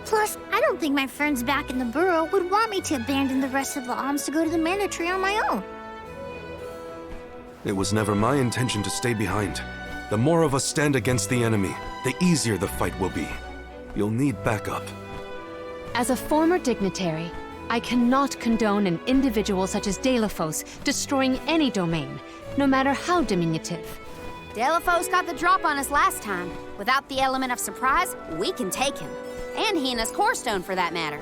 Plus, I don't think my friends back in the burrow would want me to abandon the rest of the alms to go to the mana tree on my own. It was never my intention to stay behind. The more of us stand against the enemy, the easier the fight will be. You'll need backup. As a former dignitary, I cannot condone an individual such as Delafos destroying any domain, no matter how diminutive. Delafos got the drop on us last time. Without the element of surprise, we can take him. And Hina's core stone, for that matter.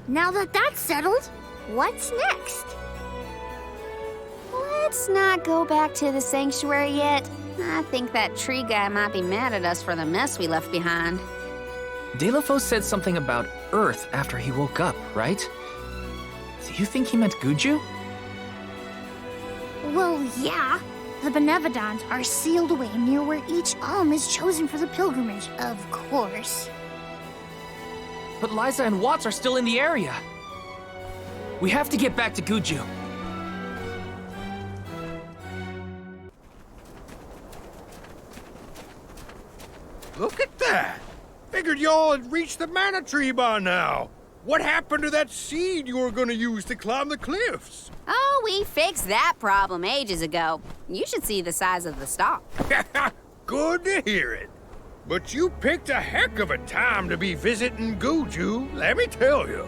Now that that's settled, what's next? Let's not go back to the sanctuary yet. I think that tree guy might be mad at us for the mess we left behind. Delafos said something about Earth after he woke up, right? Do you think he meant Guju? Well, yeah. The benevodons are sealed away near where each alm is chosen for the pilgrimage, of course. But Lyza and Watts are still in the area. We have to get back to Guju. Look at that! Figured y'all had reached the mana tree by now. What happened to that seed you were gonna use to climb the cliffs? Oh, we fixed that problem ages ago. You should see the size of the stalk. Good to hear it. But you picked a heck of a time to be visiting Guju, let me tell you.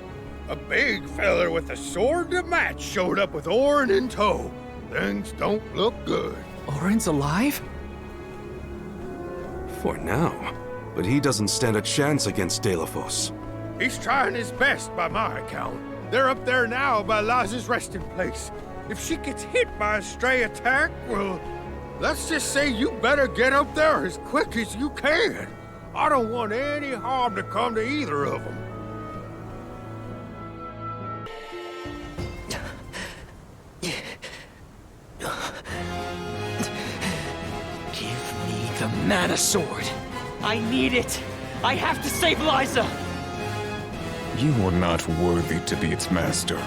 A big feller with a sword to match showed up with Eoren in tow. Things don't look good. Oren's alive? For now. But he doesn't stand a chance against Delafos. He's trying his best by my account. They're up there now by Lyza's resting place. If she gets hit by a stray attack, well, let's just say you better get up there as quick as you can. I don't want any harm to come to either of them. Give me the mana sword. I need it. I have to save Lyza. You are not worthy to be its master.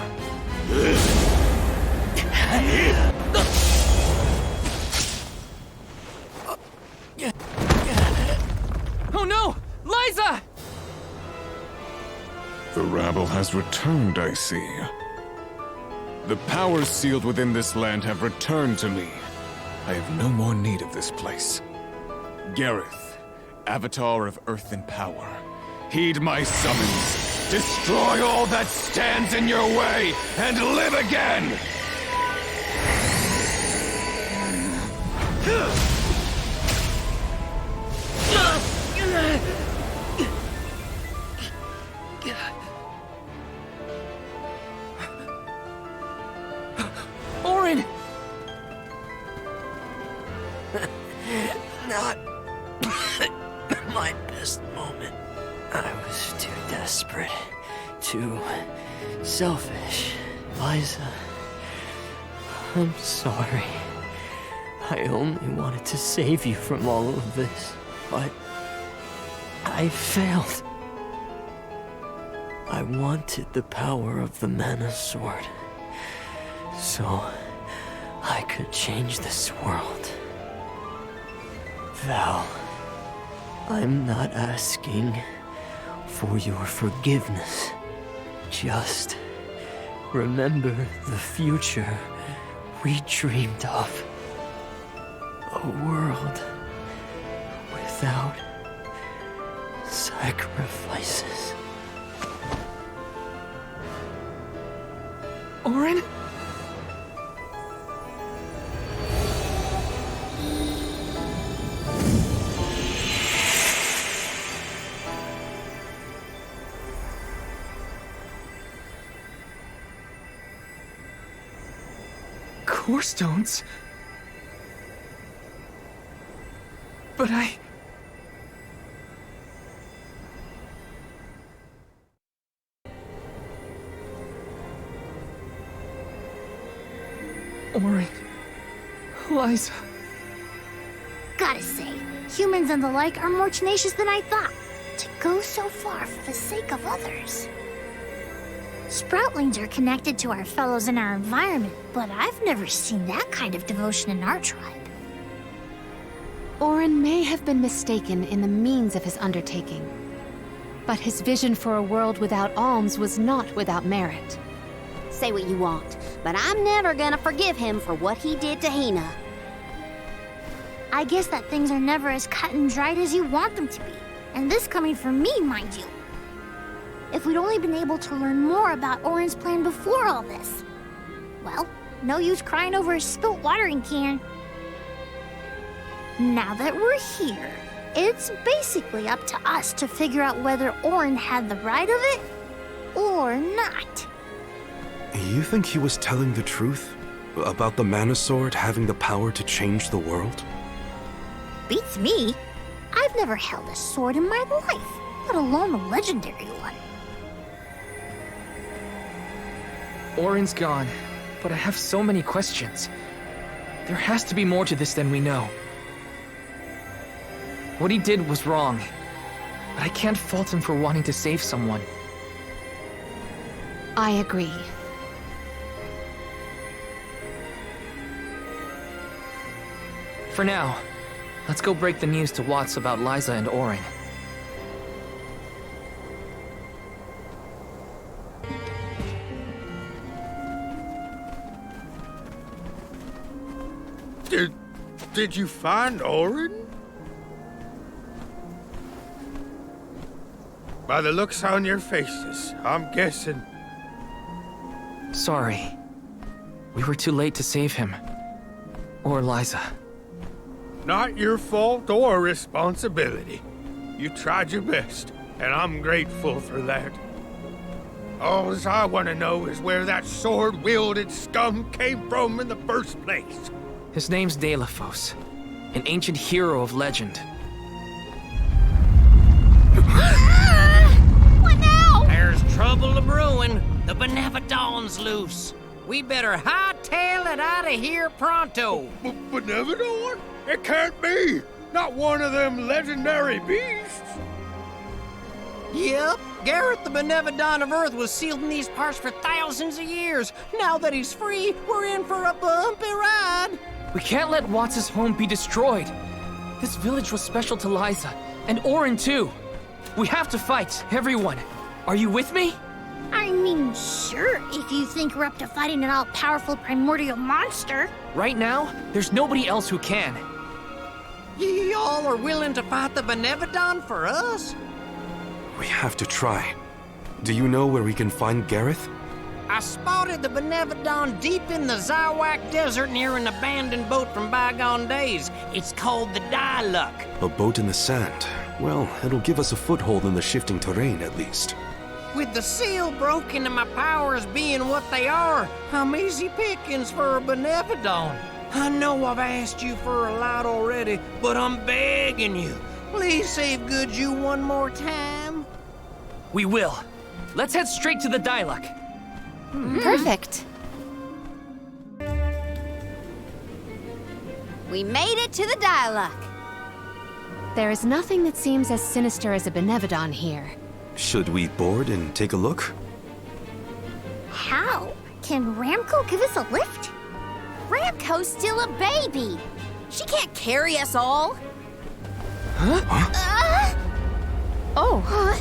Oh no! Lyza! The rabble has returned, I see. The powers sealed within this land have returned to me. I have no more need of this place. Gareth, Avatar of Earth and Power, heed my summons. Destroy all that stands in your way and live again! Oren! Not my best moment. I was too desperate, too selfish. Lyza, I'm sorry. I only wanted to save you from all of this, but I failed. I wanted the power of the mana sword, so I could change this world. Val, I'm not asking for your forgiveness. Just remember the future we dreamed of. A world without sacrifices. Oren? Core stones? But Oren, Lyza. Gotta say, humans and the like are more tenacious than I thought. To go so far for the sake of others. Sproutlings are connected to our fellows in our environment, but I've never seen that kind of devotion in our tribe. Oren may have been mistaken in the means of his undertaking, but his vision for a world without alms was not without merit. say what you want, but I'm never gonna forgive him for what he did to Hina. I guess that things are never as cut and dried as you want them to be. And this coming from me, mind you. If we'd only been able to learn more about Orin's plan before all this. Well, no use crying over a spilt watering can. Now that we're here, it's basically up to us to figure out whether Orin had the right of it or not. You think he was telling the truth? About the Mana Sword having the power to change the world? Beats me. I've never held a sword in my life, let alone a legendary one. Orin's gone, but I have so many questions. There has to be more to this than we know. What he did was wrong, but I can't fault him for wanting to save someone. I agree. For now, let's go break the news to Watts about Lyza and Orin. Did you find Orin? By the looks on your faces, I'm guessing. Sorry. We were too late to save him. Or Lyza. Not your fault or responsibility. You tried your best, and I'm grateful for that. All I want to know is where that sword-wielded scum came from in the first place. His name's Delafos, an ancient hero of legend. What now? There's trouble a-brewing. The benevon's loose. We better hightail it out of here pronto. Benevon? It can't be! Not one of them legendary beasts! Yep, Gareth the Benevon of Earth was sealed in these parts for thousands of years. Now that he's free, we're in for a bumpy ride. We can't let Watts' home be destroyed. This village was special to Lyza, and Orin too. We have to fight, everyone. Are you with me? I mean, sure, if you think we're up to fighting an all-powerful primordial monster. Right now, there's nobody else who can. Y'all are willing to fight the benevon for us? We have to try. Do you know where we can find Gareth? I spotted the benevon deep in the Zawak Desert near an abandoned boat from bygone days. It's called the Diluc. A boat in the sand. Well, it'll give us a foothold in the shifting terrain, at least. With the seal broken and my powers being what they are, I'm easy pickings for a benevon. I know I've asked you for a lot already, but I'm begging you. Please save Goodju one more time. We will. Let's head straight to the Diluc. Perfect. We made it to the Diluc. There is nothing that seems as sinister as a benevon here. Should we board and take a look? How? Can Ramco give us a lift? Ramco's still a baby. She can't carry us all. Huh? Oh. Huh?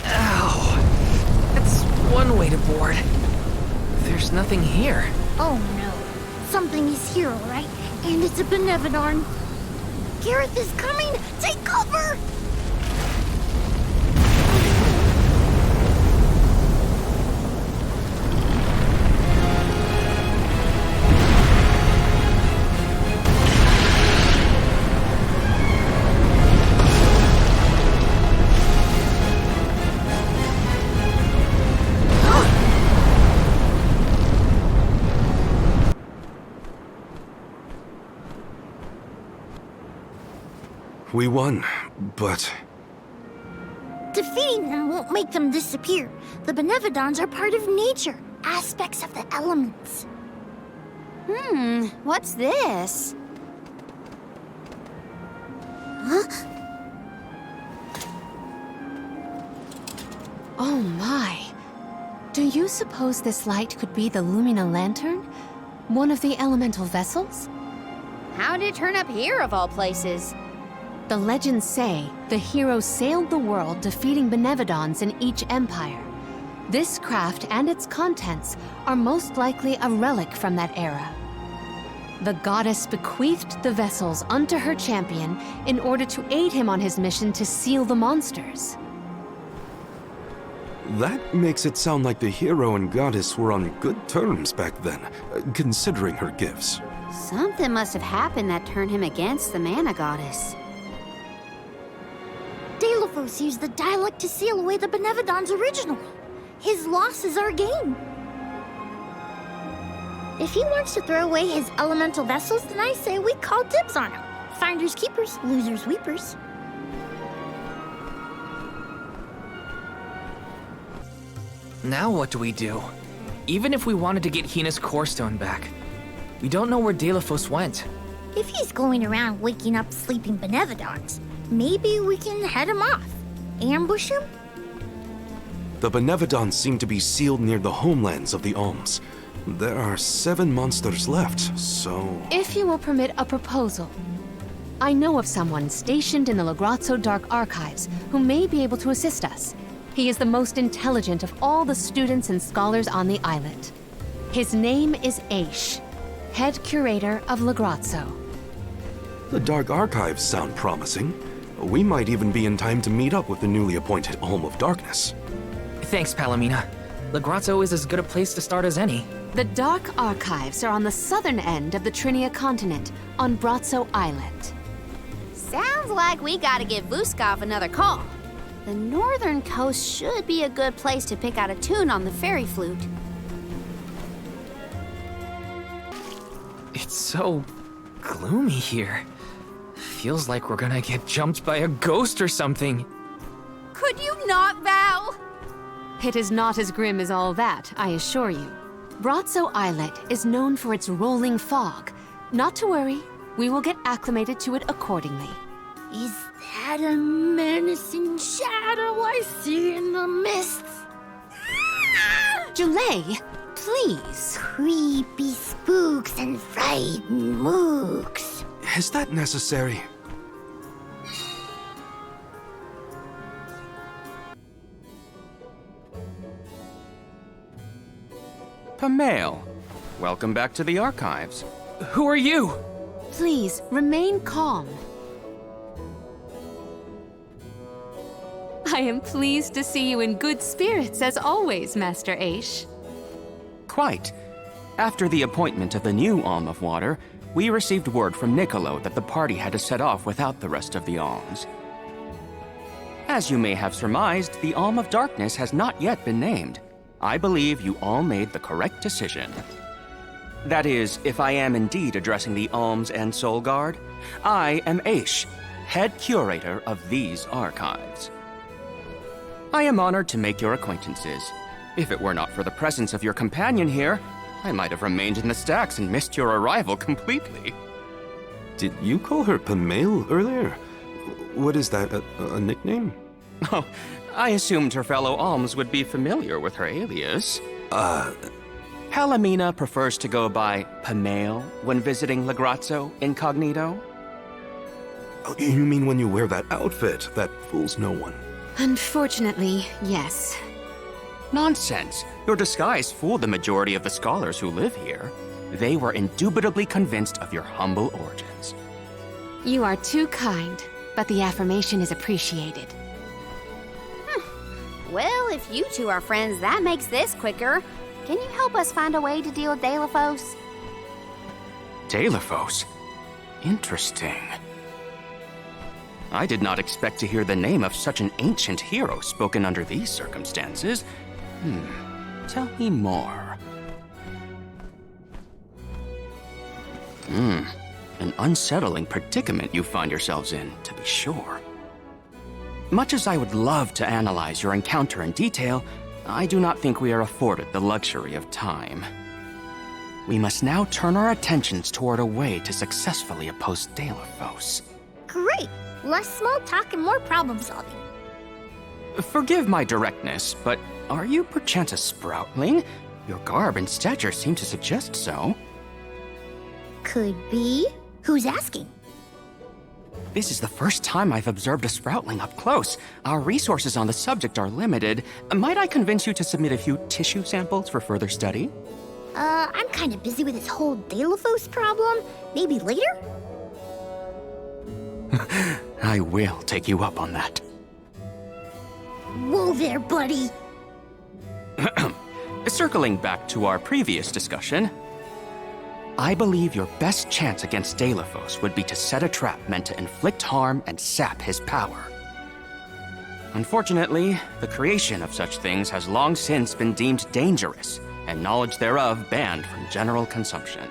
Ow. That's one way to board. There's nothing here. Oh no. Something is here, all right? And it's a benevon. Gareth is coming! Take cover! We won, but... Defeating them won't make them disappear. The benevons are part of nature, aspects of the elements. What's this? Huh? Oh my. Do you suppose this light could be the Lumina Lantern? One of the elemental vessels? How'd it turn up here, of all places? The legends say the hero sailed the world defeating benevodons in each empire. This craft and its contents are most likely a relic from that era. The goddess bequeathed the vessels unto her champion in order to aid him on his mission to seal the monsters. That makes it sound like the hero and goddess were on good terms back then, considering her gifts. Something must have happened that turned him against the mana goddess. Delos used the dialect to seal away the Benevodon's original. His loss is our gain. If he wants to throw away his elemental vessels, then I say we call dibs on him. Finders keepers, losers weepers. Now what do we do? Even if we wanted to get Hina's core stone back, we don't know where Delos went. If he's going around waking up sleeping Benevodons, maybe we can head him off. Ambush him? The Benevodons seem to be sealed near the homelands of the Alms. There are 7 monsters left, so... If you will permit a proposal. I know of someone stationed in the Lagrazzo Dark Archives who may be able to assist us. He is the most intelligent of all the students and scholars on the islet. His name is Aish, head curator of Lagrazzo. The Dark Archives sound promising. We might even be in time to meet up with the newly appointed Alm of Darkness. Thanks, Palomina. Lagrazzo is as good a place to start as any. The Dark Archives are on the southern end of the Trinia continent, on Brazzo Island. Sounds like we gotta give Vuskov another call. The northern coast should be a good place to pick out a tune on the fairy flute. It's so gloomy here. Feels like we're gonna get jumped by a ghost or something. Could you not, Val? It is not as grim as all that, I assure you. Brazzo Islet is known for its rolling fog. Not to worry, we will get acclimated to it accordingly. Is that a menacing shadow I see in the mists? Julay, please. Creepy spooks and frightened mooks. Is that necessary? Pamail, welcome back to the archives. Who are you? Please, remain calm. I am pleased to see you in good spirits as always, Master Aish. Quite. After the appointment of the new Alm of Water, we received word from Niccolo that the party had to set off without the rest of the alms. As you may have surmised, the Alm of Darkness has not yet been named. I believe you all made the correct decision. That is, if I am indeed addressing the Alms and Soul Guard, I am Aish, head curator of these archives. I am honored to make your acquaintances. If it were not for the presence of your companion here, I might have remained in the stacks and missed your arrival completely. Did you call her Pamail earlier? What is that, a nickname? Oh, I assumed her fellow Alms would be familiar with her alias. Palomina prefers to go by Pamail when visiting Lagrazzo incognito. Oh, you mean when you wear that outfit that fools no one? Unfortunately, yes. Nonsense. Your disguise fooled the majority of the scholars who live here. They were indubitably convinced of your humble origins. You are too kind, but the affirmation is appreciated. Well, if you two are friends, that makes this quicker. Can you help us find a way to deal with Delos? Delos? Interesting. I did not expect to hear the name of such an ancient hero spoken under these circumstances. Tell me more. An unsettling predicament you find yourselves in, to be sure. Much as I would love to analyze your encounter in detail, I do not think we are afforded the luxury of time. We must now turn our attentions toward a way to successfully oppose Delos. Great! Less small talk and more problem solving. Forgive my directness, but Are you perchance a sproutling? Your garb and stature seem to suggest so. Could be. Who's asking? This is the first time I've observed a sproutling up close. Our resources on the subject are limited. Might I convince you to submit a few tissue samples for further study? I'm kind of busy with this whole Delphos problem. Maybe later? I will take you up on that. Whoa there, buddy. Circling back to our previous discussion, I believe your best chance against Delphos would be to set a trap meant to inflict harm and sap his power. Unfortunately, the creation of such things has long since been deemed dangerous, and knowledge thereof banned from general consumption.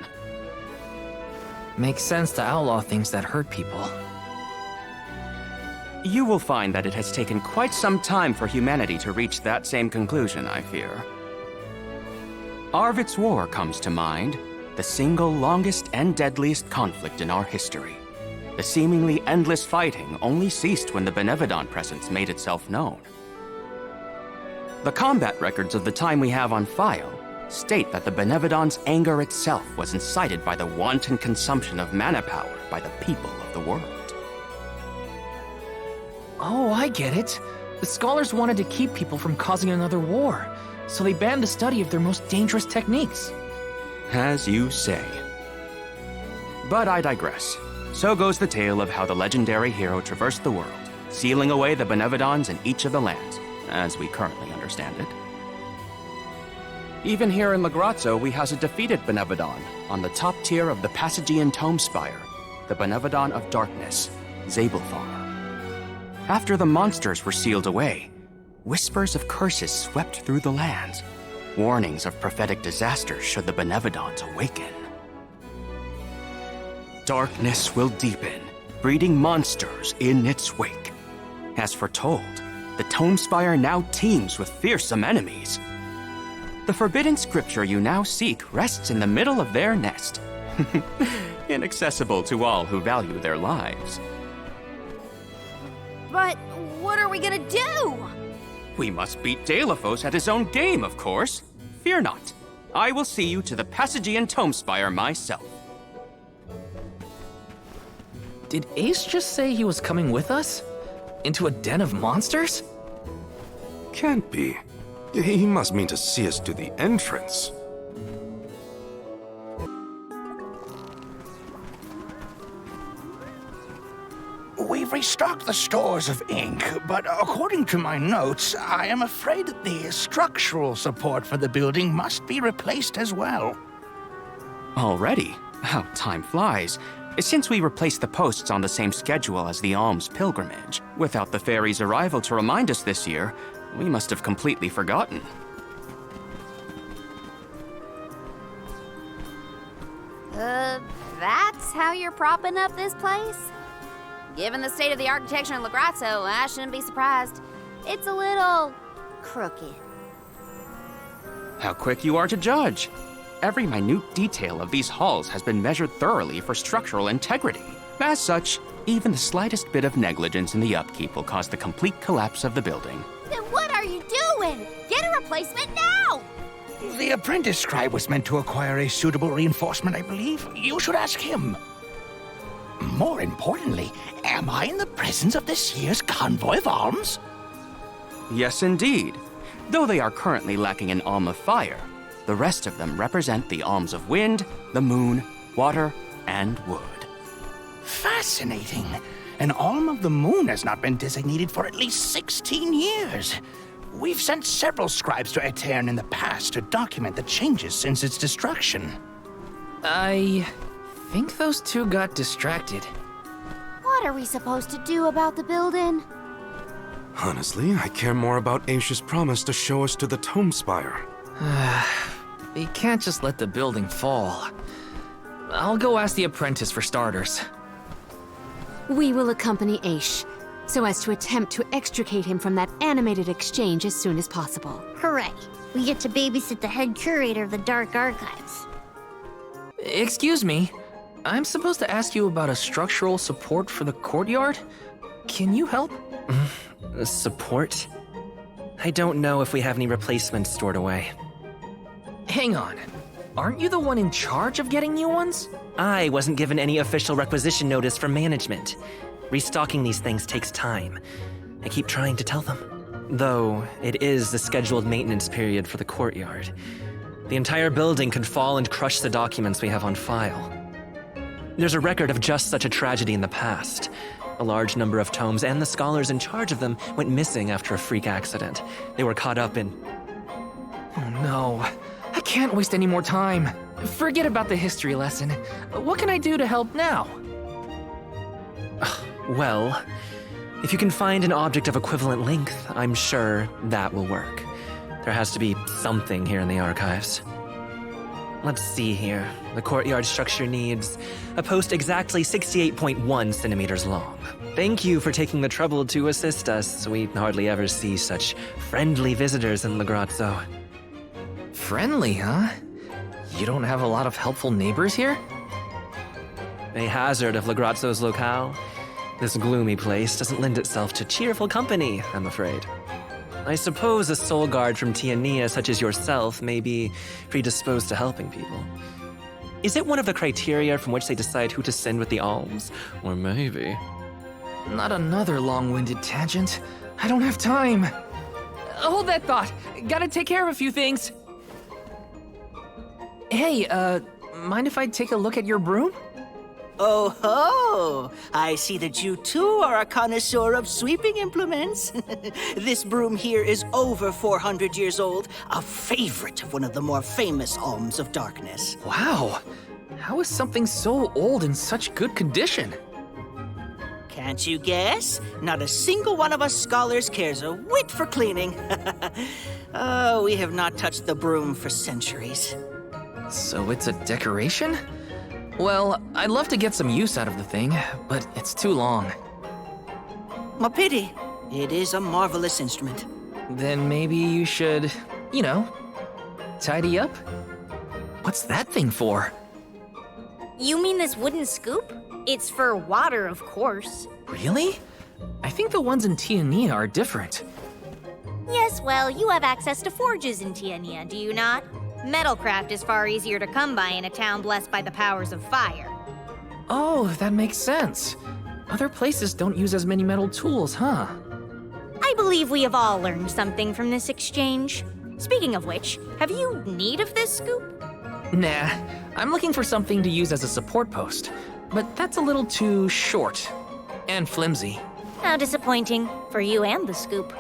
Makes sense to outlaw things that hurt people. You will find that it has taken quite some time for humanity to reach that same conclusion, I fear. Arvid's War comes to mind, the single longest and deadliest conflict in our history. The seemingly endless fighting only ceased when the Benevodon presence made itself known. The combat records of the time we have on file state that the Benevodon's anger itself was incited by the wanton consumption of mana power by the people of the world. Oh, I get it. The scholars wanted to keep people from causing another war, so they banned the study of their most dangerous techniques. As you say. But I digress. So goes the tale of how the legendary hero traversed the world, sealing away the Benevodons in each of the lands, as we currently understand it. Even here in Lagrazzo, we house a defeated Benevodon on the top tier of the Passagian Tome Spire, the Benevodon of Darkness, Zabelfar. After the monsters were sealed away, whispers of curses swept through the lands, warnings of prophetic disasters should the Benevodons awaken. Darkness will deepen, breeding monsters in its wake. As foretold, the Tome Spire now teems with fearsome enemies. The forbidden scripture you now seek rests in the middle of their nest, inaccessible to all who value their lives. But what are we gonna do? We must beat Delphos at his own game, of course. Fear not. I will see you to the Passagian Tome Spire myself. Did Ace just say he was coming with us? Into a den of monsters? Can't be. He must mean to see us to the entrance. We've restocked the stores of ink, but according to my notes, I am afraid that the structural support for the building must be replaced as well. Already? How time flies. Since we replaced the posts on the same schedule as the Alms pilgrimage, without the fairy's arrival to remind us this year, we must have completely forgotten. That's how you're propping up this place? Given the state of the architecture in Lagrazzo, I shouldn't be surprised. It's a little crooked. How quick you are to judge. Every minute detail of these halls has been measured thoroughly for structural integrity. As such, even the slightest bit of negligence in the upkeep will cause the complete collapse of the building. Then what are you doing? Get a replacement now! The apprentice scribe was meant to acquire a suitable reinforcement, I believe. You should ask him. More importantly, am I in the presence of this year's convoy of alms? Yes, indeed. Though they are currently lacking an Alm of Fire, the rest of them represent the Alms of Wind, the Moon, Water, and Wood. Fascinating. An Alm of the Moon has not been designated for at least 16 years. We've sent several scribes to Ataran in the past to document the changes since its destruction. I think those two got distracted. What are we supposed to do about the building? Honestly, I care more about Aisha's promise to show us to the Tome Spire. You can't just let the building fall. I'll go ask the apprentice for starters. We will accompany Aish, so as to attempt to extricate him from that animated exchange as soon as possible. Hooray! We get to babysit the head curator of the Dark Archives. Excuse me, I'm supposed to ask you about a structural support for the courtyard? Can you help? Support? I don't know if we have any replacements stored away. Hang on. Aren't you the one in charge of getting new ones? I wasn't given any official requisition notice from management. Restocking these things takes time. I keep trying to tell them. Though, it is the scheduled maintenance period for the courtyard. The entire building could fall and crush the documents we have on file. There's a record of just such a tragedy in the past. A large number of tomes and the scholars in charge of them went missing after a freak accident. They were caught up in... Oh no. I can't waste any more time. Forget about the history lesson. What can I do to help now? Well, if you can find an object of equivalent length, I'm sure that will work. There has to be something here in the archives. Let's see here. The courtyard structure needs a post exactly 68.1 centimeters long. Thank you for taking the trouble to assist us. We hardly ever see such friendly visitors in Legrazzo. Friendly, huh? You don't have a lot of helpful neighbors here? A hazard of Legrazzo's locale. This gloomy place doesn't lend itself to cheerful company, I'm afraid. I suppose a soul guard from Tiania such as yourself may be predisposed to helping people. Is it one of the criteria from which they decide who to send with the alms? Or maybe... Not another long-winded tangent. I don't have time. Hold that thought. Gotta take care of a few things. Hey, mind if I take a look at your broom? Oh ho! I see that you too are a connoisseur of sweeping implements. This broom here is over 400 years old, a favorite of one of the more famous Alms of Darkness. Wow! How is something so old in such good condition? Can't you guess? Not a single one of us scholars cares a whit for cleaning. Oh, we have not touched the broom for centuries. So it's a decoration? Well, I'd love to get some use out of the thing, but it's too long. A pity. It is a marvelous instrument. Then maybe you should, you know, tidy up? What's that thing for? You mean this wooden scoop? It's for water, of course. Really? I think the ones in Tiania are different. Yes, well, you have access to forges in Tiania, do you not? Metalcraft is far easier to come by in a town blessed by the powers of fire. Oh, that makes sense. Other places don't use as many metal tools, huh? I believe we have all learned something from this exchange. Speaking of which, have you need of this scoop? Nah, I'm looking for something to use as a support post, but that's a little too short and flimsy. How disappointing for you and the scoop.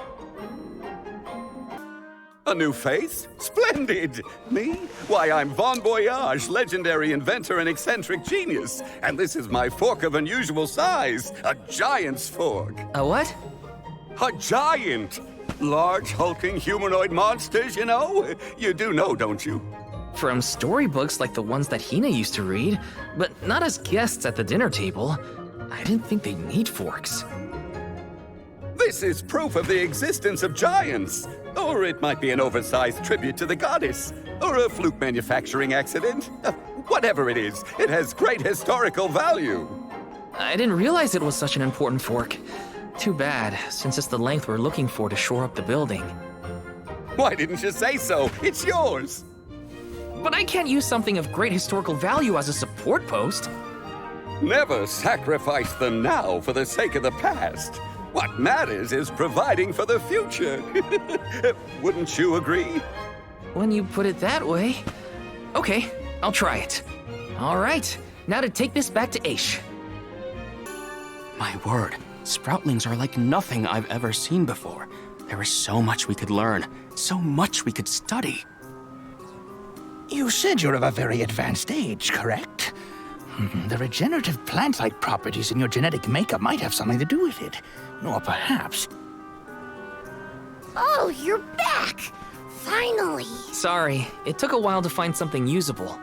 A new face? Splendid! Me? Why, I'm Bon Voyage, legendary inventor and eccentric genius. And this is my fork of unusual size, a giant's fork. A what? A giant! Large, hulking humanoid monsters, you know? You do know, don't you? From storybooks like the ones that Hina used to read, but not as guests at the dinner table. I didn't think they'd need forks. This is proof of the existence of giants. Or it might be an oversized tribute to the goddess. Or a fluke manufacturing accident. Whatever it is, it has great historical value. I didn't realize it was such an important fork. Too bad, since it's the length we're looking for to shore up the building. Why didn't you say so? It's yours. But I can't use something of great historical value as a support post. Never sacrifice them now for the sake of the past. What matters is providing for the future. Wouldn't you agree? When you put it that way. Okay, I'll try it. All right, now to take this back to Aish. My word, sproutlings are like nothing I've ever seen before. There is so much we could learn, so much we could study. You said you're of a very advanced age, correct? The regenerative plant-like properties in your genetic makeup might have something to do with it. Or perhaps... Oh, you're back! Finally! Sorry, it took a while to find something usable.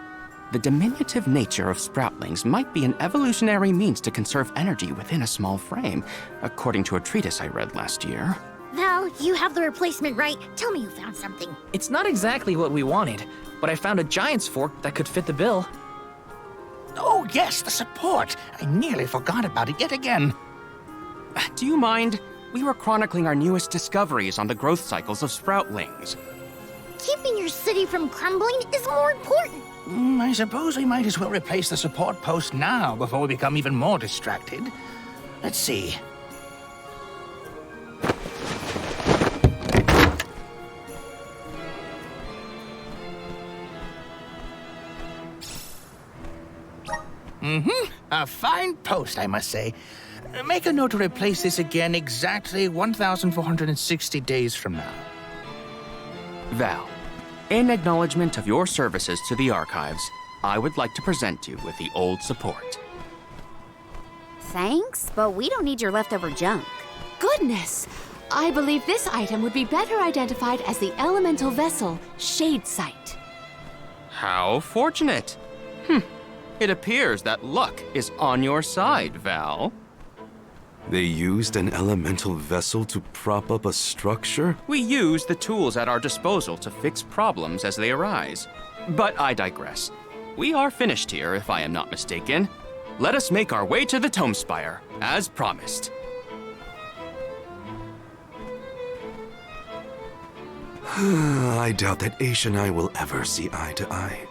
The diminutive nature of sproutlings might be an evolutionary means to conserve energy within a small frame, according to a treatise I read last year. Val, you have the replacement, right? Tell me you found something. It's not exactly what we wanted, but I found a giant's fork that could fit the bill. Oh yes, the support! I nearly forgot about it yet again. Do you mind? We were chronicling our newest discoveries on the growth cycles of sproutlings. Keeping your city from crumbling is more important. I suppose we might as well replace the support post now before we become even more distracted. Let's see. A fine post, I must say. Make a note to replace this again exactly 1,460 days from now. Val, in acknowledgement of your services to the archives, I would like to present you with the old support. Thanks, but we don't need your leftover junk. Goodness! I believe this item would be better identified as the elemental vessel, Shade Sight. How fortunate. It appears that luck is on your side, Val. They used an elemental vessel to prop up a structure? We use the tools at our disposal to fix problems as they arise. But I digress. We are finished here, if I am not mistaken. Let us make our way to the Tome Spire, as promised. I doubt that Aish and I will ever see eye to eye.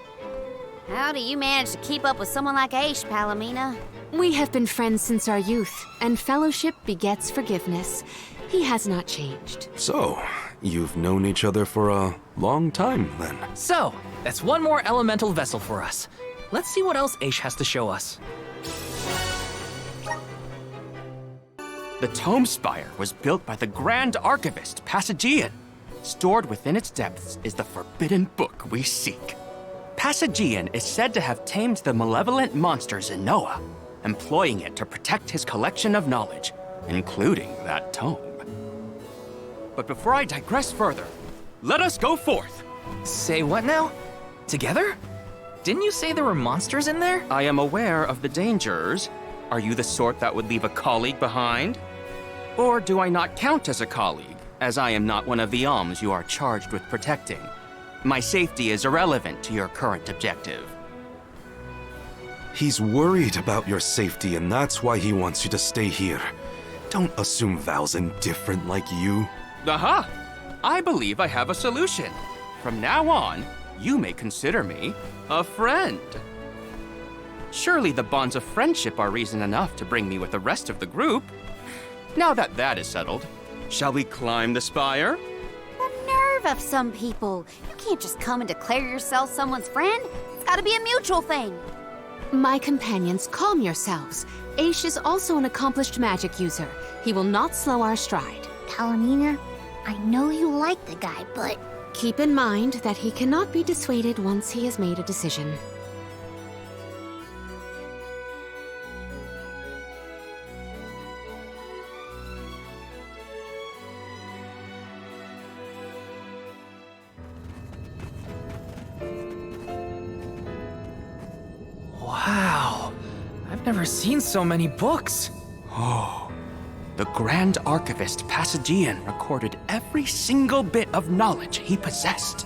How do you manage to keep up with someone like Aish, Palomina? We have been friends since our youth, and fellowship begets forgiveness. He has not changed. So, you've known each other for a long time, then? So, that's one more elemental vessel for us. Let's see what else Aish has to show us. The Tome Spire was built by the Grand Archivist, Passagian. Stored within its depths is the forbidden book we seek. Passagian is said to have tamed the malevolent monsters in Noah, employing it to protect his collection of knowledge, including that tome. But before I digress further, let us go forth. Say what now? Together? Didn't you say there were monsters in there? I am aware of the dangers. Are you the sort that would leave a colleague behind? Or do I not count as a colleague, as I am not one of the Alms you are charged with protecting? My safety is irrelevant to your current objective. He's worried about your safety, and that's why he wants you to stay here. Don't assume Val's indifferent like you. Aha! I believe I have a solution. From now on, you may consider me a friend. Surely the bonds of friendship are reason enough to bring me with the rest of the group. Now that that is settled, shall we climb the spire? The nerve of some people. You can't just come and declare yourself someone's friend. It's gotta be a mutual thing. My companions, calm yourselves. Aish is also an accomplished magic user. He will not slow our stride. Palomina, I know you like the guy, but... Keep in mind that he cannot be dissuaded once he has made a decision. Wow, I've never seen so many books. Oh, the Grand Archivist Passagian recorded every single bit of knowledge he possessed.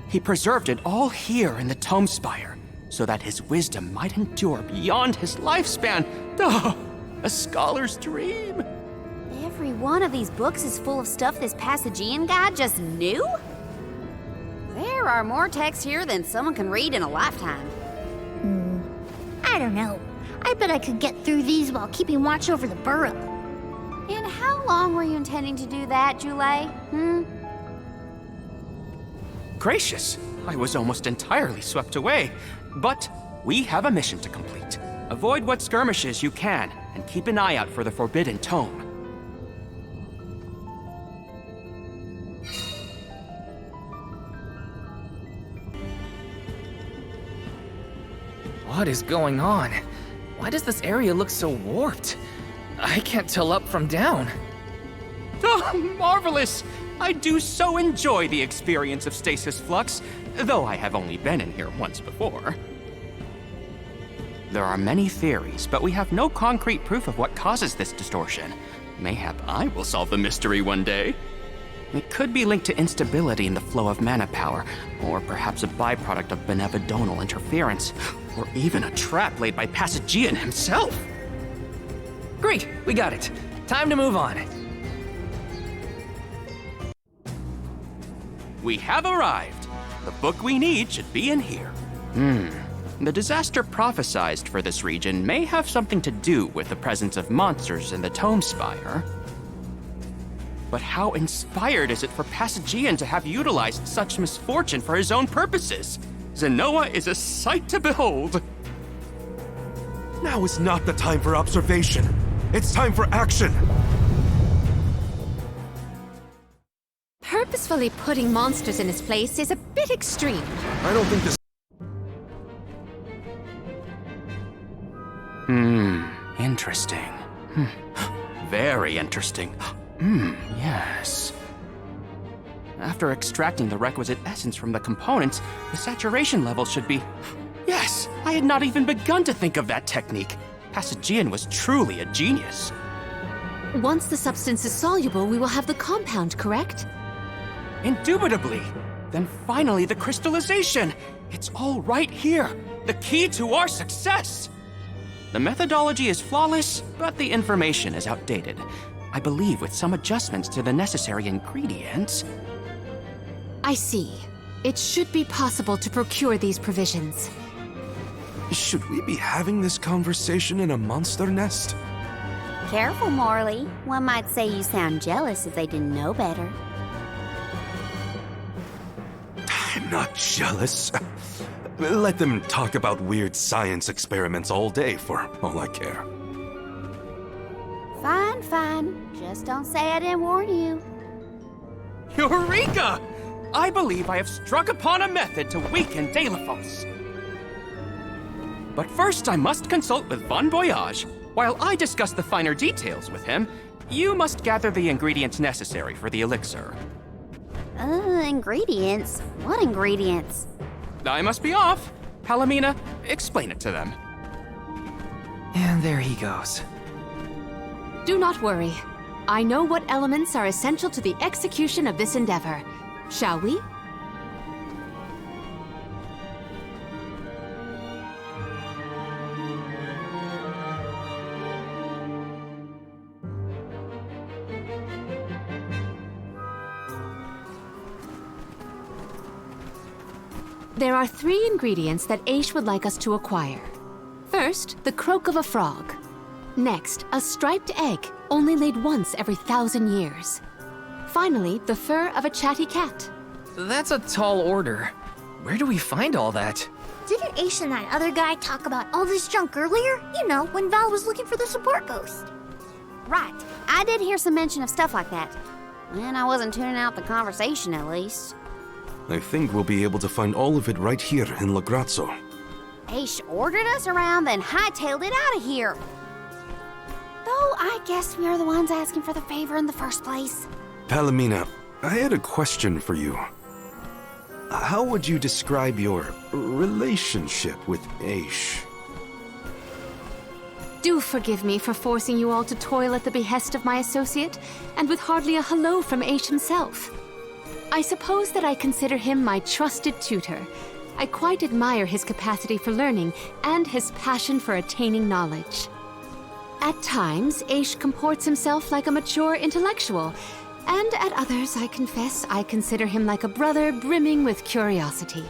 He preserved it all here in the Tome Spire, so that his wisdom might endure beyond his lifespan. Oh, a scholar's dream. Every one of these books is full of stuff this Passagian guy just knew? There are more texts here than someone can read in a lifetime. I don't know. I bet I could get through these while keeping watch over the burrow. And how long were you intending to do that, Jule? Gracious, I was almost entirely swept away. But we have a mission to complete. Avoid what skirmishes you can, and keep an eye out for the Forbidden Tome. What is going on? Why does this area look so warped? I can't tell up from down. Oh, marvelous! I do so enjoy the experience of stasis flux, though I have only been in here once before. There are many theories, but we have no concrete proof of what causes this distortion. Mayhap I will solve the mystery one day. It could be linked to instability in the flow of mana power, or perhaps a byproduct of benevodonal interference, or even a trap laid by Passagian himself. Great, we got it. Time to move on. We have arrived. The book we need should be in here. The disaster prophesized for this region may have something to do with the presence of monsters in the Tome Spire. But how inspired is it for Cageccc to have utilized such misfortune for his own purposes? Zenoa is a sight to behold. Now is not the time for observation. It's time for action. Purposefully putting monsters in his place is a bit extreme. I don't think this... Interesting. Very interesting. Yes. After extracting the requisite essence from the components, the saturation level should be... Yes! I had not even begun to think of that technique. Cageccc was truly a genius. Once the substance is soluble, we will have the compound, correct? Indubitably. Then finally the crystallization. It's all right here. The key to our success. The methodology is flawless, but the information is outdated. I believe with some adjustments to the necessary ingredients... I see. It should be possible to procure these provisions. Should we be having this conversation in a monster nest? Careful, Morley. One might say you sound jealous if they didn't know better. I'm not jealous. Let them talk about weird science experiments all day for all I care. Fine, fine. Just don't say I didn't warn you. Eureka! I believe I have struck upon a method to weaken Dalephos. But first I must consult with Bon Voyage. While I discuss the finer details with him, you must gather the ingredients necessary for the elixir. Ingredients? What ingredients? I must be off. Palomina, explain it to them. And there he goes. Do not worry. I know what elements are essential to the execution of this endeavor. Shall we? There are 3 ingredients that Aish would like us to acquire. First, the croak of a frog. Next, a striped egg, only laid once every 1,000 years. Finally, the fur of a chatty cat. That's a tall order. Where do we find all that? Didn't Aish and that other guy talk about all this junk earlier? You know, when Val was looking for the support ghost. Right. I did hear some mention of stuff like that. And I wasn't tuning out the conversation, at least. I think we'll be able to find all of it right here in La Grazzo. Aish ordered us around, then hightailed it out of here. Though I guess we are the ones asking for the favor in the first place. Palomina, I had a question for you. How would you describe your relationship with Aish? Do forgive me for forcing you all to toil at the behest of my associate, and with hardly a hello from Aish himself. I suppose that I consider him my trusted tutor. I quite admire his capacity for learning and his passion for attaining knowledge. At times, Aish comports himself like a mature intellectual, and at others, I confess, I consider him like a brother brimming with curiosity.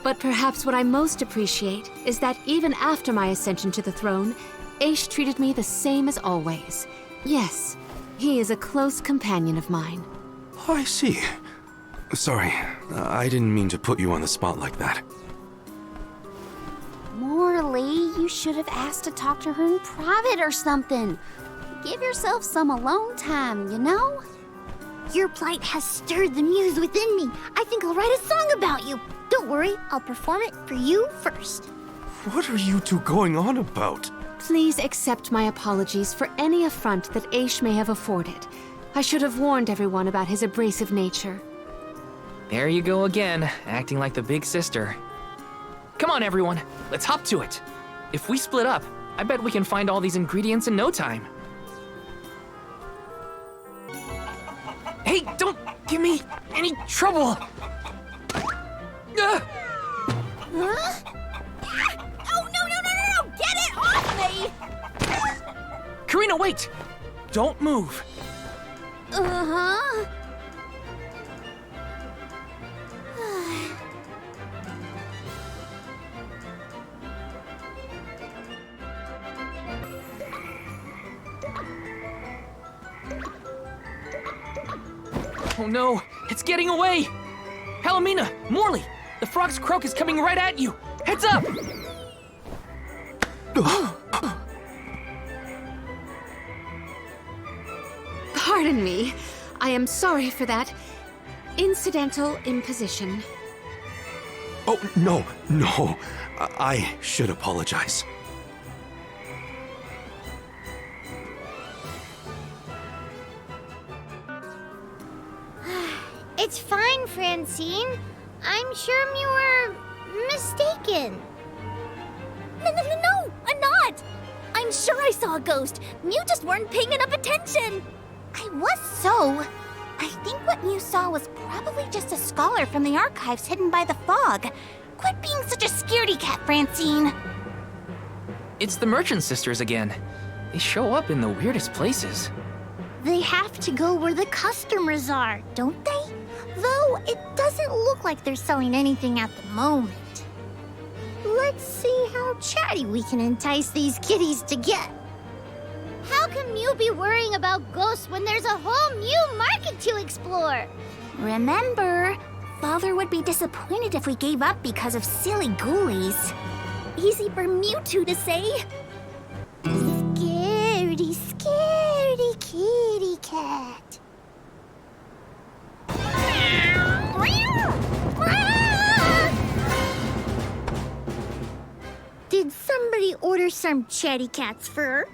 But perhaps what I most appreciate is that even after my ascension to the throne, Aish treated me the same as always. Yes, he is a close companion of mine. Oh, I see. Sorry, I didn't mean to put you on the spot like that. Morley, you should have asked to talk to her in private or something. Give yourself some alone time, you know? Your plight has stirred the muse within me. I think I'll write a song about you. Don't worry, I'll perform it for you first. What are you two going on about? Please accept my apologies for any affront that Aish may have afforded. I should have warned everyone about his abrasive nature. There you go again, acting like the big sister. Come on, everyone, let's hop to it. If we split up, I bet we can find all these ingredients in no time. Hey, don't give me any trouble! Huh? Oh, no! Get it off me! Karina, wait! Don't move. Uh-huh. Oh no, it's getting away! Palomina, Morley, the frog's croak is coming right at you! Heads up! Pardon me. I am sorry for that incidental imposition. Oh, no, no. I should apologize. It's fine, Francine. I'm sure you were mistaken. No, I'm not! I'm sure I saw a ghost. You just weren't paying enough attention. I was so. I think what you saw was probably just a scholar from the archives hidden by the fog. Quit being such a scaredy cat, Francine. It's the Merchant Sisters again. They show up in the weirdest places. They have to go where the customers are, don't they? Though it doesn't look like they're selling anything at the moment. Let's see how chatty we can entice these kitties to get. How can you be worrying about ghosts when there's a whole new market to explore? Remember, Father would be disappointed if we gave up because of silly ghoulies. Easy for Mewtwo to say. Scaredy, scaredy kitty cat. Did somebody order some chatty cat's fur?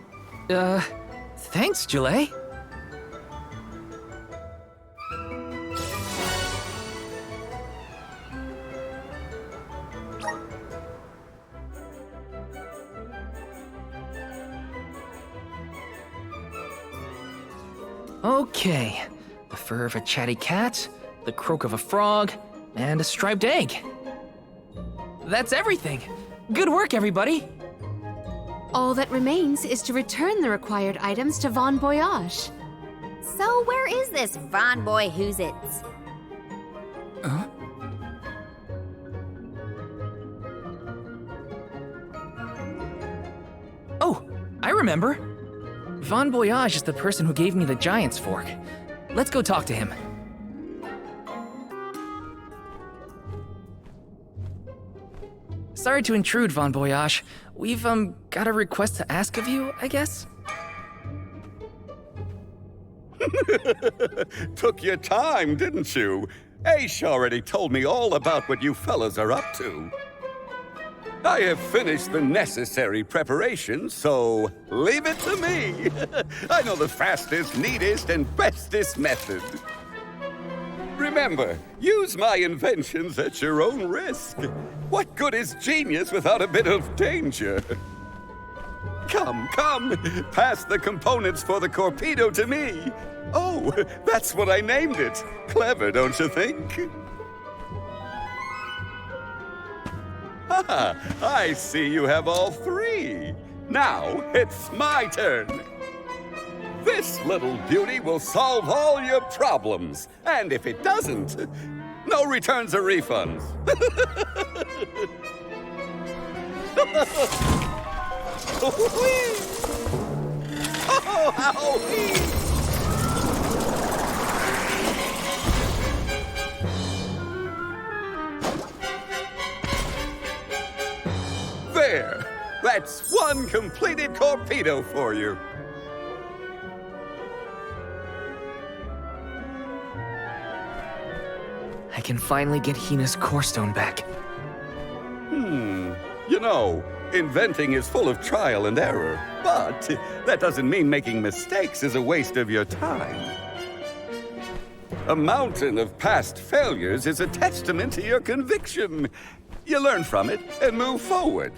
Thanks, Julie. Okay, the fur of a chatty cat, the croak of a frog, and a striped egg. That's everything. Good work, everybody. All that remains is to return the required items to Von Voyage. So where is this Von Boy Who's-Its? Huh? Oh, I remember. Von Voyage is the person who gave me the giant's fork. Let's go talk to him. Sorry to intrude, Von Voyage. We've, got a request to ask of you, I guess? Took your time, didn't you? Aish already told me all about what you fellas are up to. I have finished the necessary preparations, so leave it to me. I know the fastest, neatest, and bestest method. Remember, use my inventions at your own risk. What good is genius without a bit of danger? Come, pass the components for the torpedo to me. Oh, that's what I named it. Clever, don't you think? Ah, I see you have all three. Now, it's my turn. This little beauty will solve all your problems. And if it doesn't, no returns or refunds. Oh, howdy! There! That's one completed torpedo for you. I can finally get Hina's core stone back. You know, inventing is full of trial and error, but that doesn't mean making mistakes is a waste of your time. A mountain of past failures is a testament to your conviction. You learn from it and move forward.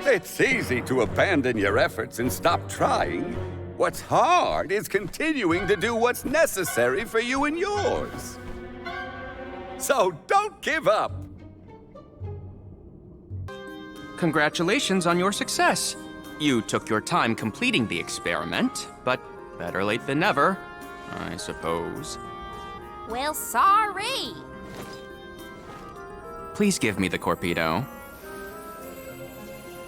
It's easy to abandon your efforts and stop trying. What's hard is continuing to do what's necessary for you and yours. So don't give up. Congratulations on your success. You took your time completing the experiment, but better late than never, I suppose. Well, sorry. Please give me the torpedo.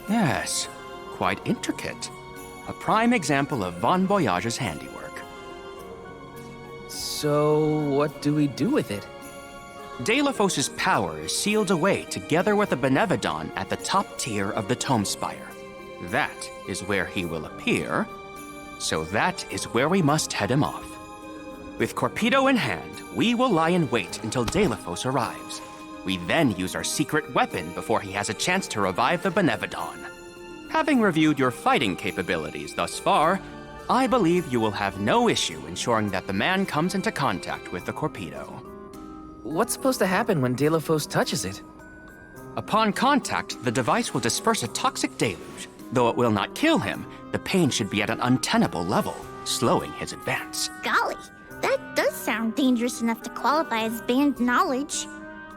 Yes, quite intricate. A prime example of Von Voyage's handiwork. So, what do we do with it? Delafos's power is sealed away together with a benevon at the top tier of the Tome Spire. That is where he will appear, so that is where we must head him off. With Corpedo in hand, we will lie in wait until Delafos arrives. We then use our secret weapon before he has a chance to revive the benevon. Having reviewed your fighting capabilities thus far, I believe you will have no issue ensuring that the man comes into contact with the Corpedo. What's supposed to happen when Delafos touches it? Upon contact, the device will disperse a toxic deluge. Though it will not kill him, the pain should be at an untenable level, slowing his advance. Golly, that does sound dangerous enough to qualify as banned knowledge.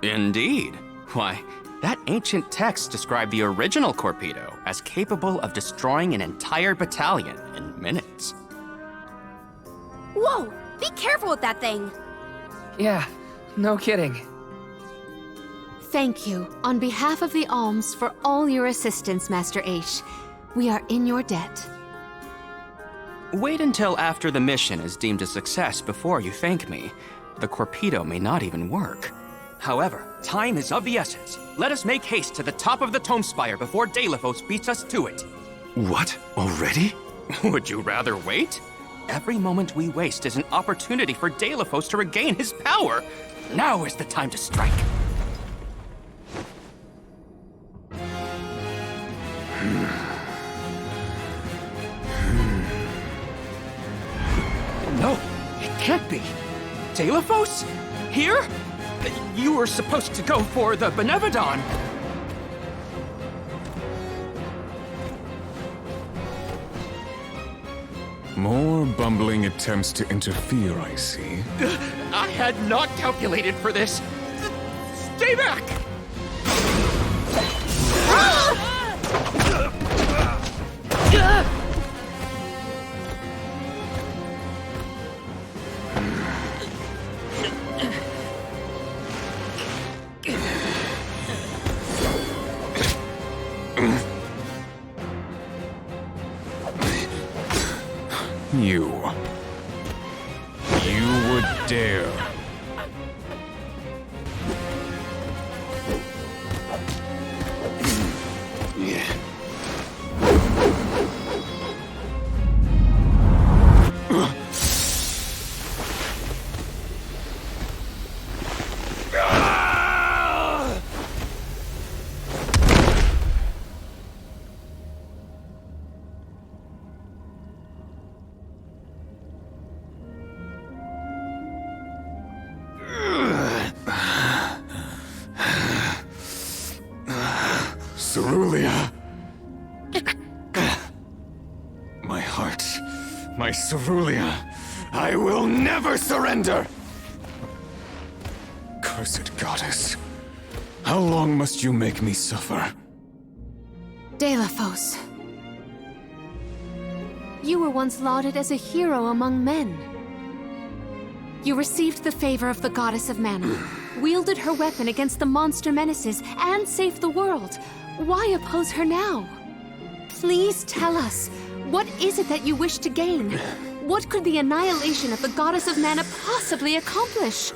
Indeed. Why, that ancient text described the original Corpedo as capable of destroying an entire battalion in minutes. Whoa! Be careful with that thing! Yeah, no kidding. Thank you, on behalf of the Alms, for all your assistance, Master H. We are in your debt. Wait until after the mission is deemed a success before you thank me. The Corpedo may not even work. However, time is of the essence. Let us make haste to the top of the Tome Spire before Delafos beats us to it. What? Already? Would you rather wait? Every moment we waste is an opportunity for Delafos to regain his power. Now is the time to strike. No, it can't be. Delafos? Here? You were supposed to go for the benevon. More bumbling attempts to interfere, I see. I had not calculated for this. Stay back! You would dare. Cerulia. My heart, my Cerulia, I will never surrender! Cursed goddess, how long must you make me suffer? Delafos. You were once lauded as a hero among men. You received the favor of the goddess of mana, wielded her weapon against the monster menaces, and saved the world. Why oppose her now? Please tell us, what is it that you wish to gain? What could the annihilation of the goddess of mana possibly accomplish?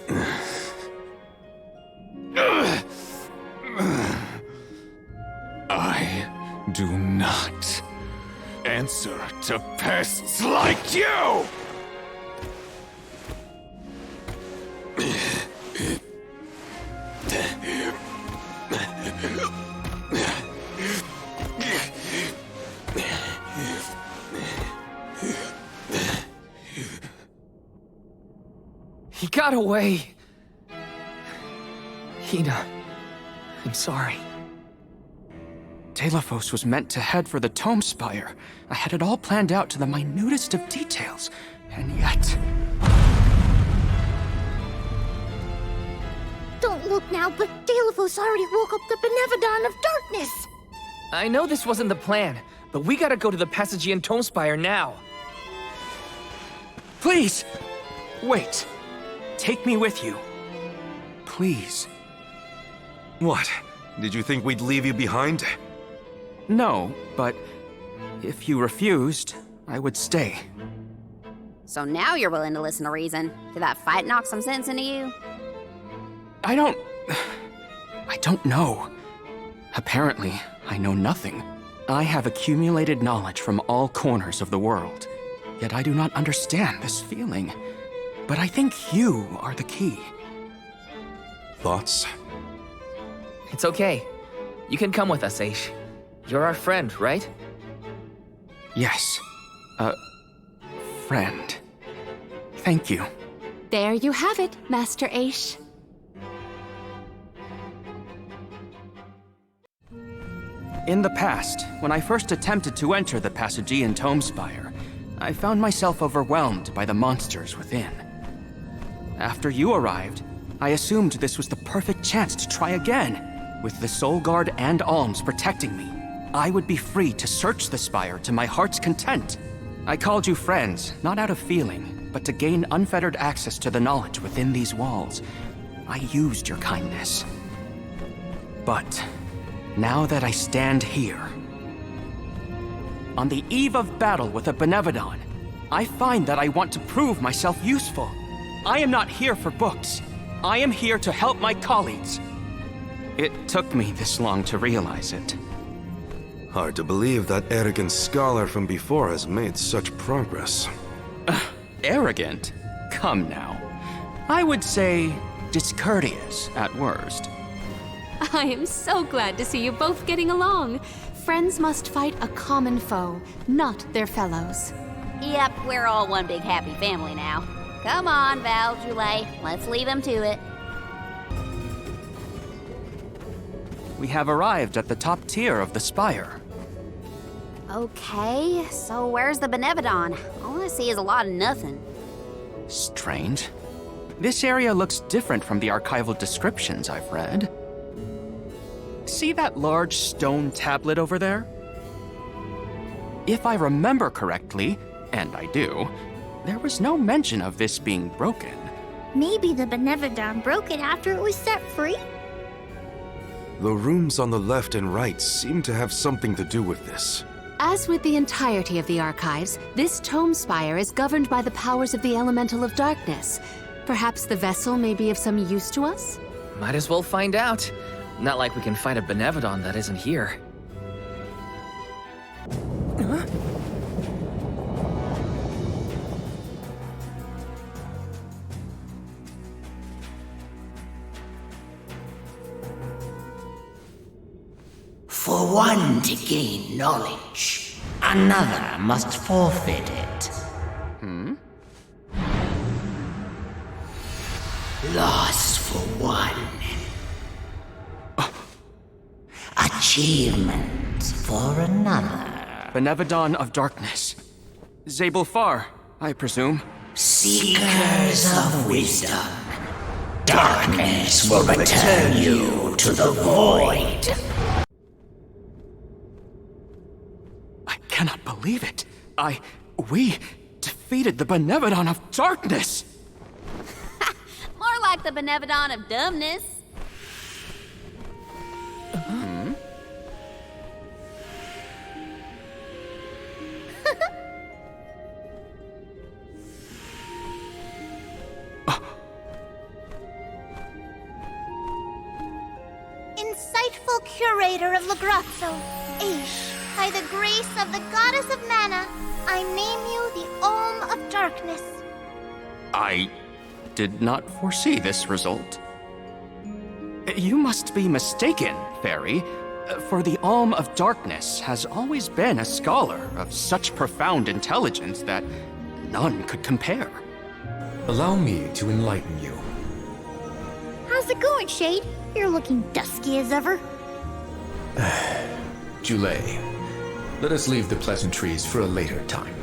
I do not answer to pests like you! He got away. Hina, I'm sorry. Delafos was meant to head for the Tome Spire. I had it all planned out to the minutest of details, and yet... Don't look now, but Delafos already woke up the benevon of darkness! I know this wasn't the plan, but we gotta go to the Passagian Tome Spire now. Please! Wait. Take me with you. Please. What? Did you think we'd leave you behind? No, but if you refused, I would stay. So now you're willing to listen to reason. Did that fight knock some sense into you? I don't know. Apparently, I know nothing. I have accumulated knowledge from all corners of the world, yet I do not understand this feeling. But I think you are the key. Thoughts? It's okay. You can come with us, Aish. You're our friend, right? Yes. Friend. Thank you. There you have it, Master Aish. In the past, when I first attempted to enter the Passagean Tome Spire, I found myself overwhelmed by the monsters within. After you arrived, I assumed this was the perfect chance to try again. With the Soul Guard and Alms protecting me, I would be free to search the Spire to my heart's content. I called you friends, not out of feeling, but to gain unfettered access to the knowledge within these walls. I used your kindness. But now that I stand here, on the eve of battle with a benevon, I find that I want to prove myself useful. I am not here for books. I am here to help my colleagues. It took me this long to realize it. Hard to believe that arrogant scholar from before has made such progress. Arrogant? Come now. I would say discourteous at worst. I am so glad to see you both getting along. Friends must fight a common foe, not their fellows. Yep, we're all one big happy family now. Come on, Val, Julie, let's leave him to it. We have arrived at the top tier of the Spire. Okay, so where's the benevon? All I see is a lot of nothing. Strange. This area looks different from the archival descriptions I've read. See that large stone tablet over there? If I remember correctly, and I do, there was no mention of this being broken. Maybe the benevon broke it after it was set free? The rooms on the left and right seem to have something to do with this. As with the entirety of the archives, this Tome Spire is governed by the powers of the Elemental of Darkness. Perhaps the vessel may be of some use to us? Might as well find out. Not like we can fight a benevon that isn't here. Huh? For one to gain knowledge, another must forfeit it. Loss for one. Achievement for another. Benevon of Darkness. Zabel Far, I presume. Seekers of wisdom. Darkness will return you to the void. I cannot believe it. We defeated the Benevon of Darkness! More like the benevon of dumbness. Insightful curator of Lagrazzo, Aish, by the grace of the goddess of mana, I name you the Alm of Darkness. I did not foresee this result. You must be mistaken, Fairy, for the Alm of Darkness has always been a scholar of such profound intelligence that none could compare. Allow me to enlighten you. How's it going, Shade? You're looking dusky as ever. Julie, let us leave the pleasantries for a later time.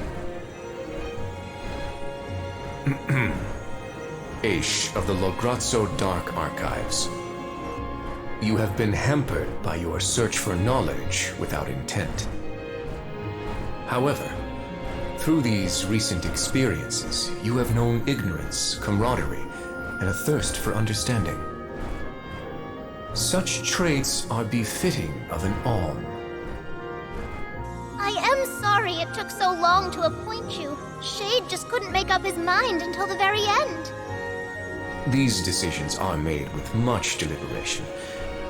Aish of the Lagrazzo Dark Archives. You have been hampered by your search for knowledge without intent. However, through these recent experiences, you have known ignorance, camaraderie, and a thirst for understanding. Such traits are befitting of an Alm. I am sorry it took so long to appoint you. Shade just couldn't make up his mind until the very end. These decisions are made with much deliberation,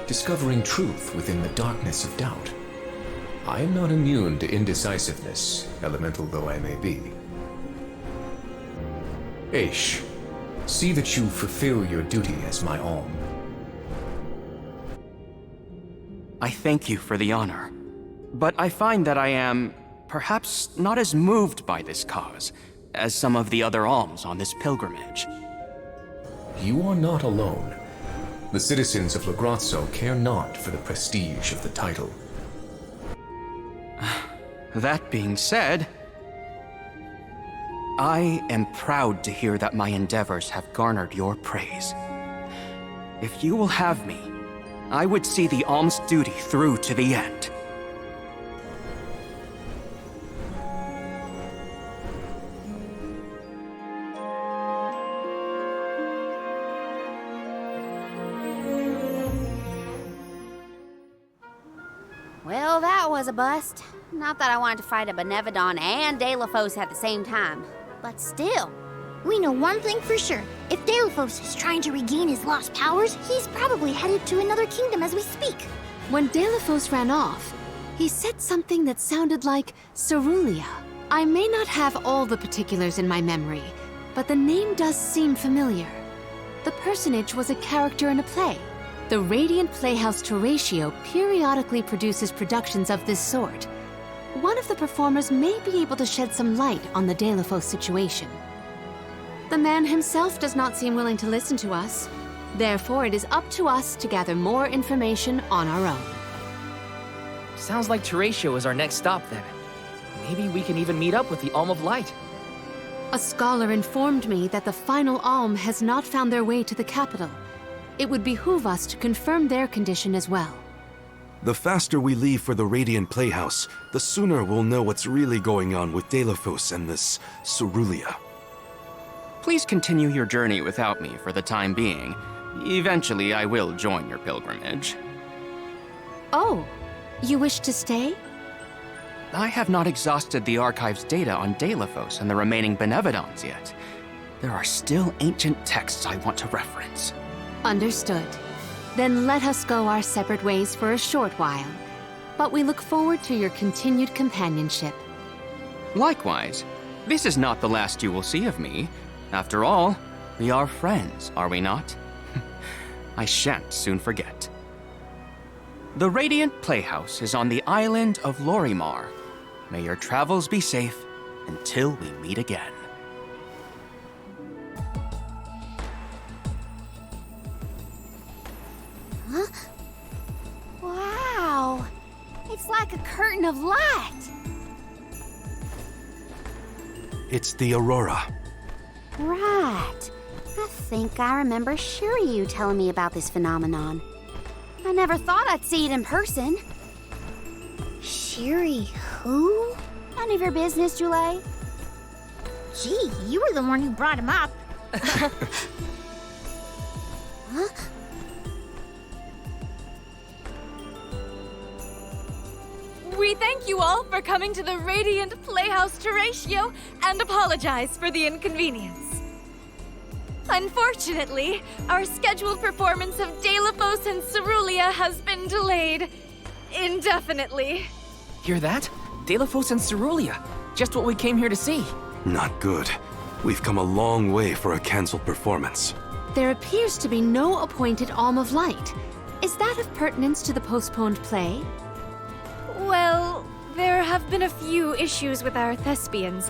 discovering truth within the darkness of doubt. I am not immune to indecisiveness, elemental though I may be. Aish, see that you fulfill your duty as my Alm. I thank you for the honor, but I find that I am perhaps not as moved by this cause as some of the other alms on this pilgrimage. You are not alone. The citizens of Lograzzo care not for the prestige of the title. That being said, I am proud to hear that my endeavors have garnered your praise. If you will have me, I would see the alms duty through to the end. Well, that was a bust. Not that I wanted to fight a Benevon and Delafos at the same time, but still. We know one thing for sure. If Delafos is trying to regain his lost powers, he's probably headed to another kingdom as we speak. When Delafos ran off, he said something that sounded like Cerulia. I may not have all the particulars in my memory, but the name does seem familiar. The personage was a character in a play. The Radiant Playhouse Toratio periodically produces productions of this sort. One of the performers may be able to shed some light on the Delafos situation. The man himself does not seem willing to listen to us. Therefore, it is up to us to gather more information on our own. Sounds like Toratio is our next stop then. Maybe we can even meet up with the Alm of Light. A scholar informed me that the final Alm has not found their way to the capital. It would behoove us to confirm their condition as well. The faster we leave for the Radiant Playhouse, the sooner we'll know what's really going on with Delafos and this Cerulia. Please continue your journey without me for the time being. Eventually, I will join your pilgrimage. Oh, you wish to stay? I have not exhausted the archive's data on Delafos and the remaining Benevodons yet. There are still ancient texts I want to reference. Understood. Then let us go our separate ways for a short while. But we look forward to your continued companionship. Likewise. This is not the last you will see of me. After all, we are friends, are we not? I shan't soon forget. The Radiant Playhouse is on the island of Lorimar. May your travels be safe until we meet again. Huh? Wow! It's like a curtain of light! It's the Aurora. Right. I think I remember Shiryu telling me about this phenomenon. I never thought I'd see it in person. Shiri who? None of your business, Jule. Gee, you were the one who brought him up. Huh? We thank you all for coming to the Radiant Playhouse Toratio and apologize for the inconvenience. Unfortunately, our scheduled performance of Delafos and Cerulia has been delayed indefinitely. Hear that? Delafos and Cerulia. Just what we came here to see. Not good. We've come a long way for a cancelled performance. There appears to be no appointed Alm of Light. Is that of pertinence to the postponed play? Well, there have been a few issues with our thespians.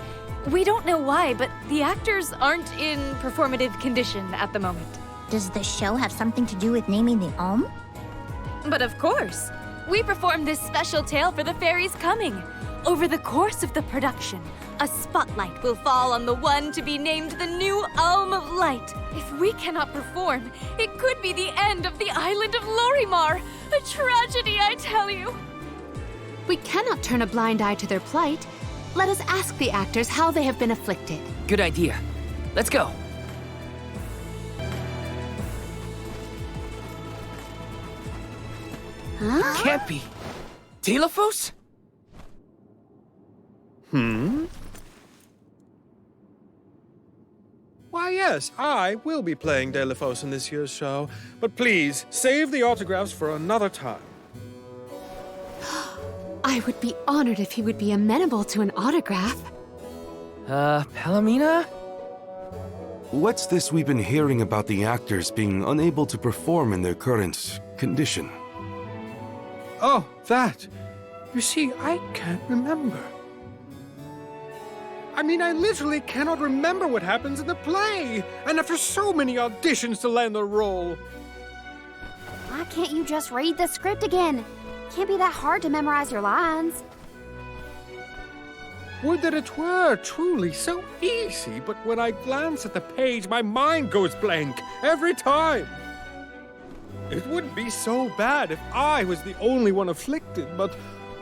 We don't know why, but the actors aren't in performative condition at the moment. Does the show have something to do with naming the Alm? But of course. We performed this special tale for the fairies coming. Over the course of the production, a spotlight will fall on the one to be named the new Alm of Light. If we cannot perform, it could be the end of the island of Lorimar. A tragedy, I tell you. We cannot turn a blind eye to their plight. Let us ask the actors how they have been afflicted. Good idea. Let's go. Huh? Can't be. Delafos? Why, yes, I will be playing Delphos in this year's show, but please, save the autographs for another time. I would be honored if he would be amenable to an autograph. Palomina? What's this we've been hearing about the actors being unable to perform in their current condition? Oh, that. You see, I can't remember. I mean, I literally cannot remember what happens in the play, and after so many auditions to land the role. Why can't you just read the script again? Can't be that hard to memorize your lines. Would that it were truly so easy, but when I glance at the page, my mind goes blank every time. It wouldn't be so bad if I was the only one afflicted, but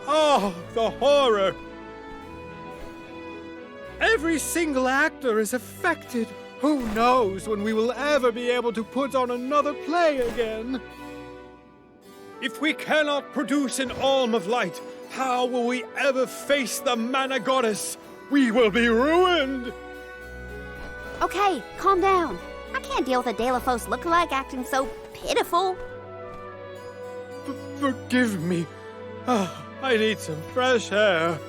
oh, the horror! Every single actor is affected. Who knows when we will ever be able to put on another play again? If we cannot produce an Alm of Light, how will we ever face the Mana Goddess? We will be ruined! Okay, calm down. I can't deal with a Delphos lookalike acting so pitiful. Forgive me. I need some fresh air.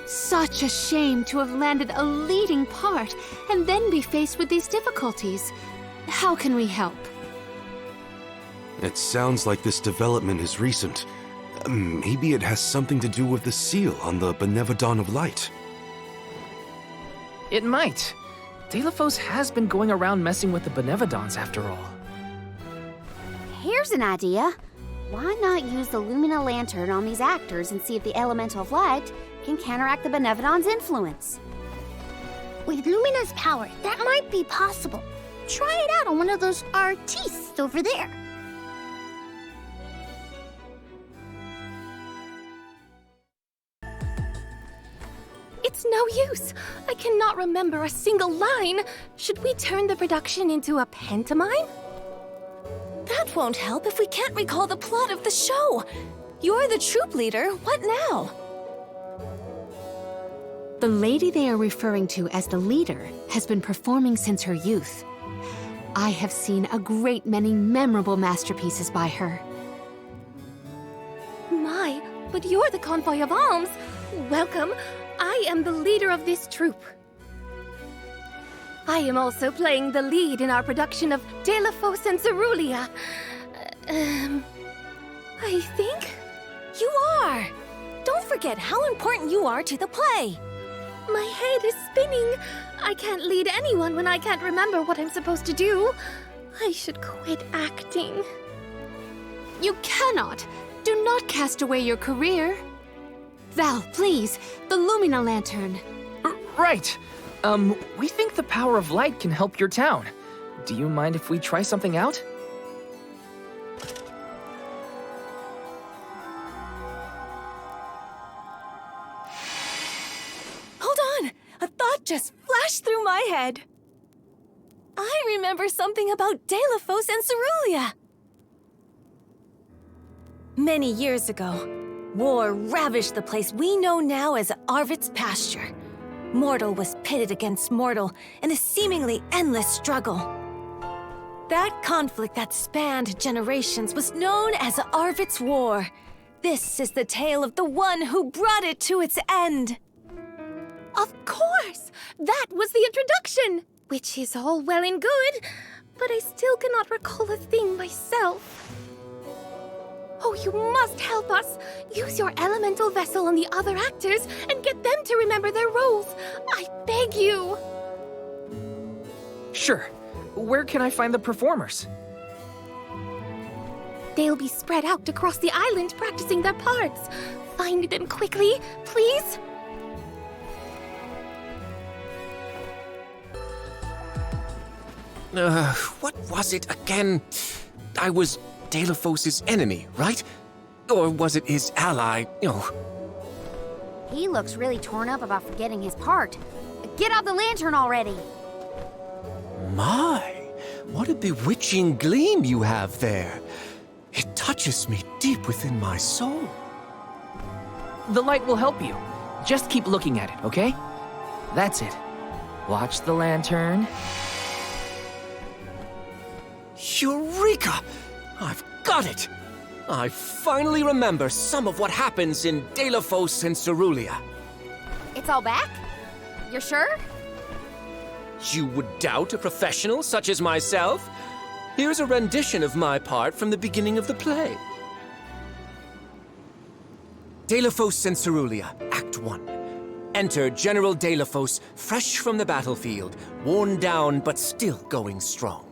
Such a shame to have landed a leading part and then be faced with these difficulties. How can we help? It sounds like this development is recent. Maybe it has something to do with the seal on the benevon of light. It might. Delphos has been going around messing with the benevons after all. Here's an idea. Why not use the Lumina Lantern on these actors and see if the Elemental of Light can counteract the benevon's influence? With Lumina's power, that might be possible. Try it out on one of those artistes over there. It's no use. I cannot remember a single line. Should we turn the production into a pantomime? That won't help if we can't recall the plot of the show. You're the troop leader. What now? The lady they are referring to as the leader has been performing since her youth. I have seen a great many memorable masterpieces by her. My, but you're the convoy of Alms. Welcome. I am the leader of this troop. I am also playing the lead in our production of Delphos and Cerulean. I think? You are! Don't forget how important you are to the play. My head is spinning. I can't lead anyone when I can't remember what I'm supposed to do. I should quit acting. You cannot! Do not cast away your career. Val, please, the Lumina Lantern. Right. We think the power of light can help your town. Do you mind if we try something out? Hold on! A thought just flashed through my head. I remember something about Delphos and Cerulean. Many years ago, war ravaged the place we know now as Arvid's pasture. Mortal was pitted against mortal in a seemingly endless struggle. That conflict that spanned generations was known as Arvid's War. This is the tale of the one who brought it to its end. Of course! That was the introduction! Which is all well and good, but I still cannot recall a thing myself. Oh, you must help us! Use your elemental vessel on the other actors and get them to remember their roles! I beg you! Sure. Where can I find the performers? They'll be spread out across the island practicing their parts. Find them quickly, please! What was it again? I was Delphos' enemy, right? Or was it his ally? He looks really torn up about forgetting his part. Get out the lantern already! My, what a bewitching gleam you have there. It touches me deep within my soul. The light will help you. Just keep looking at it, okay? That's it. Watch the lantern. Eureka! I've got it! I finally remember some of what happens in Delafos and Cerulia. It's all back? You're sure? You would doubt a professional such as myself? Here's a rendition of my part from the beginning of the play. Delafos and Cerulia, Act 1. Enter General Delafos, fresh from the battlefield, worn down but still going strong.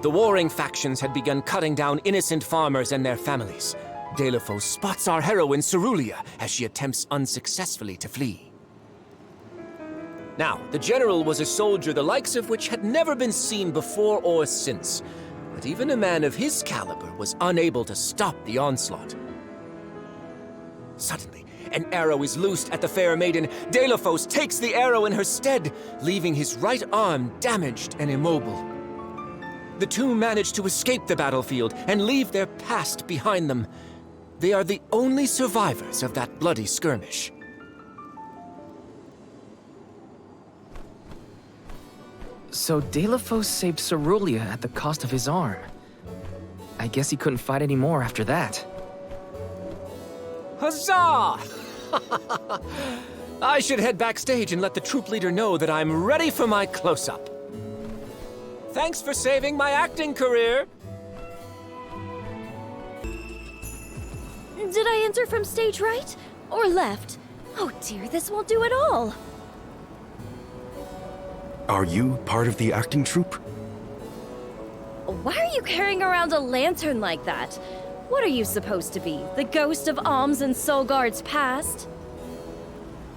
The warring factions had begun cutting down innocent farmers and their families. Delafos spots our heroine Cerulia as she attempts unsuccessfully to flee. Now, the general was a soldier the likes of which had never been seen before or since, but even a man of his caliber was unable to stop the onslaught. Suddenly, an arrow is loosed at the fair maiden. Delafos takes the arrow in her stead, leaving his right arm damaged and immobile. The two manage to escape the battlefield and leave their past behind them. They are the only survivors of that bloody skirmish. So Delafos saved Cerulia at the cost of his arm. I guess he couldn't fight anymore after that. Huzzah! I should head backstage and let the troop leader know that I'm ready for my close-up. Thanks for saving my acting career. Did I enter from stage right? Or left? Oh dear, this won't do at all. Are you part of the acting troupe? Why are you carrying around a lantern like that? What are you supposed to be? The ghost of Alms and Solgard's past?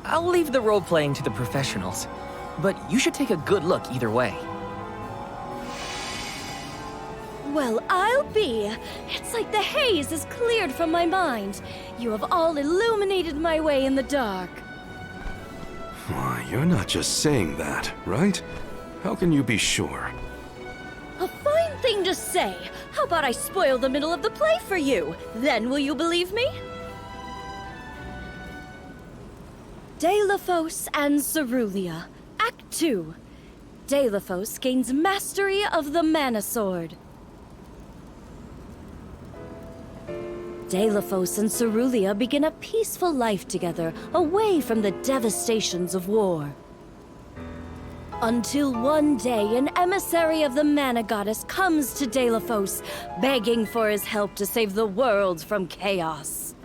I'll leave the role-playing to the professionals, but you should take a good look either way. Well, I'll be. It's like the haze is cleared from my mind. You have all illuminated my way in the dark. Why, you're not just saying that, right? How can you be sure? A fine thing to say. How about I spoil the middle of the play for you? Then will you believe me? Delafos and Cerulia, Act 2. Delafos gains mastery of the Mana Sword. Delafos and Cerulia begin a peaceful life together, away from the devastations of war. Until one day, an emissary of the Mana Goddess comes to Delafos, begging for his help to save the world from chaos.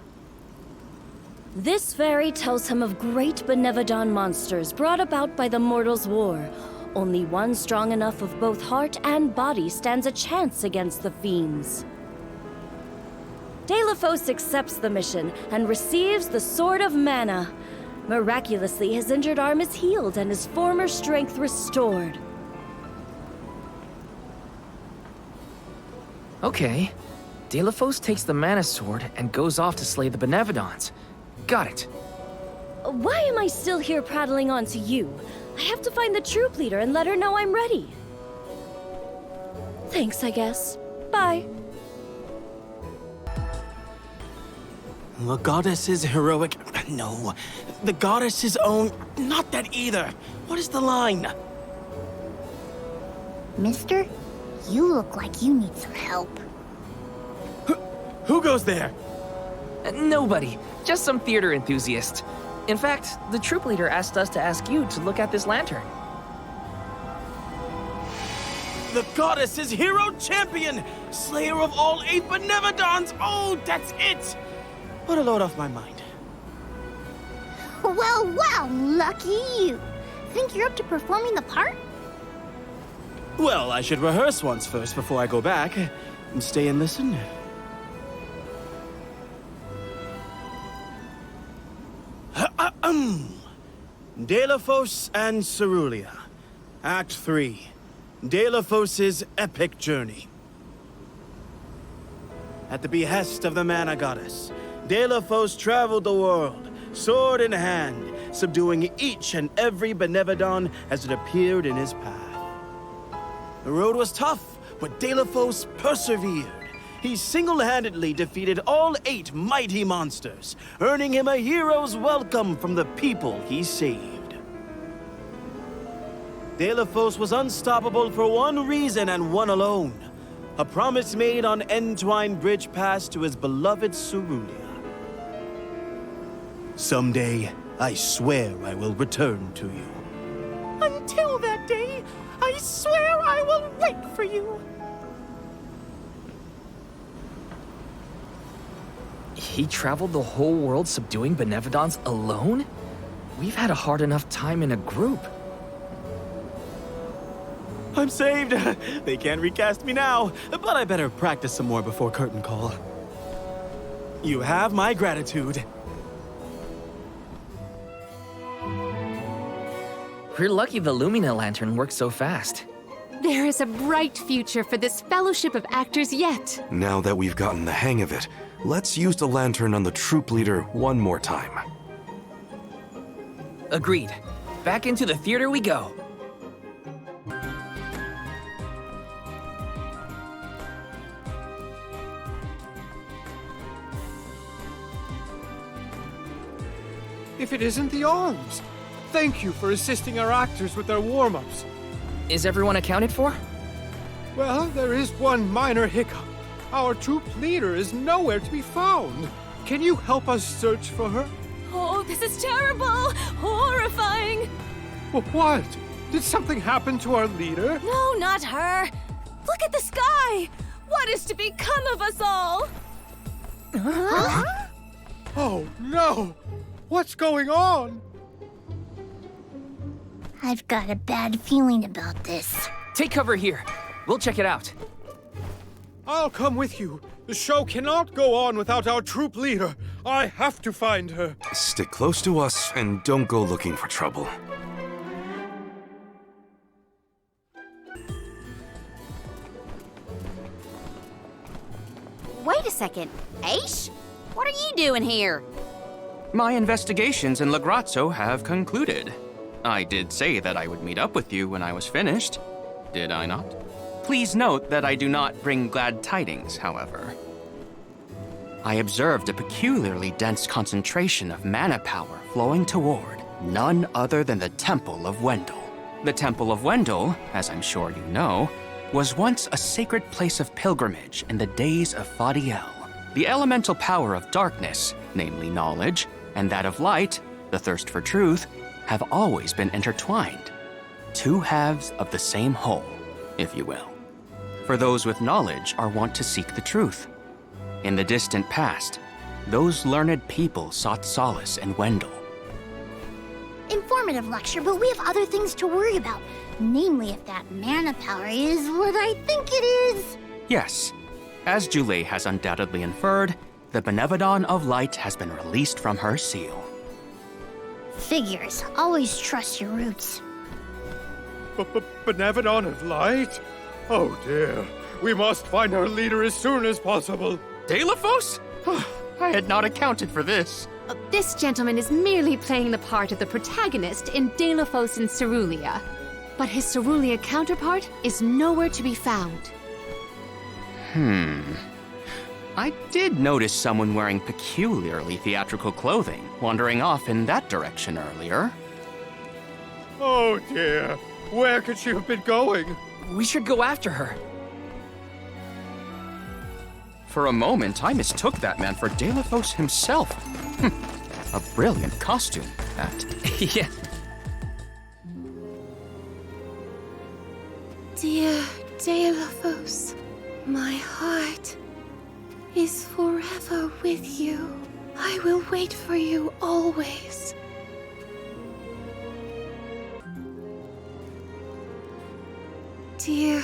This fairy tells him of great benevon monsters brought about by the Mortals' War. Only one strong enough of both heart and body stands a chance against the fiends. Delafos accepts the mission and receives the Sword of Mana. Miraculously, his injured arm is healed and his former strength restored. Okay. Delafos takes the Mana Sword and goes off to slay the benevons. Got it. Why am I still here prattling on to you? I have to find the troop leader and let her know I'm ready. Thanks, I guess. Bye. The goddess's heroic... No. The goddess's own... Not that either. What is the line? Mister, you look like you need some help. Who goes there? Nobody. Just some theater enthusiast. In fact, the troop leader asked us to ask you to look at this lantern. The goddess's hero champion! Slayer of all 8 benevons! Oh, that's it! Put a load off my mind. Well, well, lucky you. Think you're up to performing the part? Well, I should rehearse once first before I go back. And stay and listen. Delafos and Cerulia. Act 3. Delafos' epic journey. At the behest of the Mana Goddess, Delafos traveled the world, sword in hand, subduing each and every benevon as it appeared in his path. The road was tough, but Delafos persevered. he single-handedly defeated all 8 mighty monsters, earning him a hero's welcome from the people he saved. Delphos was unstoppable for one reason and one alone: a promise made on Entwine Bridge Pass to his beloved Cerulia. Someday, I swear I will return to you. Until that day, I swear I will wait for you. He traveled the whole world subduing benevodons alone? We've had a hard enough time in a group. I'm saved! They can't recast me now, but I better practice some more before curtain call. You have my gratitude. We're lucky the Lumina lantern works so fast. There is a bright future for this fellowship of actors yet. Now that we've gotten the hang of it, let's use the lantern on the troop leader one more time. Agreed. Back into the theater we go. If it isn't the Alms, thank you for assisting our actors with their warm-ups. Is everyone accounted for? Well, there is one minor hiccup. Our troop leader is nowhere to be found. Can you help us search for her? Oh, this is terrible! Horrifying! What? Did something happen to our leader? No, not her! Look at the sky! What is to become of us all? Huh? Oh, no! What's going on? I've got a bad feeling about this. Take cover here. We'll check it out. I'll come with you. The show cannot go on without our troop leader. I have to find her. Stick close to us and don't go looking for trouble. Wait a second. Aish? What are you doing here? My investigations in Lagrazzo have concluded. I did say that I would meet up with you when I was finished, did I not? Please note that I do not bring glad tidings, however. I observed a peculiarly dense concentration of mana power flowing toward none other than the Temple of Wendel. The Temple of Wendel, as I'm sure you know, was once a sacred place of pilgrimage in the days of Fadiel. The elemental power of darkness, namely knowledge, and that of light, the thirst for truth, have always been intertwined. 2 halves of the same whole, if you will. For those with knowledge are wont to seek the truth. In the distant past, those learned people sought solace in Wendel. Informative lecture, but we have other things to worry about. Namely, if that mana power is what I think it is. Yes, as Jule has undoubtedly inferred, the Benevodon of Light has been released from her seal. Figures. Always trust your roots. Benevodon of Light? Oh dear. We must find our leader as soon as possible. Delphos? I had not accounted for this. This gentleman is merely playing the part of the protagonist in Delphos and Cerulia. But his Cerulia counterpart is nowhere to be found. I did notice someone wearing peculiarly theatrical clothing wandering off in that direction earlier. Oh dear. Where could she have been going? We should go after her. For a moment, I mistook that man for Delphos himself. A brilliant costume, that. Yeah. Dear Delphos, my heart is forever with you. I will wait for you always. Dear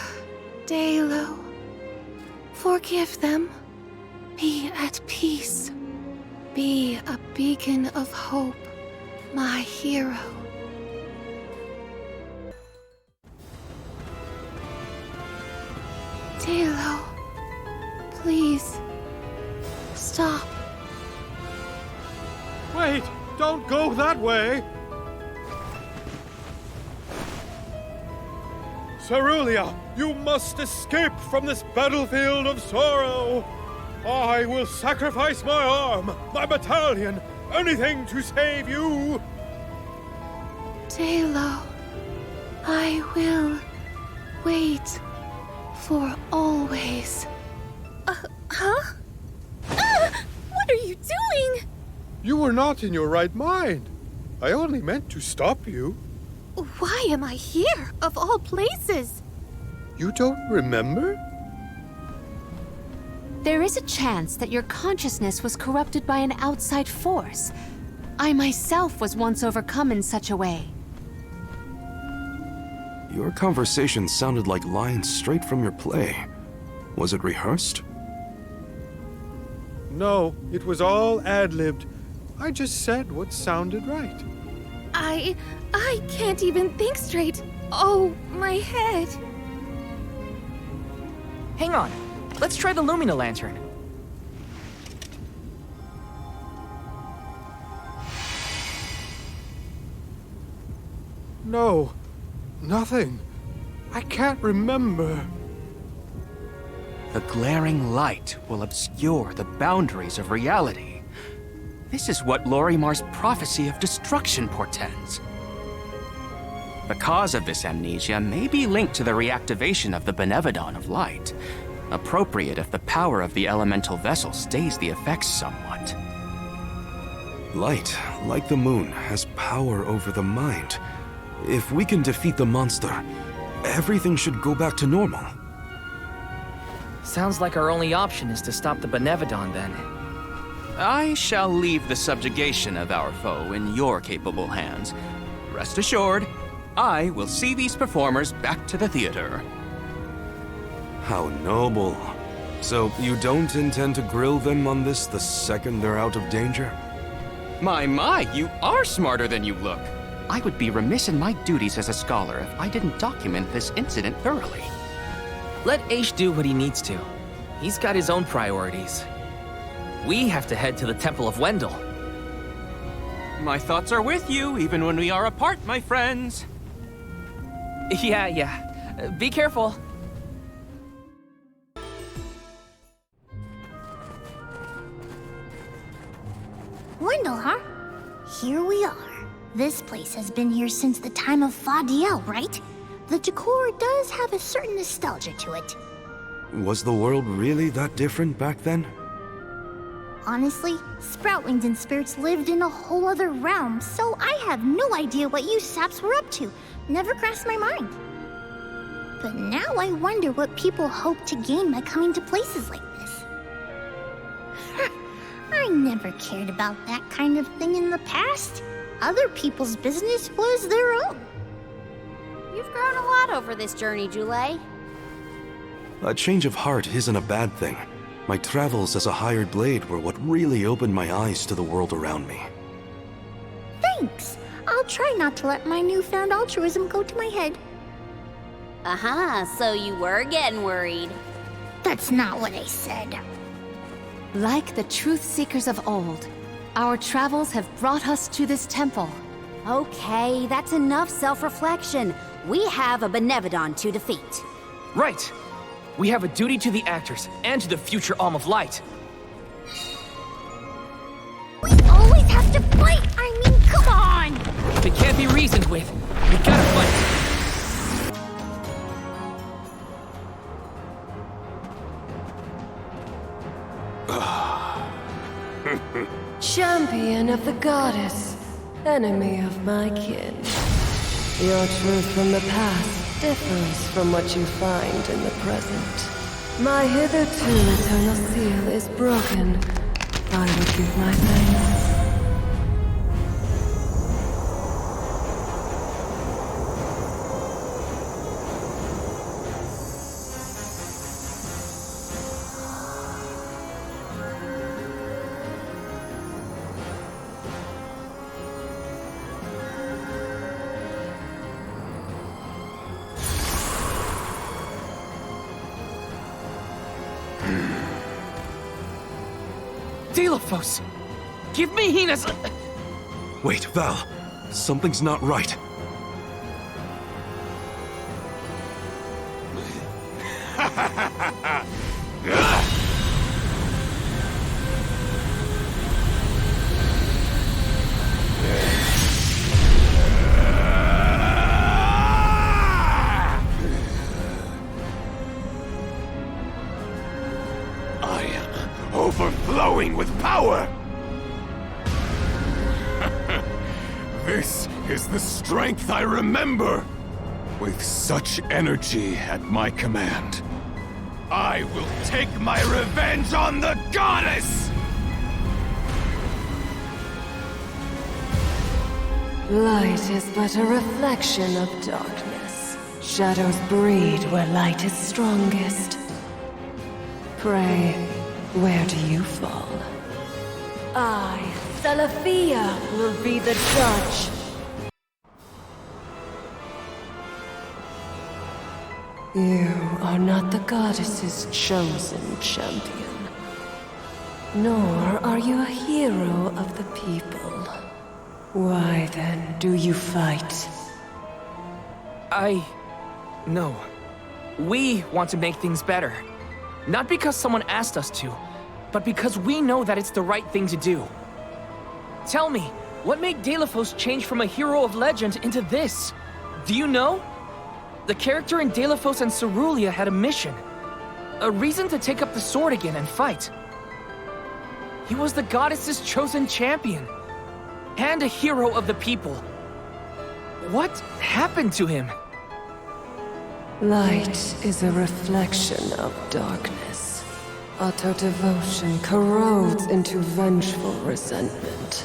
Dalo, forgive them. Be at peace. Be a beacon of hope, my hero. Dalo, please, stop. Wait! Don't go that way! Cerulia, you must escape from this battlefield of sorrow. I will sacrifice my arm, my battalion, anything to save you. Dalo, I will wait for always. Huh? What are you doing? You were not in your right mind. I only meant to stop you. Why am I here, of all places? You don't remember? There is a chance that your consciousness was corrupted by an outside force. I myself was once overcome in such a way. Your conversation sounded like lines straight from your play. Was it rehearsed? No, it was all ad-libbed. I just said what sounded right. I can't even think straight. Oh, my head. Hang on. Let's try the Lumina Lantern. No, nothing. I can't remember. The glaring light will obscure the boundaries of reality. This is what Lorimar's prophecy of destruction portends. The cause of this amnesia may be linked to the reactivation of the benevon of light, appropriate if the power of the elemental vessel stays the effects somewhat. Light, like the moon, has power over the mind. If we can defeat the monster, everything should go back to normal. Sounds like our only option is to stop the benevon then. I shall leave the subjugation of our foe in your capable hands. Rest assured, I will see these performers back to the theater. How noble. So you don't intend to grill them on this the second they're out of danger? My, you are smarter than you look. I would be remiss in my duties as a scholar if I didn't document this incident thoroughly. Let Aish do what he needs to. He's got his own priorities. We have to head to the Temple of Wendell. My thoughts are with you, even when we are apart, my friends. Yeah. Be careful. Wendell, huh? Here we are. This place has been here since the time of Fadiel, right? The decor does have a certain nostalgia to it. Was the world really that different back then? Honestly, Sproutlings and spirits lived in a whole other realm, so I have no idea what you saps were up to. Never crossed my mind. But now I wonder what people hope to gain by coming to places like this. I never cared about that kind of thing in the past. Other people's business was their own. You've grown a lot over this journey, Jule. A change of heart isn't a bad thing. My travels as a hired blade were what really opened my eyes to the world around me. Thanks. I'll try not to let my newfound altruism go to my head. So you were getting worried. That's not what I said. Like the truth seekers of old, our travels have brought us to this temple. Okay, that's enough self-reflection. We have a benevon to defeat. Right. We have a duty to the actors and to the future Alm of Light. We always have to fight! I mean, come on! If it can't be reasoned with, we gotta fight. Champion of the goddess, enemy of my kin. Your truth from the past differs from what you find in the present. My hitherto eternal seal is broken. I would give my thanks. Delafos! Give me Hina's... Wait, Val. Something's not right. I am overflowing with power! This is the strength I remember! With such energy at my command, I will take my revenge on the goddess! Light is but a reflection of darkness. Shadows breed where light is strongest. Pray, where do you fall? I, Celafia, will be the judge. You are not the goddess's chosen champion. Nor are you a hero of the people. Why then do you fight? No. We want to make things better. Not because someone asked us to, but because we know that it's the right thing to do. Tell me, what made Delafos change from a hero of legend into this? Do you know? The character in Delafos and Cerulia had a mission. A reason to take up the sword again and fight. He was the goddess's chosen champion. And a hero of the people. What happened to him? Light is a reflection of darkness. Auto-devotion corrodes into vengeful resentment.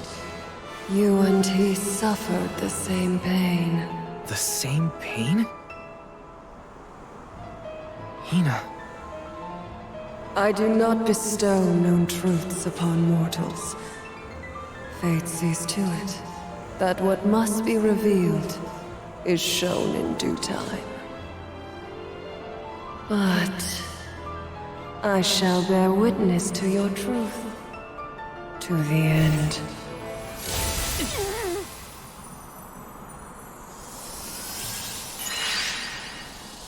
You and he suffered the same pain. The same pain? Hina. I do not bestow known truths upon mortals. Fate sees to it that what must be revealed is shown in due time. But I shall bear witness to your truth to the end.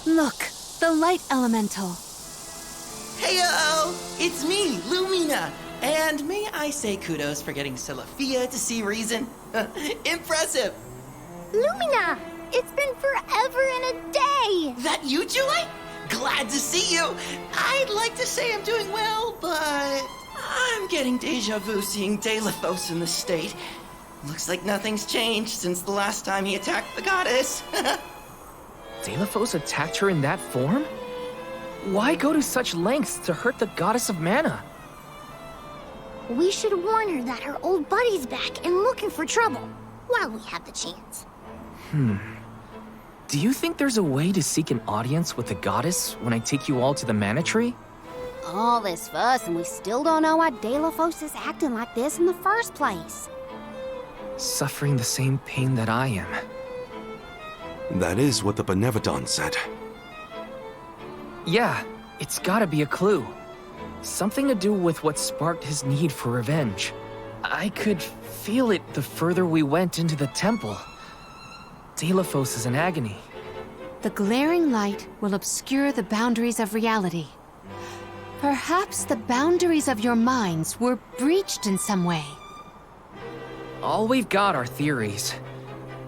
Look, the light elemental. Heyo! It's me, Lumina! And may I say kudos for getting Celafia to see reason? Impressive! Lumina! It's been forever and a day! That you, Julie? Glad to see you! I'd like to say I'm doing well, but I'm getting deja vu seeing Delafos in the state. Looks like nothing's changed since the last time he attacked the goddess. Delafos attacked her in that form? Why go to such lengths to hurt the goddess of mana? We should warn her that her old buddy's back and looking for trouble, while we have the chance. Do you think there's a way to seek an audience with the goddess when I take you all to the mana tree? All this fuss and we still don't know why Delafos is acting like this in the first place. Suffering the same pain that I am. That is what the benevon said. Yeah, it's gotta be a clue. Something to do with what sparked his need for revenge. I could feel it the further we went into the temple. Delafos is in agony. The glaring light will obscure the boundaries of reality. Perhaps the boundaries of your minds were breached in some way. All we've got are theories.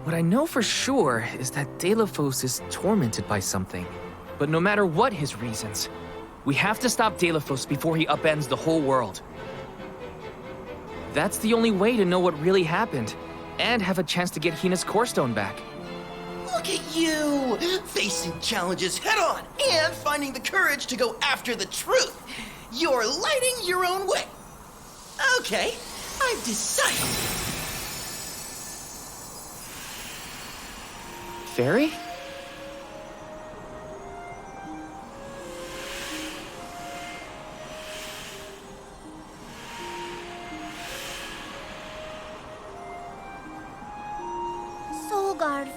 What I know for sure is that Delafos is tormented by something. But no matter what his reasons, we have to stop Delafos before he upends the whole world. That's the only way to know what really happened, and have a chance to get Hina's core stone back. Look at you! Facing challenges head on, and finding the courage to go after the truth. You're lighting your own way. Okay, I've decided. Fairy?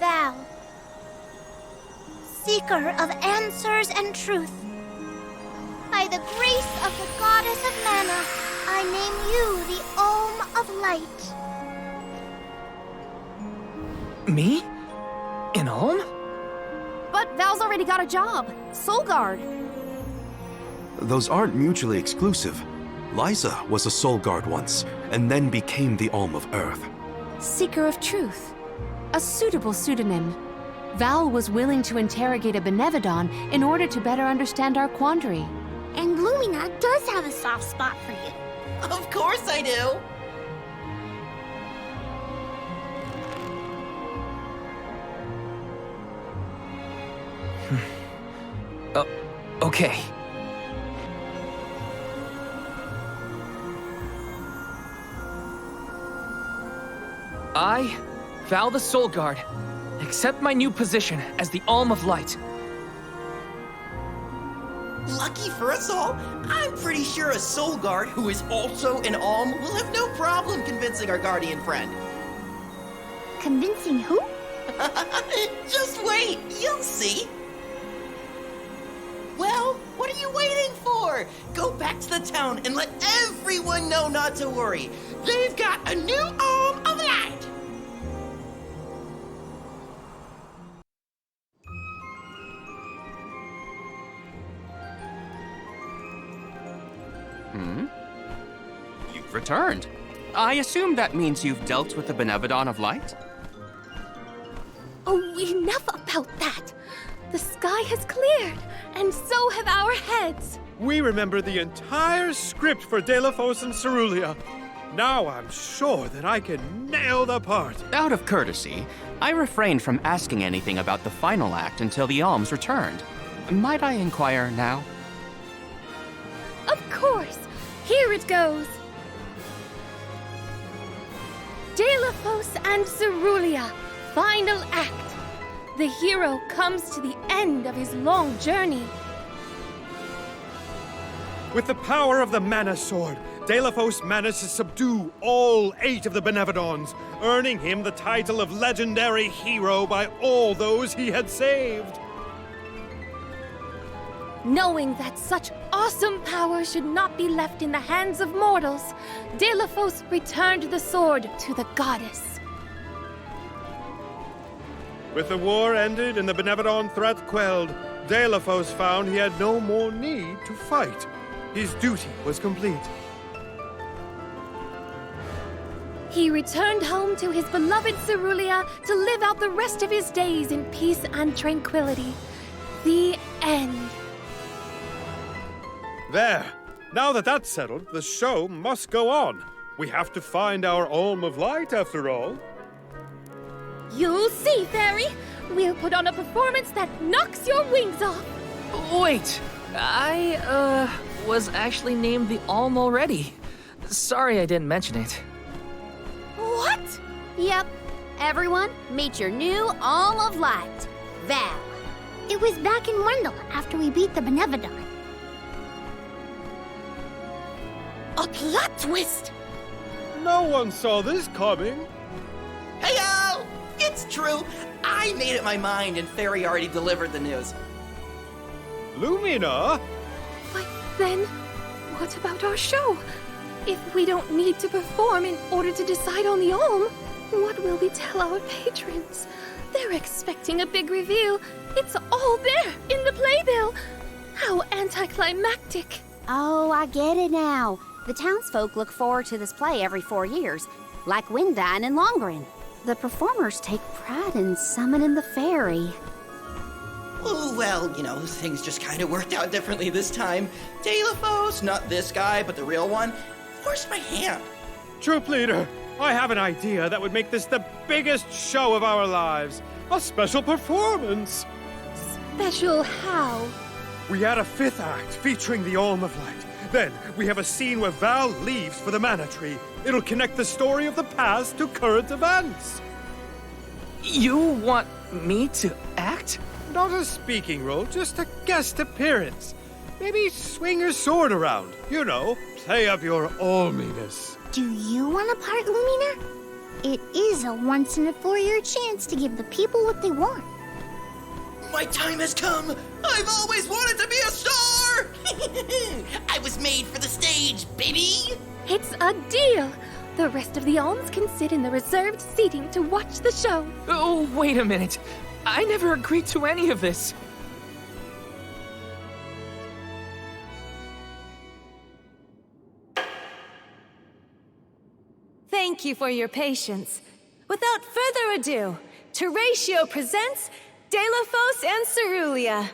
Vale, seeker of answers and truth. By the grace of the goddess of mana, I name you the Alm of Light. Me? An Alm? But Val's already got a job. Soul Guard. Those aren't mutually exclusive. Lyza was a soul guard once, and then became the Alm of Earth. Seeker of Truth. A suitable pseudonym. Val was willing to interrogate a benevon in order to better understand our quandary. And Lumina does have a soft spot for you. Of course I do! Okay. I, Val the Soul Guard, accept my new position as the Alm of Light. Lucky for us all, I'm pretty sure a soul guard who is also an alm will have no problem convincing our guardian friend. Convincing who? Just wait, you'll see. Well, what are you waiting for? Go back to the town and let everyone know not to worry. They've got a new Alm of Light. You've returned. I assume that means you've dealt with the benevon of light? Oh, enough about that! The sky has cleared, and so have our heads. We remember the entire script for Delafos and Cerulia. Now I'm sure that I can nail the part. Out of courtesy, I refrained from asking anything about the final act until the alms returned. Might I inquire now? Of course! Here it goes! Delafos and Cerulia, final act. The hero comes to the end of his long journey. With the power of the mana sword, Delafos managed to subdue all 8 of the benevons, earning him the title of legendary hero by all those he had saved. Knowing that such awesome power should not be left in the hands of mortals, Delafos returned the sword to the goddess. With the war ended and the benevon threat quelled, Delafos found he had no more need to fight. His duty was complete. He returned home to his beloved Cerulia to live out the rest of his days in peace and tranquility. The end. There. Now that that's settled, the show must go on. We have to find our Alm of Light, after all. You'll see, Fairy. We'll put on a performance that knocks your wings off. Wait, I, was actually named the Alm already. Sorry I didn't mention it. What? Yep. Everyone, meet your new Alm of Light, Val. It was back in Wendell after we beat the benevon. A plot twist! No one saw this coming. Hey-o! It's true. I made up my mind and Fairy already delivered the news. Lumina? But then, what about our show? If we don't need to perform in order to decide on the Alm, what will we tell our patrons? They're expecting a big reveal. It's all there in the playbill. How anticlimactic. Oh, I get it now. The townsfolk look forward to this play every 4 years, like Windine and Longren. The performers take pride in summoning the fairy. Oh, well, things just kind of worked out differently this time. Delafos, not this guy, but the real one, forced my hand. Troop leader, I have an idea that would make this the biggest show of our lives. A special performance. Special how? We add a 5th act featuring the Alm of Light. Then we have a scene where Val leaves for the Mana Tree. It'll connect the story of the past to current events. You want me to act? Not a speaking role, just a guest appearance. Maybe swing your sword around. Play up your alminess. Do you want a part, Lumina? It is a once-in-a-4-year chance to give the people what they want. My time has come! I've always wanted to be a star! I was made for the stage, baby! It's a deal! The rest of the Alms can sit in the reserved seating to watch the show. Oh, wait a minute. I never agreed to any of this. Thank you for your patience. Without further ado, Teratio presents Delafos and Cerulia.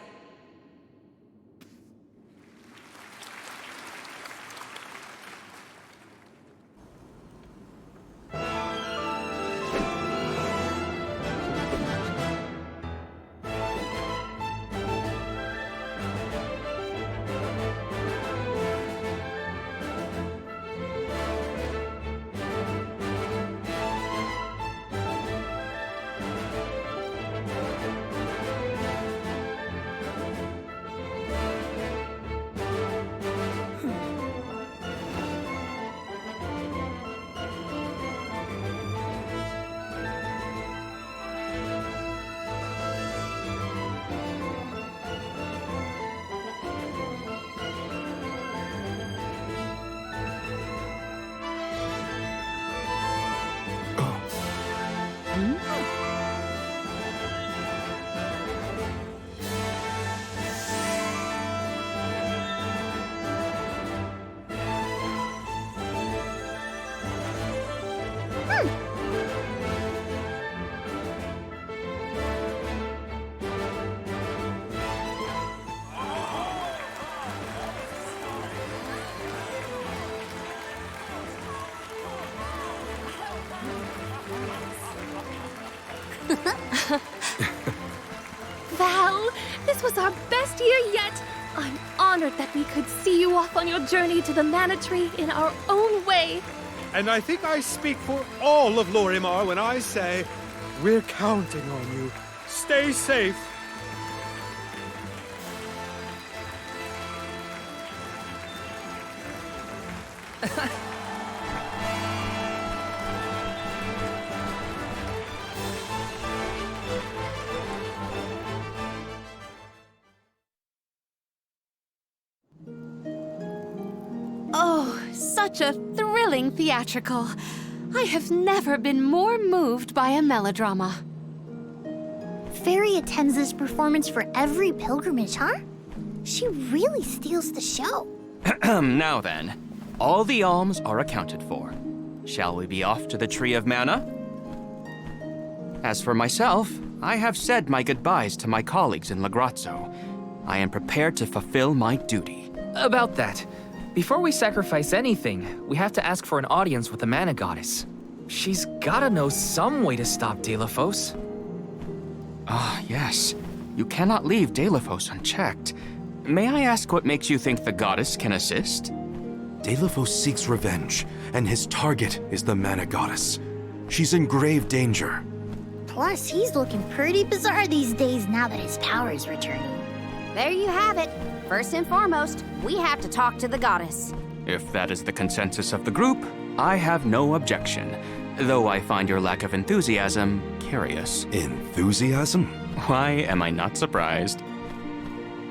Val, this was our best year yet. I'm honored that we could see you off on your journey to the Mana Tree in our own way. And I think I speak for all of Lorimar when I say, we're counting on you. Stay safe. Oh, such a thrilling theatrical. I have never been more moved by a melodrama. Fairy attends this performance for every pilgrimage, huh? She really steals the show. Now then, all the alms are accounted for. Shall we be off to the Tree of Mana? As for myself, I have said my goodbyes to my colleagues in Lagrazzo. I am prepared to fulfill my duty. About that, before we sacrifice anything, we have to ask for an audience with the Mana Goddess. She's gotta know some way to stop Delafos. Ah, yes. You cannot leave Delafos unchecked. May I ask what makes you think the goddess can assist? Delafos seeks revenge, and his target is the Mana Goddess. She's in grave danger. Plus, he's looking pretty bizarre these days now that his power is returning. There you have it. First and foremost, we have to talk to the goddess. If that is the consensus of the group, I have no objection. Though I find your lack of enthusiasm curious. Enthusiasm? Why am I not surprised?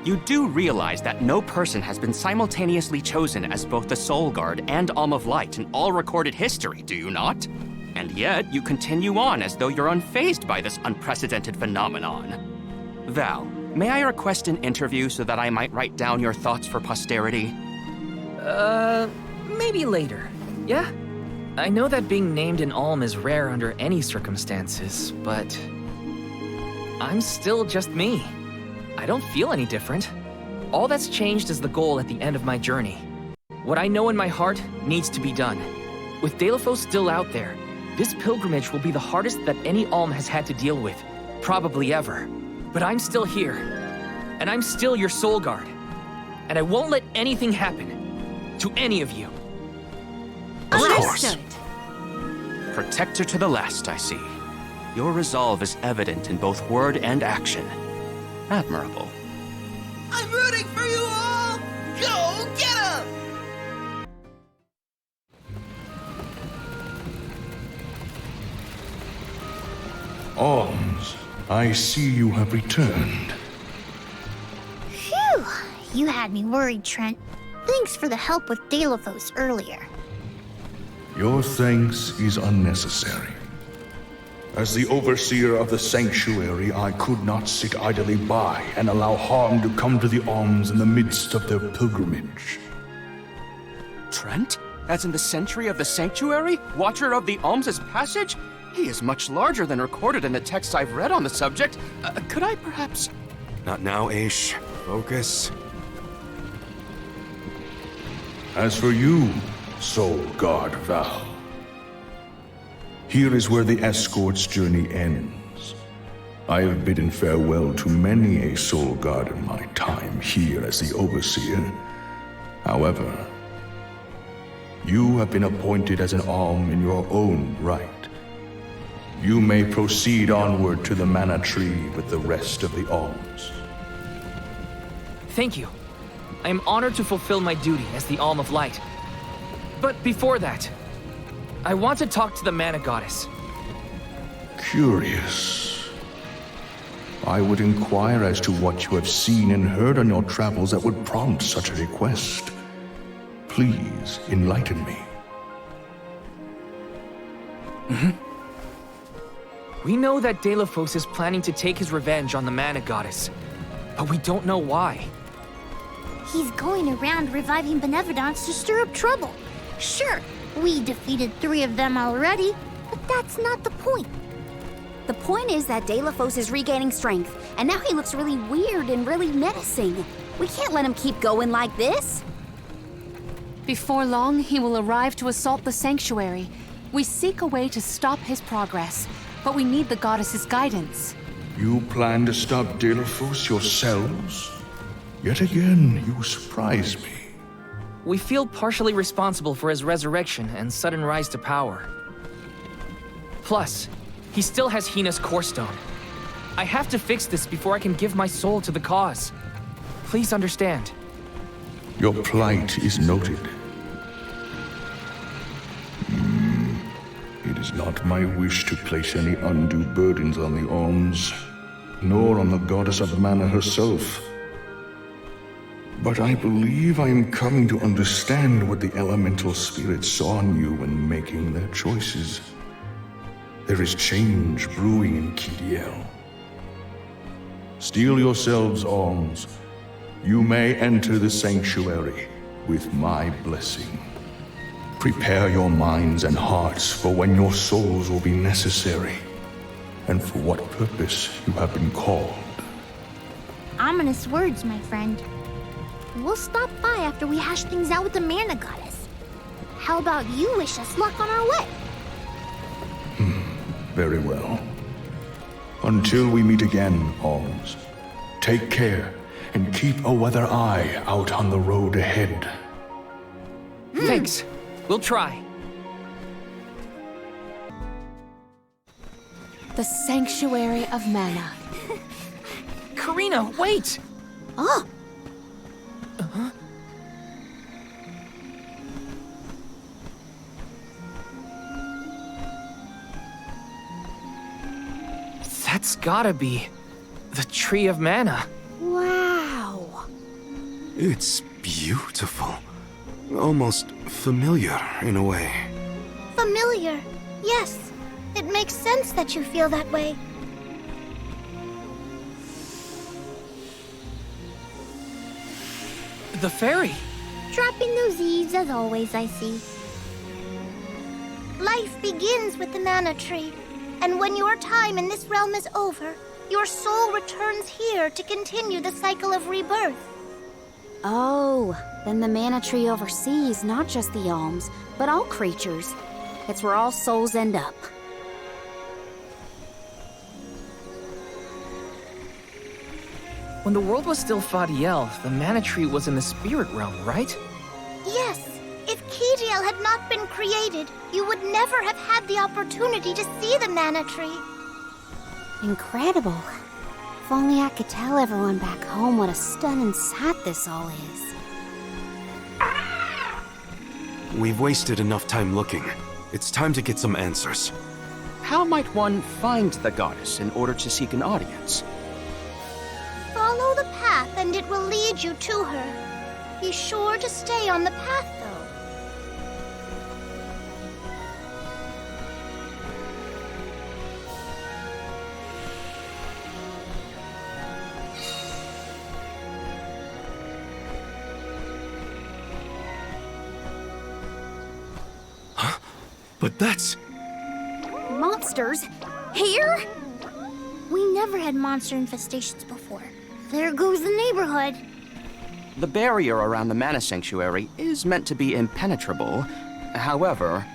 You do realize that no person has been simultaneously chosen as both the Soul Guard and Alm of Light in all recorded history, do you not? And yet, you continue on as though you're unfazed by this unprecedented phenomenon. Val, may I request an interview so that I might write down your thoughts for posterity? Maybe later, yeah? I know that being named an Alm is rare under any circumstances, but I'm still just me. I don't feel any different. All that's changed is the goal at the end of my journey. What I know in my heart needs to be done. With Delafos still out there, this pilgrimage will be the hardest that any Alm has had to deal with, probably ever. But I'm still here, and I'm still your Soul Guard. And I won't let anything happen to any of you. Of course. Protector to the last, I see. Your resolve is evident in both word and action. Admirable. I'm rooting for you all! Go get 'em! Alms, I see you have returned. Phew! You had me worried, Trent. Thanks for the help with Delafos earlier. Your thanks is unnecessary. As the overseer of the sanctuary, I could not sit idly by and allow harm to come to the Alms in the midst of their pilgrimage. Trent? As in the Sentry of the Sanctuary? Watcher of the Alms' Passage? He is much larger than recorded in the texts I've read on the subject. Could I perhaps... Not now, Aish. Focus. As for you, Soul Guard Val, here is where the escort's journey ends. I have bidden farewell to many a Soul Guard in my time here as the Overseer. However, you have been appointed as an Alm in your own right. You may proceed onward to the Mana Tree with the rest of the Alms. Thank you. I am honored to fulfill my duty as the Alm of Light. But before that, I want to talk to the Mana Goddess. Curious. I would inquire as to what you have seen and heard on your travels that would prompt such a request. Please enlighten me. We know that Delafos is planning to take his revenge on the Mana Goddess, but we don't know why. He's going around reviving benevodons to stir up trouble. Sure, we defeated 3 of them already, but that's not the point. The point is that Delafos is regaining strength, and now he looks really weird and really menacing. We can't let him keep going like this. Before long, he will arrive to assault the sanctuary. We seek a way to stop his progress, but we need the goddess's guidance. You plan to stop Delafos yourselves? Yet again, you surprise me. We feel partially responsible for his resurrection and sudden rise to power. Plus, he still has Hina's Core Stone. I have to fix this before I can give my soul to the cause. Please understand. Your plight is noted. It is not my wish to place any undue burdens on the Alms, nor on the Goddess of Mana herself. But I believe I am coming to understand what the elemental spirits saw in you when making their choices. There is change brewing in Xcagegame. Steel yourselves, Alms. You may enter the sanctuary with my blessing. Prepare your minds and hearts for when your souls will be necessary, and for what purpose you have been called. Ominous words, my friend. We'll stop by after we hash things out with the Mana Goddess. How about you wish us luck on our way? Very well. Until we meet again, Alms, take care and keep a weather eye out on the road ahead. Thanks. We'll try. The Sanctuary of Mana. Karina, wait! Oh! That's gotta be the Tree of Mana. Wow. It's beautiful. Almost familiar in a way. Familiar. Yes. It makes sense that you feel that way. The fairy. Dropping those eaves as always, I see. Life begins with the Mana Tree, and when your time in this realm is over, your soul returns here to continue the cycle of rebirth. Oh, then the Mana Tree oversees not just the Alms, but all creatures. It's where all souls end up. When the world was still Fadiel, the Mana Tree was in the spirit realm, right? Yes. If Xcagegame had not been created, you would never have had the opportunity to see the Mana Tree. Incredible. If only I could tell everyone back home what a stunning sight this all is. We've wasted enough time looking. It's time to get some answers. How might one find the goddess in order to seek an audience? Follow the path and it will lead you to her. Be sure to stay on the path, though. But that's... Monsters? Here? We never had monster infestations before. There goes the neighborhood. The barrier around the Mana Sanctuary is meant to be impenetrable. However,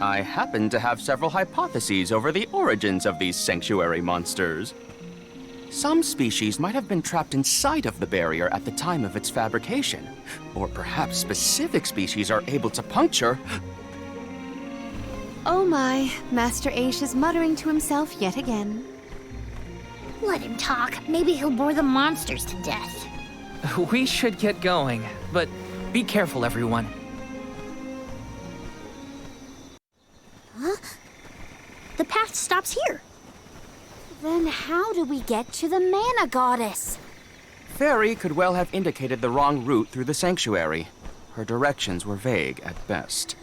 I happen to have several hypotheses over the origins of these sanctuary monsters. Some species might have been trapped inside of the barrier at the time of its fabrication, or perhaps specific species are able to puncture... Oh my, Master Aish is muttering to himself yet again. Let him talk. Maybe he'll bore the monsters to death. We should get going, but be careful, everyone. Huh? The path stops here. Then how do we get to the Mana Goddess? Fairy could well have indicated the wrong route through the sanctuary. Her directions were vague at best.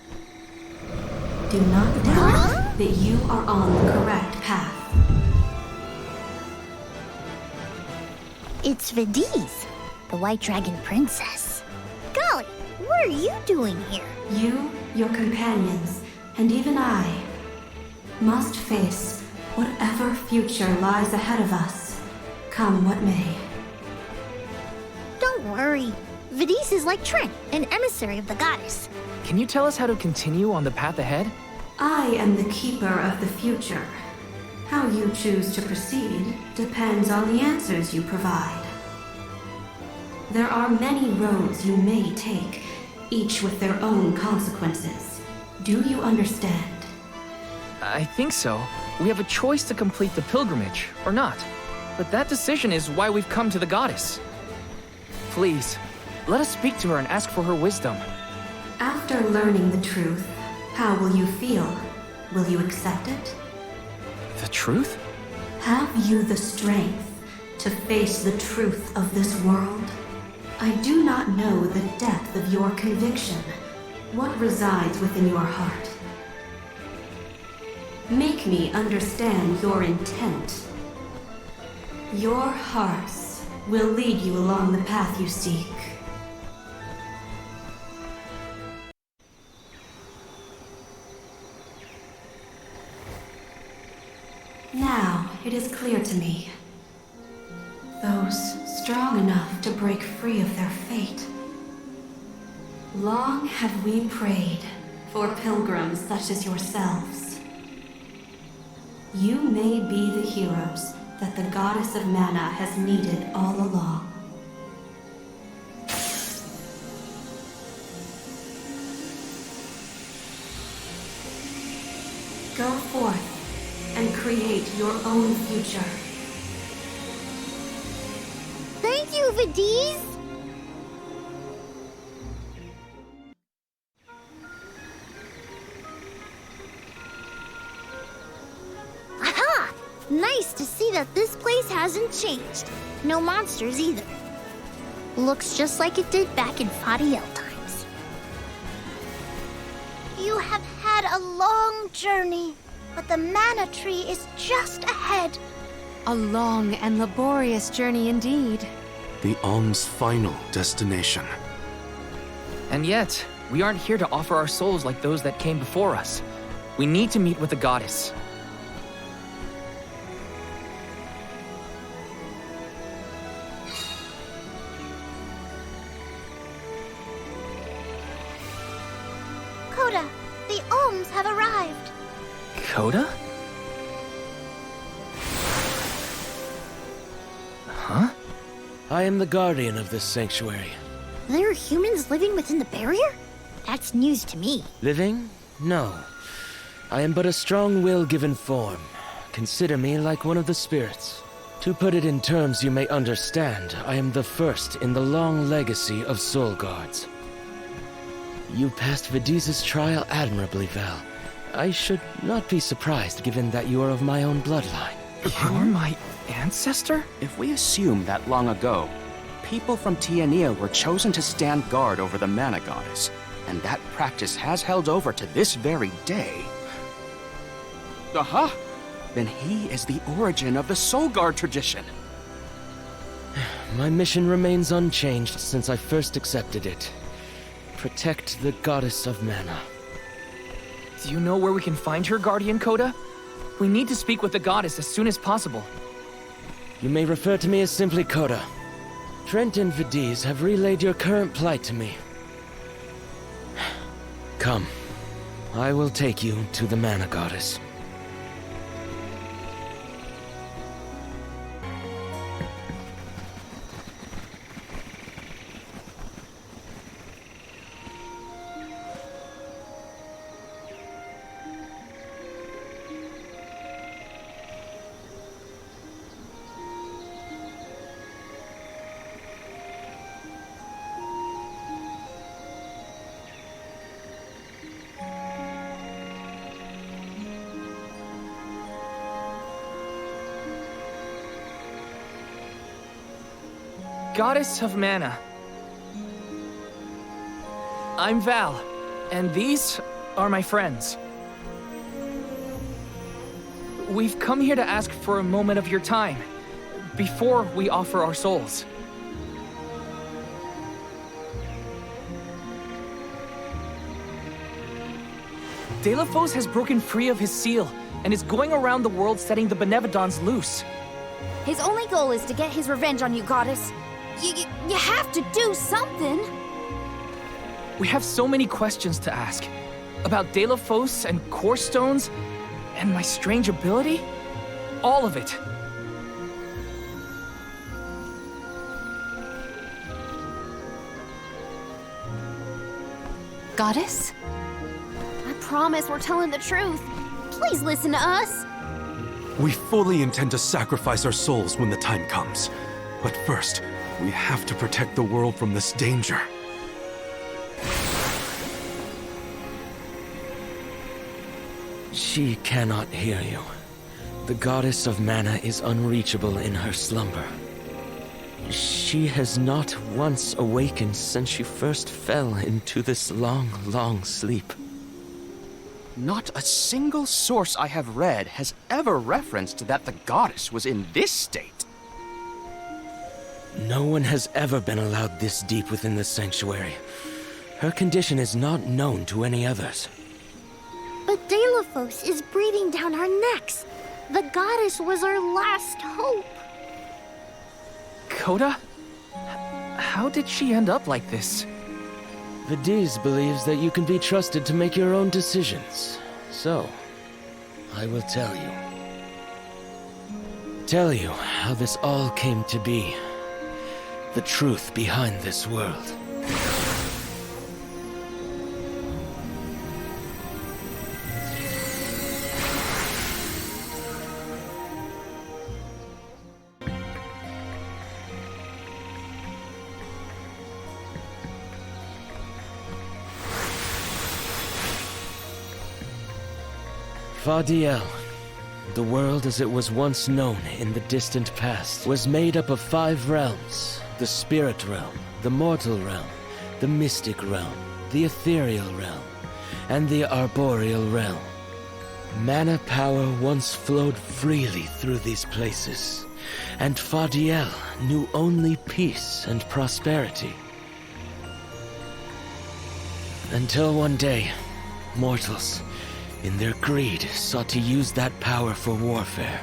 Do not doubt that you are on the correct path. It's Vidiz, the White Dragon Princess. Golly, what are you doing here? You, your companions, and even I must face whatever future lies ahead of us, come what may. Don't worry. Vidiz is like Trent, an emissary of the goddess. Can you tell us how to continue on the path ahead? I am the keeper of the future. How you choose to proceed depends on the answers you provide. There are many roads you may take, each with their own consequences. Do you understand? I think so. We have a choice to complete the pilgrimage, or not. But that decision is why we've come to the goddess. Please, let us speak to her and ask for her wisdom. After learning the truth, how will you feel? Will you accept it? The truth? Have you the strength to face the truth of this world? I do not know the depth of your conviction, what resides within your heart. Make me understand your intent. Your hearts will lead you along the path you seek. Now it is clear to me. Those strong enough to break free of their fate. Long have we prayed for pilgrims such as yourselves. You may be the heroes that the goddess of mana has needed all along. Go forth and create your own future. Thank you, Vidiz! Aha! Nice to see that this place hasn't changed. No monsters either. Looks just like it did back in Fadiel times. You have had a long journey, but the mana tree is just ahead. A long and laborious journey indeed. The Alms' final destination. And yet, we aren't here to offer our souls like those that came before us. We need to meet with the goddess. Coda, the Alms have arrived. Coda? Huh? I am the guardian of this sanctuary. There are humans living within the barrier? That's news to me. Living? No. I am but a strong will given form. Consider me like one of the spirits. To put it in terms you may understand, I am the first in the long legacy of soul guards. You passed Vidiz's trial admirably, Val. I should not be surprised given that you are of my own bloodline. You're my ancestor? If we assume that long ago, people from Tiania were chosen to stand guard over the Mana Goddess, and that practice has held over to this very day. Aha! Then he is the origin of the Soul Guard tradition. My mission remains unchanged since I first accepted it. Protect the Goddess of Mana. Do you know where we can find her, Guardian Coda? We need to speak with the goddess as soon as possible. You may refer to me as simply Coda. Trent and Vidiz have relayed your current plight to me. Come. I will take you to the Mana Goddess. Goddess of Mana. I'm Val, and these are my friends. We've come here to ask for a moment of your time, before we offer our souls. Delafos has broken free of his seal, and is going around the world setting the Benevodons loose. His only goal is to get his revenge on you, Goddess. You have to do something! We have so many questions to ask. About Delafos and Core Stones, and my strange ability. All of it. Goddess? I promise we're telling the truth. Please listen to us. We fully intend to sacrifice our souls when the time comes. But first, we have to protect the world from this danger. She cannot hear you. The Goddess of Mana is unreachable in her slumber. She has not once awakened since she first fell into this long, long sleep. Not a single source I have read has ever referenced that the goddess was in this state. No one has ever been allowed this deep within the sanctuary. Her condition is not known to any others. But Delafos is breathing down our necks. The goddess was our last hope. Coda? How did she end up like this? Vidiz believes that you can be trusted to make your own decisions. So, I will tell you. Tell you how this all came to be. The truth behind this world. Fadiel, the world as it was once known in the distant past, was made up of 5 realms. The spirit realm, the mortal realm, the mystic realm, the ethereal realm, and the arboreal realm. Mana power once flowed freely through these places, and Fadiel knew only peace and prosperity. Until one day, mortals, in their greed, sought to use that power for warfare.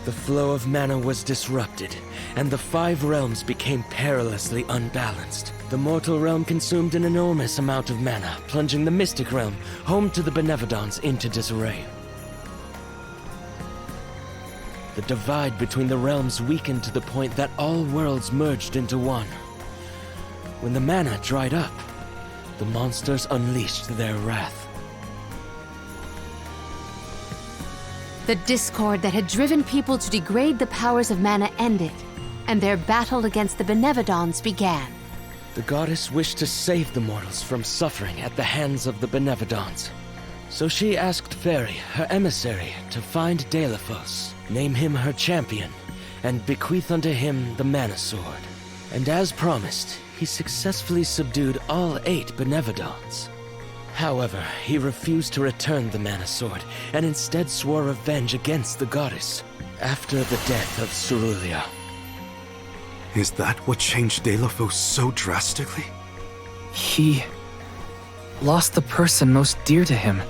The flow of mana was disrupted, and the 5 realms became perilously unbalanced. The mortal realm consumed an enormous amount of mana, plunging the mystic realm, home to the Benevodons, into disarray. The divide between the realms weakened to the point that all worlds merged into one. When the mana dried up, the monsters unleashed their wrath. The discord that had driven people to degrade the powers of mana ended, and their battle against the Benevodons began. The goddess wished to save the mortals from suffering at the hands of the Benevodons. So she asked Fairy, her emissary, to find Delafos, name him her champion, and bequeath unto him the Mana Sword. And as promised, he successfully subdued all 8 Benevodons. However, he refused to return the Mana Sword, and instead swore revenge against the goddess, after the death of Cerulia. Is that what changed Delafos so drastically? He lost the person most dear to him.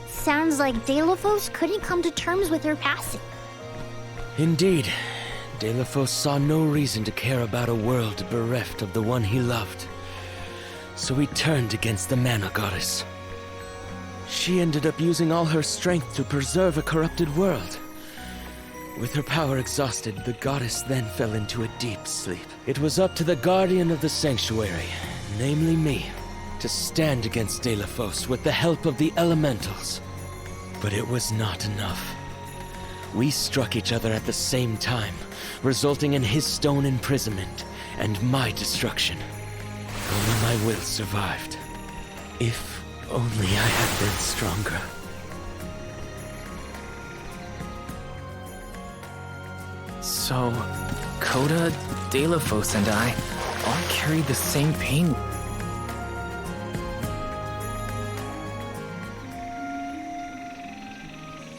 Sounds like Delafos couldn't come to terms with her passing. Indeed, Delafos saw no reason to care about a world bereft of the one he loved. So he turned against the mana goddess. She ended up using all her strength to preserve a corrupted world. With her power exhausted, the goddess then fell into a deep sleep. It was up to the guardian of the sanctuary, namely me, to stand against Delafos with the help of the elementals. But it was not enough. We struck each other at the same time, resulting in his stone imprisonment and my destruction. Only my will survived. If only I had been stronger. So, Coda, Delafos, and I all carried the same pain.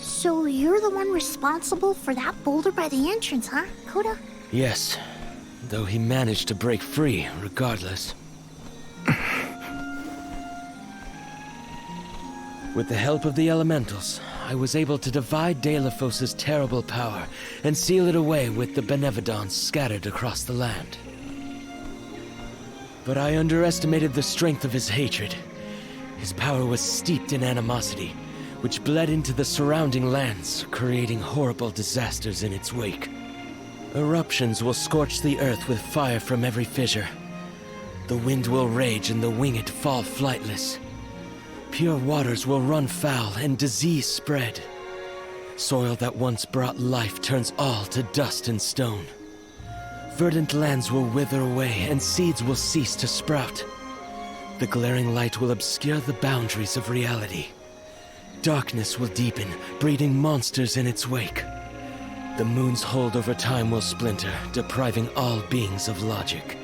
So you're the one responsible for that boulder by the entrance, huh, Coda? Yes, though he managed to break free regardless. With the help of the elementals, I was able to divide Delafos' terrible power and seal it away with the benevodons scattered across the land. But I underestimated the strength of his hatred. His power was steeped in animosity, which bled into the surrounding lands, creating horrible disasters in its wake. Eruptions will scorch the earth with fire from every fissure. The wind will rage and the winged fall flightless. Pure waters will run foul and disease spread. Soil that once brought life turns all to dust and stone. Verdant lands will wither away and seeds will cease to sprout. The glaring light will obscure the boundaries of reality. Darkness will deepen, breeding monsters in its wake. The moon's hold over time will splinter, depriving all beings of logic.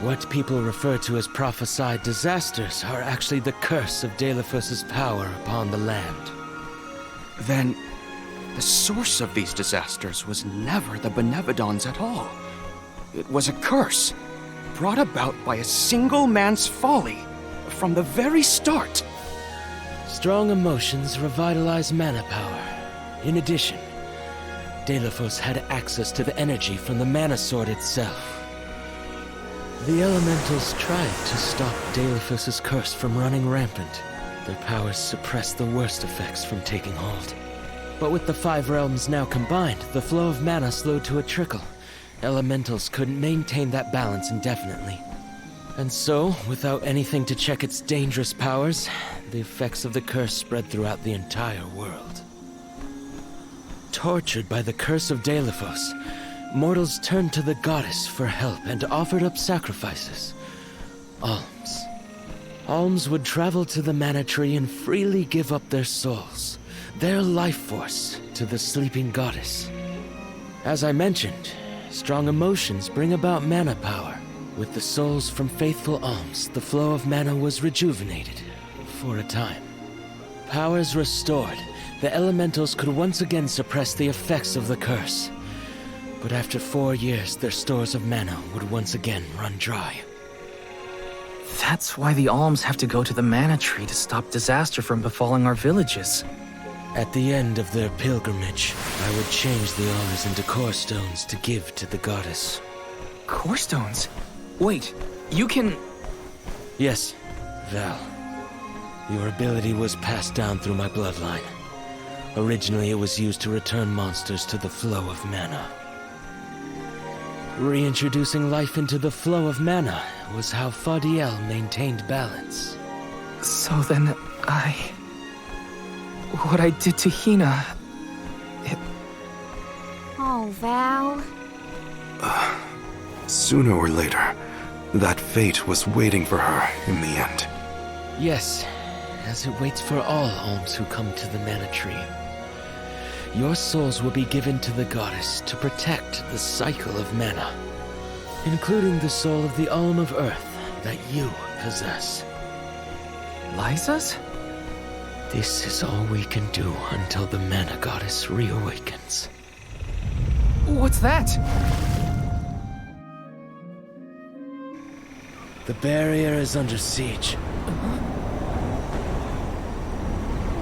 What people refer to as prophesied disasters are actually the curse of Delafos' power upon the land. Then, the source of these disasters was never the benevodons at all. It was a curse, brought about by a single man's folly, from the very start. Strong emotions revitalize mana power. In addition, Delafos had access to the energy from the mana sword itself. The elementals tried to stop Delafos' curse from running rampant. Their powers suppressed the worst effects from taking hold. But with the 5 realms now combined, the flow of mana slowed to a trickle. Elementals couldn't maintain that balance indefinitely. And so, without anything to check its dangerous powers, the effects of the curse spread throughout the entire world. Tortured by the curse of Delafos, mortals turned to the goddess for help and offered up sacrifices. Alms. Alms would travel to the mana tree and freely give up their souls, their life force, to the sleeping goddess. As I mentioned, strong emotions bring about mana power. With the souls from faithful alms, the flow of mana was rejuvenated, for a time. Powers restored, the elementals could once again suppress the effects of the curse. But after 4 years, their stores of mana would once again run dry. That's why the Alms have to go to the mana tree to stop disaster from befalling our villages. At the end of their pilgrimage, I would change the Alms into core stones to give to the goddess. Core stones? Wait, you can... Yes, Val. Your ability was passed down through my bloodline. Originally, it was used to return monsters to the flow of mana. Reintroducing life into the flow of mana was how Fadiel maintained balance. So then, what I did to Hina... Oh, Val. Sooner or later, that fate was waiting for her in the end. Yes, as it waits for all alms who come to the mana tree. Your souls will be given to the goddess to protect the cycle of mana, including the soul of the Alm of Earth that you possess. Lyza's? This is all we can do until the mana goddess reawakens. What's that? The barrier is under siege.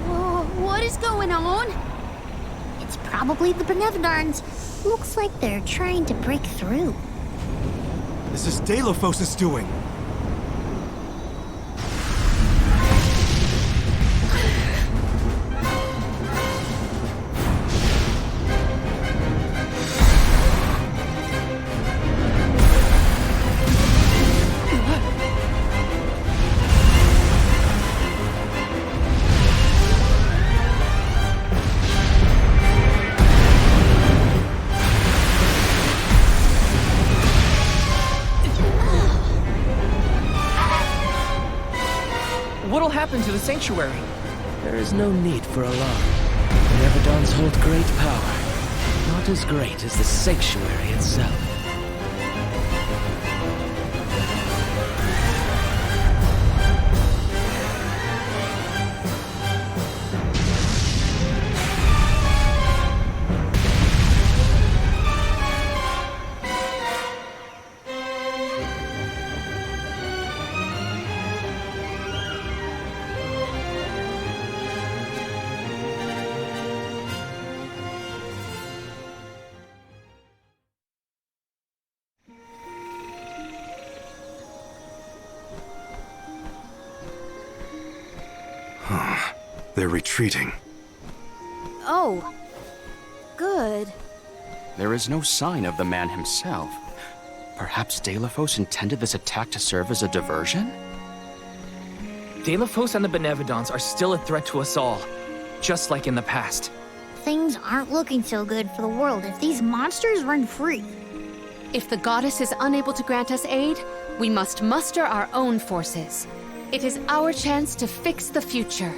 Whoa, what is going on? It's probably the Benevons. Looks like they're trying to break through. This is Delafos' doing. What'll happen to the sanctuary? There is no need for alarm. Benevons hold great power. Not as great as the sanctuary itself. They're retreating. Oh. Good. There is no sign of the man himself. Perhaps Delafos intended this attack to serve as a diversion? Delafos and the Benevons are still a threat to us all, just like in the past. Things aren't looking so good for the world if these monsters run free. If the goddess is unable to grant us aid, we must muster our own forces. It is our chance to fix the future.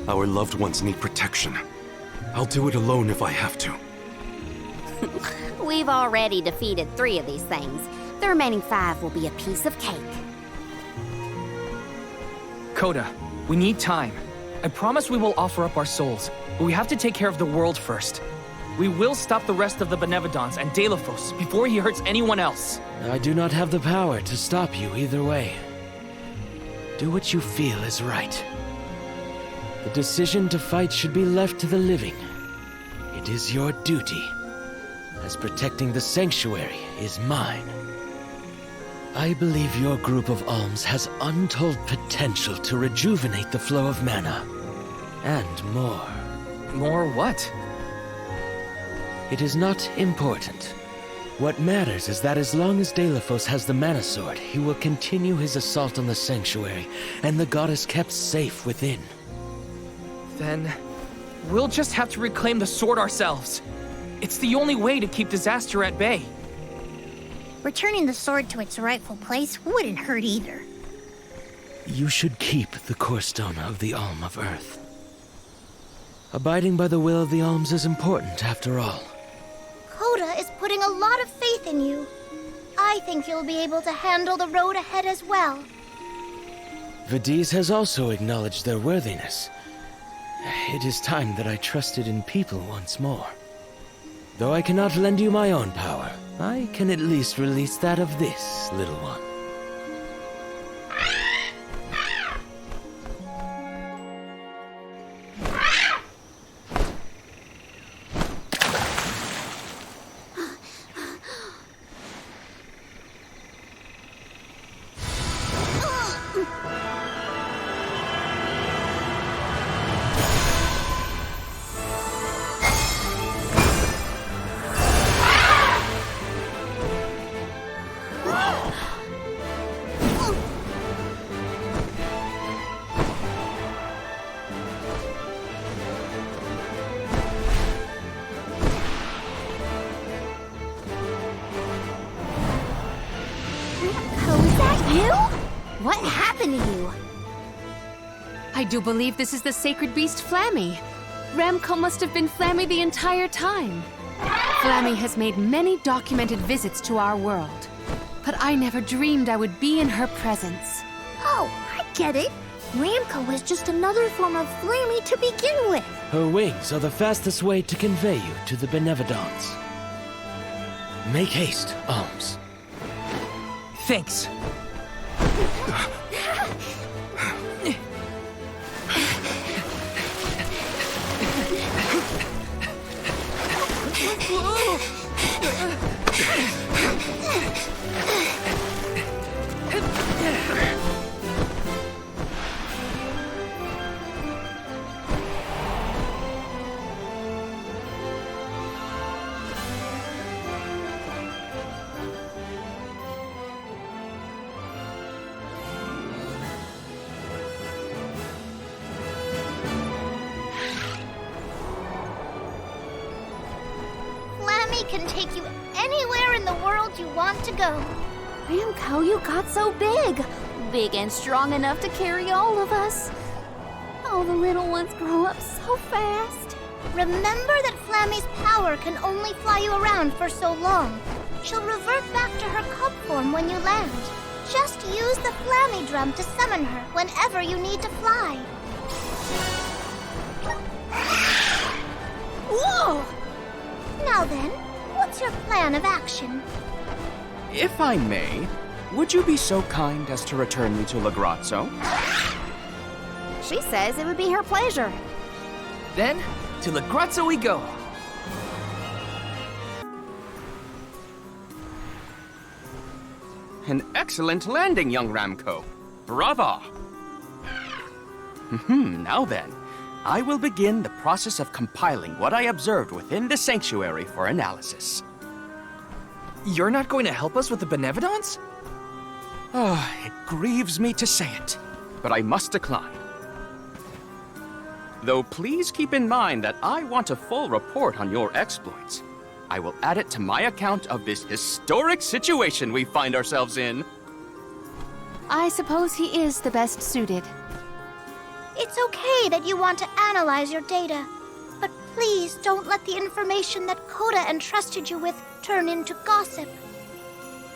Our loved ones need protection. I'll do it alone if I have to. We've already defeated 3 of these things. The remaining 5 will be a piece of cake. Coda, we need time. I promise we will offer up our souls, but we have to take care of the world first. We will stop the rest of the Benevons and Delafos before he hurts anyone else. I do not have the power to stop you either way. Do what you feel is right. The decision to fight should be left to the living. It is your duty, as protecting the sanctuary is mine. I believe your group of Alms has untold potential to rejuvenate the flow of mana. And more. More what? It is not important. What matters is that as long as Delafos has the mana sword, he will continue his assault on the sanctuary, and the goddess kept safe within. Then we'll just have to reclaim the sword ourselves. It's the only way to keep disaster at bay. Returning the sword to its rightful place wouldn't hurt either. You should keep the core stone of the Alm of Earth. Abiding by the will of the Alms is important, after all. Coda is putting a lot of faith in you. I think you'll be able to handle the road ahead as well. Vidiz has also acknowledged their worthiness. It is time that I trusted in people once more. Though I cannot lend you my own power, I can at least release that of this little one. What happened to you? I do believe this is the sacred beast Flammy. Ramco must have been Flammy the entire time. Flammy has made many documented visits to our world, but I never dreamed I would be in her presence. Oh, I get it. Ramco was just another form of Flammy to begin with. Her wings are the fastest way to convey you to the Benevons. Make haste, Alms. Thanks. Can take you anywhere in the world you want to go. Ramco, you got so big. Big and strong enough to carry all of us. All the little ones grow up so fast. Remember that Flammy's power can only fly you around for so long. She'll revert back to her cub form when you land. Just use the Flammy drum to summon her whenever you need to fly. Whoa! Now then, what's your plan of action? If I may, would you be so kind as to return me to Lagrazzo? She says it would be her pleasure. Then, to Lagrazzo we go. An excellent landing, young Ramco. Brava! Now then, I will begin the process of compiling what I observed within the sanctuary for analysis. You're not going to help us with the Benevodons? It grieves me to say it, but I must decline. Though please keep in mind that I want a full report on your exploits. I will add it to my account of this historic situation we find ourselves in. I suppose he is the best suited. It's okay that you want to analyze your data, but please don't let the information that Coda entrusted you with turn into gossip.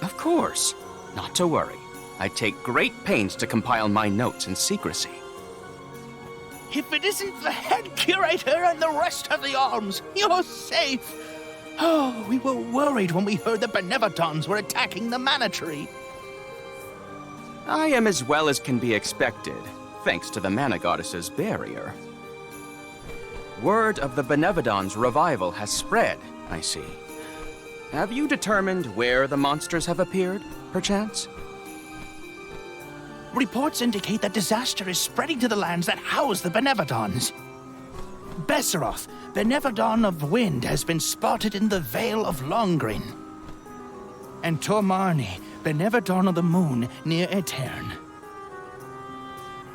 Of course. Not to worry. I take great pains to compile my notes in secrecy. If it isn't the head curator and the rest of the Alms, you're safe. Oh, we were worried when we heard the Benevodons were attacking the Mana Tree. I am as well as can be expected, thanks to the Mana Goddess's barrier. Word of the Benevodons' revival has spread, I see. Have you determined where the monsters have appeared, perchance? Reports indicate that disaster is spreading to the lands that house the Benevodons. Besseroth, Benevodon of Wind, has been spotted in the Vale of Longrin. And Tormarni, Benevodon of the Moon, near Ataran.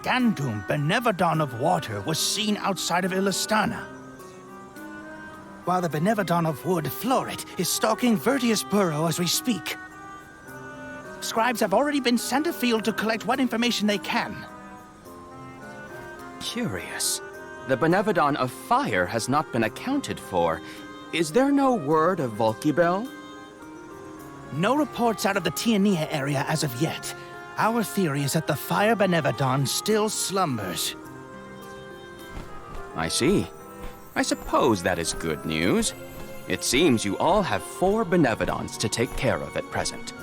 Gandum, Benevodon of Water, was seen outside of Estana. While the Benevodon of Wood, Florit, is stalking Vertius Burrow as we speak. Scribes have already been sent afield to collect what information they can. Curious. The Benevodon of Fire has not been accounted for. Is there no word of Volkibel? No reports out of the Tiania area as of yet. Our theory is that the Fire Benevodon still slumbers. I see. I suppose that is good news. It seems you all have 4 Benevodons to take care of at present.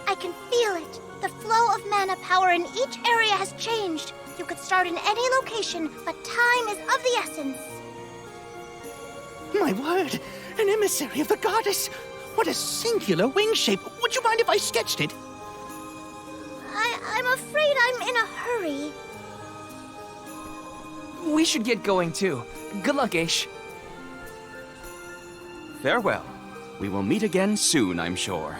I can feel it. The flow of mana power in each area has changed. You could start in any location, but time is of the essence. My word! An emissary of the goddess! What a singular wing shape! Would you mind if I sketched it? I'm afraid I'm in a hurry. We should get going too. Good luck, Aish. Farewell. We will meet again soon, I'm sure.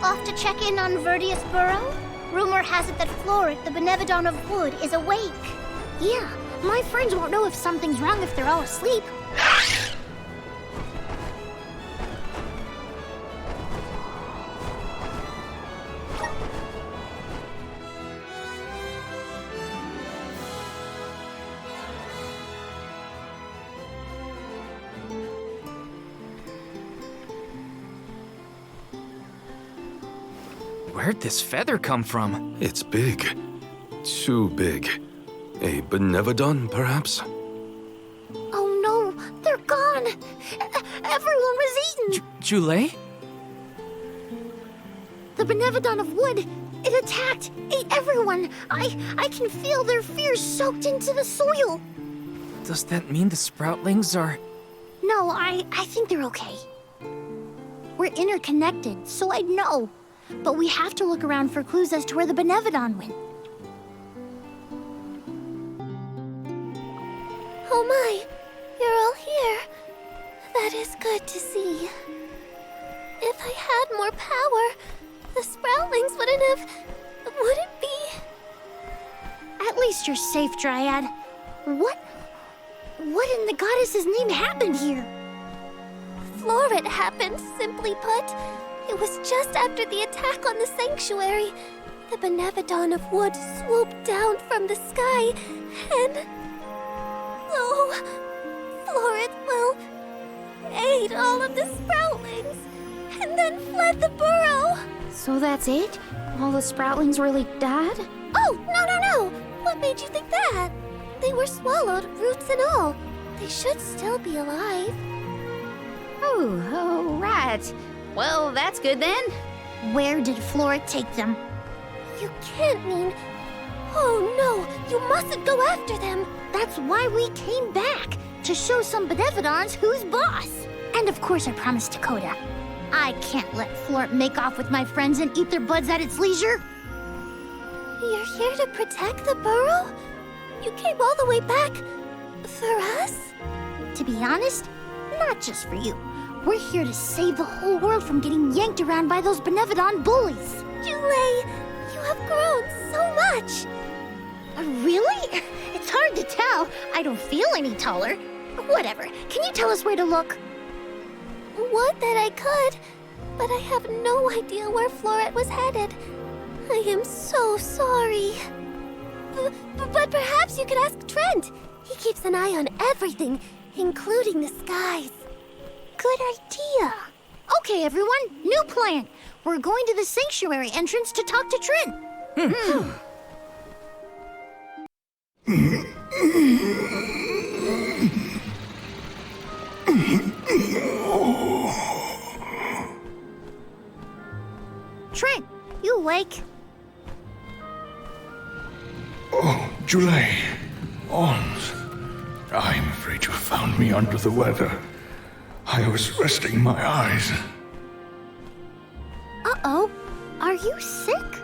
Off to check in on Vertius Burrow? Rumor has it that Florit, the Benevodon of Wood, is awake. Yeah, my friends won't know if something's wrong if they're all asleep. Where'd this feather come from? It's big. Too big. A Benevodon, perhaps? Oh no, they're gone! Everyone was eaten! Jule? The benevon of Wood! It attacked! Ate everyone! I can feel their fears soaked into the soil! Does that mean the sproutlings are... No, I think they're okay. We're interconnected, so I'd know. But we have to look around for clues as to where the benevon went. Oh my, you're all here. That is good to see. If I had more power, the sproutlings wouldn't be... At least you're safe, Dryad. What in the goddess's name happened here? Floret happened, simply put. It was just after the attack on the sanctuary. The benevon of Wood swooped down from the sky, and... Oh, Floret, well, ate all of the sproutlings, and then fled the burrow. So that's it? All the sproutlings really died? Oh, no! What made you think that? They were swallowed, roots and all. They should still be alive. Oh, right. Well, that's good then. Where did Floret take them? You can't mean... Oh no, you mustn't go after them. That's why we came back, to show some benevons who's boss. And of course I promised Dakota. I can't let Floret make off with my friends and eat their buds at its leisure. You're here to protect the burrow? You came all the way back for us? To be honest, not just for you. We're here to save the whole world from getting yanked around by those benevon bullies. Jule, you have grown so much. Really? It's hard to tell. I don't feel any taller. Whatever. Can you tell us where to look? Would that I could, but I have no idea where Floret was headed. I am so sorry. But perhaps you could ask Trent. He keeps an eye on everything, including the skies. Good idea. Okay, everyone, new plan. We're going to the sanctuary entrance to talk to Trent. Trent, you awake? Oh, Jule. Alms. I'm afraid you found me under the weather. I was resting my eyes. Uh-oh. Are you sick?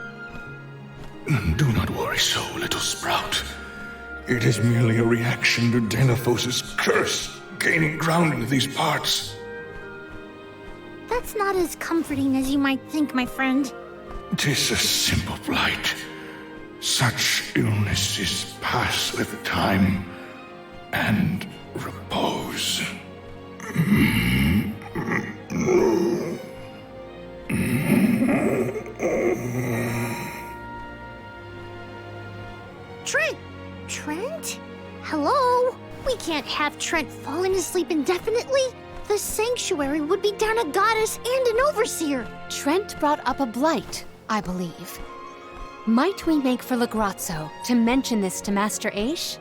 Do not worry so, little sprout. It is merely a reaction to Delaphos's curse gaining ground in these parts. That's not as comforting as you might think, my friend. 'Tis a simple blight. Such illnesses pass with time and repose. Trent? Hello? We can't have Trent falling asleep indefinitely. The sanctuary would be down a goddess and an overseer. Trent brought up a blight, I believe. Might we make for Legrazzo to mention this to Master Aish?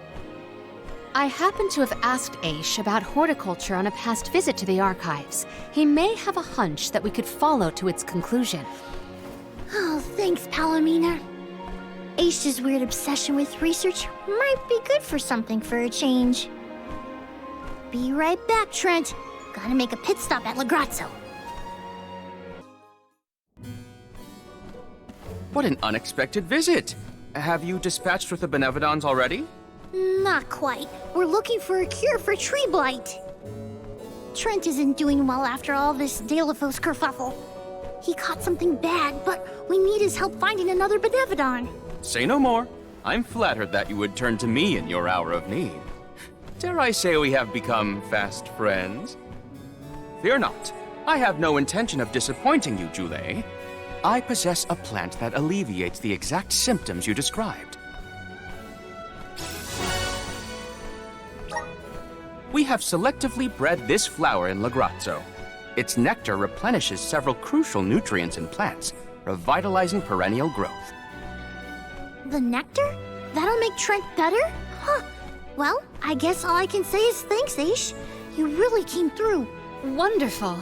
I happen to have asked Aish about horticulture on a past visit to the archives. He may have a hunch that we could follow to its conclusion. Oh, thanks, Palomina. Aish's weird obsession with research might be good for something for a change. Be right back, Trent. Gotta make a pit stop at Legrazzo. What an unexpected visit! Have you dispatched with the benevons already? Not quite. We're looking for a cure for tree blight. Trent isn't doing well after all this Delaphos kerfuffle. He caught something bad, but we need his help finding another benevon. Say no more. I'm flattered that you would turn to me in your hour of need. Dare I say we have become fast friends? Fear not. I have no intention of disappointing you, Jule. I possess a plant that alleviates the exact symptoms you described. We have selectively bred this flower in Legrazzo. Its nectar replenishes several crucial nutrients in plants, revitalizing perennial growth. The nectar? That'll make Trent better? Huh. Well, I guess all I can say is thanks, Aish. You really came through. Wonderful.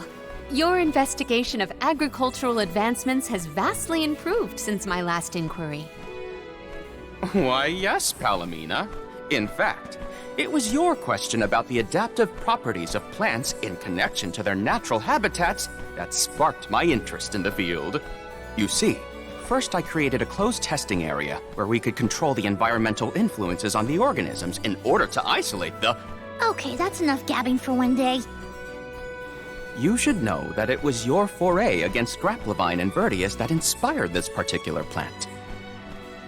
Your investigation of agricultural advancements has vastly improved since my last inquiry. Why, yes, Palomina. In fact, it was your question about the adaptive properties of plants in connection to their natural habitats that sparked my interest in the field. You see, first I created a closed testing area where we could control the environmental influences on the organisms in order to isolate the... Okay, that's enough gabbing for one day. You should know that it was your foray against Grapplevine and Vertius that inspired this particular plant.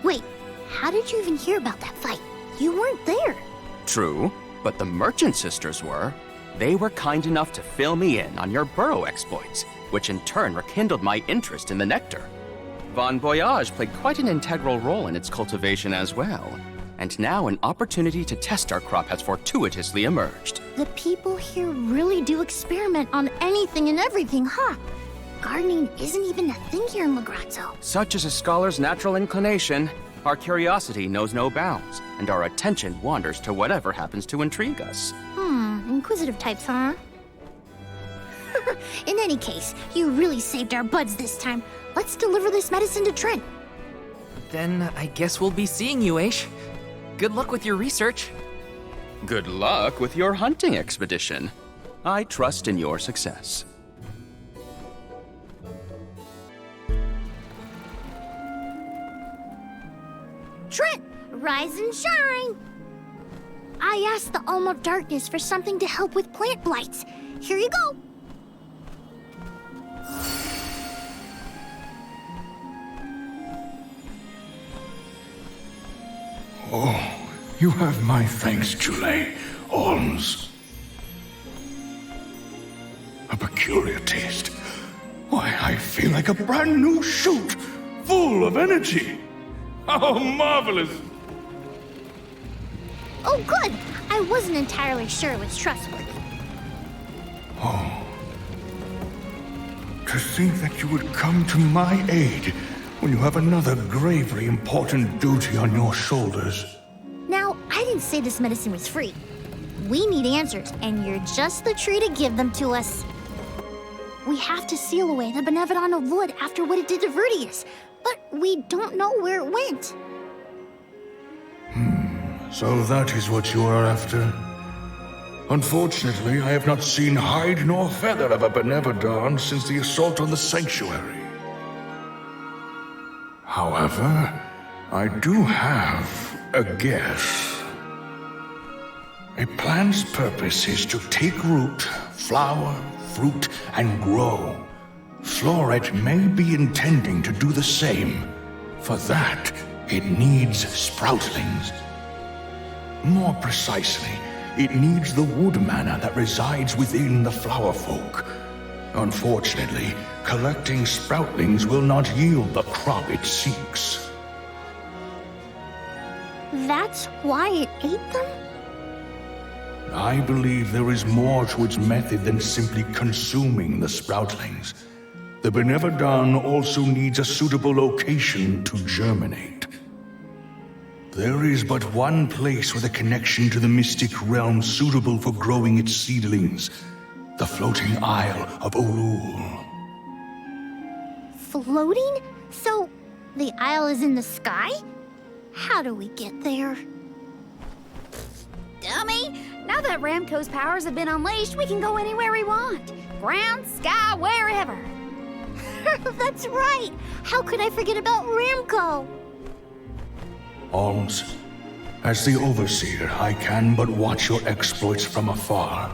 Wait, how did you even hear about that fight? You weren't there. True, but the Merchant Sisters were. They were kind enough to fill me in on your burrow exploits, which in turn rekindled my interest in the nectar. Bon Voyage played quite an integral role in its cultivation as well, and now an opportunity to test our crop has fortuitously emerged. The people here really do experiment on anything and everything, huh? Gardening isn't even a thing here in Legrazzo. Such is a scholar's natural inclination. Our curiosity knows no bounds, and our attention wanders to whatever happens to intrigue us. Inquisitive types, huh? In any case, you really saved our buds this time. Let's deliver this medicine to Trent. Then I guess we'll be seeing you, Aish. Good luck with your research. Good luck with your hunting expedition. I trust in your success. Trent, rise and shine! I asked the Alm of Darkness for something to help with plant blights. Here you go. Oh, you have my thanks, Jule, Alms. A peculiar taste. Why, I feel like a brand new shoot, full of energy. How marvelous! Oh, good. I wasn't entirely sure it was trustworthy. Oh. To think that you would come to my aid when you have another gravely important duty on your shoulders. Now, I didn't say this medicine was free. We need answers, and you're just the tree to give them to us. We have to seal away the benevon of Wood after what it did to Vertius, but we don't know where it went. So that is what you are after. Unfortunately, I have not seen hide nor feather of a benevon since the assault on the sanctuary. However, I do have a guess. A plant's purpose is to take root, flower, fruit, and grow. Floret may be intending to do the same. For that, it needs sproutlings. More precisely, it needs the wood mana that resides within the flower folk. Unfortunately, collecting sproutlings will not yield the crop it seeks. That's why it ate them? I believe there is more to its method than simply consuming the sproutlings. The benevon also needs a suitable location to germinate. There is but one place with a connection to the mystic realm suitable for growing its seedlings. The floating Isle of Olul. Floating? So, the isle is in the sky? How do we get there? Dummy! Now that Ramco's powers have been unleashed, we can go anywhere we want. Ground, sky, wherever. That's right! How could I forget about Ramco? Alms, as the Overseer, I can but watch your exploits from afar.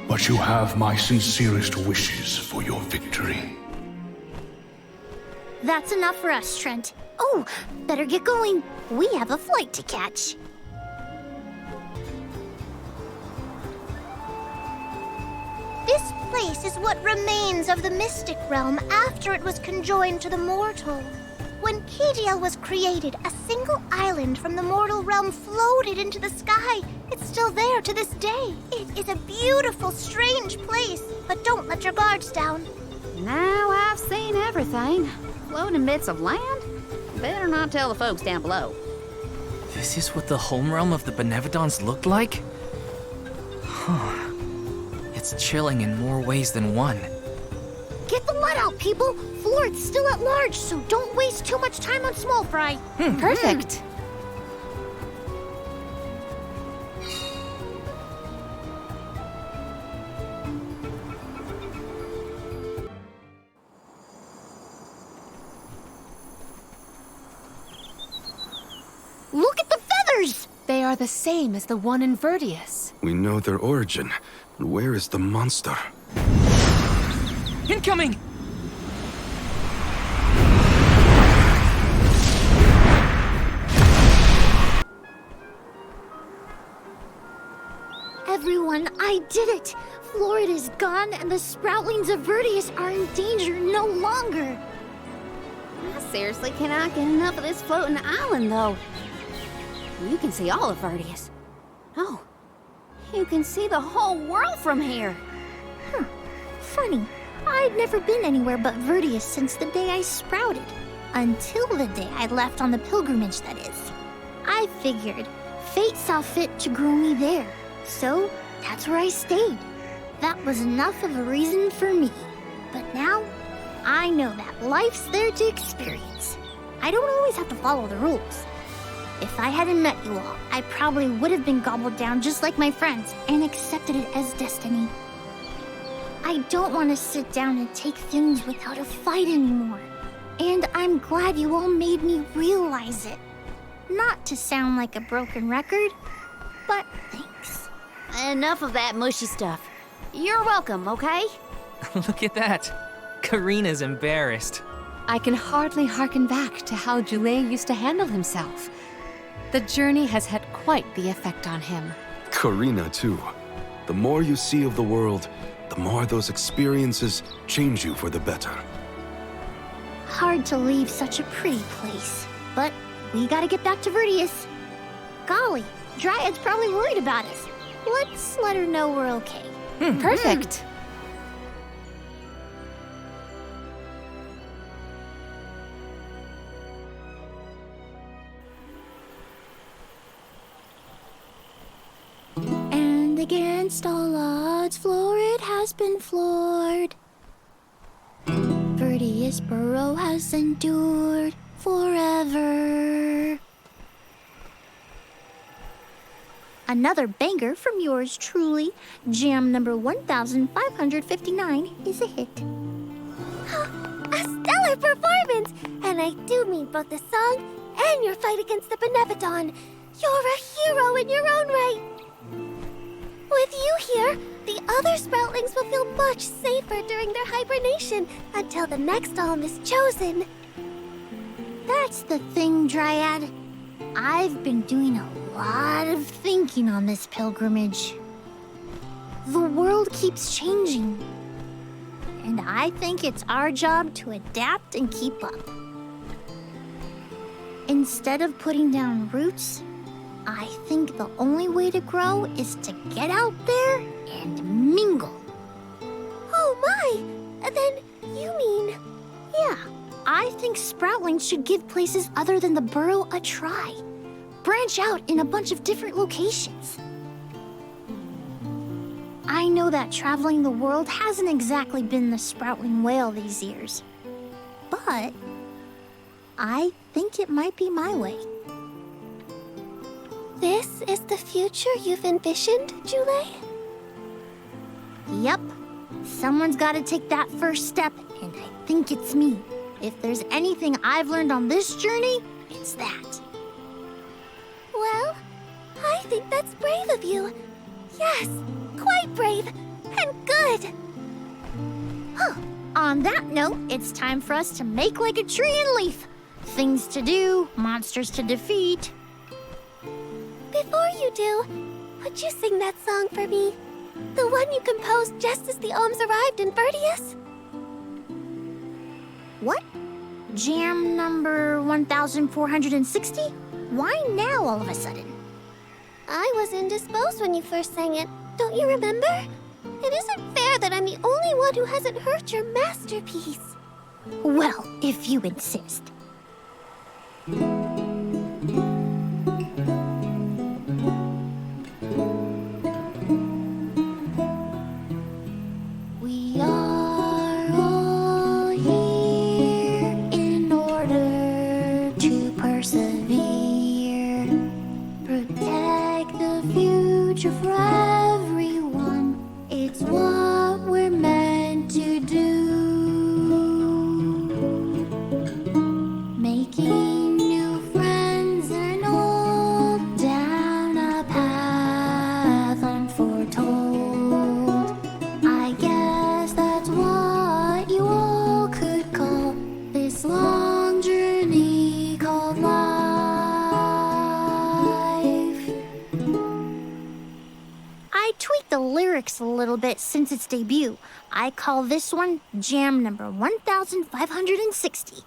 But you have my sincerest wishes for your victory. That's enough for us, Trent. Oh, better get going. We have a flight to catch. This place is what remains of the mystic realm after it was conjoined to the mortal. When Cageccc was created, a single island from the mortal realm floated into the sky. It's still there to this day. It is a beautiful, strange place, but don't let your guards down. Now I've seen everything. Floating bits of land? Better not tell the folks down below. This is what the home realm of the benevons looked like? Huh. It's chilling in more ways than one. people. Florid's still at large, so don't waste too much time on small fry. Perfect. Look at the feathers! They are the same as the one in Verdius. We know their origin. Where is the monster? Incoming! Everyone, I did it! Florid is gone, and the sproutlings of Verdius are in danger no longer. I seriously cannot get enough of this floating island, though. You can see all of Verdius. Oh, you can see the whole world from here. Funny, I'd never been anywhere but Verdius since the day I sprouted. Until the day I left on the pilgrimage, that is. I figured fate saw fit to grow me there, so that's where I stayed. That was enough of a reason for me. But now, I know that life's there to experience. I don't always have to follow the rules. If I hadn't met you all, I probably would have been gobbled down just like my friends and accepted it as destiny. I don't want to sit down and take things without a fight anymore. And I'm glad you all made me realize it. Not to sound like a broken record, but thanks. Enough of that mushy stuff. You're welcome, okay? Look at that. Karina's embarrassed. I can hardly hearken back to how Joulet used to handle himself. The journey has had quite the effect on him. Karina, too. The more you see of the world, the more those experiences change you for the better. Hard to leave such a pretty place, but we gotta get back to Verdius. Golly, Dryad's probably worried about us. Let's let her know we're okay. Perfect. And against all odds, Florid has been floored. Verdius Burrow has endured forever. Another banger from yours truly. Jam number 1559 is a hit. A stellar performance! And I do mean both the song and your fight against the benevon. You're a hero in your own right. With you here, the other sproutlings will feel much safer during their hibernation until the next alm is chosen. That's the thing, Dryad. I've been doing a lot of thinking on this pilgrimage. The world keeps changing, and I think it's our job to adapt and keep up. Instead of putting down roots, I think the only way to grow is to get out there and mingle. Oh my! Then you mean... Yeah, I think sproutlings should give places other than the burrow a try. Branch out in a bunch of different locations. I know that traveling the world hasn't exactly been the sproutling whale these years, but I think it might be my way. This is the future you've envisioned, Joulet? Yep. Someone's got to take that first step, and I think it's me. If there's anything I've learned on this journey, it's that. Well, I think that's brave of you. Yes, quite brave and good. On that note, it's time for us to make like a tree and leaf. Things to do, monsters to defeat. Before you do, would you sing that song for me? The one you composed just as the Alms arrived in Verdius? What? Jam number 1460? Why now all of a sudden? I was indisposed when you first sang it. Don't you remember? It isn't fair that I'm the only one who hasn't heard your masterpiece. Well, if you insist. We are all here. since its debut. I call this one Jam number 1560.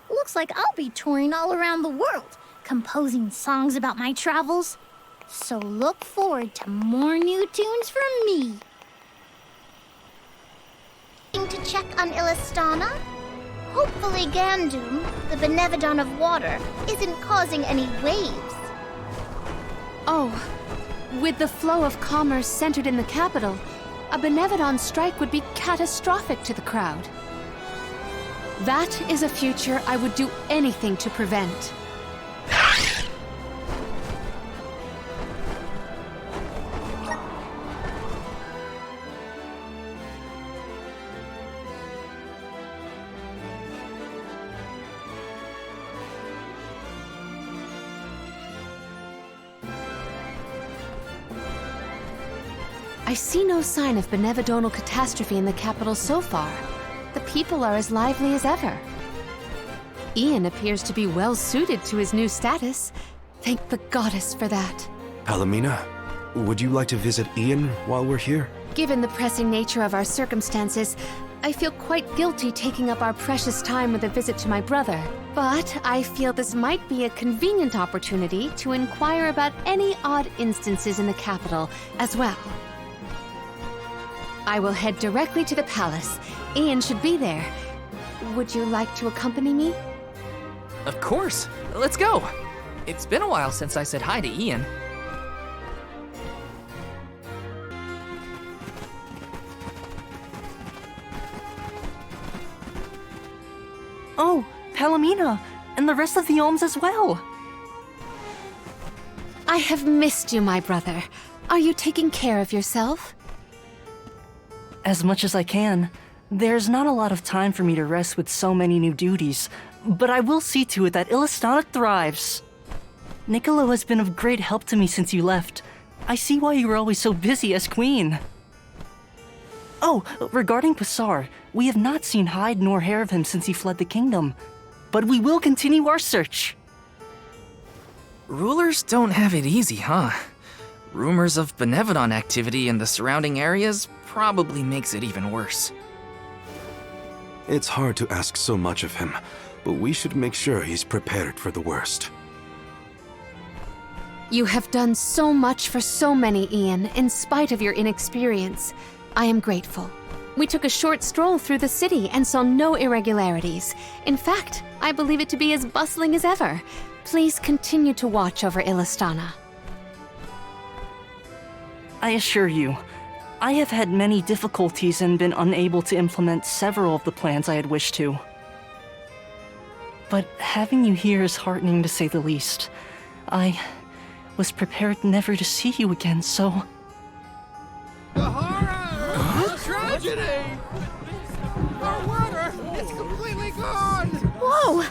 Looks like I'll be touring all around the world, composing songs about my travels. So look forward to more new tunes from me. To check on Illistana? Hopefully Gandum, the benevon of water, isn't causing any waves. Oh, with the flow of commerce centered in the capital, a benevon strike would be catastrophic to the crowd. That is a future I would do anything to prevent. I see no sign of benevodonal catastrophe in the capital so far. The people are as lively as ever. Ian appears to be well suited to his new status. Thank the goddess for that. Palomina, would you like to visit Ian while we're here? Given the pressing nature of our circumstances, I feel quite guilty taking up our precious time with a visit to my brother. But I feel this might be a convenient opportunity to inquire about any odd instances in the capital as well. I will head directly to the palace. Ian should be there. Would you like to accompany me? Of course. Let's go. It's been a while since I said hi to Ian. Oh, Palomina, and the rest of the Alms as well. I have missed you, my brother. Are you taking care of yourself? As much as I can. There's not a lot of time for me to rest with so many new duties, but I will see to it that Illistana thrives. Niccolo has been of great help to me since you left. I see why you were always so busy as queen. Oh, regarding Passar, we have not seen hide nor hair of him since he fled the kingdom, but we will continue our search. Rulers don't have it easy, huh? Rumors of benevon activity in the surrounding areas probably makes it even worse. It's hard to ask so much of him, but we should make sure he's prepared for the worst. You have done so much for so many, Ian, in spite of your inexperience. I am grateful. We took a short stroll through the city and saw no irregularities. In fact, I believe it to be as bustling as ever. Please continue to watch over Illistana. I assure you, I have had many difficulties and been unable to implement several of the plans I had wished to. But having you here is heartening to say the least. I was prepared never to see you again, so... The horror! The tragedy! Our water! It's completely gone! Whoa!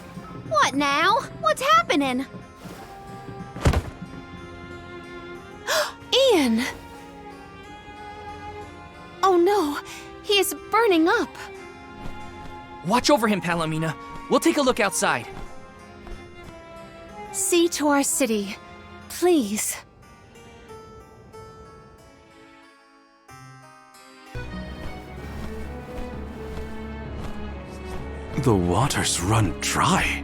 What now? What's happening? Ian! Oh no, he is burning up. Watch over him, Palomina. We'll take a look outside. See to our city, please. The water's run dry.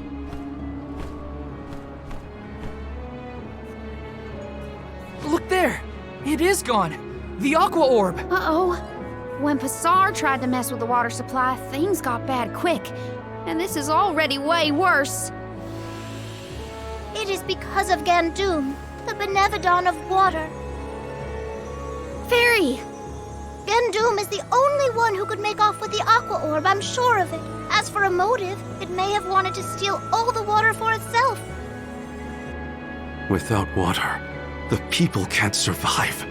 Look there! It is gone! The aqua orb! Uh-oh. When Passar tried to mess with the water supply, things got bad quick. And this is already way worse. It is because of Gandum, the benevon of water. Fairy! Gandum is the only one who could make off with the aqua orb, I'm sure of it. As for a motive, it may have wanted to steal all the water for itself. Without water, the people can't survive.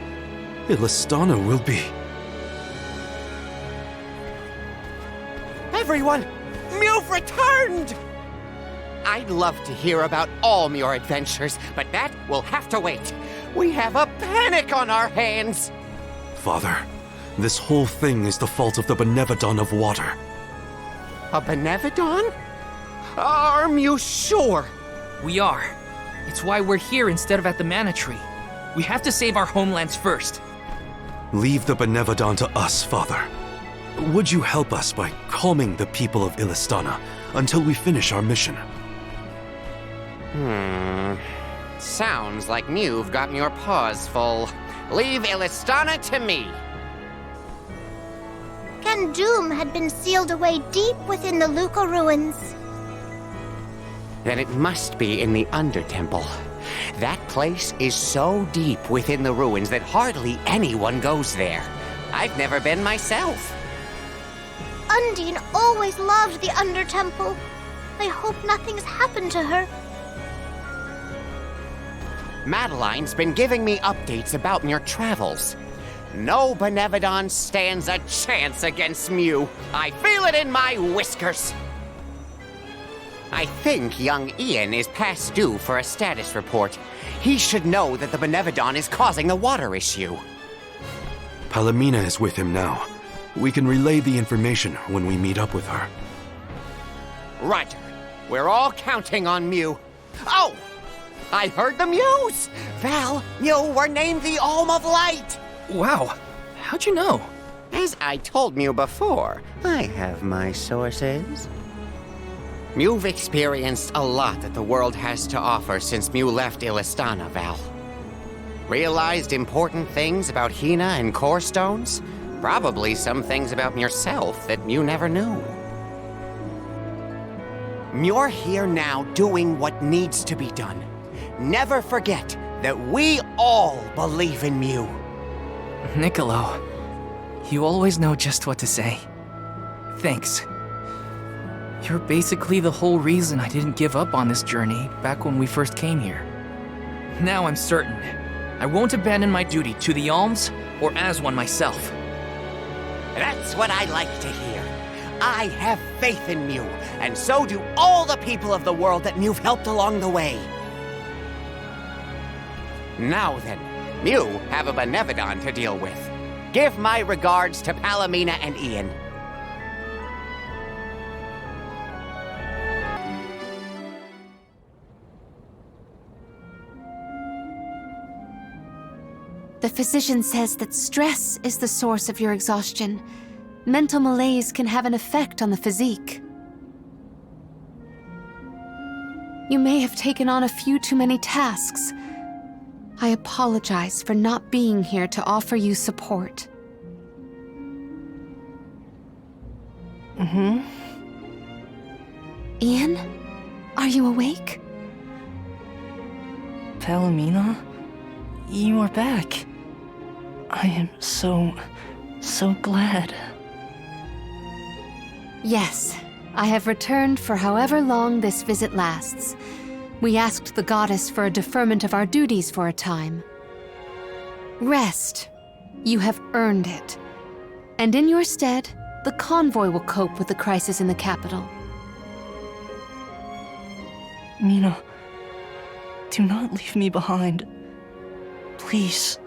Illistana will be... Everyone! You've returned! I'd love to hear about all your adventures, but that will have to wait. We have a panic on our hands! Father, this whole thing is the fault of the benevon of water. A benevon? Are you sure? We are. It's why we're here instead of at the mana tree. We have to save our homelands first. Leave the benevon to us, Father. Would you help us by calming the people of Illistana until we finish our mission? Sounds like you've got your paws full. Leave Illistana to me. Doom had been sealed away deep within the Luca ruins. Then it must be in the Undertemple. That place is so deep within the ruins that hardly anyone goes there. I've never been myself. Undine always loved the Undertemple. I hope nothing's happened to her. Madeline's been giving me updates about your travels. No benevon stands a chance against Mew. I feel it in my whiskers. I think young Ian is past due for a status report. He should know that the benevon is causing the water issue. Palomina is with him now. We can relay the information when we meet up with her. Roger. We're all counting on Mew. Oh! I heard the Mews! Val, Mew were named the Alm of Light! Wow. How'd you know? As I told Mew before, I have my sources. Mew've experienced a lot that the world has to offer since Mew left Illistana, Val. Realized important things about Hina and Core Stones? Probably some things about yourself that Mew never knew. You're here now doing what needs to be done. Never forget that we all believe in Mew. Niccolo, you always know just what to say. Thanks. You're basically the whole reason I didn't give up on this journey back when we first came here. Now I'm certain I won't abandon my duty to the Alms or as one myself. That's what I like to hear. I have faith in Mew, and so do all the people of the world that Mew've helped along the way. Now then, Mew have a benevon to deal with. Give my regards to Palomina and Ian. The physician says that stress is the source of your exhaustion. Mental malaise can have an effect on the physique. You may have taken on a few too many tasks. I apologize for not being here to offer you support. Ian? Are you awake? Palomina, you are back. I am so glad. Yes, I have returned for however long this visit lasts. We asked the goddess for a deferment of our duties for a time. Rest. You have earned it. And in your stead, the convoy will cope with the crisis in the capital. Mina, do not leave me behind. Please.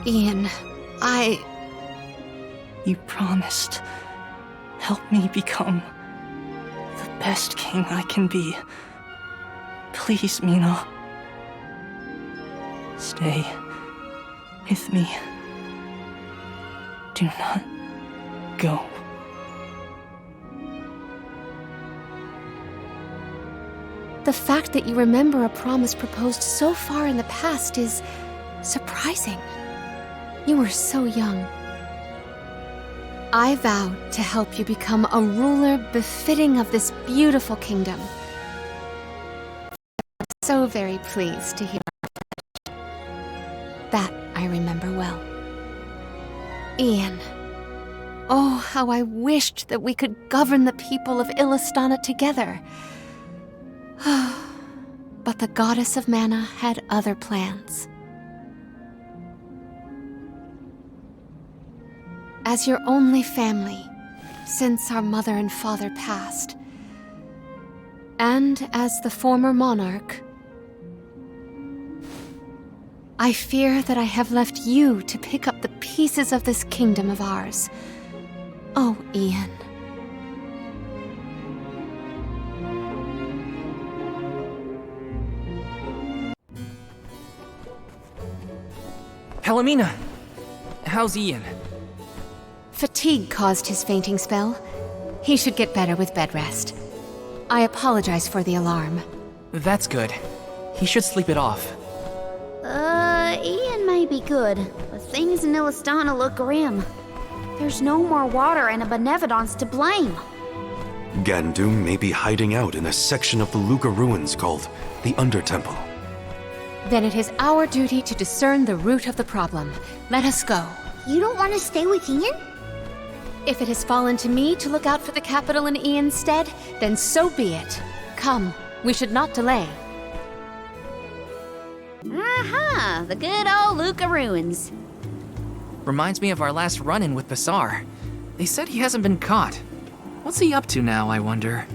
Ian, You promised. Help me become the best king I can be. Please, Mina. Stay with me. Do not go. The fact that you remember a promise proposed so far in the past is surprising. You were so young. I vow to help you become a ruler befitting of this beautiful kingdom. I'm so very pleased to hear that I remember well. Ian, oh, how I wished that we could govern the people of Illistana together. But the goddess of mana had other plans. As your only family, since our mother and father passed, and as the former monarch, I fear that I have left you to pick up the pieces of this kingdom of ours. Oh, Ian. Palomina! How's Ian? Fatigue caused his fainting spell. He should get better with bed rest. I apologize for the alarm. That's good. He should sleep it off. Ian may be good, but things in Illistana look grim. There's no more water and a benevodon's to blame. Gandoom may be hiding out in a section of the Luca ruins called the Undertemple. Then it is our duty to discern the root of the problem. Let us go. You don't want to stay with Ian? If it has fallen to me to look out for the capital in Ian's stead, then so be it. Come, we should not delay. Aha! The good old Luca ruins. Reminds me of our last run-in with Basar. They said he hasn't been caught. What's he up to now, I wonder?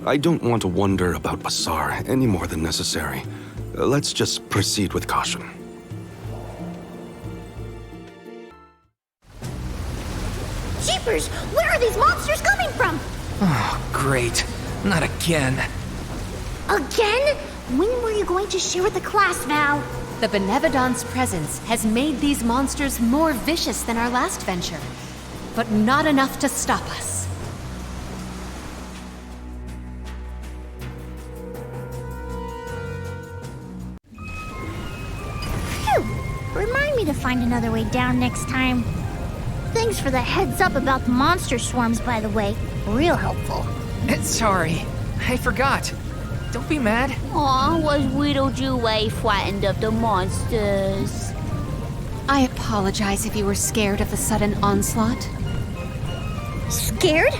I don't want to wonder about Basar any more than necessary. Let's just proceed with caution. Jeepers! Where are these monsters coming from? Oh, great. Not again. Again? When were you going to share with the class, Val? The Benevodon's presence has made these monsters more vicious than our last venture, but not enough to stop us. Phew! Remind me to find another way down next time. Thanks for the heads up about the monster swarms, by the way. Real helpful. Sorry, I forgot. Don't be mad. Aw, was Widowjeway frightened of the monsters? I apologize if you were scared of the sudden onslaught. Scared?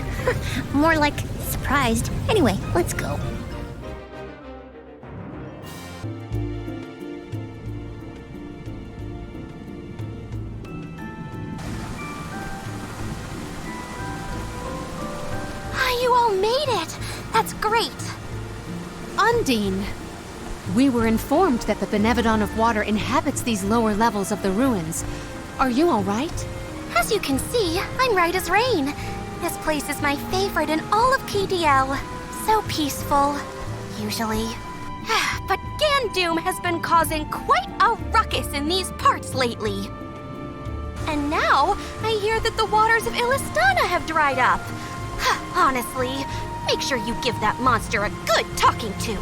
More like surprised. Anyway, let's go. You all made it! That's great! Undine! We were informed that the Benevodon of Water inhabits these lower levels of the ruins. Are you all right? As you can see, I'm right as rain. This place is my favorite in all of KDL. So peaceful, usually. But Gandoom has been causing quite a ruckus in these parts lately. And now, I hear that the waters of Illistana have dried up. Honestly, make sure you give that monster a good talking to.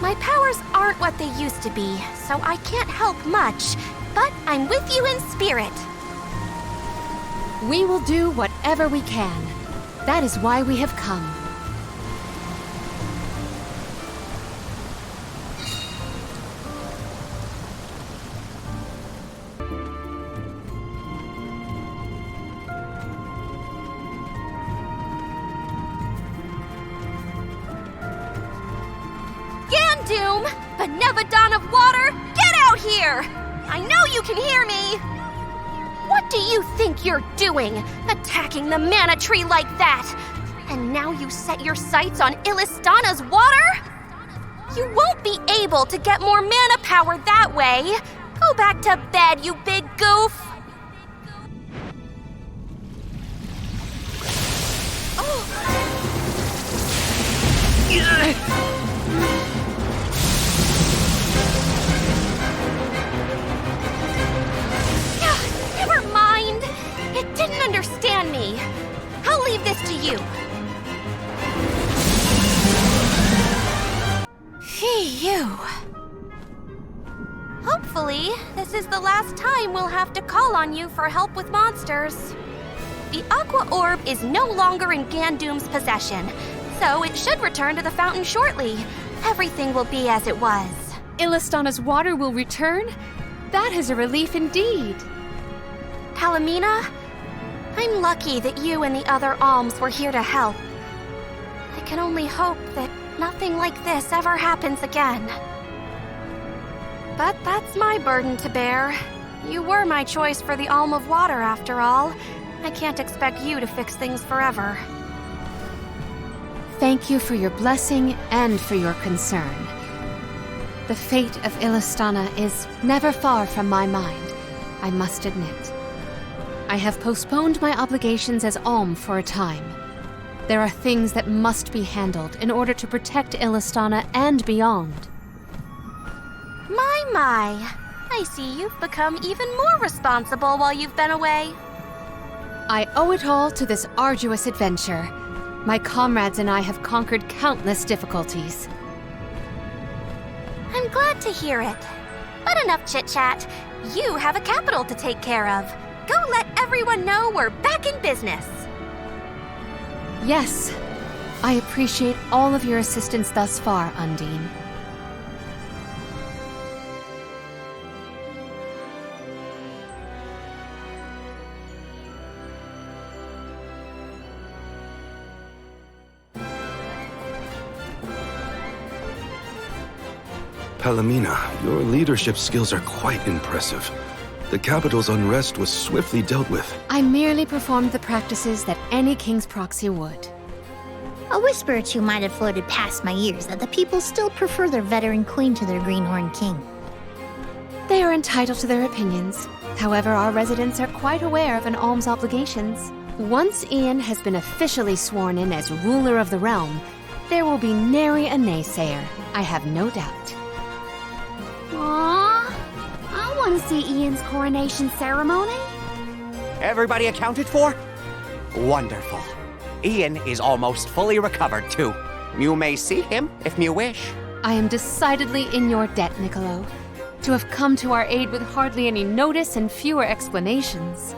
My powers aren't what they used to be, so I can't help much, but I'm with you in spirit. We will do whatever we can. That is why we have come. Gandoom! Benevon of Water, get out here! I know you can hear me! What do you think you're doing, attacking the mana tree like that? And now you set your sights on Illistana's water? You won't be able to get more mana power that way. Go back to bed, you big goof! Never mind. It didn't understand me. I'll leave this to you. Phew. Hopefully, this is the last time we'll have to call on you for help with monsters. The Aqua Orb is no longer in Gandoom's possession, so it should return to the fountain shortly. Everything will be as it was. Illistana's water will return? That is a relief indeed. Palomina, I'm lucky that you and the other Alms were here to help. I can only hope that nothing like this ever happens again. But that's my burden to bear. You were my choice for the Alm of Water, after all. I can't expect you to fix things forever. Thank you for your blessing and for your concern. The fate of Illistana is never far from my mind, I must admit. I have postponed my obligations as Alm for a time. There are things that must be handled in order to protect Illistana and beyond. My. I see you've become even more responsible while you've been away. I owe it all to this arduous adventure. My comrades and I have conquered countless difficulties. I'm glad to hear it. But enough chit-chat. You have a capital to take care of. Go let everyone know we're back in business. Yes. I appreciate all of your assistance thus far, Undine. Palomina, your leadership skills are quite impressive. The capital's unrest was swiftly dealt with. I merely performed the practices that any king's proxy would. A whisper or two might have floated past my ears that the people still prefer their veteran queen to their greenhorn king. They are entitled to their opinions. However, our residents are quite aware of an alm's obligations. Once Ian has been officially sworn in as ruler of the realm, there will be nary a naysayer, I have no doubt. Aww, I want to see Ian's coronation ceremony. Everybody accounted for? Wonderful. Ian is almost fully recovered, too. You may see him if you wish. I am decidedly in your debt, Niccolo. To have come to our aid with hardly any notice and fewer explanations.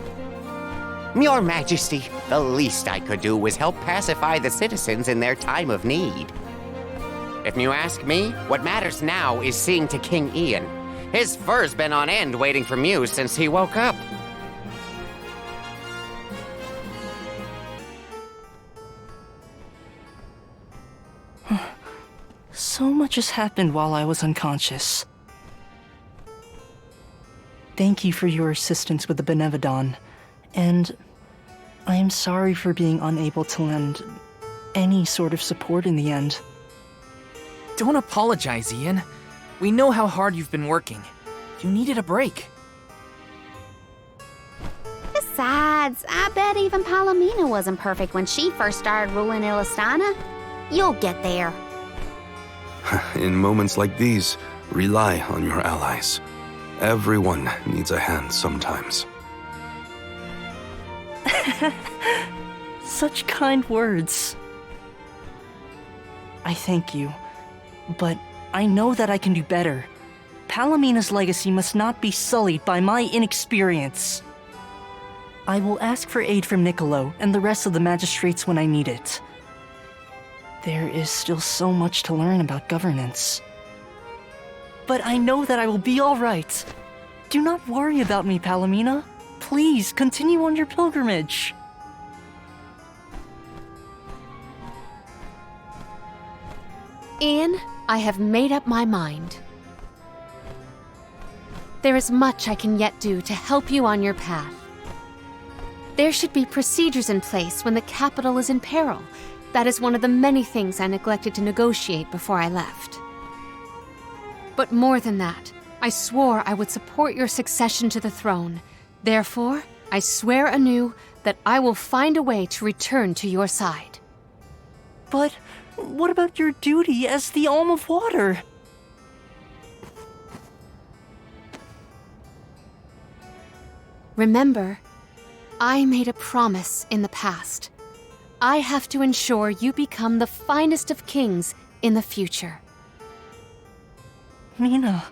Your Majesty, the least I could do was help pacify the citizens in their time of need. If you ask me, what matters now is seeing to King Ian. His fur's been on end waiting for Mew since he woke up. So much has happened while I was unconscious. Thank you for your assistance with the Benevodon, and I am sorry for being unable to lend any sort of support in the end. Don't apologize, Ian. We know how hard you've been working. You needed a break. Besides, I bet even Palomina wasn't perfect when she first started ruling Illistana. You'll get there. In moments like these, rely on your allies. Everyone needs a hand sometimes. Such kind words. I thank you, but I know that I can do better. Palomina's legacy must not be sullied by my inexperience. I will ask for aid from Niccolo and the rest of the magistrates when I need it. There is still so much to learn about governance. But I know that I will be all right. Do not worry about me, Palomina. Please, continue on your pilgrimage. Ian, I have made up my mind. There is much I can yet do to help you on your path. There should be procedures in place when the capital is in peril. That is one of the many things I neglected to negotiate before I left. But more than that, I swore I would support your succession to the throne. Therefore, I swear anew that I will find a way to return to your side. But what about your duty as the Alm of Water? Remember, I made a promise in the past. I have to ensure you become the finest of kings in the future. Mina.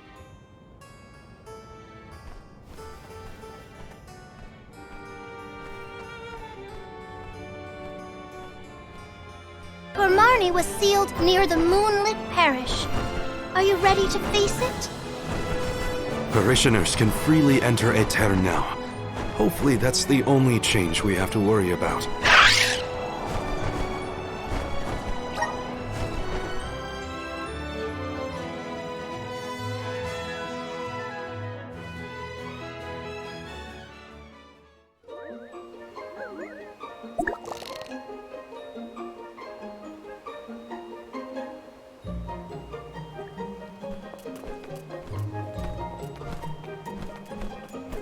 Permarni was sealed near the moonlit parish. Are you ready to face it? Parishioners can freely enter Ataran now. Hopefully that's the only change we have to worry about.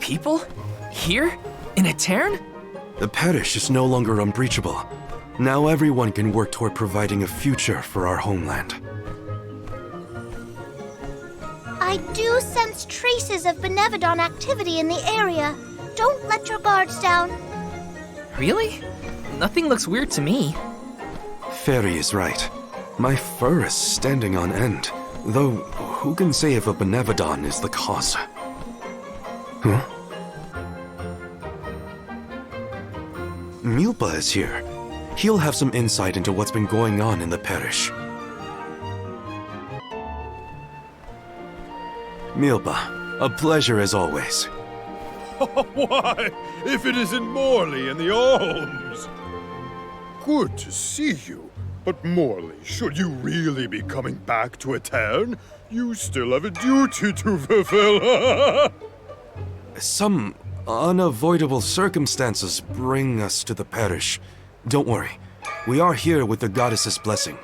People? Here? In Ataran? The parish is no longer unbreachable. Now everyone can work toward providing a future for our homeland. I do sense traces of Benevodon activity in the area. Don't let your guards down. Really? Nothing looks weird to me. Fairy is right. My fur is standing on end. Though, who can say if a Benevodon is the cause? Huh? Milpa is here. He'll have some insight into what's been going on in the parish. Milpa, a pleasure as always. Why, if it isn't Morley and the Alms! Good to see you. But Morley, should you really be coming back to Ataran, you still have a duty to fulfill. Some unavoidable circumstances bring us to the parish. Don't worry. We are here with the goddess's blessing.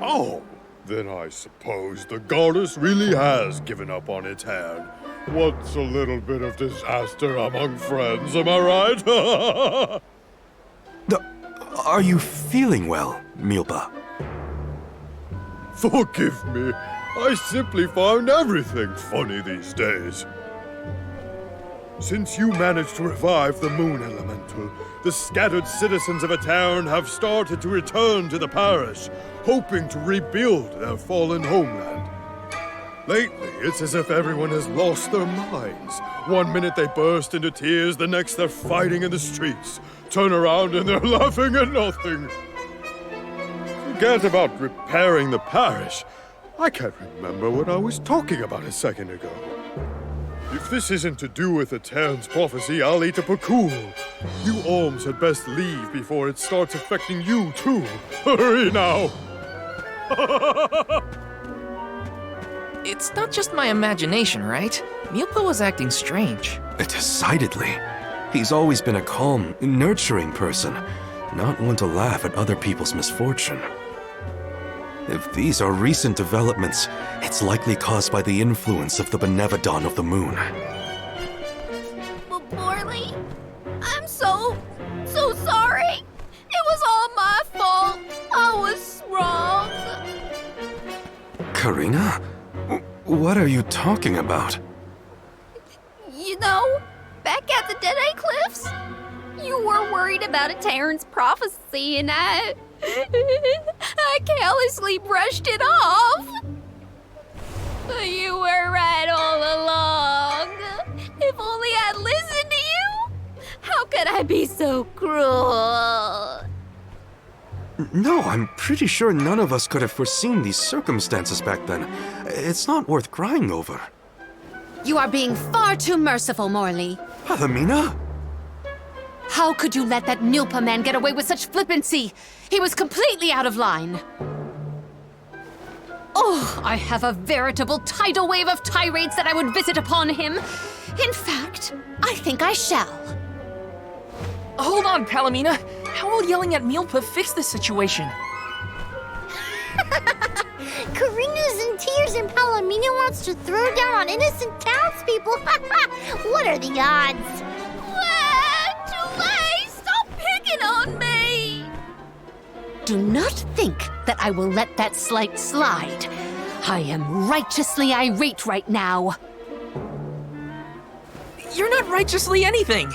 Oh, then I suppose the goddess really has given up on Ataran. What's a little bit of disaster among friends, am I right? Are you feeling well, Milpa? Forgive me. I simply find everything funny these days. Since you managed to revive the Moon Elemental, the scattered citizens of Ataran have started to return to the parish, hoping to rebuild their fallen homeland. Lately, it's as if everyone has lost their minds. One minute they burst into tears, the next they're fighting in the streets. Turn around and they're laughing at nothing. Forget about repairing the parish. I can't remember what I was talking about a second ago. If this isn't to do with Ataran's prophecy, I'll eat a pakul. You Alms had best leave before it starts affecting you too. Hurry now! It's not just my imagination, right? Milpa was acting strange. Decidedly. He's always been a calm, nurturing person, not one to laugh at other people's misfortune. If these are recent developments, it's likely caused by the influence of the Benevodon of the Moon. Morley, I'm so sorry. It was all my fault. I was wrong. Karina? What are you talking about? You know, back at the Dead-Eye Cliffs, you were worried about Ataran's prophecy, and I carelessly brushed it off. You were right all along. If only I'd listened to you. How could I be so cruel? No, I'm pretty sure none of us could have foreseen these circumstances back then. It's not worth crying over. You are being far too merciful, Morley. Palomina? How could you let that Milpa man get away with such flippancy? He was completely out of line. Oh, I have a veritable tidal wave of tirades that I would visit upon him. In fact, I think I shall. Hold on, Palomina. How will yelling at Milpa fix the situation? Karina's in tears and Palomina wants to throw down on innocent townspeople. What are the odds? Too late! Stop picking on me! Do not think that I will let that slight slide. I am righteously irate right now. You're not righteously anything.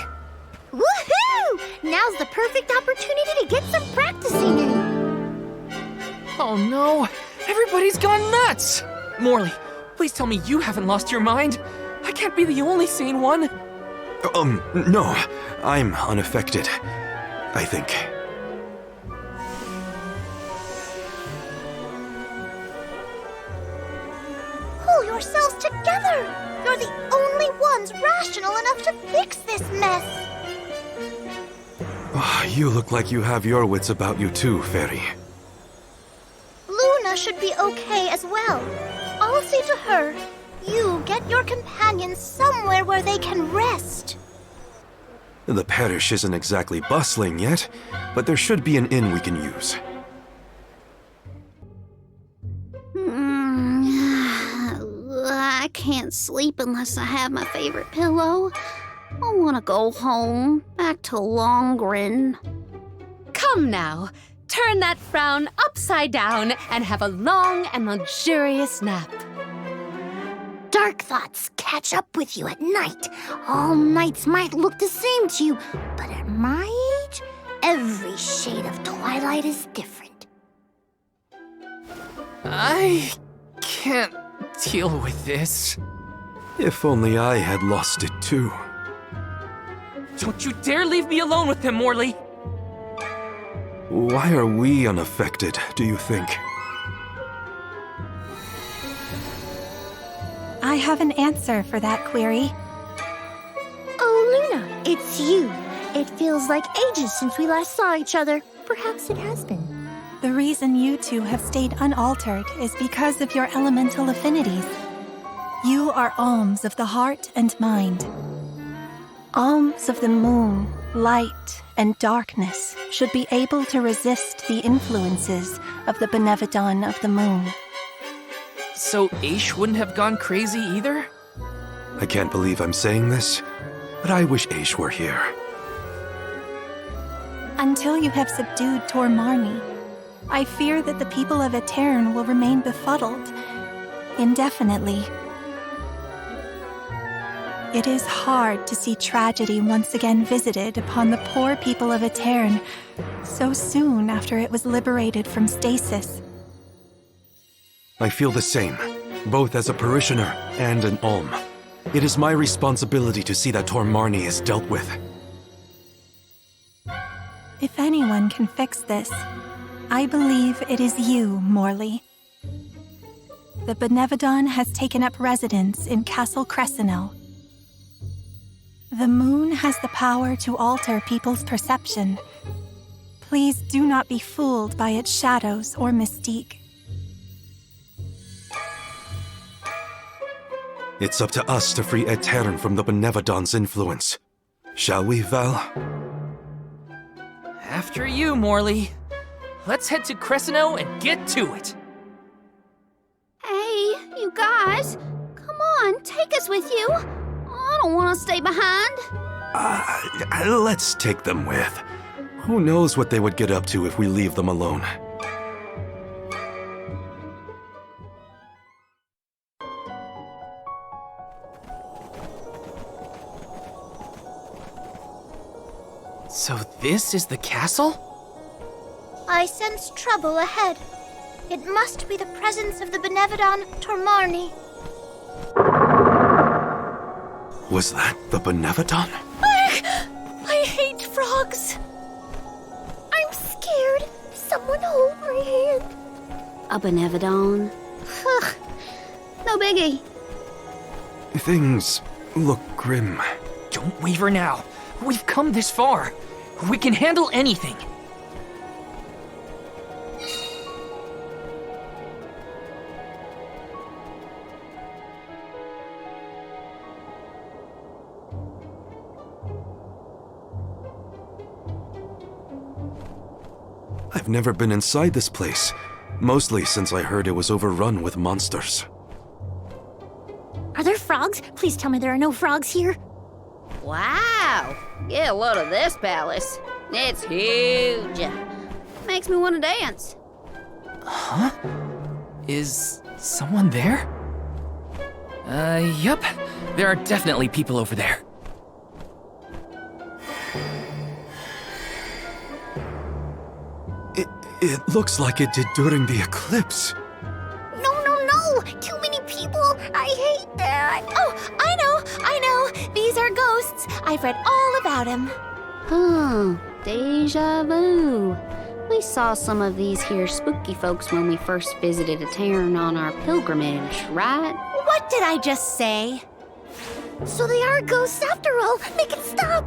Woohoo! Now's the perfect opportunity to get some practicing in. Oh no, everybody's gone nuts! Morley, please tell me you haven't lost your mind. I can't be the only sane one. No, I'm unaffected, I think. Pull yourselves together! You're the only ones rational enough to fix this mess! You look like you have your wits about you too, Fairy. Luna should be okay as well. I'll say to her, you get your companions somewhere where they can rest. The parish isn't exactly bustling yet, but there should be an inn we can use. I can't sleep unless I have my favorite pillow. I want to go home, back to Longrin. Come now, turn that frown upside down and have a long and luxurious nap. dark thoughts catch up with you at night, all nights might look the same to you, but at my age, every shade of twilight is different. I can't deal with this. If only I had lost it too. Don't you dare leave me alone with him, Morley! Why are we unaffected, do you think? I have an answer for that query. Oh, Luna, it's you. It feels like ages since we last saw each other. Perhaps it has been. The reason you two have stayed unaltered is because of your elemental affinities. You are alms of the heart and mind. Alms of the moon, light, and darkness should be able to resist the influences of the benevon of the moon. So Aish wouldn't have gone crazy either? I can't believe I'm saying this, but I wish Aish were here. Until you have subdued Tormarni, I fear that the people of Ataran will remain befuddled indefinitely. It is hard to see tragedy once again visited upon the poor people of Ataran so soon after it was liberated from stasis. I feel the same, both as a parishioner and an alm. It is my responsibility to see that Tormarni is dealt with. If anyone can fix this, I believe it is you, Morley. The benevon has taken up residence in Castle Crescenel. The moon has the power to alter people's perception. Please do not be fooled by its shadows or mystique. It's up to us to free Ataran from the benevon's influence. Shall we, Val? After you, Morley. Let's head to Crescenel and get to it. Hey, you guys. Come on, take us with you. I don't want to stay behind. Let's take them with. Who knows what they would get up to if we leave them alone. So this is the castle? I sense trouble ahead. It must be the presence of the benevon Tormarni. Was that the benevon? I hate frogs. I'm scared. Someone hold my hand. A benevon? No biggie. Things look grim. Don't waver now. We've come this far. We can handle anything. I've never been inside this place, mostly since I heard it was overrun with monsters. Are there frogs? Please tell me there are no frogs here. Wow! Get a load of this palace. It's huge. Makes me want to dance. Huh? Is someone there? Yup. There are definitely people over there. It looks like it did during the eclipse. No! Too many people! I hate that! Oh, I know! These are ghosts. I've read all about them. Deja vu. We saw some of these here spooky folks when we first visited Ataran on our pilgrimage, right? What did I just say? So they are ghosts after all! Make it stop!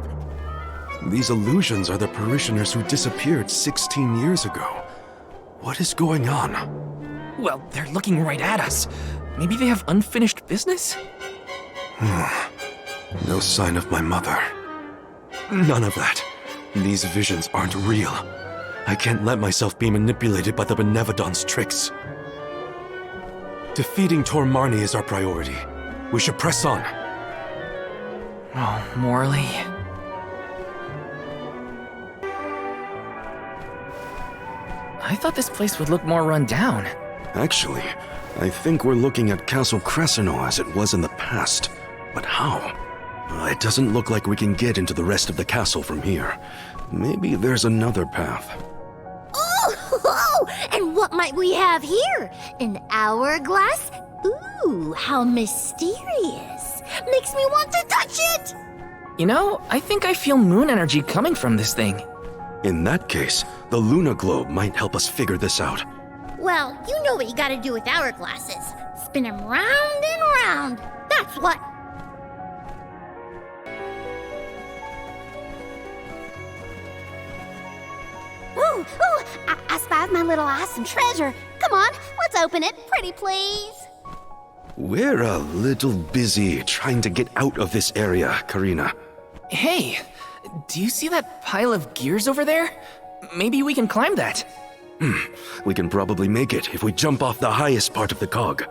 These illusions are the parishioners who disappeared 16 years ago. What is going on? Well, they're looking right at us. Maybe they have unfinished business? No sign of my mother. None of that. These visions aren't real. I can't let myself be manipulated by the benevon's tricks. Defeating Tormarni is our priority. We should press on. Oh, Morley. I thought this place would look more run down. Actually, I think we're looking at Castle Crescino as it was in the past. But how? It doesn't look like we can get into the rest of the castle from here. Maybe there's another path. Oh, and what might we have here? An hourglass? Ooh, how mysterious. Makes me want to touch it! You know, I think I feel moon energy coming from this thing. In that case, the Luna Globe might help us figure this out. Well, you know what you gotta do with hourglasses. Spin them round and round. That's what. Ooh, I spied my little awesome treasure. Come on, let's open it, pretty please. We're a little busy trying to get out of this area, Karina. Hey, do you see that pile of gears over there? Maybe we can climb that. We can probably make it if we jump off the highest part of the cog.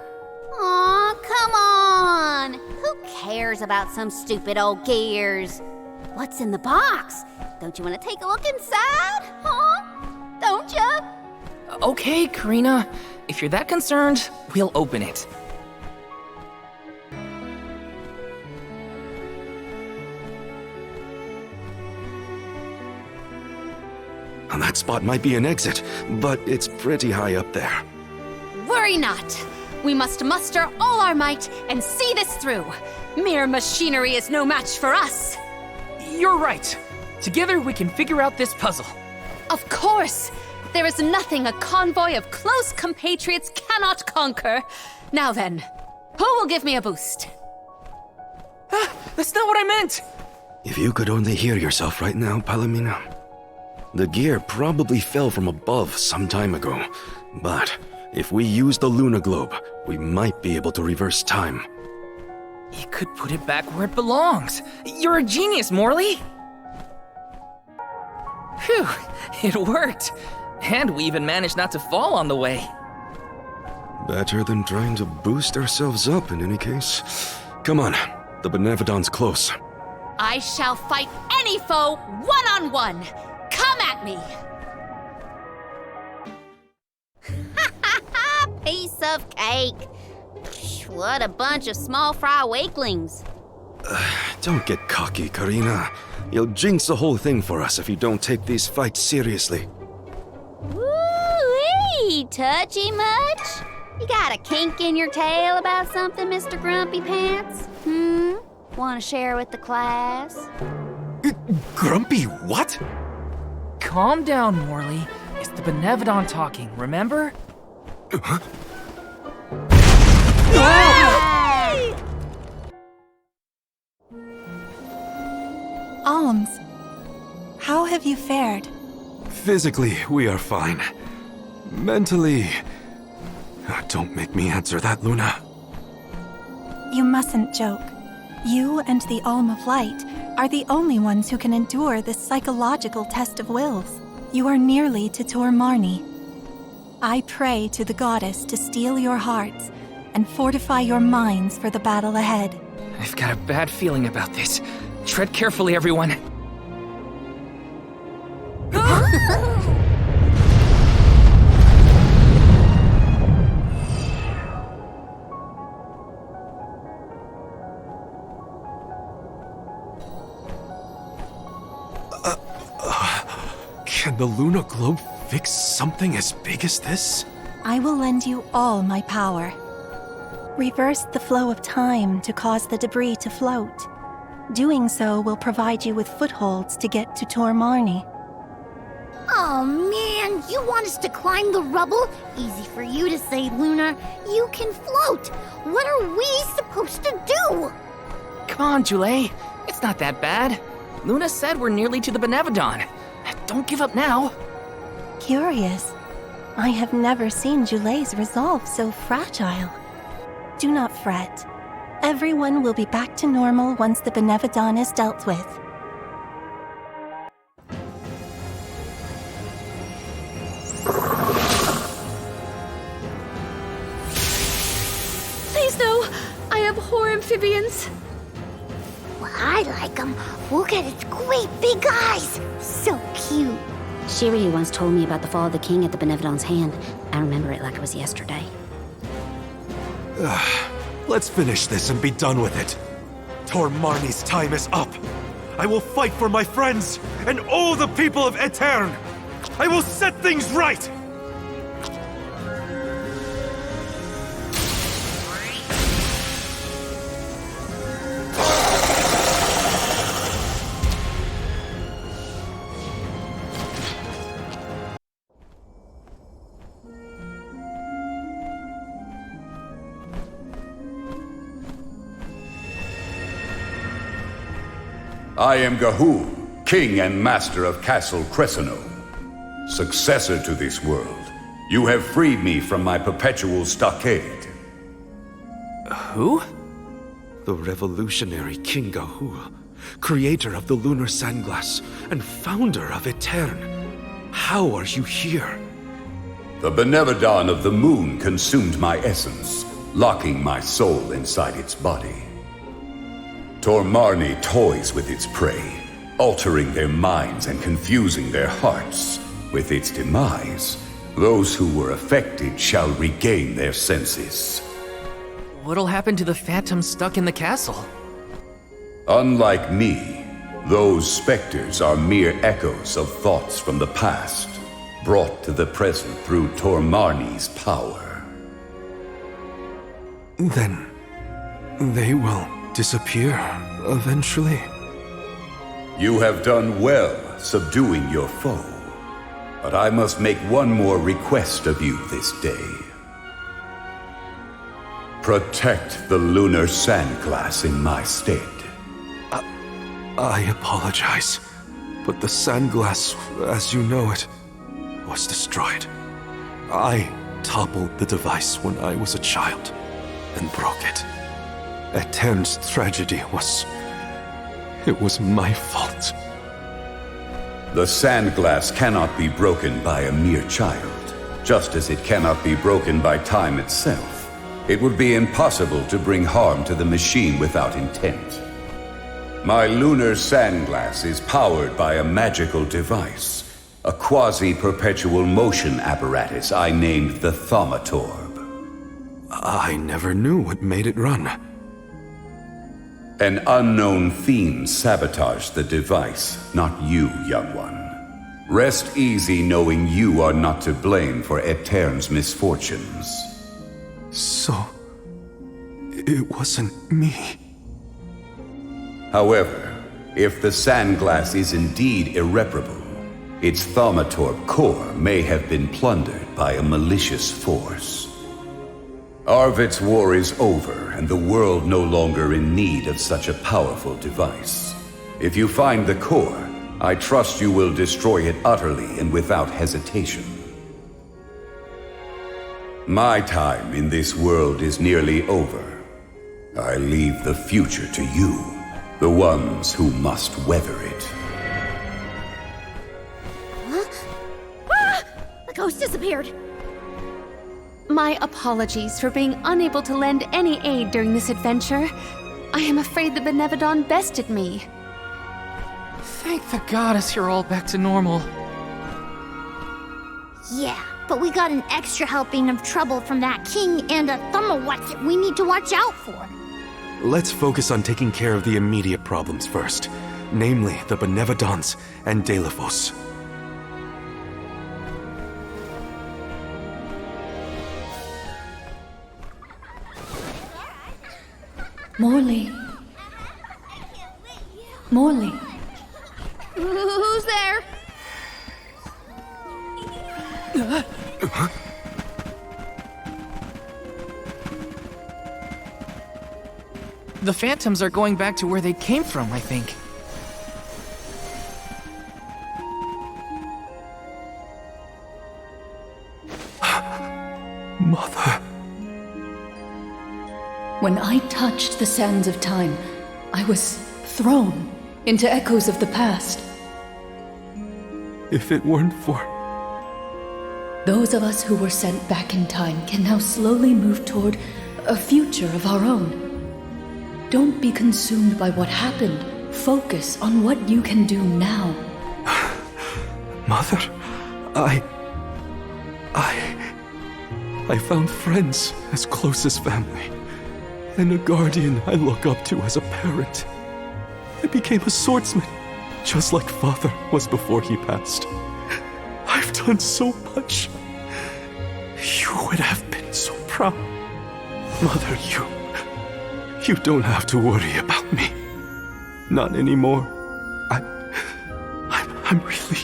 Aw, come on! Who cares about some stupid old gears? What's in the box? Don't you want to take a look inside? Huh? Don't you? Okay, Karina. If you're that concerned, we'll open it. That spot might be an exit, but it's pretty high up there. Worry not. We must muster all our might and see this through. Mere machinery is no match for us. You're right. Together we can figure out this puzzle. Of course. There is nothing a convoy of close compatriots cannot conquer. Now then, who will give me a boost? That's not what I meant! If you could only hear yourself right now, Palomina. The gear probably fell from above some time ago, but if we use the Luna Globe, we might be able to reverse time. You could put it back where it belongs. You're a genius, Morley! Phew, it worked. And we even managed not to fall on the way. Better than trying to boost ourselves up in any case. Come on, the Benevodon's close. I shall fight any foe one-on-one. Come at me! Piece of cake. What a bunch of small fry wakelings. Don't get cocky, Karina. You'll jinx the whole thing for us if you don't take these fights seriously. Woo-wee! Touchy much? You got a kink in your tail about something, Mr. Grumpy Pants? Want to share with the class? Grumpy what? Calm down, Morley. It's the Benevodon talking, remember? Huh? Hey! Alms, how have you fared? Physically, we are fine. Mentally... Don't make me answer that, Luna. You mustn't joke. You and the Alm of Light are the only ones who can endure this psychological test of wills. You are nearly to Tor Marni. I pray to the goddess to steel your hearts and fortify your minds for the battle ahead. I've got a bad feeling about this. Tread carefully, everyone. Can the Luna Globe fix something as big as this? I will lend you all my power. Reverse the flow of time to cause the debris to float. Doing so will provide you with footholds to get to Tor Marni. Oh man, you want us to climb the rubble? Easy for you to say, Luna. You can float. What are we supposed to do? Come on, Jule. It's not that bad. Luna said we're nearly to the Benevodon. Don't give up now. Curious. I have never seen Jule's resolve so fragile. Do not fret. Everyone will be back to normal once the Benevodon is dealt with. Please no! I abhor amphibians. Well, I like them. Look at its great big eyes. So cute. Shiryu once told me about the fall of the king at the Benevodon's hand. I remember it like it was yesterday. Let's finish this and be done with it. Tormarni's time is up. I will fight for my friends and all the people of Ataran. I will set things right! I am Gahu, king and master of Castle Cresceno, successor to this world. You have freed me from my perpetual stockade. Who? The revolutionary King Gahu, creator of the lunar sandglass and founder of Eoren. How are you here? The benevon of the moon consumed my essence, locking my soul inside its body. Tormarni toys with its prey, altering their minds and confusing their hearts. With its demise, those who were affected shall regain their senses. What'll happen to the phantoms stuck in the castle? Unlike me, those specters are mere echoes of thoughts from the past, brought to the present through Tormarni's power. Then, they will disappear eventually? You have done well subduing your foe, but I must make one more request of you this day. Protect the lunar sandglass in my stead. I apologize, but the sandglass, as you know it, was destroyed. I toppled the device when I was a child and broke it. Ataran's tragedy was my fault. The sandglass cannot be broken by a mere child, just as it cannot be broken by time itself. It would be impossible to bring harm to the machine without intent. My lunar sandglass is powered by a magical device, a quasi-perpetual motion apparatus I named the Thaumatorb. I never knew what made it run. An unknown theme sabotaged the device, not you, young one. Rest easy knowing you are not to blame for Ataran's misfortunes. So, it wasn't me. However, if the sandglass is indeed irreparable, its Thaumatorb core may have been plundered by a malicious force. Arvid's war is over, and the world no longer in need of such a powerful device. If you find the core, I trust you will destroy it utterly and without hesitation. My time in this world is nearly over. I leave the future to you, the ones who must weather it. Huh? Ah! The ghost disappeared! My apologies for being unable to lend any aid during this adventure. I am afraid the benevon bested me. Thank the goddess you're all back to normal. Yeah, but we got an extra helping of trouble from that king and a Thumawatsit we need to watch out for. Let's focus on taking care of the immediate problems first, namely the benevons and Delafos. Morley. Morley. Who's there? The phantoms are going back to where they came from, I think. Mother. When I touched the sands of time, I was thrown into echoes of the past. If it weren't for... Those of us who were sent back in time can now slowly move toward a future of our own. Don't be consumed by what happened. Focus on what you can do now. Mother, I found friends as close as family, and a guardian I look up to as a parent. I became a swordsman, just like Father was before he passed. I've done so much. You would have been so proud. Mother, you don't have to worry about me. Not anymore. I'm really...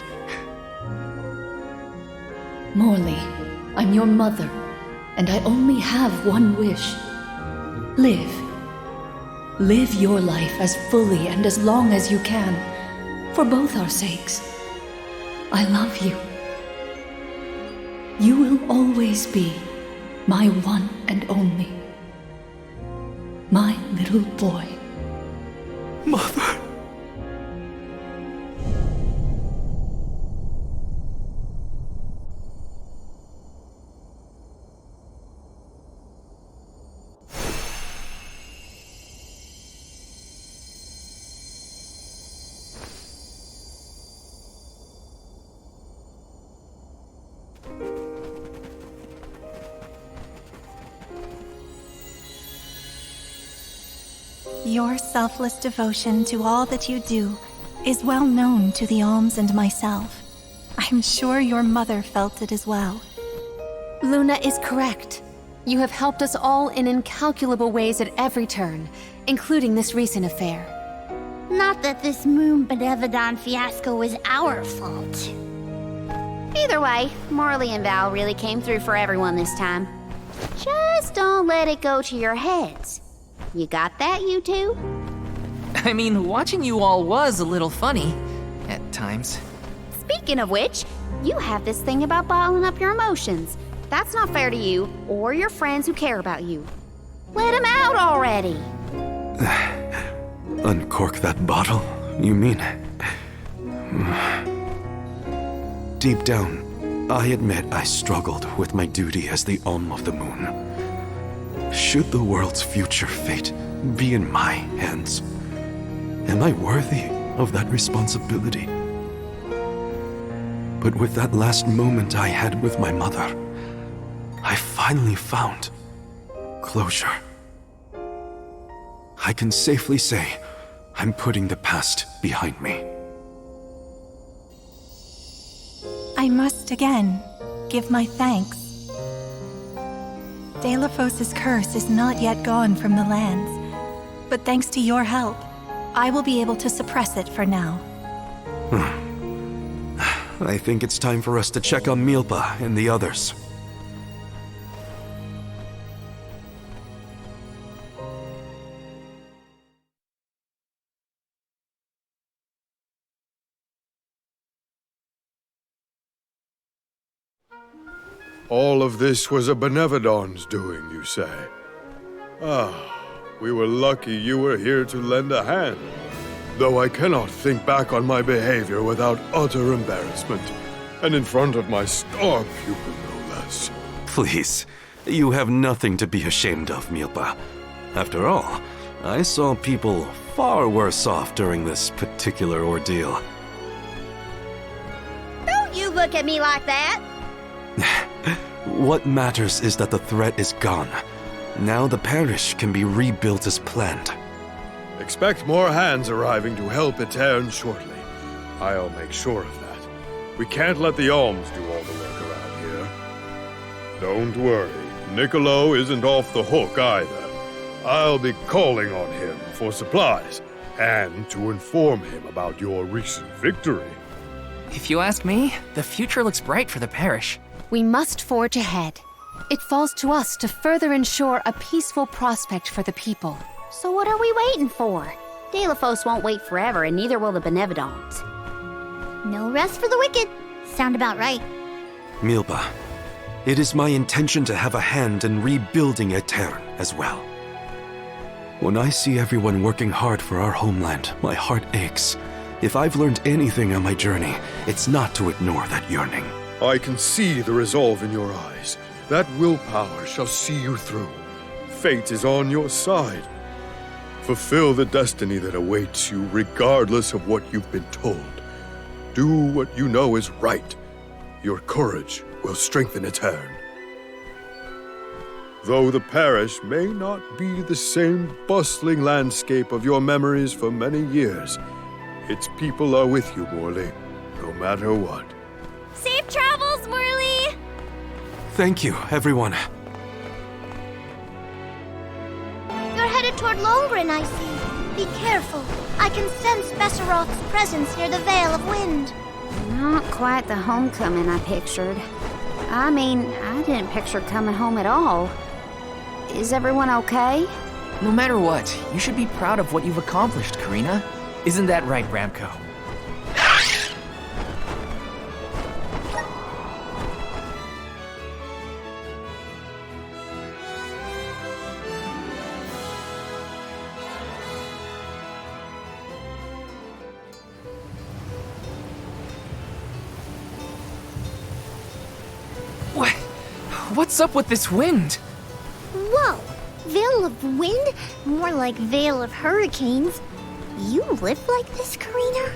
Morley, I'm your mother, and I only have one wish. Live. Live your life as fully and as long as you can, for both our sakes. I love you. You will always be my one and only. My little boy. Mother! Your selfless devotion to all that you do is well known to the Alms and myself. I'm sure your mother felt it as well. Luna is correct. You have helped us all in incalculable ways at every turn, including this recent affair. Not that this Moon Benevon fiasco was our fault. Either way, Morley and Val really came through for everyone this time. Just don't let it go to your heads. You got that, you two? I mean, watching you all was a little funny at times. Speaking of which, you have this thing about bottling up your emotions. That's not fair to you or your friends who care about you. Let them out already. Uncork that bottle, you mean? Deep down, I admit I struggled with my duty as the Alm of the Moon. Should the world's future fate be in my hands, am I worthy of that responsibility? But with that last moment I had with my mother, I finally found closure. I can safely say I'm putting the past behind me. I must again give my thanks. Delafos's curse is not yet gone from the lands, but thanks to your help, I will be able to suppress it for now. I think it's time for us to check on Milpa and the others. All of this was a Benevon's doing, you say? Ah, we were lucky you were here to lend a hand. Though I cannot think back on my behavior without utter embarrassment, and in front of my star pupil, no less. Please, you have nothing to be ashamed of, Milpa. After all, I saw people far worse off during this particular ordeal. Don't you look at me like that! What matters is that the threat is gone. Now the parish can be rebuilt as planned. Expect more hands arriving to help Ataran shortly. I'll make sure of that. We can't let the Alms do all the work around here. Don't worry, Niccolo isn't off the hook either. I'll be calling on him for supplies, and to inform him about your recent victory. If you ask me, the future looks bright for the parish. We must forge ahead. It falls to us to further ensure a peaceful prospect for the people. So what are we waiting for? Delafos won't wait forever, and neither will the Benevons. No rest for the wicked. Sound about right. Milpa, it is my intention to have a hand in rebuilding Ataran as well. When I see everyone working hard for our homeland, my heart aches. If I've learned anything on my journey, it's not to ignore that yearning. I can see the resolve in your eyes. That willpower shall see you through. Fate is on your side. Fulfill the destiny that awaits you regardless of what you've been told. Do what you know is right. Your courage will strengthen Ataran. Though the parish may not be the same bustling landscape of your memories for many years, its people are with you, Morley, no matter what. Safe travels, Morley! Thank you, everyone. You're headed toward Longren, I see. Be careful. I can sense Besseroth's presence near the Vale of Wind. Not quite the homecoming I pictured. I mean, I didn't picture coming home at all. Is everyone okay? No matter what, you should be proud of what you've accomplished, Karina. Isn't that right, Ramco? What's up with this wind? Whoa! Vale of Wind? More like Vale of Hurricanes. You live like this, Karina?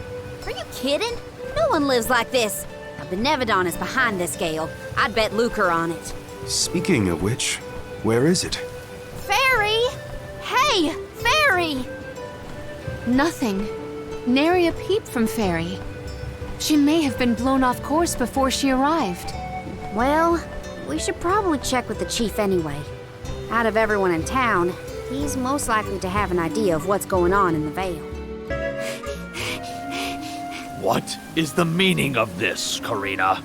Are you kidding? No one lives like this. A Benevodon is behind this gale. I'd bet lucre on it. Speaking of which, where is it? Fairy! Hey, Fairy! Nothing. Nary a peep from Fairy. She may have been blown off course before she arrived. Well, we should probably check with the chief anyway. Out of everyone in town, he's most likely to have an idea of what's going on in the Vale. What is the meaning of this, Karina?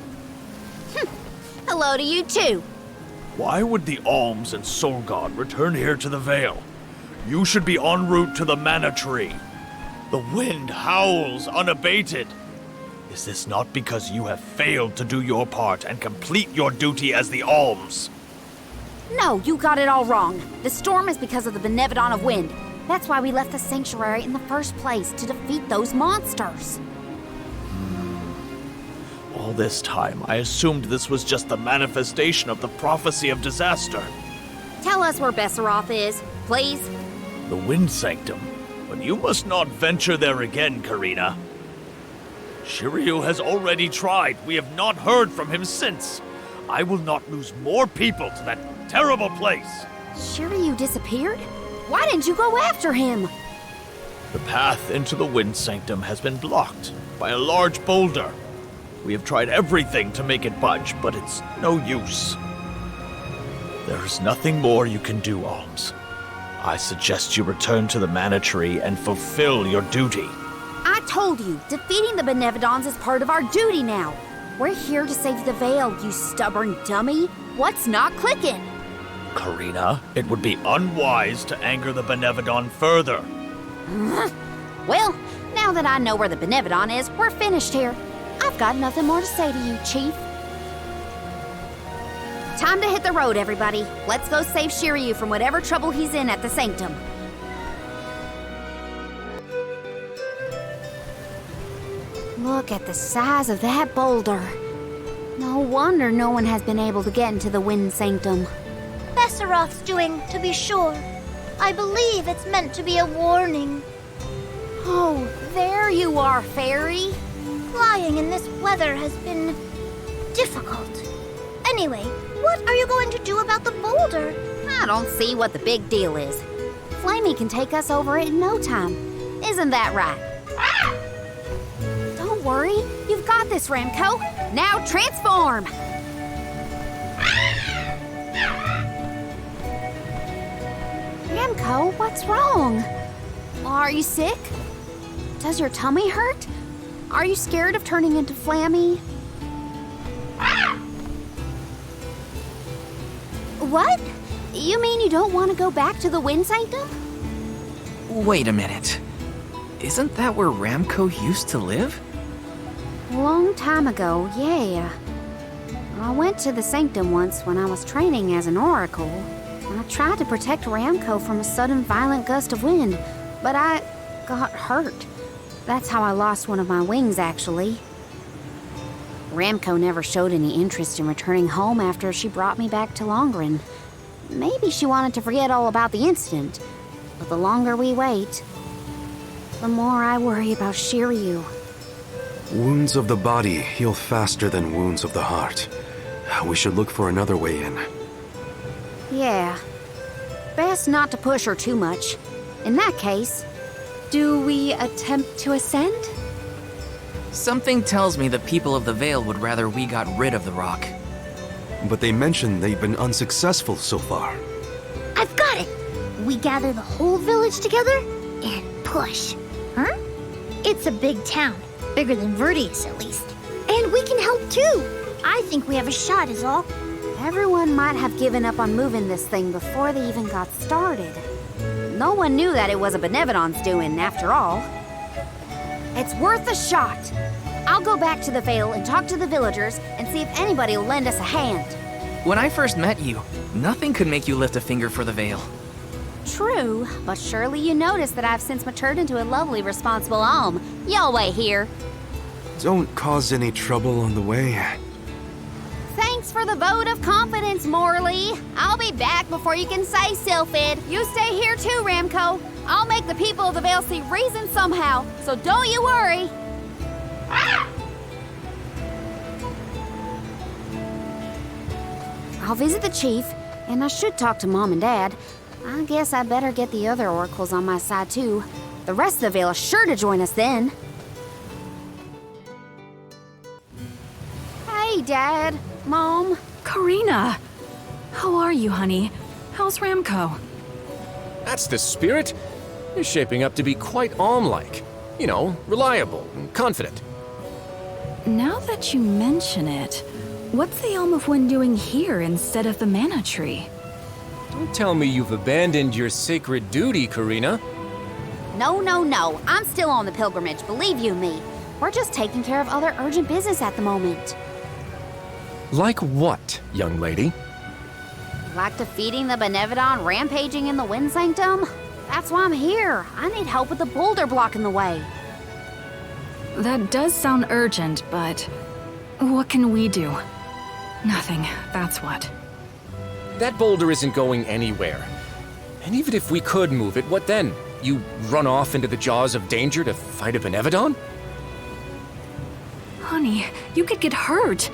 Hello to you too. Why would the Alms and Solgard return here to the Vale? You should be en route to the Mana Tree. The wind howls unabated. Is this not because you have failed to do your part and complete your duty as the Alms? No, you got it all wrong. The storm is because of the Benevodon of Wind. That's why we left the sanctuary in the first place, to defeat those monsters. All this time, I assumed this was just the manifestation of the prophecy of disaster. Tell us where Besseroth is, please. The Wind Sanctum. But you must not venture there again, Karina. Shiryu has already tried. We have not heard from him since. I will not lose more people to that terrible place. Shiryu disappeared? Why didn't you go after him? The path into the Wind Sanctum has been blocked by a large boulder. We have tried everything to make it budge, but it's no use. There is nothing more you can do, Alms. I suggest you return to the Mana Tree and fulfill your duty. I told you, defeating the Benevodons is part of our duty now. We're here to save the Vale, you stubborn dummy. What's not clicking? Karina, it would be unwise to anger the Benevodon further. Well, now that I know where the Benevodon is, we're finished here. I've got nothing more to say to you, Chief. Time to hit the road, everybody. Let's go save Shiryu from whatever trouble he's in at the Sanctum. Look at the size of that boulder. No wonder no one has been able to get into the Wind Sanctum. Besseroth's doing, to be sure. I believe it's meant to be a warning. Oh, there you are, Fairy. Flying in this weather has been difficult. Anyway, what are you going to do about the boulder? I don't see what the big deal is. Flamey can take us over it in no time. Isn't that right? Don't worry, you've got this, Ramco. Now transform! Ramco, what's wrong? Are you sick? Does your tummy hurt? Are you scared of turning into Flammy? What? You mean you don't want to go back to the Wind Sanctum? Wait a minute. Isn't that where Ramco used to live? A long time ago, yeah. I went to the Sanctum once when I was training as an oracle. I tried to protect Ramco from a sudden violent gust of wind, but I got hurt. That's how I lost one of my wings, actually. Ramco never showed any interest in returning home after she brought me back to Longren. Maybe she wanted to forget all about the incident, but the longer we wait, the more I worry about Shiryu. Wounds of the body heal faster than wounds of the heart. We should look for another way in. Yeah. Best not to push her too much. In that case, do we attempt to ascend? Something tells me the people of the Vale would rather we got rid of the rock. But they mentioned they've been unsuccessful so far. I've got it! We gather the whole village together and push. Huh? It's a big town. Bigger than Verdius, at least. And we can help too. I think we have a shot is all. everyone might have given up on moving this thing before they even got started. No one knew that it was a Benevodon's doing, after all. It's worth a shot. I'll go back to the Vale and talk to the villagers and see if anybody will lend us a hand. When I first met you, nothing could make you lift a finger for the Vale. True, but surely you noticed that I've since matured into a lovely, responsible alm. Y'all wait here. Don't cause any trouble on the way. Thanks for the vote of confidence, Morley. I'll be back before you can say Sylphid. You stay here too, Ramco. I'll make the people of the Vale see reason somehow, so don't you worry. I'll visit the chief, and I should talk to Mom and Dad. I guess I better get the other oracles on my side too. The rest of the Vale is sure to join us then. Hey, Dad. Mom. Karina! How are you, honey? How's Ramco? That's the spirit. You're shaping up to be quite Alm-like. You know, reliable and confident. Now that you mention it, what's the Alm of Wood doing here instead of the mana tree? Don't tell me you've abandoned your sacred duty, Karina. No. I'm still on the pilgrimage, believe you me. We're just taking care of other urgent business at the moment. Like what, young lady? Like defeating the Benevodon rampaging in the Wind Sanctum? That's why I'm here. I need help with the boulder blocking the way. That does sound urgent, but what can we do? Nothing, that's what. That boulder isn't going anywhere. And even if we could move it, what then? You run off into the jaws of danger to fight a Benevodon? Honey, you could get hurt.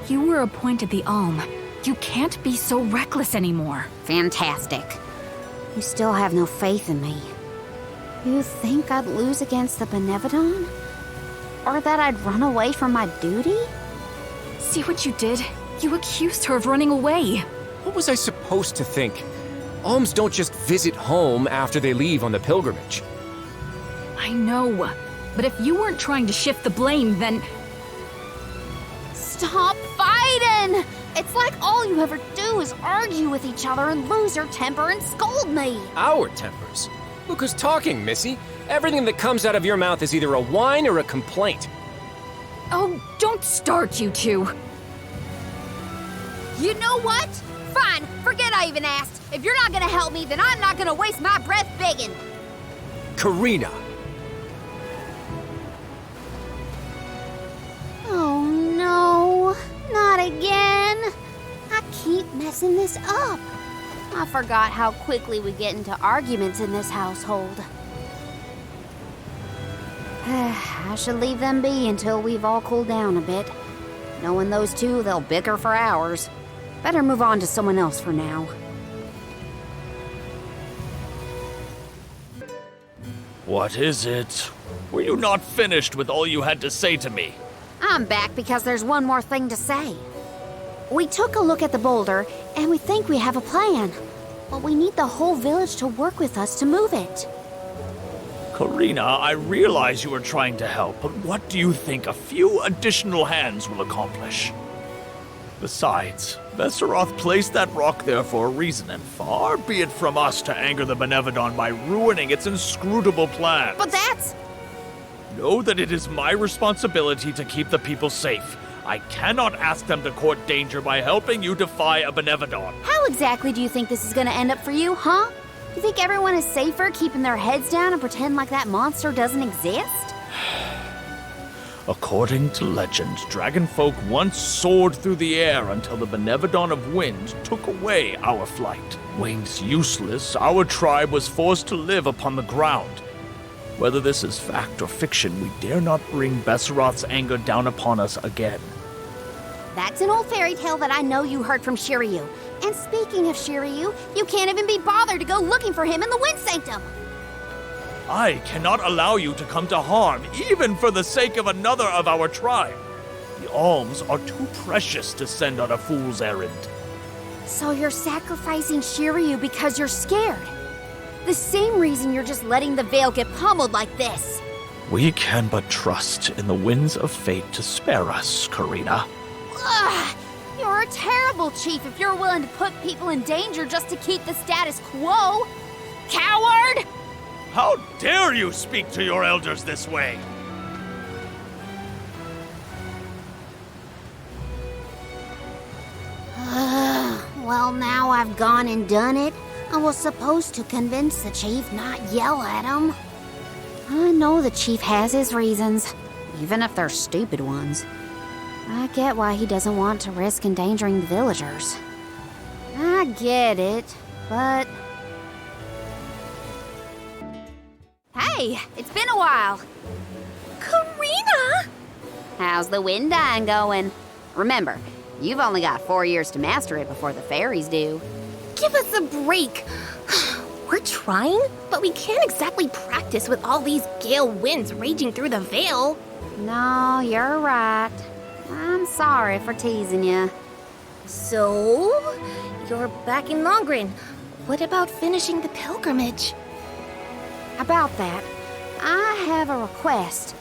You were appointed the Alm. You can't be so reckless anymore. Fantastic. You still have no faith in me. You think I'd lose against the Benevodon? Or that I'd run away from my duty? See what you did? You accused her of running away. What was I supposed to think? Alms don't just visit home after they leave on the pilgrimage. I know, but if you weren't trying to shift the blame, then... Stop fighting! It's like all you ever do is argue with each other and lose your temper and scold me. Our tempers? Look who's talking, Missy. Everything that comes out of your mouth is either a whine or a complaint. Oh, don't start, you two. You know what? Fine, forget I even asked. If you're not gonna help me, then I'm not gonna waste my breath begging. Karina! Oh no, not again. I keep messing this up. I forgot how quickly we get into arguments in this household. I should leave them be until we've all cooled down a bit. Knowing those two, they'll bicker for hours. Better move on to someone else for now. What is it? Were you not finished with all you had to say to me? I'm back because there's one more thing to say. We took a look at the boulder, and we think we have a plan. But we need the whole village to work with us to move it. Karina, I realize you are trying to help, but what do you think a few additional hands will accomplish? Besides, Besseroth placed that rock there for a reason, and far be it from us to anger the Benevodon by ruining its inscrutable plans. But that's... Know that it is my responsibility to keep the people safe. I cannot ask them to court danger by helping you defy a Benevodon. How exactly do you think this is gonna end up for you, huh? You think everyone is safer keeping their heads down and pretend like that monster doesn't exist? According to legend, dragonfolk once soared through the air until the Benevodon of Wind took away our flight. Wings useless, our tribe was forced to live upon the ground. Whether this is fact or fiction, we dare not bring Besseroth's anger down upon us again. That's an old fairy tale that I know you heard from Shiryu. And speaking of Shiryu, you can't even be bothered to go looking for him in the Wind Sanctum. I cannot allow you to come to harm, even for the sake of another of our tribe. The Alms are too precious to send on a fool's errand. So you're sacrificing Shiryu because you're scared. The same reason you're just letting the Vale get pummeled like this. We can but trust in the winds of fate to spare us, Karina. Ugh! You're a terrible chief if you're willing to put people in danger just to keep the status quo. Coward! How dare you speak to your elders this way? Well, now I've gone and done it. I was supposed to convince the chief, not yell at him. I know the chief has his reasons, even if they're stupid ones. I get why he doesn't want to risk endangering the villagers. I get it, but... Hey, it's been a while. Karina! How's the wind dyeing going? Remember, you've only got 4 years to master it before the fairies do. Give us a break. We're trying, but we can't exactly practice with all these gale winds raging through the Vale. No, you're right. I'm sorry for teasing you. So, you're back in Longren. What about finishing the pilgrimage? About that, I have a request.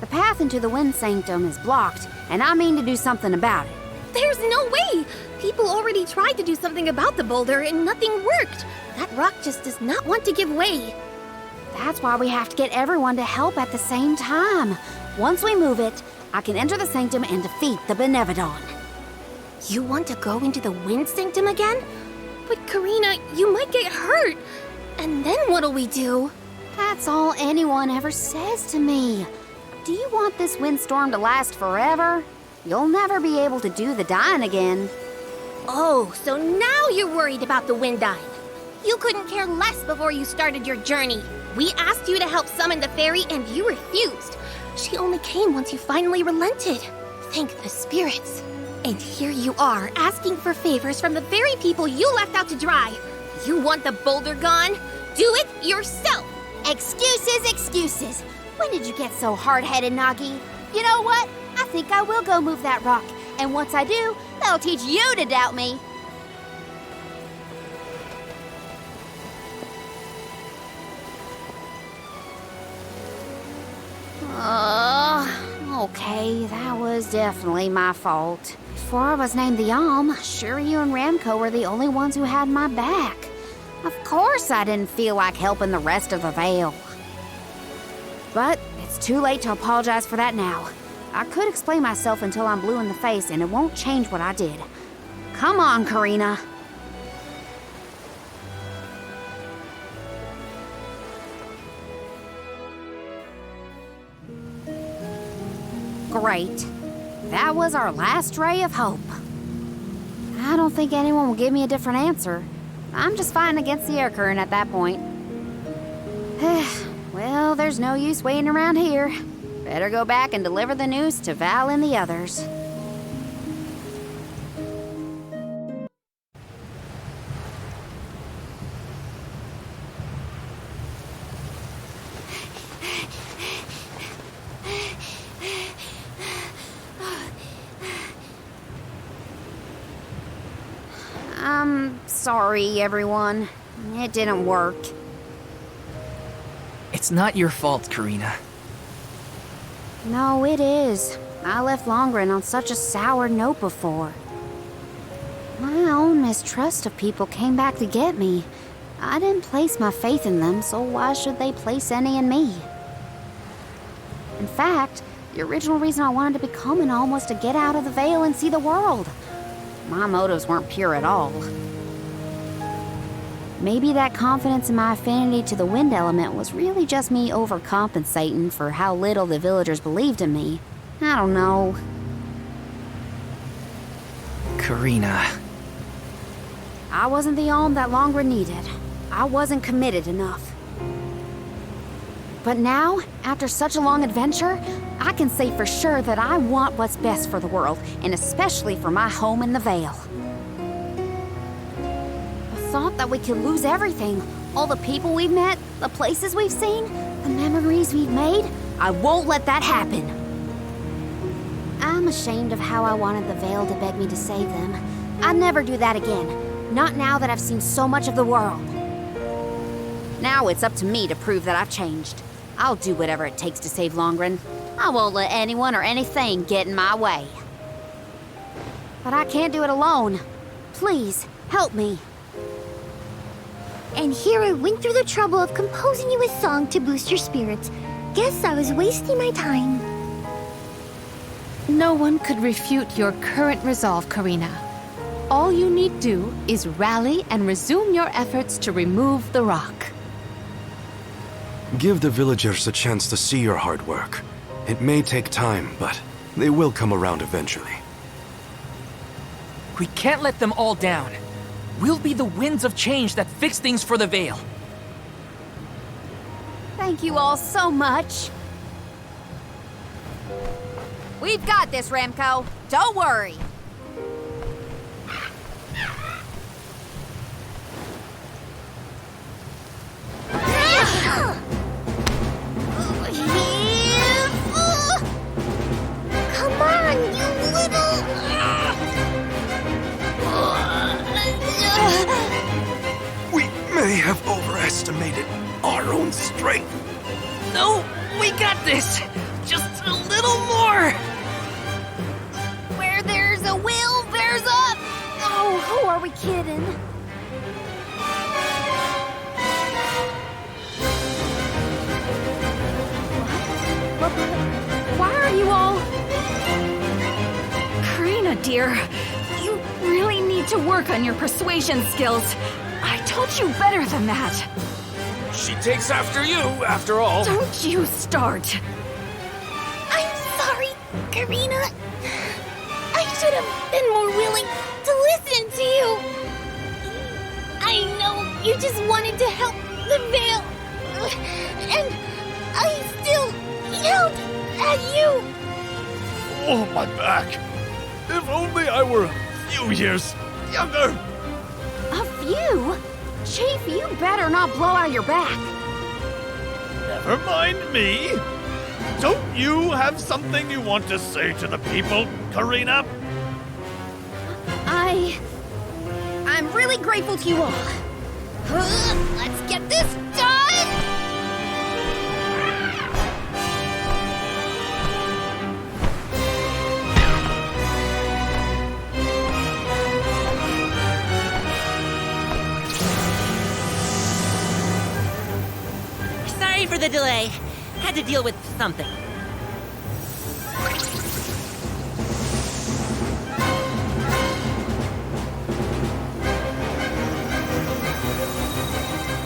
The path into the Wind Sanctum is blocked, and I mean to do something about it. There's no way! People already tried to do something about the boulder and nothing worked. That rock just does not want to give way. That's why we have to get everyone to help at the same time. Once we move it, I can enter the sanctum and defeat the benevon. You want to go into the Wind Sanctum again? But Karina, you might get hurt. And then what'll we do? That's all anyone ever says to me. Do you want this windstorm to last forever? You'll never be able to do the dyeing again. Oh, so now you're worried about the wind dyeing. You couldn't care less before you started your journey. We asked you to help summon the fairy and you refused. She only came once you finally relented. Thank the spirits. And here you are, asking for favors from the very people you left out to dry. You want the boulder gone? Do it yourself! Excuses, excuses. When did you get so hard-headed, Nagi? You know what? I think I will go move that rock. And once I do, that'll teach you to doubt me. Okay, that was definitely my fault. Before I was named the Alm, Shiryu and Ramco were the only ones who had my back. Of course I didn't feel like helping the rest of the Vale. But it's too late to apologize for that now. I could explain myself until I'm blue in the face, and it won't change what I did. Come on, Karina. Great. That was our last ray of hope. I don't think anyone will give me a different answer. I'm just fighting against the air current at that point. Well, there's no use waiting around here. Better go back and deliver the news to Val and the others. I'm sorry, everyone. It didn't work. It's not your fault, Karina. No, it is. I left Longren on such a sour note before. My own mistrust of people came back to get me. I didn't place my faith in them, so why should they place any in me? In fact, the original reason I wanted to become an Alm was to get out of the Vale and see the world. My motives weren't pure at all. Maybe that confidence in my affinity to the wind element was really just me overcompensating for how little the villagers believed in me. I don't know. Karina. I wasn't the Alm that Longren needed. I wasn't committed enough. But now, after such a long adventure, I can say for sure that I want what's best for the world, and especially for my home in the Vale. The thought that we could lose everything, all the people we've met, the places we've seen, the memories we've made, I won't let that happen. I'm ashamed of how I wanted the Vale to beg me to save them. I'd never do that again, not now that I've seen so much of the world. Now it's up to me to prove that I've changed. I'll do whatever it takes to save Longren. I won't let anyone or anything get in my way. But I can't do it alone. Please, help me. And here I went through the trouble of composing you a song to boost your spirits. Guess I was wasting my time. No one could refute your current resolve, Karina. All you need do is rally and resume your efforts to remove the rock. Give the villagers a chance to see your hard work. It may take time, but they will come around eventually. We can't let them all down. We'll be the winds of change that fix things for the Vale. Thank you all so much. We've got this, Remco. Don't worry. Come on, you little... We may have overestimated our own strength. No, we got this. Just a little more. Where there's a will, there's a... Oh, who are we kidding? Why are you all... Karina, dear, you really need to work on your persuasion skills. I told you better than that. She takes after you, after all. Don't you start. I'm sorry, Karina. I should have been more willing to listen to you. I know you just wanted to help the Vale. And I still yelled at you. Oh, my back. If only I were a few years younger. A few? Chief, you better not blow out your back. Never mind me. Don't you have something you want to say to the people, Karina? I'm really grateful to you all. Let's get this done! Sorry for the delay. Had to deal with something.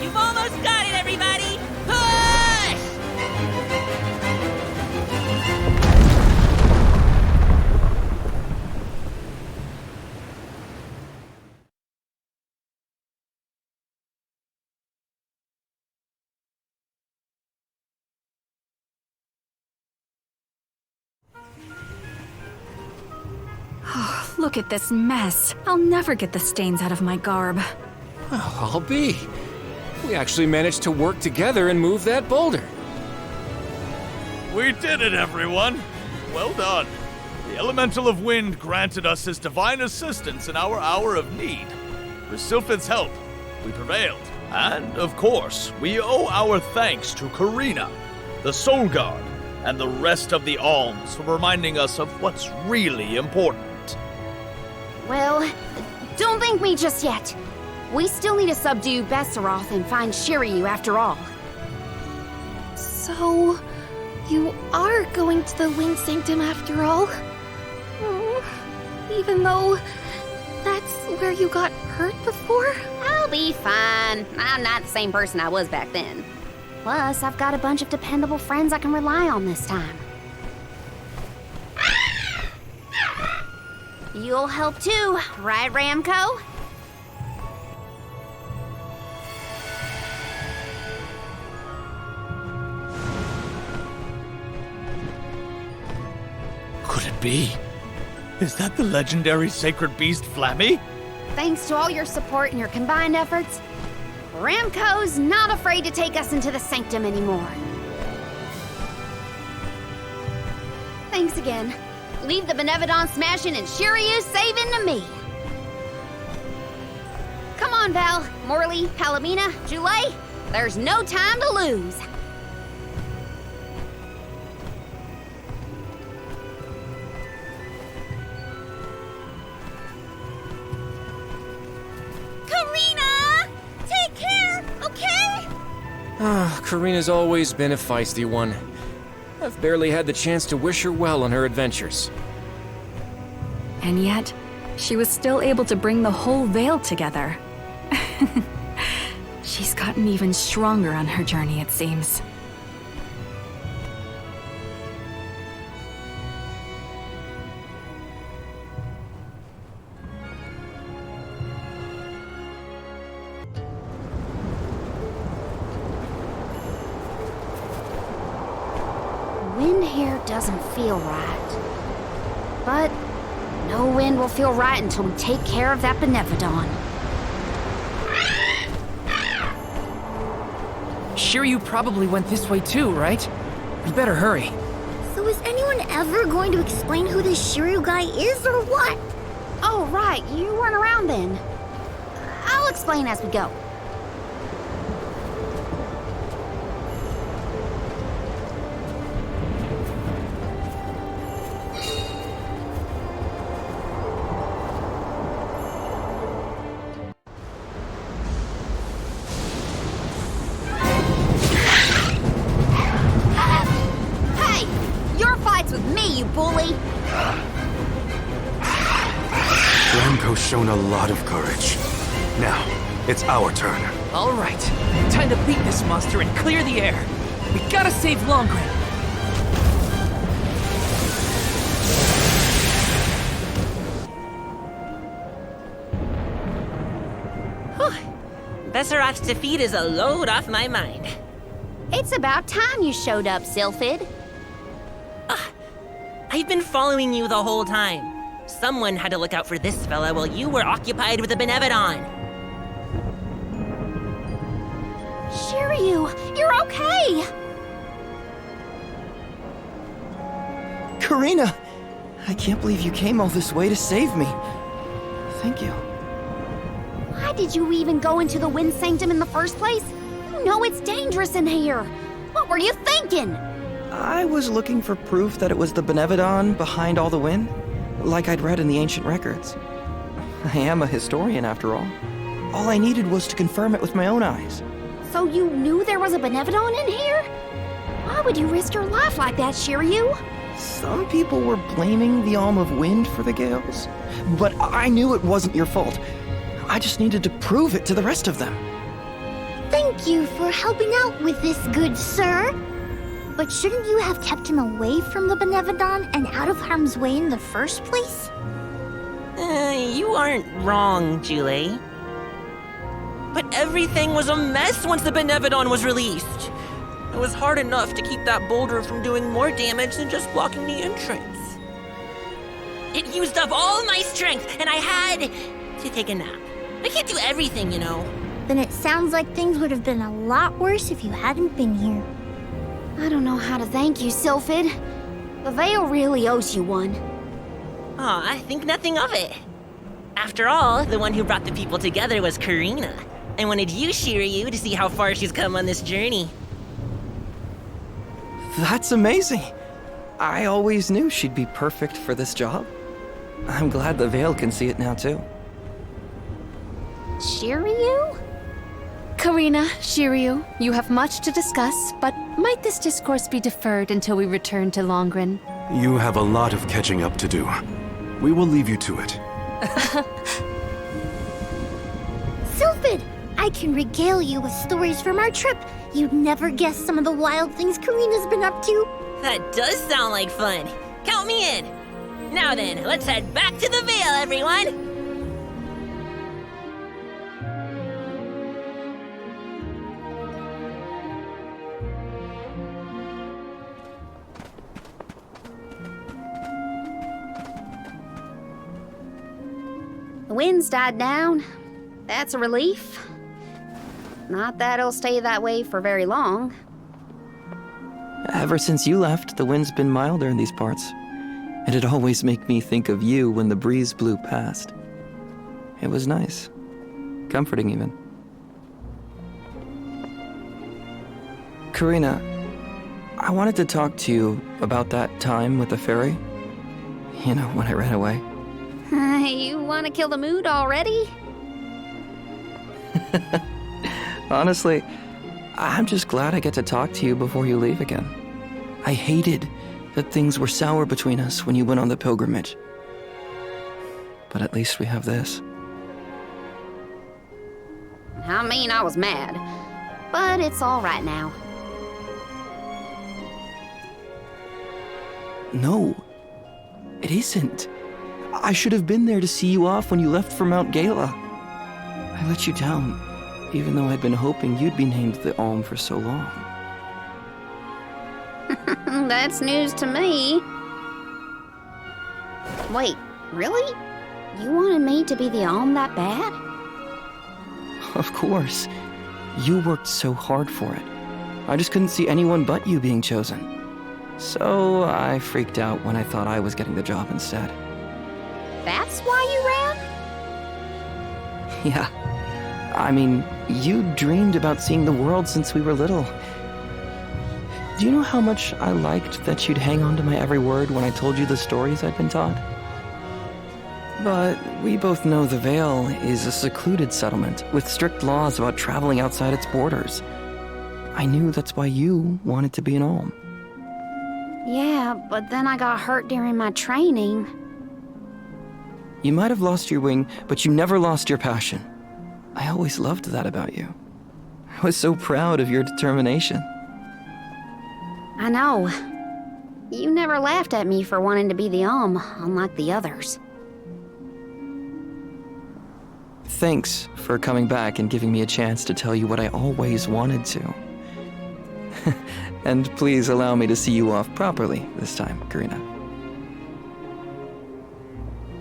You've almost got it, everybody! Push! Oh, look at this mess. I'll never get the stains out of my garb. Oh, I'll be. We actually managed to work together and move that boulder. We did it, everyone. Well done. The Elemental of Wind granted us his divine assistance in our hour of need. With Sylphid's help, we prevailed. And, of course, we owe our thanks to Karina, the Soul Guard, and the rest of the Alms for reminding us of what's really important. Well, don't thank me just yet. We still need to subdue Besseroth and find Shiryu after all. So, you are going to the Wind Sanctum after all? Even though that's where you got hurt before? I'll be fine. I'm not the same person I was back then. Plus, I've got a bunch of dependable friends I can rely on this time. You'll help too, right, Ramco? be? Is that the legendary sacred beast Flammy? Thanks to all your support and your combined efforts, Ramco's not afraid to take us into the sanctum anymore. Thanks again. Leave the Benevodon smashing and Shiryu saving to me. Come on, Val, Morley, Palomina, Jule. There's no time to lose. Karina! Take care, okay? Karina's always been a feisty one. I've barely had the chance to wish her well on her adventures. And yet, she was still able to bring the whole Vale together. She's gotten even stronger on her journey, it seems. Wind here doesn't feel right. But no wind will feel right until we take care of that Benevodon. Shiryu probably went this way too, right? We better hurry. So is anyone ever going to explain who this Shiryu guy is or what? Oh, right, you weren't around then. I'll explain as we go. Ramco's shown a lot of courage. Now, it's our turn. All right, time to beat this monster and clear the air. We gotta save Longren. Besserat's defeat is a load off my mind. It's about time you showed up, Sylphid. I've been following you the whole time. Someone had to look out for this fella while you were occupied with the Benevodon. Shiryu, you're okay! Karina! I can't believe you came all this way to save me. Thank you. Why did you even go into the Wind Sanctum in the first place? You know it's dangerous in here. What were you thinking? I was looking for proof that it was the Benevodon behind all the wind, like I'd read in the ancient records. I am a historian, after all. All I needed was to confirm it with my own eyes. So you knew there was a Benevodon in here? Why would you risk your life like that, Shiryu? Some people were blaming the Alm of Wind for the gales, but I knew it wasn't your fault. I just needed to prove it to the rest of them. Thank you for helping out with this, good sir. But shouldn't you have kept him away from the Benevodon and out of harm's way in the first place? You aren't wrong, Jule. But everything was a mess once the Benevodon was released. It was hard enough to keep that boulder from doing more damage than just blocking the entrance. It used up all my strength, and I had to take a nap. I can't do everything, you know. Then it sounds like things would have been a lot worse if you hadn't been here. I don't know how to thank you, Sylphid. The Vale really owes you one. Aw, I think nothing of it. After all, the one who brought the people together was Karina. I wanted you, Shiryu, to see how far she's come on this journey. That's amazing. I always knew she'd be perfect for this job. I'm glad the Vale can see it now, too. Shiryu? Karina, Shiryu, you have much to discuss, but might this discourse be deferred until we return to Longren? You have a lot of catching up to do. We will leave you to it. Sylphid, I can regale you with stories from our trip. You'd never guess some of the wild things Karina's been up to. That does sound like fun. Count me in. Now then, let's head back to the Vale, everyone. The wind's died down. That's a relief. Not that it'll stay that way for very long. Ever since you left, the wind's been milder in these parts. And it always made me think of you when the breeze blew past. It was nice. Comforting, even. Karina, I wanted to talk to you about that time with the fairy. You know, when I ran away. You want to kill the mood already? Honestly, I'm just glad I get to talk to you before you leave again. I hated that things were sour between us when you went on the pilgrimage. But at least we have this. I mean, I was mad. But it's all right now. No, it isn't. I should have been there to see you off when you left for Mount Gala. I let you down, even though I'd been hoping you'd be named the Alm for so long. That's news to me. Wait, really? You wanted me to be the Alm that bad? Of course. You worked so hard for it. I just couldn't see anyone but you being chosen. So I freaked out when I thought I was getting the job instead. That's why you ran? Yeah. I mean, you dreamed about seeing the world since we were little. Do you know how much I liked that you'd hang on to my every word when I told you the stories I'd been taught? But we both know the Vale is a secluded settlement with strict laws about traveling outside its borders. I knew that's why you wanted to be an Alm. Yeah, but then I got hurt during my training. You might have lost your wing, but you never lost your passion. I always loved that about you. I was so proud of your determination. I know. You never laughed at me for wanting to be the Alm, unlike the others. Thanks for coming back and giving me a chance to tell you what I always wanted to. And please allow me to see you off properly this time, Karina.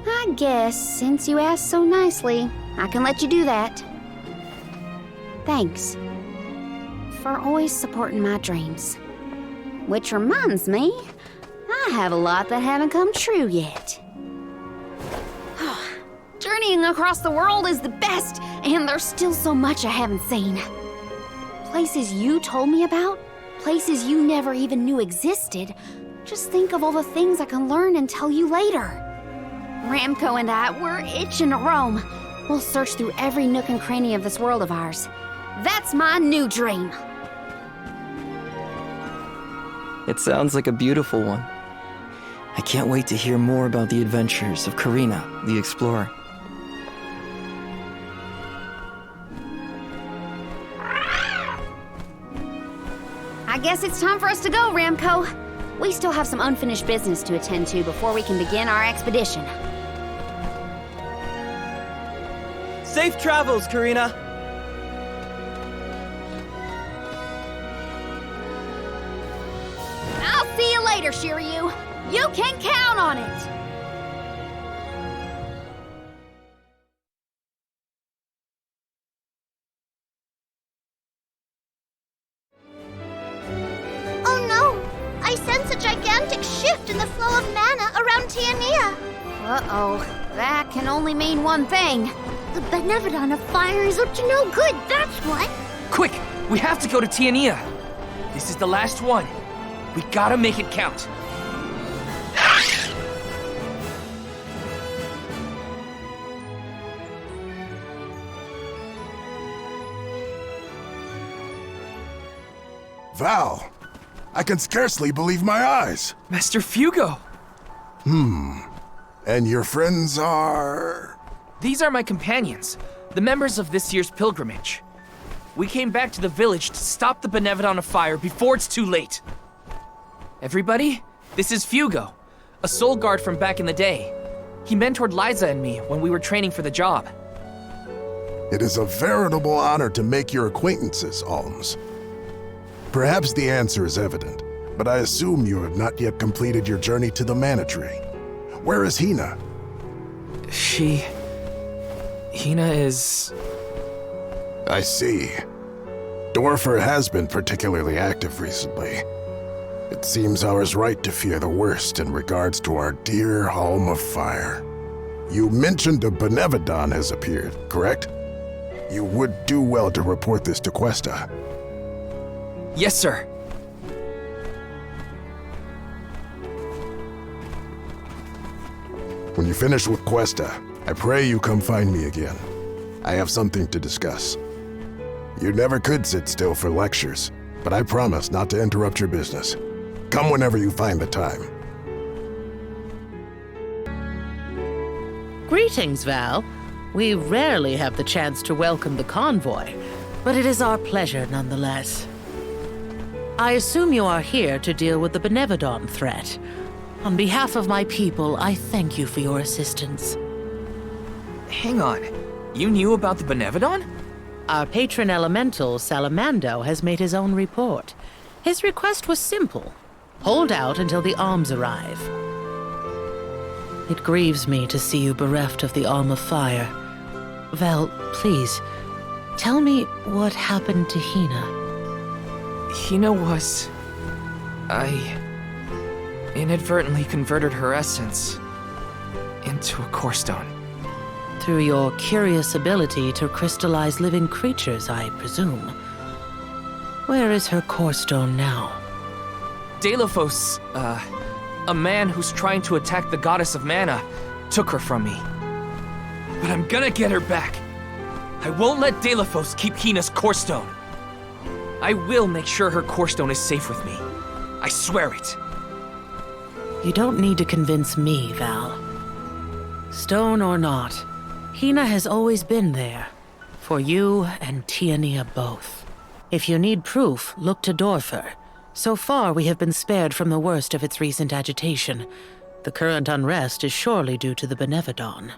I guess, since you asked so nicely, I can let you do that. Thanks. For always supporting my dreams. Which reminds me, I have a lot that haven't come true yet. Journeying across the world is the best, and there's still so much I haven't seen. Places you told me about, places you never even knew existed. Just think of all the things I can learn and tell you later. Ramco and I, we're itching to roam. We'll search through every nook and cranny of this world of ours. That's my new dream. It sounds like a beautiful one. I can't wait to hear more about the adventures of Karina, the explorer. I guess it's time for us to go, Ramco. We still have some unfinished business to attend to before we can begin our expedition. Safe travels, Karina! I'll see you later, Shiryu. You can count on it! Oh no! I sense a gigantic shift in the flow of mana around Tiania. Uh-oh. That can only mean one thing. The Benevon of fire is up to no good, that's what! Quick! We have to go to Tiania! This is the last one. We gotta make it count. Val, I can scarcely believe my eyes. Master Fugo! And your friends are... These are my companions, the members of this year's pilgrimage. We came back to the village to stop the benevon of fire before it's too late. Everybody, this is Fugo, a soul guard from back in the day. He mentored Lyza and me when we were training for the job. It is a veritable honor to make your acquaintances, Alms. Perhaps the answer is evident, but I assume you have not yet completed your journey to the Mana Tree. Where is Hina? She Hina is... I see. Dorfer has been particularly active recently. It seems ours right to fear the worst in regards to our dear Alm of Fire. You mentioned a benevon has appeared, correct? You would do well to report this to Questa. Yes, sir. When you finish with Questa, I pray you come find me again. I have something to discuss. You never could sit still for lectures, but I promise not to interrupt your business. Come whenever you find the time. Greetings, Val. We rarely have the chance to welcome the convoy, but it is our pleasure nonetheless. I assume you are here to deal with the benevon threat. On behalf of my people, I thank you for your assistance. Hang on. You knew about the benevon? Our patron elemental, Salamando, has made his own report. His request was simple. Hold out until the Alms arrive. It grieves me to see you bereft of the Alm of Fire. Val, please, tell me what happened to Hina. Hina was... I inadvertently converted her essence into a core stone. Through your curious ability to crystallize living creatures, I presume. Where is her core stone now? Delafos, a man who's trying to attack the goddess of mana, took her from me. But I'm gonna get her back. I won't let Delafos keep Hina's core stone. I will make sure her core stone is safe with me. I swear it. You don't need to convince me, Val. Stone or not, Hina has always been there. For you and Tiania both. If you need proof, look to Dorfer. So far, we have been spared from the worst of its recent agitation. The current unrest is surely due to the benevon.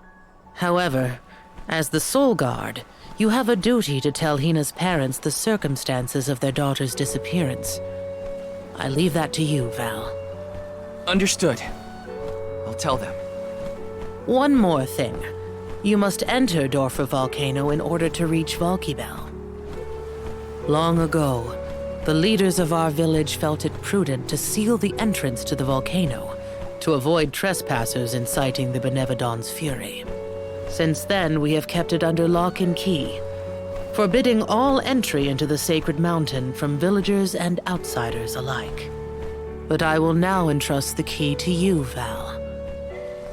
However, as the Soul Guard, you have a duty to tell Hina's parents the circumstances of their daughter's disappearance. I leave that to you, Val. Understood. I'll tell them. One more thing. You must enter Dorfer Volcano in order to reach Valkibel. Long ago, the leaders of our village felt it prudent to seal the entrance to the volcano to avoid trespassers inciting the benevon's fury. Since then, we have kept it under lock and key, forbidding all entry into the sacred mountain from villagers and outsiders alike. But I will now entrust the key to you, Val.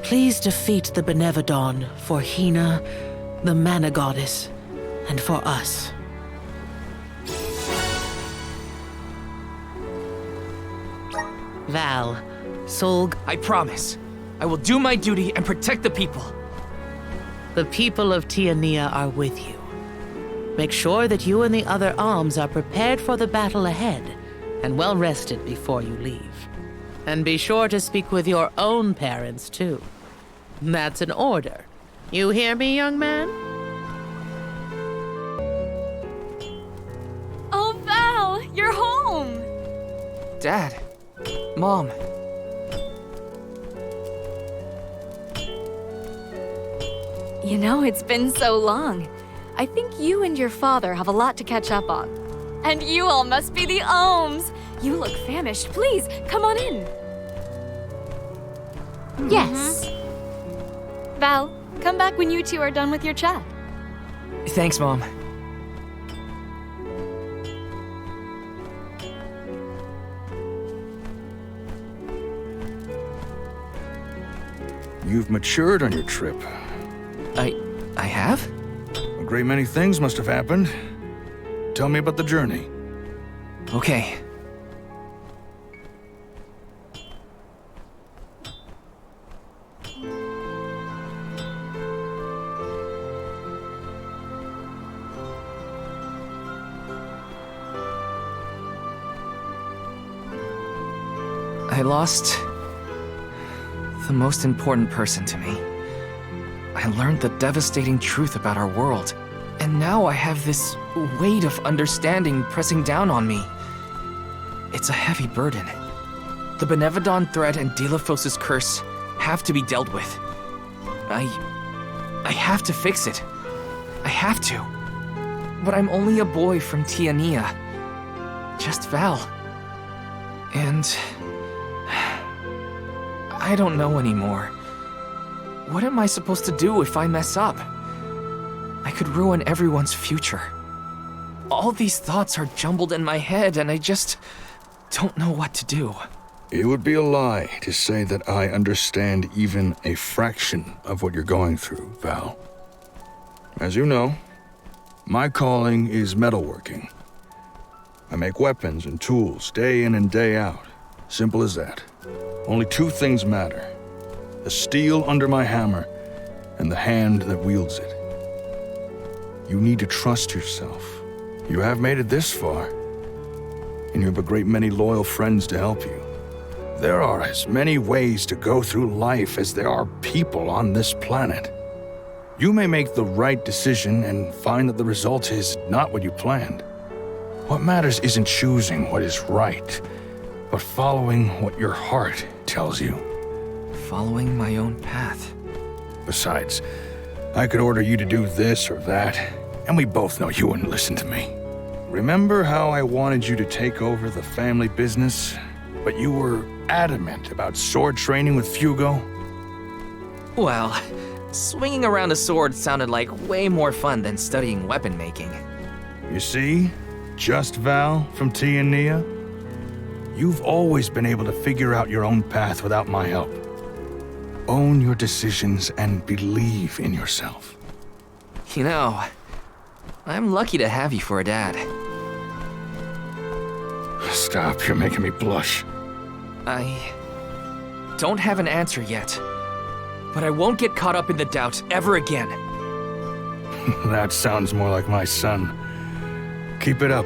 Please defeat the benevon for Hina, the mana goddess, and for us. Val, Solg... I promise. I will do my duty and protect the people. The people of Tiania are with you. Make sure that you and the other Alms are prepared for the battle ahead, and well rested before you leave. And be sure to speak with your own parents, too. That's an order. You hear me, young man? Oh, Val, you're home! Dad. Mom. You know, it's been so long. I think you and your father have a lot to catch up on. And you all must be the Alms. You look famished. Please, come on in. Yes. Val, come back when you two are done with your chat. Thanks, Mom. You've matured on your trip. I have? A great many things must have happened. Tell me about the journey. Okay. I lost the most important person to me. I learned the devastating truth about our world, and now I have this weight of understanding pressing down on me. It's a heavy burden. The benevon threat and Delafos' curse have to be dealt with. I have to fix it, I have to. But I'm only a boy from Tiania. Just Val. And... I don't know anymore. What am I supposed to do if I mess up? I could ruin everyone's future. All these thoughts are jumbled in my head, and I just don't know what to do. It would be a lie to say that I understand even a fraction of what you're going through, Val. As you know, my calling is metalworking. I make weapons and tools day in and day out. Simple as that. Only two things matter: the steel under my hammer and the hand that wields it. You need to trust yourself. You have made it this far, and you have a great many loyal friends to help you. There are as many ways to go through life as there are people on this planet. You may make the right decision and find that the result is not what you planned. What matters isn't choosing what is right, but following what your heart tells you. Following my own path. Besides, I could order you to do this or that, and we both know you wouldn't listen to me. Remember how I wanted you to take over the family business, but you were adamant about sword training with Fugo? Well, swinging around a sword sounded like way more fun than studying weapon making. You see? Just Val from Tiania? You've always been able to figure out your own path without my help. Own your decisions and believe in yourself. You know, I'm lucky to have you for a dad. Stop, you're making me blush. I don't have an answer yet, but I won't get caught up in the doubt ever again. That sounds more like my son. Keep it up.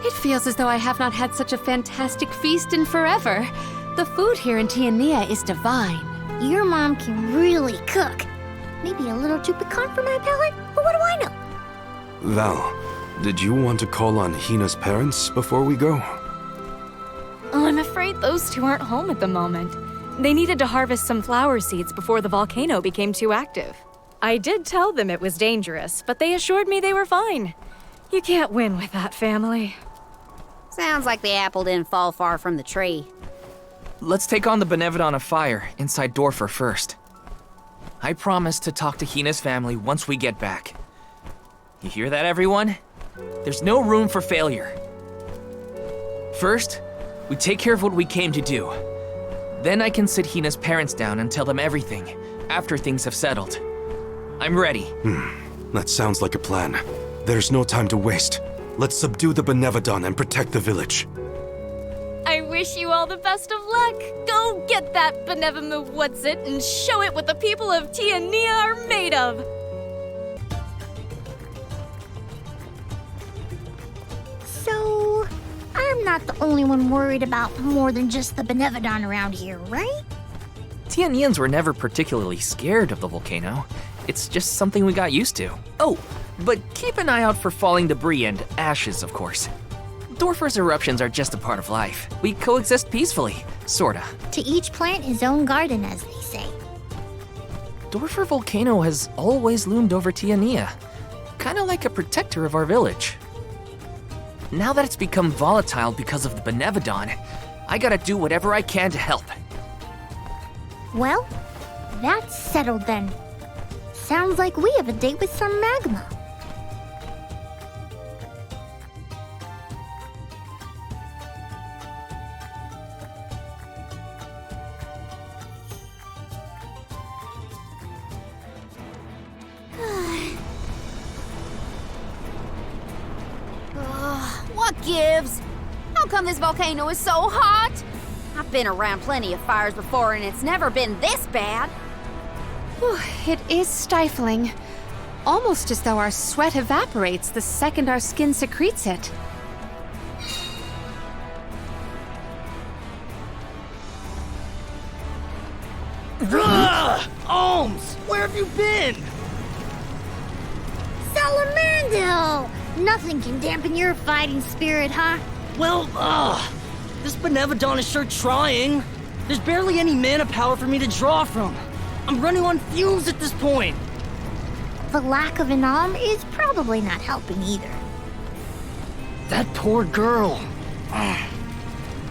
It feels as though I have not had such a fantastic feast in forever. The food here in Tiania is divine. Your mom can really cook. Maybe a little too piquant for my palate, but what do I know? Val, did you want to call on Hina's parents before we go? Oh, I'm afraid those two aren't home at the moment. They needed to harvest some flower seeds before the volcano became too active. I did tell them it was dangerous, but they assured me they were fine. You can't win with that family. Sounds like the apple didn't fall far from the tree. Let's take on the benevon of fire inside Dorfer first. I promise to talk to Hina's family once we get back. You hear that, everyone? There's no room for failure. First, we take care of what we came to do. Then I can sit Hina's parents down and tell them everything, after things have settled. I'm ready. That sounds like a plan. There's no time to waste. Let's subdue the Benevodon and protect the village. I wish you all the best of luck. Go get that benevon of what's it and show it what the people of Tiania are made of. So, I'm not the only one worried about more than just the Benevodon around here, right? Tianians were never particularly scared of the volcano. It's just something we got used to. Oh, but keep an eye out for falling debris and ashes, of course. Dorfer's eruptions are just a part of life. We coexist peacefully, sorta. To each plant his own garden, as they say. Dorfer Volcano has always loomed over Tiania, kinda like a protector of our village. Now that it's become volatile because of the Benevodon, I gotta do whatever I can to help. Well, that's settled then. Sounds like we have a date with some magma. What gives? How come this volcano is so hot? I've been around plenty of fires before and it's never been this bad. It is stifling. Almost as though our sweat evaporates the second our skin secretes it. Alms, where have you been? Salamandel! Nothing can dampen your fighting spirit, huh? Well, this benevon is sure trying. There's barely any mana power for me to draw from. I'm running on fumes at this point. The lack of an Alm is probably not helping either. That poor girl.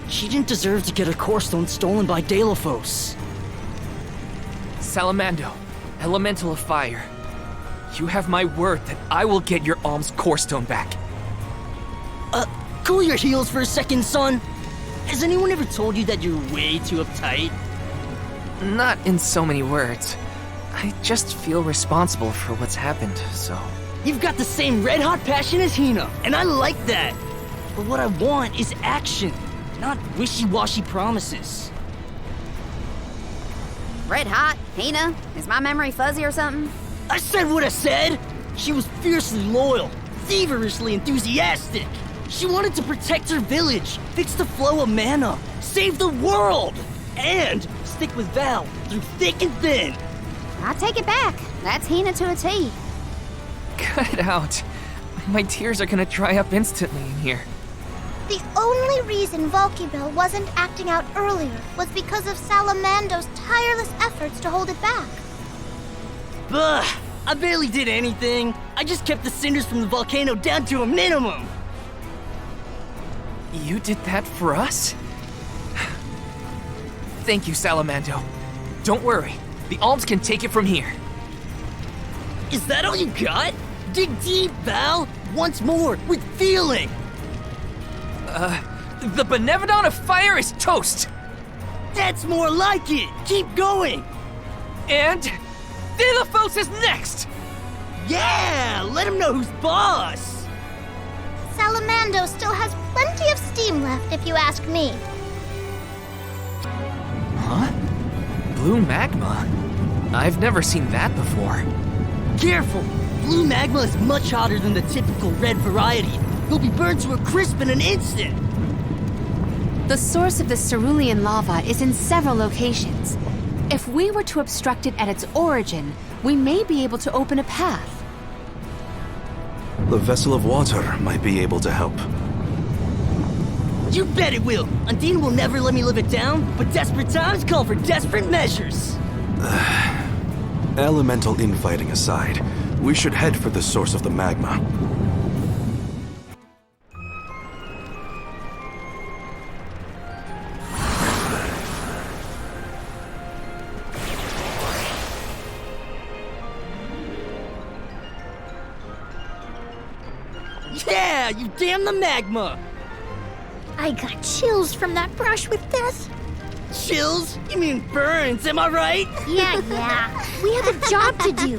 She didn't deserve to get her core stone stolen by Delafos. Salamando, elemental of fire. You have my word that I will get your Alms core stone back. Cool your heels for a second, son. Has anyone ever told you that you're way too uptight? Not in so many words. I just feel responsible for what's happened, so... You've got the same red-hot passion as Hina, and I like that. But what I want is action, not wishy-washy promises. Red hot? Hina? Is my memory fuzzy or something? I said what I said! She was fiercely loyal, feverishly enthusiastic. She wanted to protect her village, fix the flow of mana, save the world, and stick with Val through thick and thin. I take it back. That's Hina to a T. Cut it out. My tears are gonna dry up instantly in here. The only reason Valkybel wasn't acting out earlier was because of Salamando's tireless efforts to hold it back. Bah! I barely did anything. I just kept the cinders from the volcano down to a minimum. You did that for us? Thank you, Salamando. Don't worry. The Alms can take it from here. Is that all you got? Dig deep, Val! Once more, with feeling! The benevon of fire is toast! That's more like it! Keep going! And... Delafos is next! Yeah! Let him know who's boss! Salamando still has plenty of steam left, if you ask me. Huh? Blue magma? I've never seen that before. Careful! Blue magma is much hotter than the typical red variety. You'll be burned to a crisp in an instant! The source of the cerulean lava is in several locations. If we were to obstruct it at its origin, we may be able to open a path. The vessel of water might be able to help. You bet it will! Undine will never let me live it down, but desperate times call for desperate measures! Elemental infighting aside, we should head for the source of the magma. Yeah! You damn the magma! I got chills from that brush with death. Chills? You mean burns, am I right? Yeah. We have a job to do.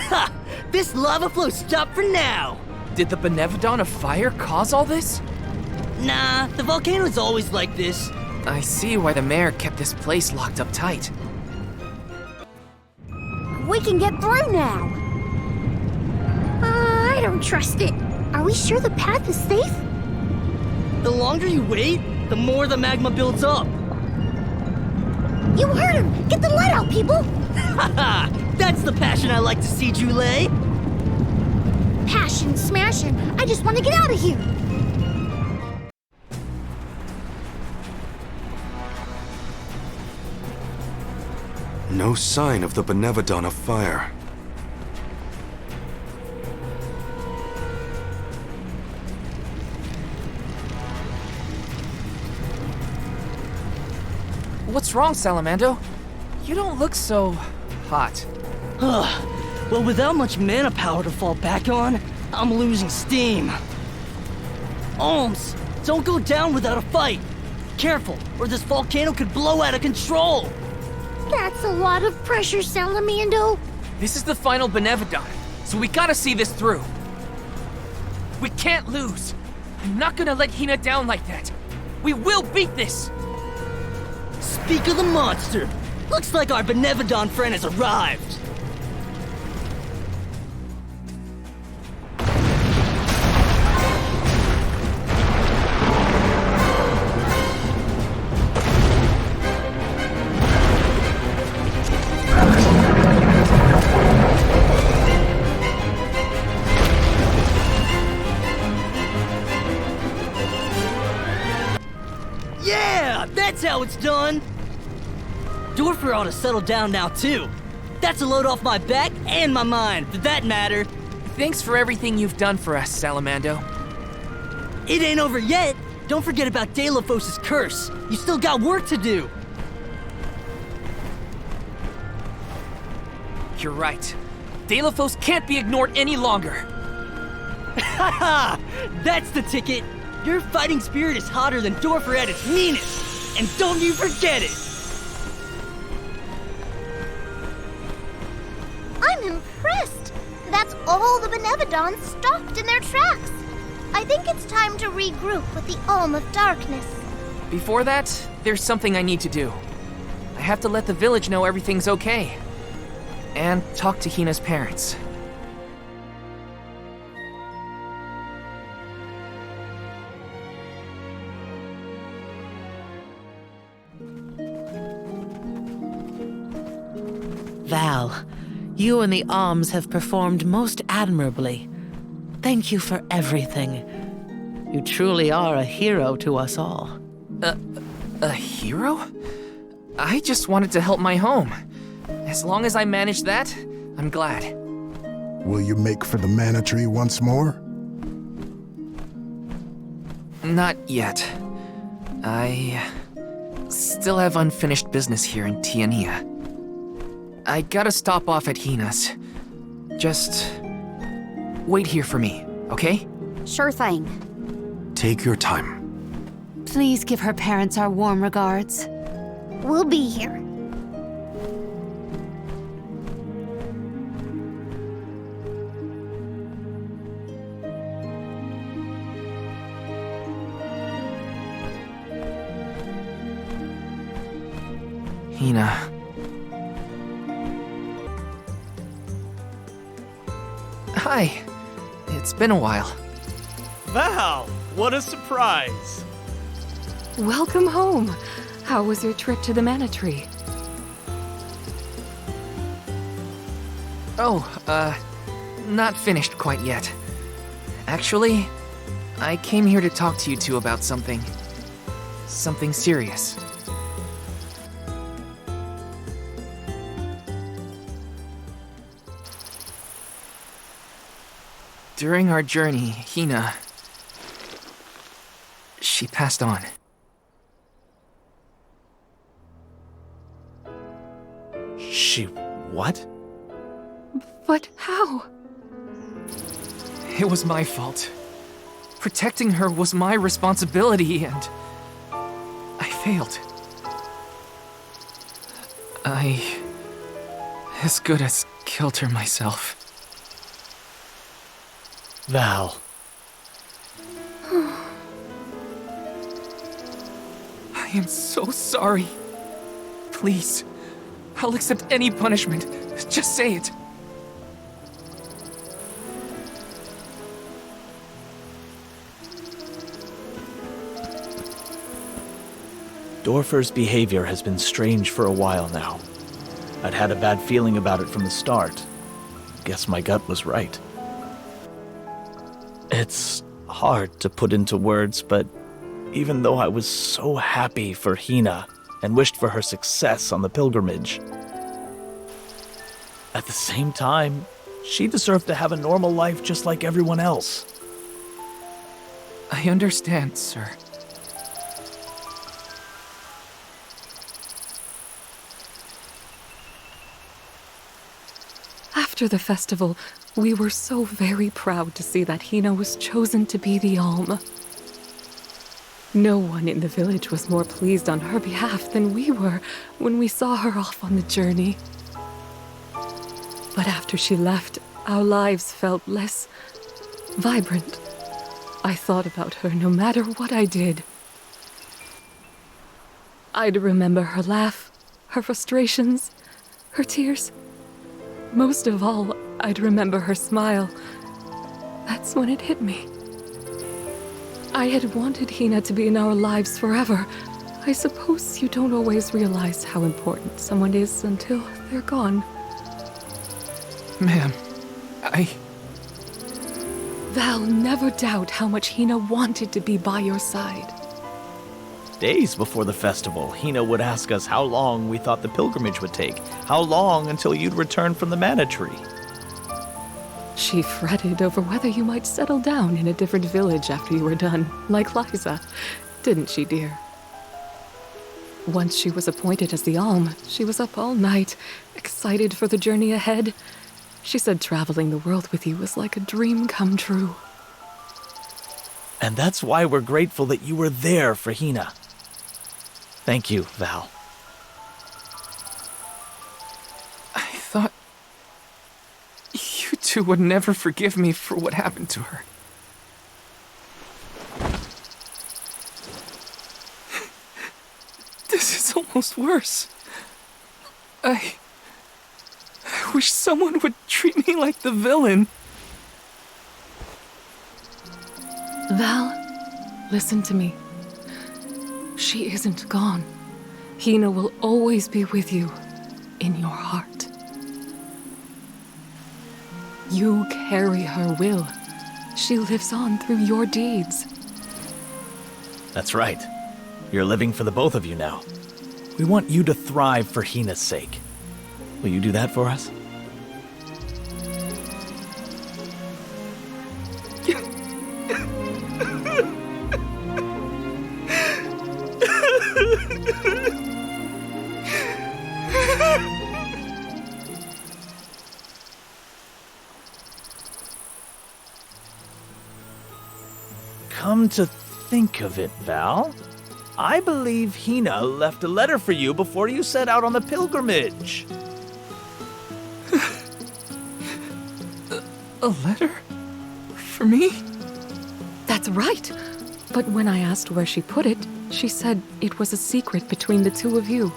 Ha! This lava flow stopped for now! Did the benevon of fire cause all this? Nah, the volcano's always like this. I see why the mayor kept this place locked up tight. We can get through now. I don't trust it. Are we sure the path is safe? The longer you wait, the more the magma builds up. You heard him! Get the light out, people! Haha! That's the passion I like to see, Jule. Passion smashing. I just want to get out of here. No sign of the benevon of fire. What's wrong, Salamando? You don't look so... hot. Well, without much mana power to fall back on, I'm losing steam. Alms, don't go down without a fight. Careful, or this volcano could blow out of control. That's a lot of pressure, Salamando. This is the final benevon, so we gotta see this through. We can't lose. I'm not gonna let Hina down like that. We will beat this! Speak of the monster. Looks like our benevon friend has arrived. That's how it's done! Dorfer ought to settle down now, too. That's a load off my back and my mind, for that matter. Thanks for everything you've done for us, Salamando. It ain't over yet. Don't forget about Delphos' curse. You still got work to do. You're right. Delphos can't be ignored any longer. Haha! That's the ticket. Your fighting spirit is hotter than Dorfer at its meanest. And don't you forget it. I'm impressed. That's all the Benevodons stopped in their tracks. I think it's time to regroup with the Alm of Darkness. Before that, there's something I need to do. I have to let the village know everything's okay. And talk to Hina's parents. Val, you and the Alms have performed most admirably. Thank you for everything. You truly are a hero to us all. A hero? I just wanted to help my home. As long as I manage that, I'm glad. Will you make for the mana tree once more? Not yet. I still have unfinished business here in Tiania. I gotta stop off at Hina's. Just wait here for me, okay? Sure thing. Take your time. Please give her parents our warm regards. We'll be here. Hina. Hi. It's been a while. Val, what a surprise. Welcome home. How was your trip to the Mana Tree? Oh, not finished quite yet. Actually, I came here to talk to you two about something. Something serious. During our journey, Hina... she passed on. She what? But how? It was my fault. Protecting her was my responsibility, and... I failed. I... as good as killed her myself. Val. I am so sorry. Please, I'll accept any punishment. Just say it. Dorfer's behavior has been strange for a while now. I'd had a bad feeling about it from the start. Guess my gut was right. It's hard to put into words, but even though I was so happy for Hina and wished for her success on the pilgrimage, at the same time, she deserved to have a normal life just like everyone else. I understand, sir. After the festival, we were so very proud to see that Hina was chosen to be the Alm. No one in the village was more pleased on her behalf than we were when we saw her off on the journey. But after she left, our lives felt less vibrant. I thought about her no matter what I did. I'd remember her laugh, her frustrations, her tears. Most of all, I'd remember her smile. That's when it hit me. I had wanted Hina to be in our lives forever. I suppose you don't always realize how important someone is until they're gone. Ma'am, Val, never doubt how much Hina wanted to be by your side. Days before the festival, Hina would ask us how long we thought the pilgrimage would take, how long until you'd return from the mana tree. She fretted over whether you might settle down in a different village after you were done, like Lyza. Didn't she, dear? Once she was appointed as the Alm, she was up all night, excited for the journey ahead. She said traveling the world with you was like a dream come true. And that's why we're grateful that you were there for Hina. Thank you, Val. I thought you two would never forgive me for what happened to her. This is almost worse. I wish someone would treat me like the villain. Val, listen to me. She isn't gone. Hina will always be with you, in your heart. You carry her will. She lives on through your deeds. That's right. You're living for the both of you now. We want you to thrive for Hina's sake. Will you do that for us? Come to think of it, Val, I believe Hina left a letter for you before you set out on the pilgrimage. A letter? For me? That's right. But when I asked where she put it, she said it was a secret between the two of you.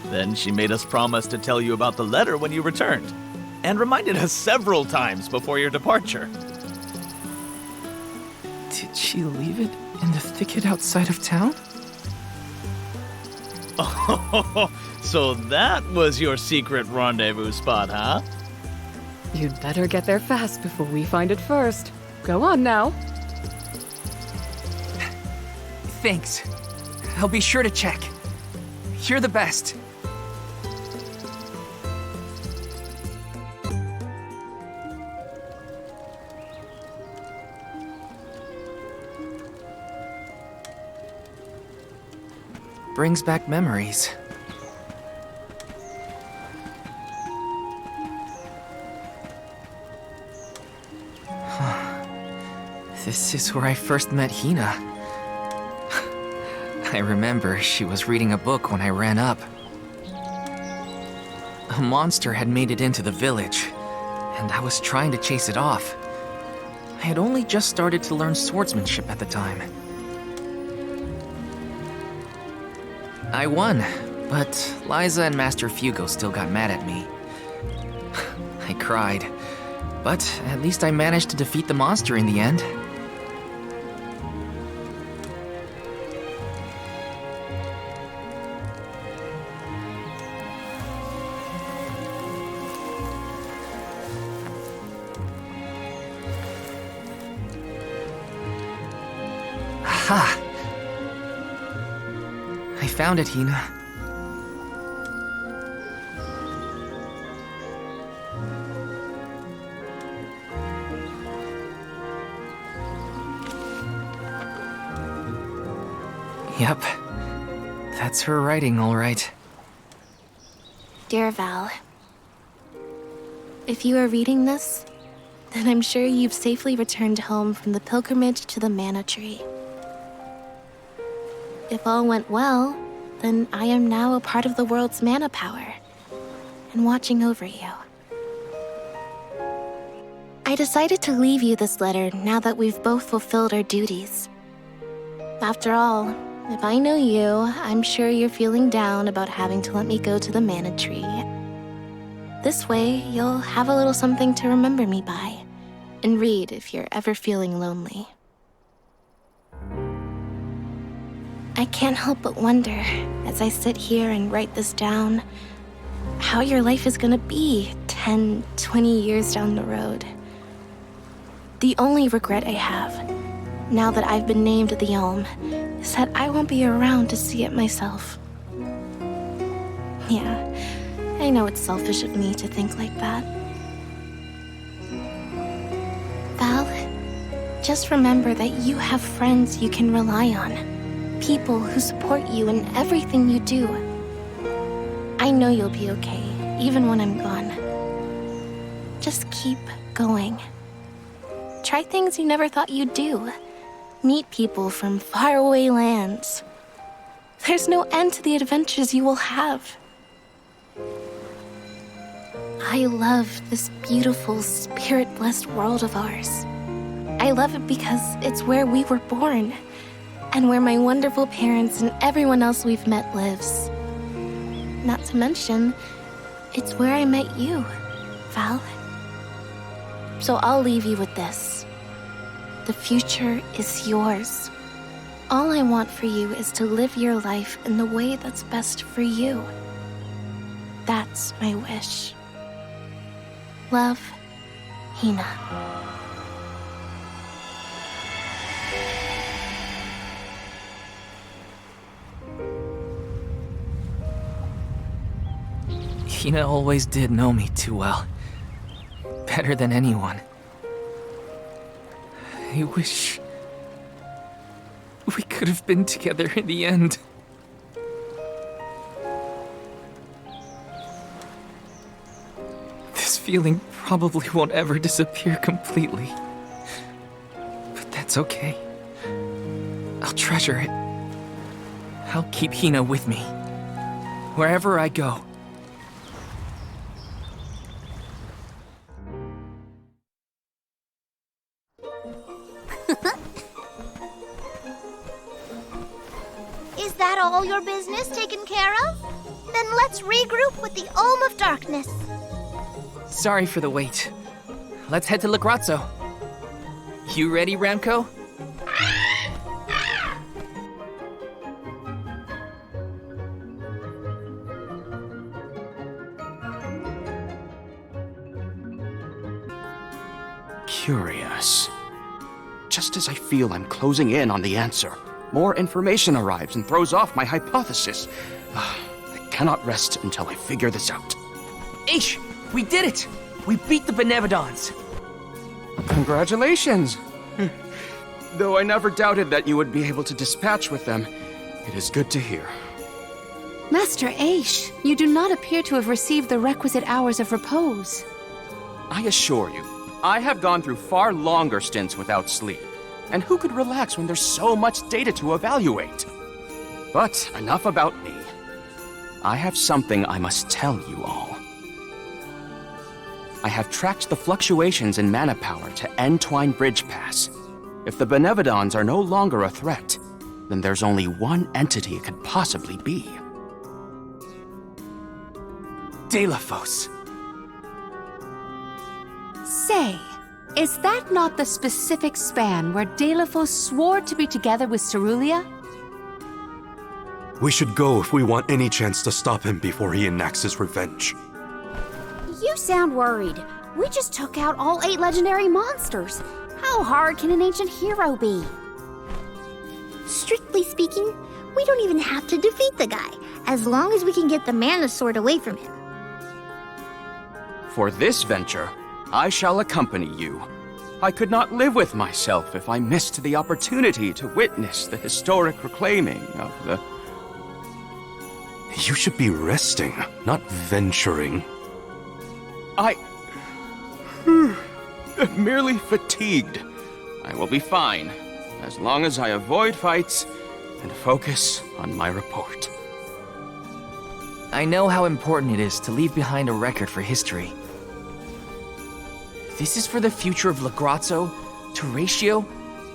Then she made us promise to tell you about the letter when you returned, and reminded us several times before your departure. Did she leave it in the thicket outside of town? Oh, so that was your secret rendezvous spot, huh? You'd better get there fast before we find it first. Go on now. Thanks. I'll be sure to check. You're the best. Brings back memories. This is where I first met Hina. I remember she was reading a book when I ran up. A monster had made it into the village, and I was trying to chase it off. I had only just started to learn swordsmanship at the time. I won, but Lyza and Master Fugo still got mad at me. I cried, but at least I managed to defeat the monster in the end. Aha! I found it, Hina. Yep. That's her writing, all right. Dear Val, if you are reading this, then I'm sure you've safely returned home from the pilgrimage to the mana tree. If all went well, then I am now a part of the world's mana power, and watching over you. I decided to leave you this letter now that we've both fulfilled our duties. After all, if I know you, I'm sure you're feeling down about having to let me go to the mana tree. This way, you'll have a little something to remember me by, and read if you're ever feeling lonely. I can't help but wonder, as I sit here and write this down, how your life is gonna be 10, 20 years down the road. The only regret I have, now that I've been named the Alm, is that I won't be around to see it myself. Yeah, I know it's selfish of me to think like that. Val, just remember that you have friends you can rely on. People who support you in everything you do. I know you'll be okay, even when I'm gone. Just keep going. Try things you never thought you'd do. Meet people from faraway lands. There's no end to the adventures you will have. I love this beautiful, spirit-blessed world of ours. I love it because it's where we were born, and where my wonderful parents and everyone else we've met lives. Not to mention, it's where I met you, Val. So I'll leave you with this. The future is yours. All I want for you is to live your life in the way that's best for you. That's my wish. Love, Hina. Hina always did know me too well. Better than anyone. I wish we could have been together in the end. This feeling probably won't ever disappear completely. But that's okay. I'll treasure it. I'll keep Hina with me, wherever I go. Is that all your business taken care of? Then let's regroup with the Alm of Darkness. Sorry for the wait. Let's head to Lagrazzo. You ready, Ramco? Curious. Just as I feel I'm closing in on the answer, more information arrives and throws off my hypothesis. I cannot rest until I figure this out. Aish, we did it! We beat the Benevodons! Congratulations! Though I never doubted that you would be able to dispatch with them, it is good to hear. Master Aish, you do not appear to have received the requisite hours of repose. I assure you, I have gone through far longer stints without sleep. And who could relax when there's so much data to evaluate? But enough about me. I have something I must tell you all. I have tracked the fluctuations in mana power to Entwine Bridge Pass. If the Benevodons are no longer a threat, then there's only one entity it could possibly be. Delafos. Say, is that not the specific span where Delafos swore to be together with Cerulia? We should go if we want any chance to stop him before he enacts his revenge. You sound worried. We just took out all 8 legendary monsters. How hard can an ancient hero be? Strictly speaking, we don't even have to defeat the guy, as long as we can get the mana sword away from him. For this venture, I shall accompany you. I could not live with myself if I missed the opportunity to witness the historic reclaiming of the... You should be resting, not venturing. I'm merely fatigued. I will be fine, as long as I avoid fights and focus on my report. I know how important it is to leave behind a record for history. This is for the future of Lagrazzo, Teratio,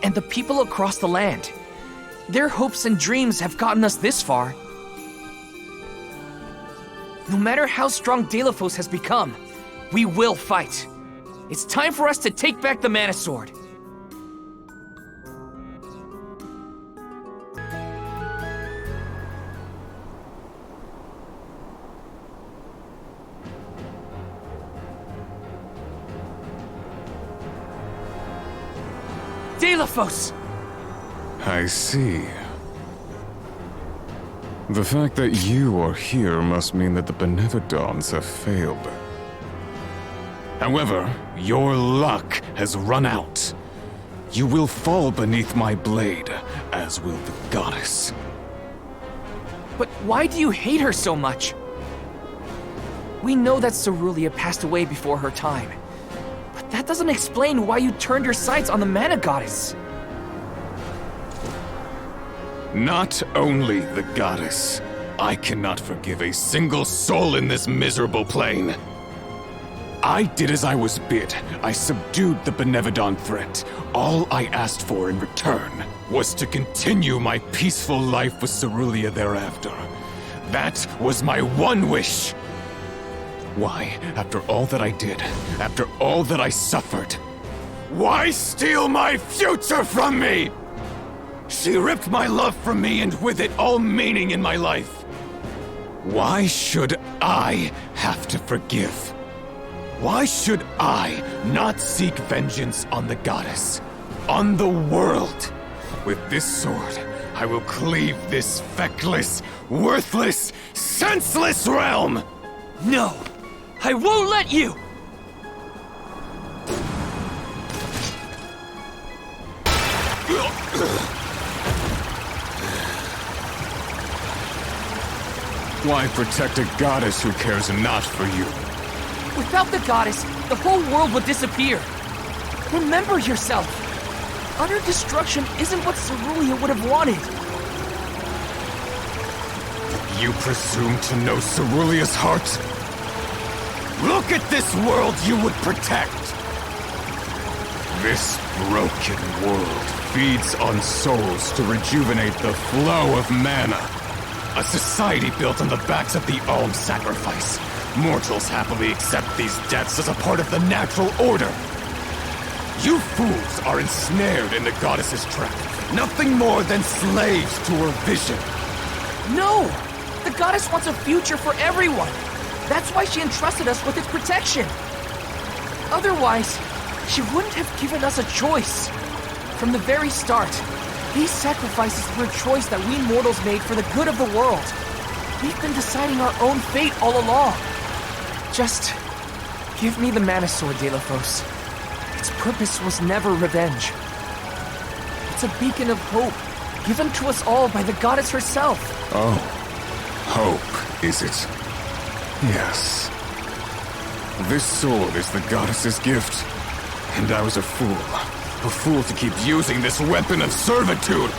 and the people across the land. Their hopes and dreams have gotten us this far. No matter how strong Delafos has become, we will fight. It's time for us to take back the Mana Sword. Delafos! I see. The fact that you are here must mean that the Benevodons have failed. However, your luck has run out. You will fall beneath my blade, as will the goddess. But why do you hate her so much? We know that Cerulia passed away before her time. But that doesn't explain why you turned your sights on the mana goddess. Not only the goddess. I cannot forgive a single soul in this miserable plane. I did as I was bid. I subdued the Benevodon threat. All I asked for in return was to continue my peaceful life with Cerulia thereafter. That was my one wish. Why, after all that I did, after all that I suffered, why steal my future from me? She ripped my love from me and with it all meaning in my life. Why should I have to forgive? Why should I not seek vengeance on the goddess? On the world? With this sword, I will cleave this feckless, worthless, senseless realm! No! I won't let you! Why protect a goddess who cares not for you? Without the goddess, the whole world would disappear. Remember yourself. Utter destruction isn't what Cerulia would have wanted. You presume to know Cerulia's heart? Look at this world you would protect! This broken world feeds on souls to rejuvenate the flow of mana. A society built on the backs of the Alm sacrifice. Mortals happily accept these deaths as a part of the natural order. You fools are ensnared in the goddess's trap. Nothing more than slaves to her vision. No! The goddess wants a future for everyone. That's why she entrusted us with its protection. Otherwise, she wouldn't have given us a choice. From the very start, these sacrifices were a choice that we mortals made for the good of the world. We've been deciding our own fate all along. Just give me the mana sword, Delafos. Its purpose was never revenge. It's a beacon of hope, given to us all by the goddess herself. Oh, hope, is it? Yes. This sword is the goddess's gift, and I was a fool to keep using this weapon of servitude.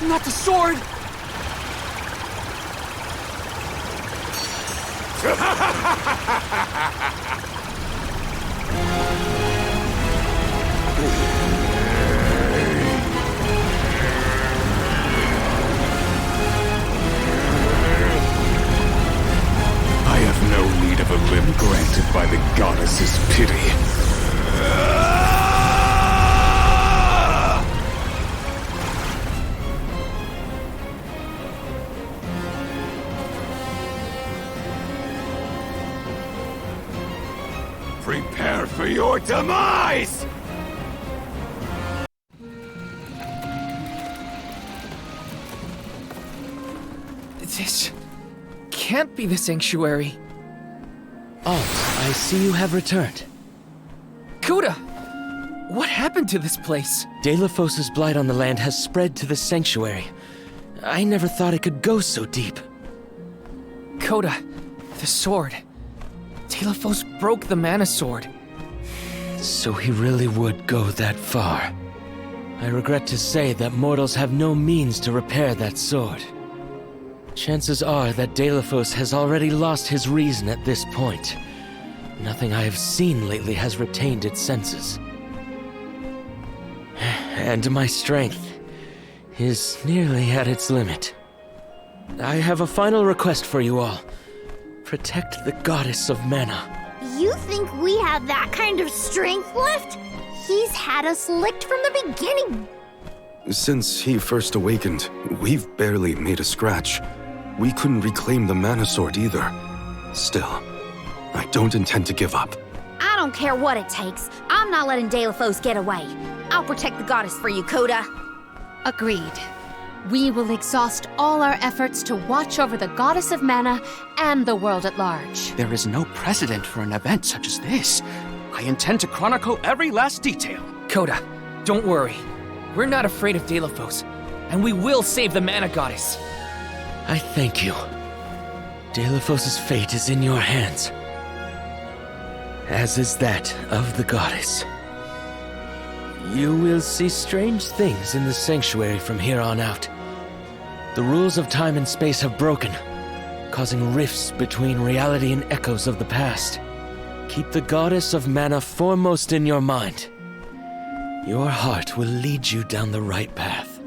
Not the sword! I have no need of a limb granted by the goddess's pity. Prepare for your demise! This can't be the sanctuary. I see you have returned. Kuda! What happened to this place? Delafos' blight on the land has spread to the sanctuary. I never thought it could go so deep. Coda, the sword. Delafos broke the mana sword. So he really would go that far. I regret to say that mortals have no means to repair that sword. Chances are that Delafos has already lost his reason at this point. Nothing I have seen lately has retained its senses. And my strength is nearly at its limit. I have a final request for you all. Protect the goddess of mana. You think we have that kind of strength left? He's had us licked from the beginning. Since he first awakened, we've barely made a scratch. We couldn't reclaim the mana sword either. Still, I don't intend to give up. I don't care what it takes. I'm not letting Deilophos get away. I'll protect the goddess for you, Coda. Agreed. We will exhaust all our efforts to watch over the goddess of mana and the world at large. There is no precedent for an event such as this. I intend to chronicle every last detail. Coda, don't worry. We're not afraid of Deilophos, and we will save the mana goddess. I thank you. Deilophos' fate is in your hands, as is that of the goddess. You will see strange things in the sanctuary from here on out. The rules of time and space have broken, causing rifts between reality and echoes of the past. Keep the goddess of mana foremost in your mind. Your heart will lead you down the right path.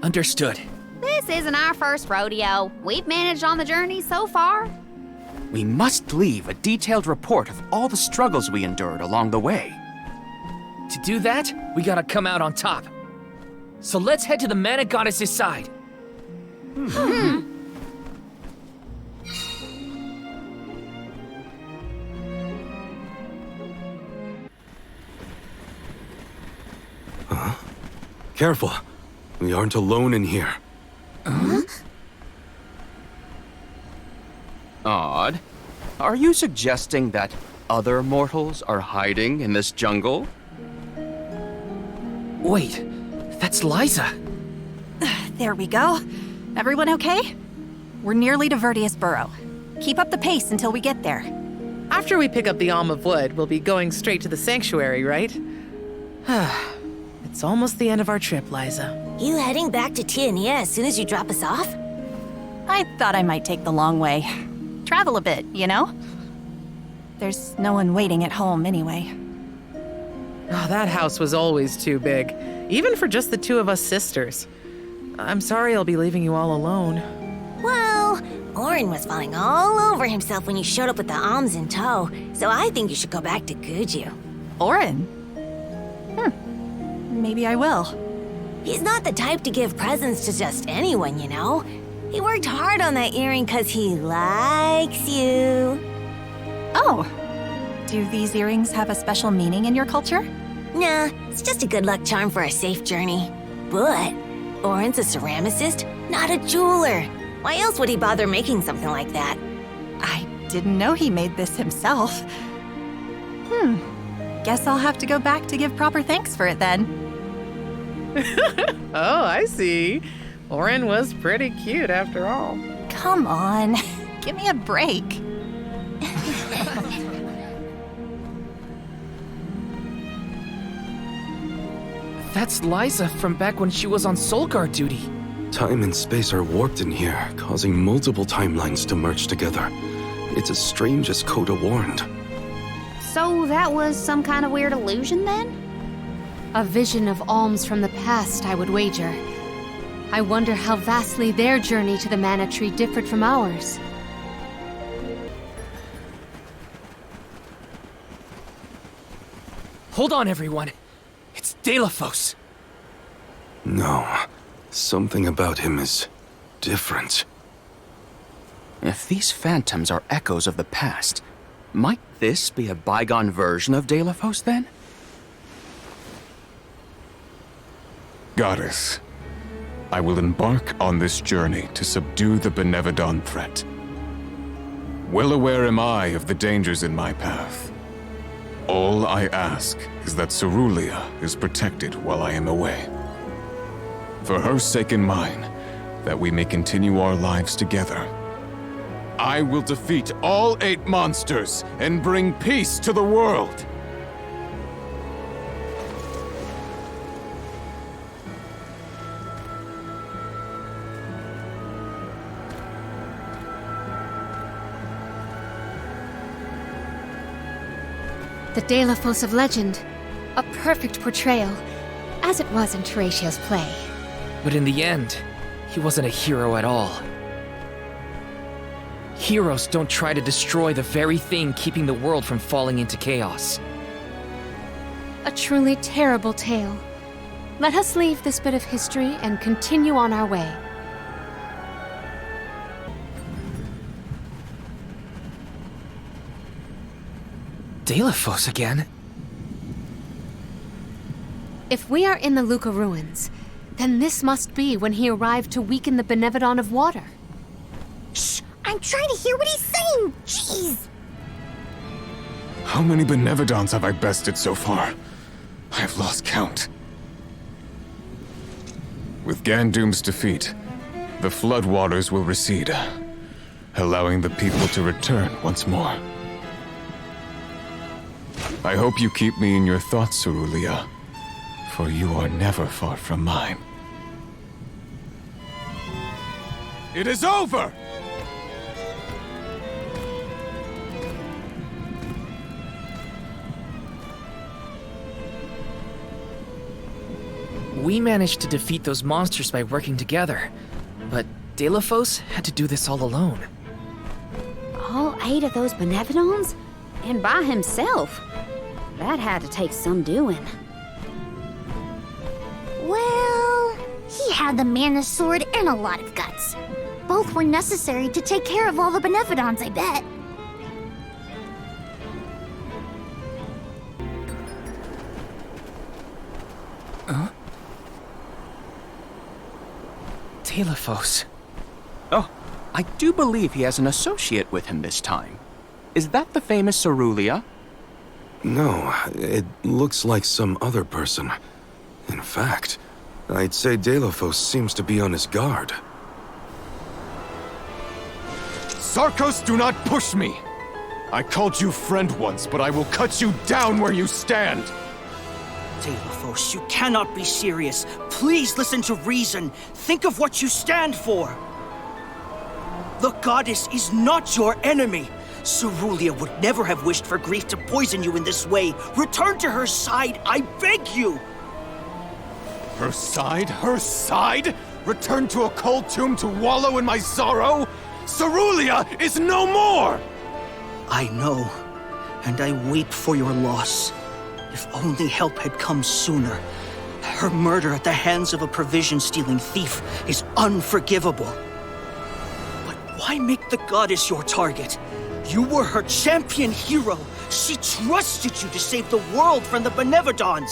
Understood. This isn't our first rodeo. We've managed on the journey so far. We must leave a detailed report of all the struggles we endured along the way. To do that, we gotta come out on top. So let's head to the mana goddess's side. Huh? Careful. We aren't alone in here. Odd. Are you suggesting that other mortals are hiding in this jungle? Wait, that's Lyza. There we go. Everyone okay? We're nearly to Verdius Burrow. Keep up the pace until we get there. After we pick up the Alm of Wood, we'll be going straight to the sanctuary, right? It's almost the end of our trip, Lyza. You heading back to Tiania as soon as you drop us off? I thought I might take the long way. Travel a bit, you know? There's no one waiting at home anyway. Oh, that house was always too big, even for just the two of us sisters. I'm sorry I'll be leaving you all alone. Well, Oren was falling all over himself when you showed up with the Alms in tow, so I think you should go back to Guju. Oren? Maybe I will. He's not the type to give presents to just anyone, you know? He worked hard on that earring because he likes you. Oh. Do these earrings have a special meaning in your culture? Nah, it's just a good luck charm for a safe journey. But Oren's a ceramicist, not a jeweler. Why else would he bother making something like that? I didn't know he made this himself. Guess I'll have to go back to give proper thanks for it then. Oh, I see. Oren was pretty cute after all. Come on, give me a break. That's Lyza from back when she was on Soul Guard duty. Time and space are warped in here, causing multiple timelines to merge together. It's as strange as Coda warned. So that was some kind of weird illusion then? A vision of alms from the past, I would wager. I wonder how vastly their journey to the mana tree differed from ours. Hold on, everyone. It's Deilophos. No, something about him is different. If these phantoms are echoes of the past, might this be a bygone version of Deilophos then? Goddess, I will embark on this journey to subdue the Benevodon threat. Well aware am I of the dangers in my path. All I ask is that Cerulia is protected while I am away. For her sake and mine, that we may continue our lives together. I will defeat all 8 monsters and bring peace to the world. The Deilophos of legend. A perfect portrayal, as it was in Teratio's play. But in the end, he wasn't a hero at all. Heroes don't try to destroy the very thing keeping the world from falling into chaos. A truly terrible tale. Let us leave this bit of history and continue on our way. Delos again? If we are in the Luca ruins, then this must be when he arrived to weaken the benevon of water. Shh! I'm trying to hear what he's saying! Jeez! How many benevodons have I bested so far? I have lost count. With Gandum's defeat, the floodwaters will recede, allowing the people to return once more. I hope you keep me in your thoughts, Cerulia, for you are never far from mine. It is over! We managed to defeat those monsters by working together, but Delos had to do this all alone. All 8 of those benevolons? And by himself? That had to take some doing. Well, he had the mana sword and a lot of guts. Both were necessary to take care of all the benevolons, I bet. Huh? Delos. Oh, I do believe he has an associate with him this time. Is that the famous Cerulia? No, it looks like some other person. In fact, I'd say Delos seems to be on his guard. Sarkos, do not push me! I called you friend once, but I will cut you down where you stand! Delos, you cannot be serious. Please listen to reason. Think of what you stand for. The goddess is not your enemy. Cerulia would never have wished for grief to poison you in this way. Return to her side, I beg you! Her side? Her side? Return to a cold tomb to wallow in my sorrow? Cerulia is no more! I know, and I weep for your loss. If only help had come sooner. Her murder at the hands of a provision-stealing thief is unforgivable. But why make the goddess your target? You were her champion hero. She trusted you to save the world from the benevodons.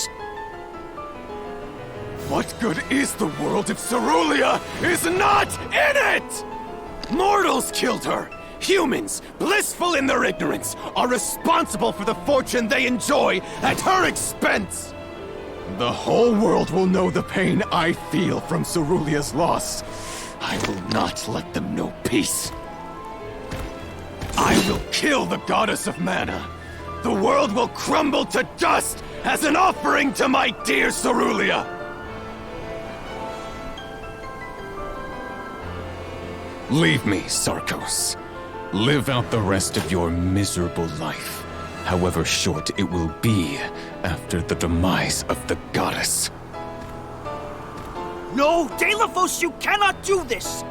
What good is the world if Cerulia is not in it? Mortals killed her. Humans, blissful in their ignorance, are responsible for the fortune they enjoy at her expense. The whole world will know the pain I feel from Cerulia's loss. I will not let them know peace. I will kill the goddess of mana. The world will crumble to dust as an offering to my dear Cerulia. Leave me, Sarkos. Live out the rest of your miserable life, however short it will be after the demise of the goddess. No, Delos, you cannot do this!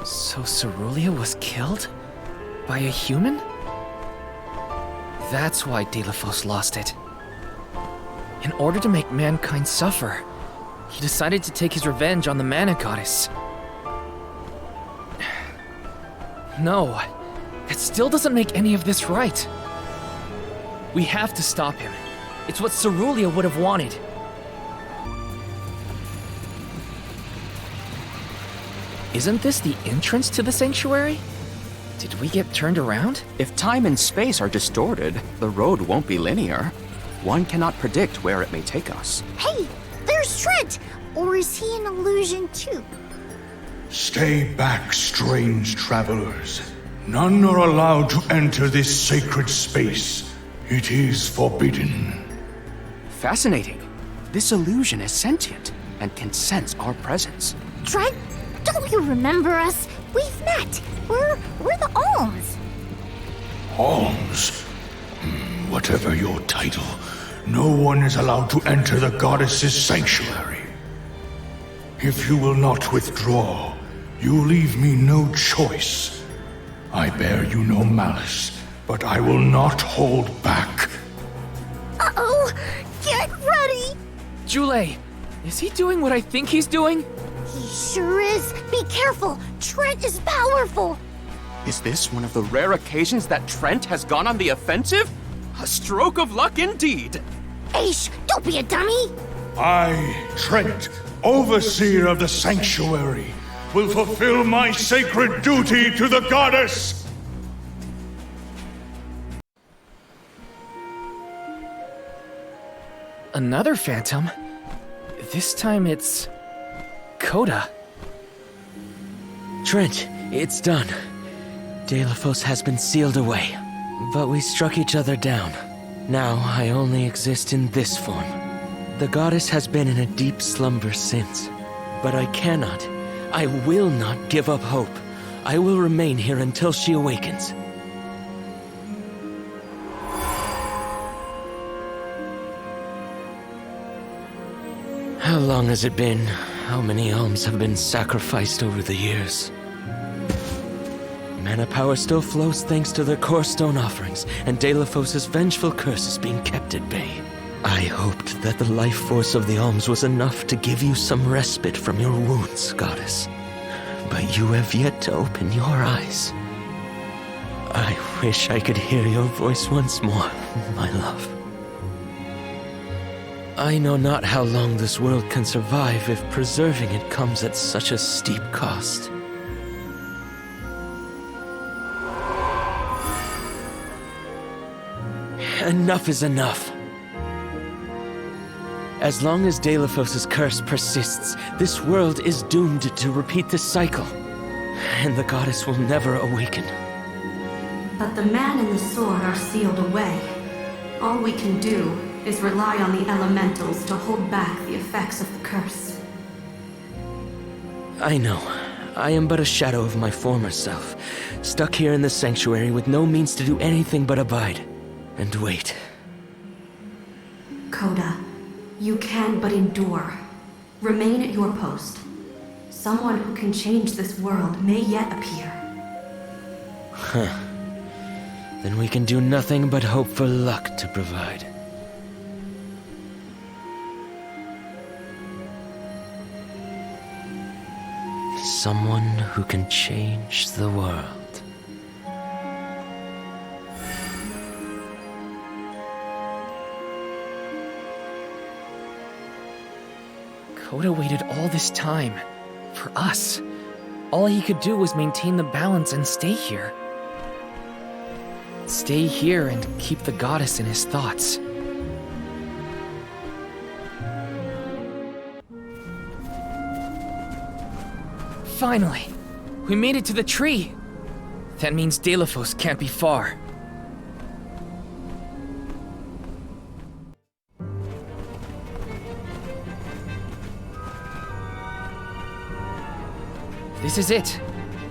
So Cerulia was killed? By a human? That's why Delos lost it. In order to make mankind suffer, he decided to take his revenge on the mana goddess. No, that still doesn't make any of this right. We have to stop him. It's what Cerulia would have wanted. Isn't this the entrance to the sanctuary? Did we get turned around? If time and space are distorted, the road won't be linear. One cannot predict where it may take us. Hey, there's Trent! Or is he an illusion too? Stay back, strange travelers. None are allowed to enter this sacred space. It is forbidden. Fascinating. This illusion is sentient and can sense our presence. Trent, don't you remember us? We've met. We're the Alms. Alms? Whatever your title, no one is allowed to enter the goddess's sanctuary. If you will not withdraw, you leave me no choice. I bear you no malice, but I will not hold back. Uh-oh! Jule, is he doing what I think he's doing? He sure is. Be careful. Trent is powerful. Is this one of the rare occasions that Trent has gone on the offensive? A stroke of luck indeed. Aish, don't be a dummy. I, Trent, overseer of the sanctuary, will fulfill my sacred duty to the goddess. Another phantom? This time it's... Coda. Trent, it's done. Delafos has been sealed away, but we struck each other down. Now I only exist in this form. The goddess has been in a deep slumber since, but I cannot, I will not give up hope. I will remain here until she awakens. How long has it been? How many alms have been sacrificed over the years? Mana power still flows thanks to their core stone offerings, and Delafos' vengeful curse is being kept at bay. I hoped that the life force of the Alms was enough to give you some respite from your wounds, goddess. But you have yet to open your eyes. I wish I could hear your voice once more, my love. I know not how long this world can survive if preserving it comes at such a steep cost. Enough is enough. As long as Delafos' curse persists, this world is doomed to repeat this cycle, and the goddess will never awaken. But the man and the sword are sealed away. All we can do is rely on the elementals to hold back the effects of the curse. I know. I am but a shadow of my former self, stuck here in the sanctuary with no means to do anything but abide and wait. Coda, you can but endure. Remain at your post. Someone who can change this world may yet appear. Huh. Then we can do nothing but hope for luck to provide. Someone who can change the world. Coda waited all this time. For us. All he could do was maintain the balance and stay here. Stay here and keep the goddess in his thoughts. Finally! We made it to the tree! That means Delafos can't be far. This is it.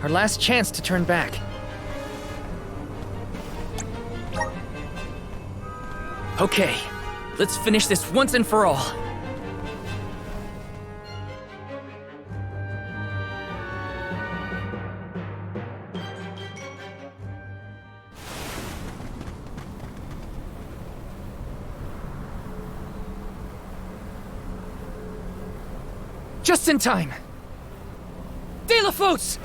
Our last chance to turn back. Okay, let's finish this once and for all. Just in time! Delafos!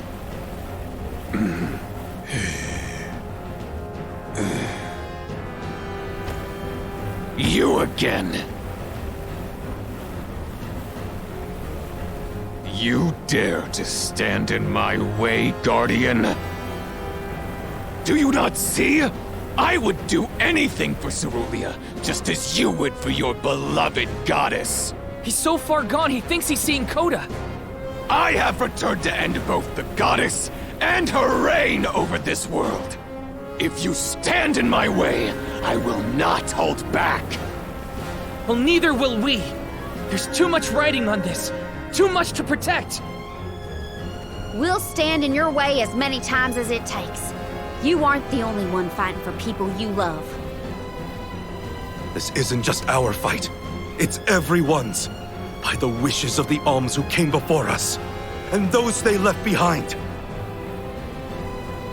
You again! You dare to stand in my way, Guardian? Do you not see? I would do anything for Cerulean, just as you would for your beloved goddess. He's so far gone, he thinks he's seeing Coda. I have returned to end both the goddess and her reign over this world. If you stand in my way, I will not hold back. Well, neither will we. There's too much writing on this. Too much to protect. We'll stand in your way as many times as it takes. You aren't the only one fighting for people you love. This isn't just our fight. It's everyone's. By the wishes of the Alms who came before us, and those they left behind.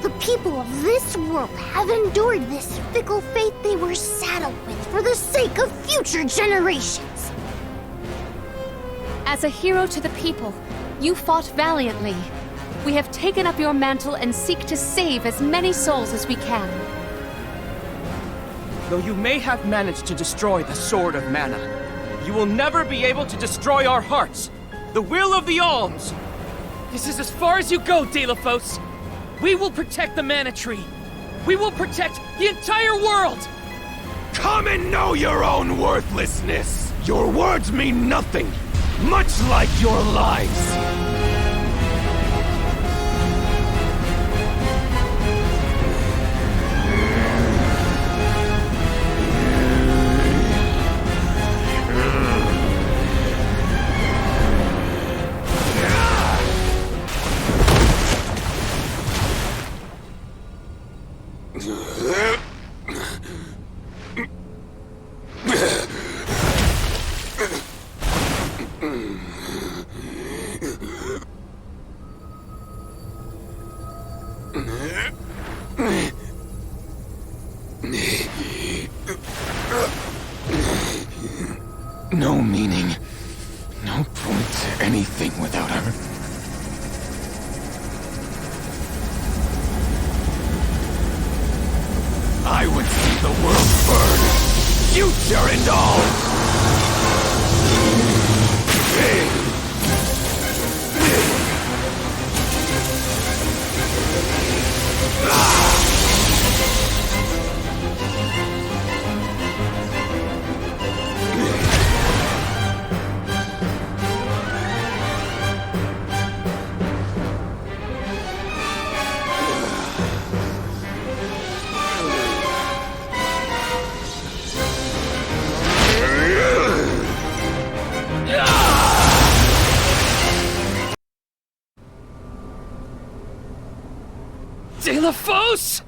The people of this world have endured this fickle fate they were saddled with for the sake of future generations. As a hero to the people, you fought valiantly. We have taken up your mantle and seek to save as many souls as we can. Though you may have managed to destroy the Sword of Mana, you will never be able to destroy our hearts, the will of the Alms. This is as far as you go, Delafos. We will protect the Mana Tree. We will protect the entire world! Come and know your own worthlessness! Your words mean nothing, much like your lives! No meaning, no point to anything without her. I would see the world burn, future and all! Delafos!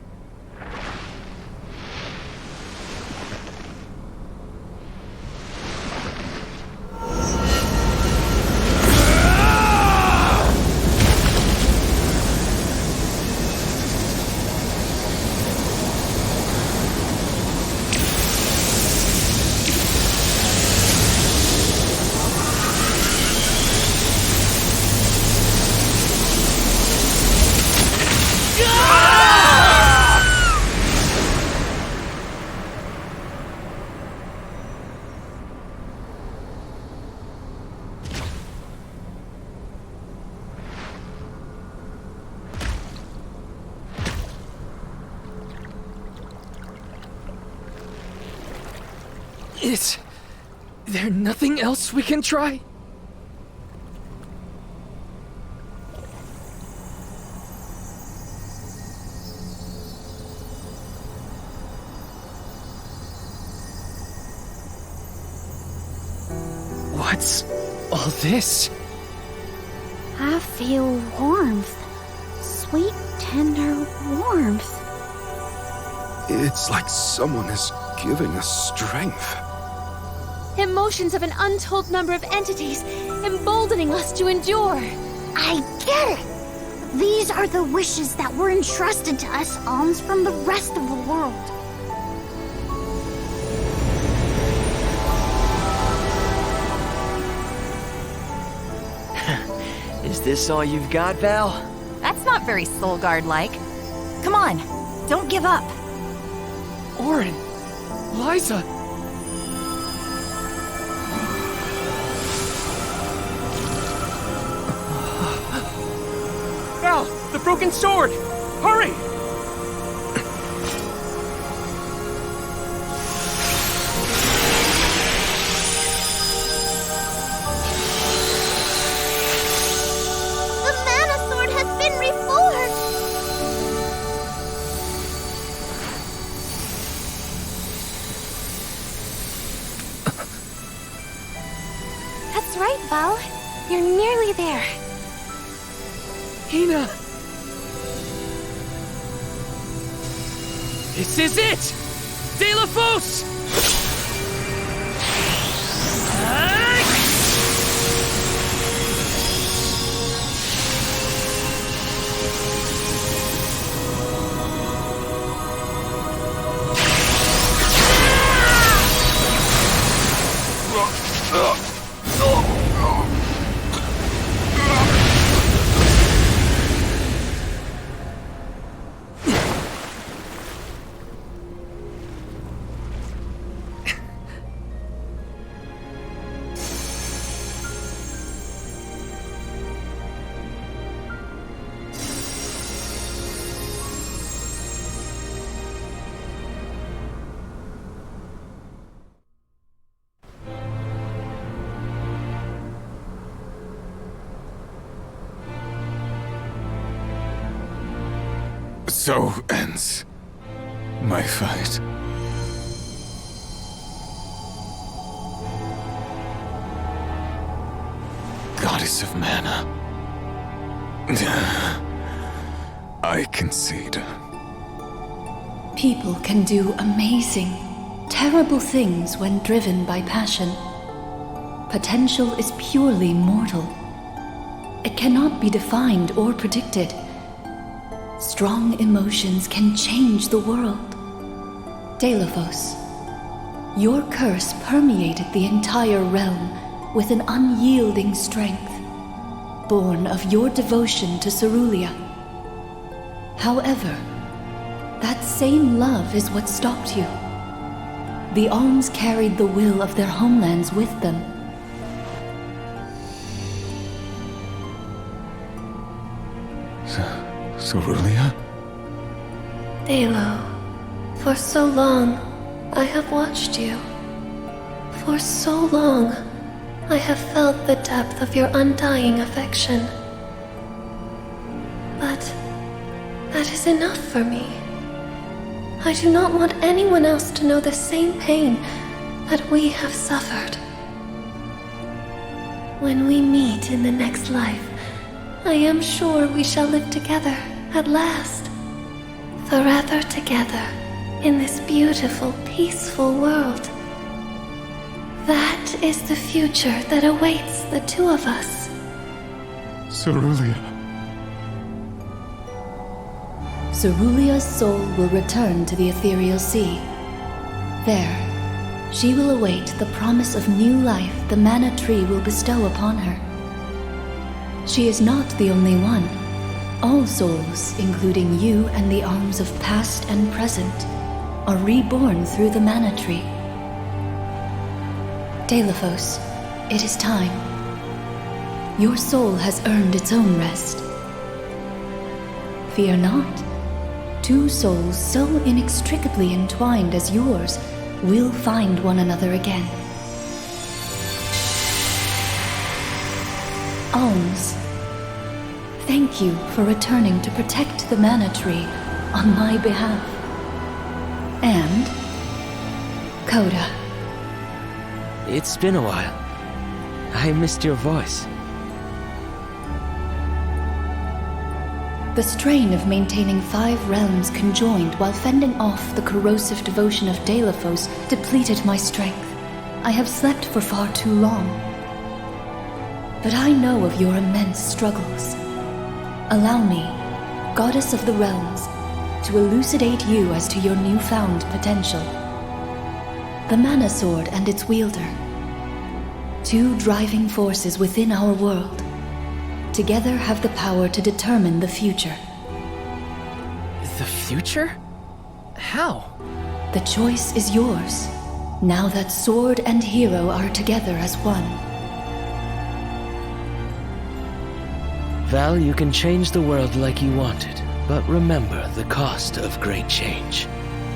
Is there nothing else we can try? What's all this? I feel warmth. Sweet, tender warmth. It's like someone is giving us strength. Emotions of an untold number of entities, emboldening us to endure. I get it! These are the wishes that were entrusted to us alms from the rest of the world. Is this all you've got, Val? That's not very Soul Guard-like. Come on, don't give up. Eoren, Lyza. Val, the broken sword! Hurry! The mana sword has been reforged! That's right, Val. You're nearly there. Hina! This is it! Delafos! So ends my fight. Goddess of Mana. I concede. People can do amazing, terrible things when driven by passion. Potential is purely mortal. It cannot be defined or predicted. Strong emotions can change the world. Deilophos, your curse permeated the entire realm with an unyielding strength, born of your devotion to Cerulia. However, that same love is what stopped you. The Alms carried the will of their homelands with them. Cerulia? Delo, for so long, I have watched you. For so long, I have felt the depth of your undying affection. But that is enough for me. I do not want anyone else to know the same pain that we have suffered. When we meet in the next life, I am sure we shall live together at last. Forever together in this beautiful, peaceful world. That is the future that awaits the two of us. Cerulia. Cerulia's soul will return to the ethereal sea. There, she will await the promise of new life the mana tree will bestow upon her. She is not the only one. All souls, including you and the Alms of past and present, are reborn through the mana tree. Deilophos, it is time. Your soul has earned its own rest. Fear not. Two souls so inextricably entwined as yours will find one another again. Alms, thank you for returning to protect the mana tree on my behalf. And Coda. It's been a while. I missed your voice. The strain of maintaining 5 realms conjoined while fending off the corrosive devotion of Deilophos depleted my strength. I have slept for far too long. But I know of your immense struggles. Allow me, Goddess of the Realms, to elucidate you as to your newfound potential. The Mana Sword and its wielder. 2 driving forces within our world. Together have the power to determine the future. The future? How? The choice is yours, now that sword and hero are together as one. Val, you can change the world like you wanted, but remember the cost of great change.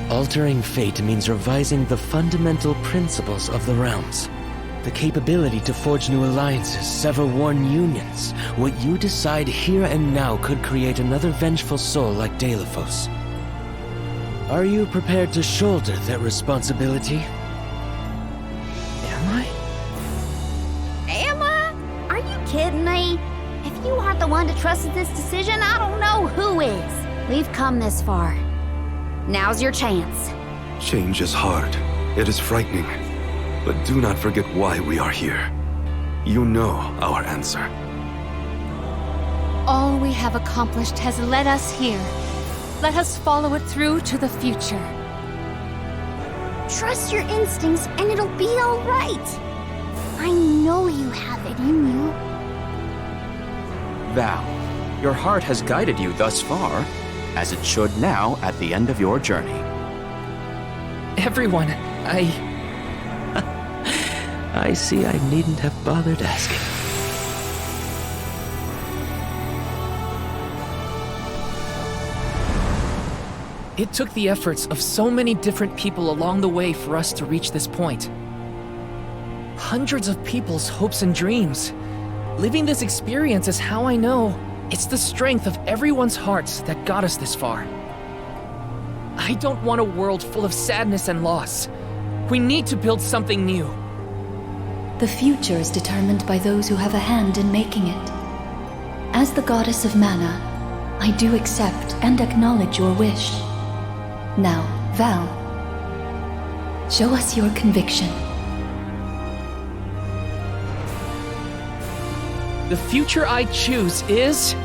Altering fate means revising the fundamental principles of the realms. The capability to forge new alliances, sever worn unions. What you decide here and now could create another vengeful soul like Deilophos. Are you prepared to shoulder that responsibility? Am I? Am I? Are you kidding me? If you aren't the one to trust in this decision, I don't know who is. We've come this far. Now's your chance. Change is hard. It is frightening. But do not forget why we are here. You know our answer. All we have accomplished has led us here. Let us follow it through to the future. Trust your instincts and it'll be all right. I know you have it in you. Val, your heart has guided you thus far, as it should now at the end of your journey. Everyone, I see I needn't have bothered asking. It took the efforts of so many different people along the way for us to reach this point. Hundreds of people's hopes and dreams. Living this experience is how I know it's the strength of everyone's hearts that got us this far. I don't want a world full of sadness and loss. We need to build something new. The future is determined by those who have a hand in making it. As the goddess of mana, I do accept and acknowledge your wish. Now, Val, show us your conviction. The future I choose is...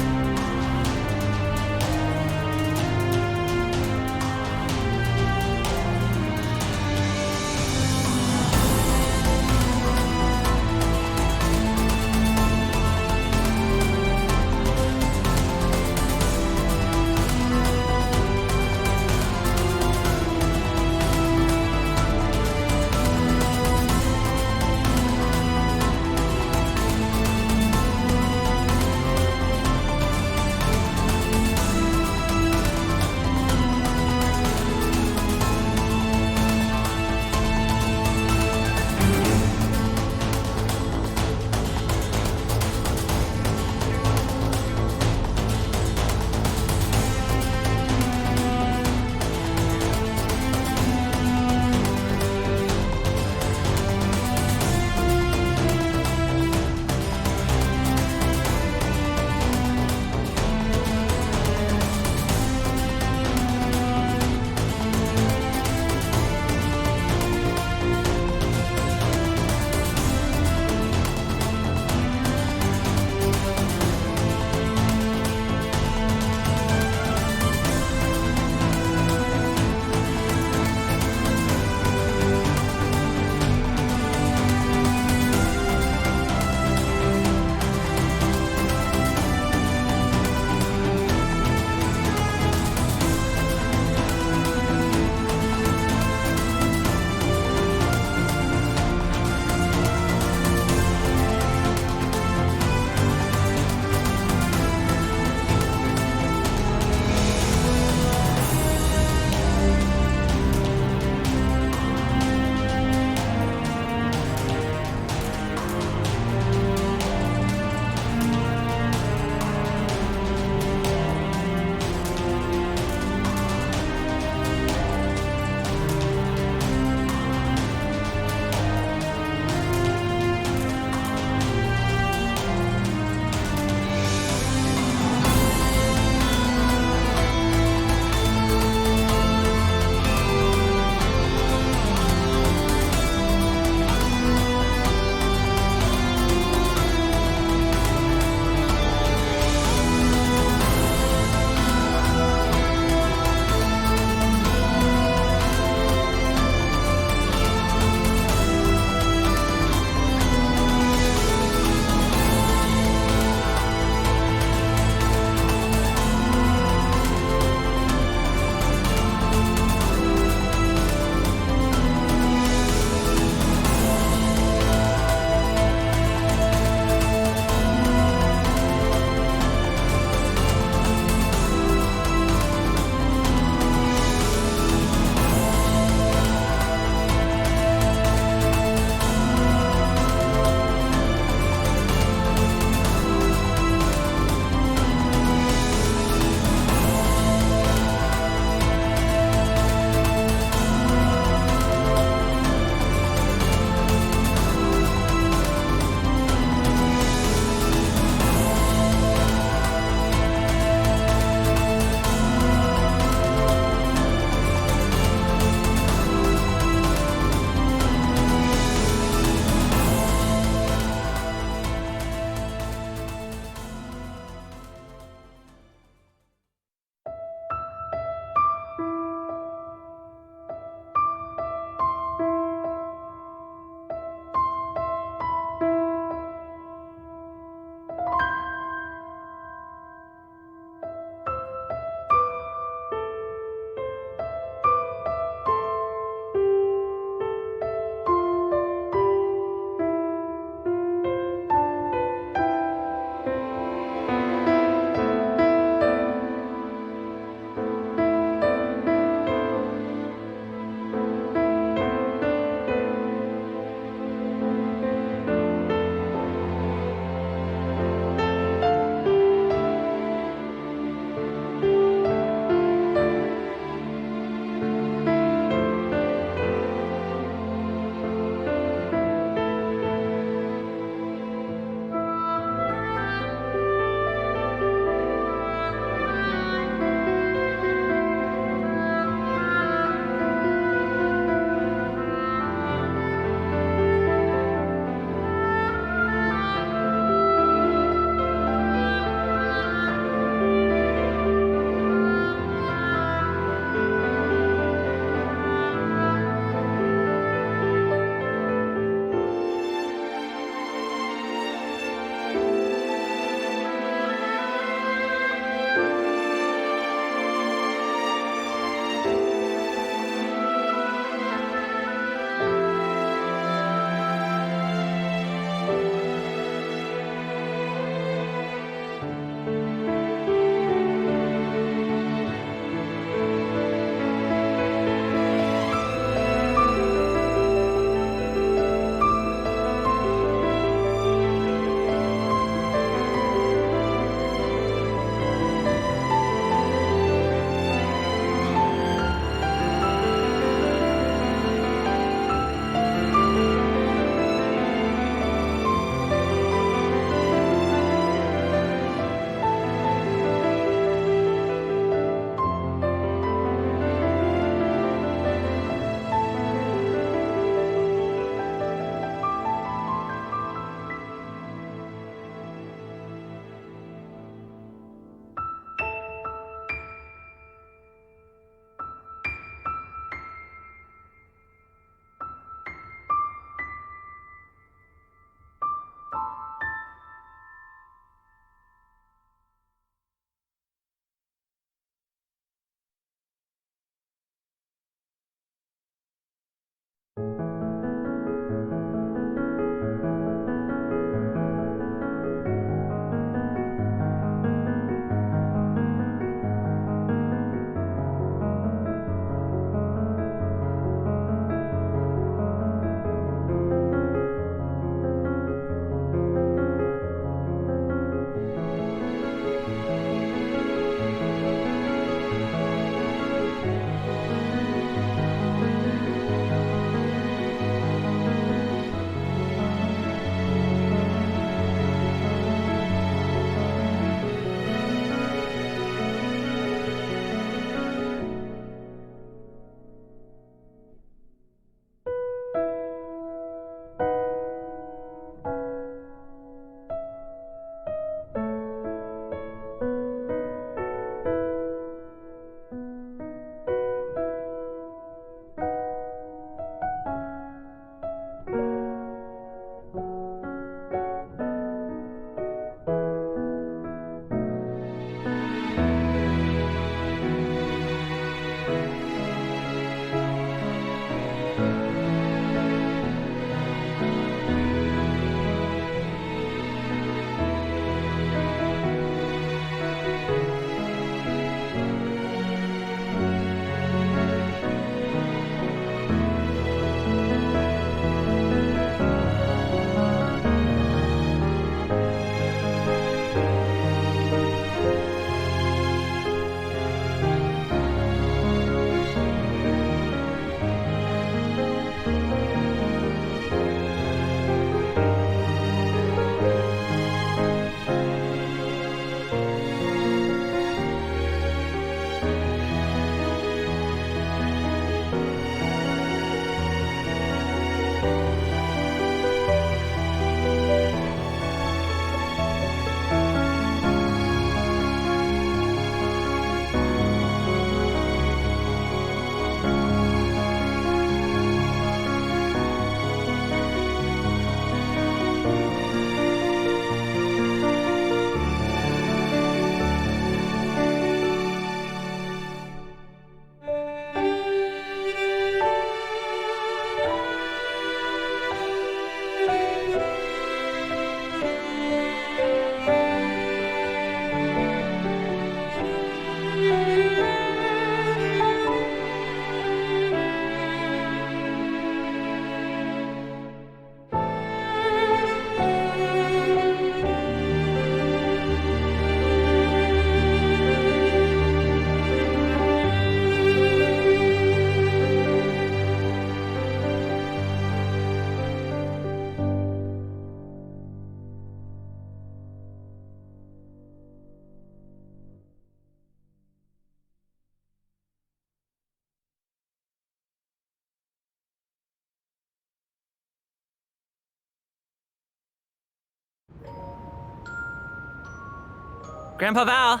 Grandpa Val?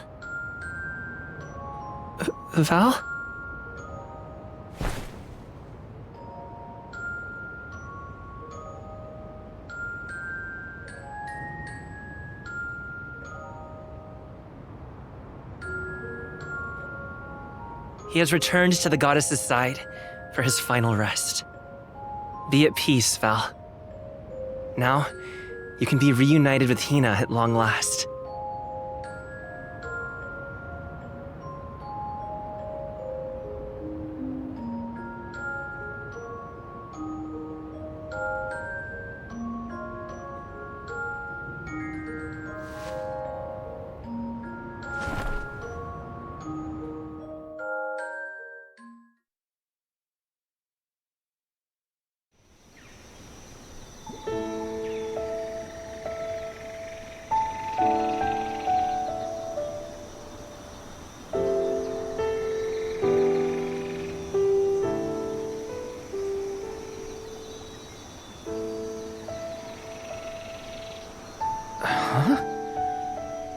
Val? He has returned to the goddess's side for his final rest. Be at peace, Val. Now, you can be reunited with Hina at long last.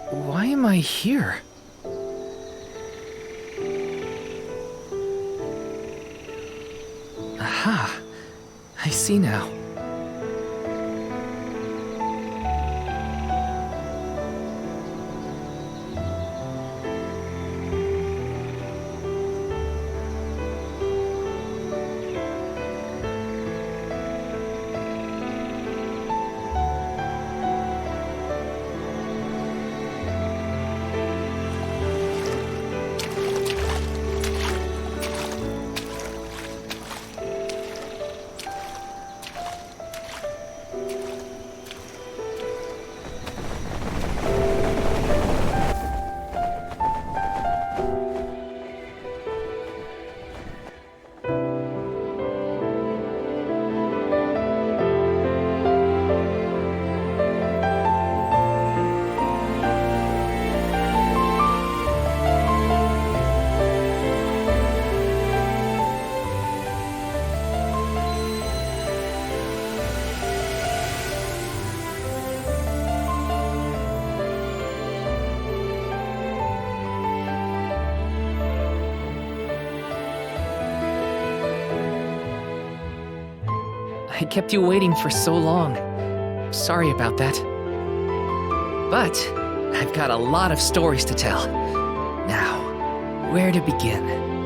Why am I here? Aha! I see now. I kept you waiting for so long. Sorry about that. But I've got a lot of stories to tell. Now, where to begin?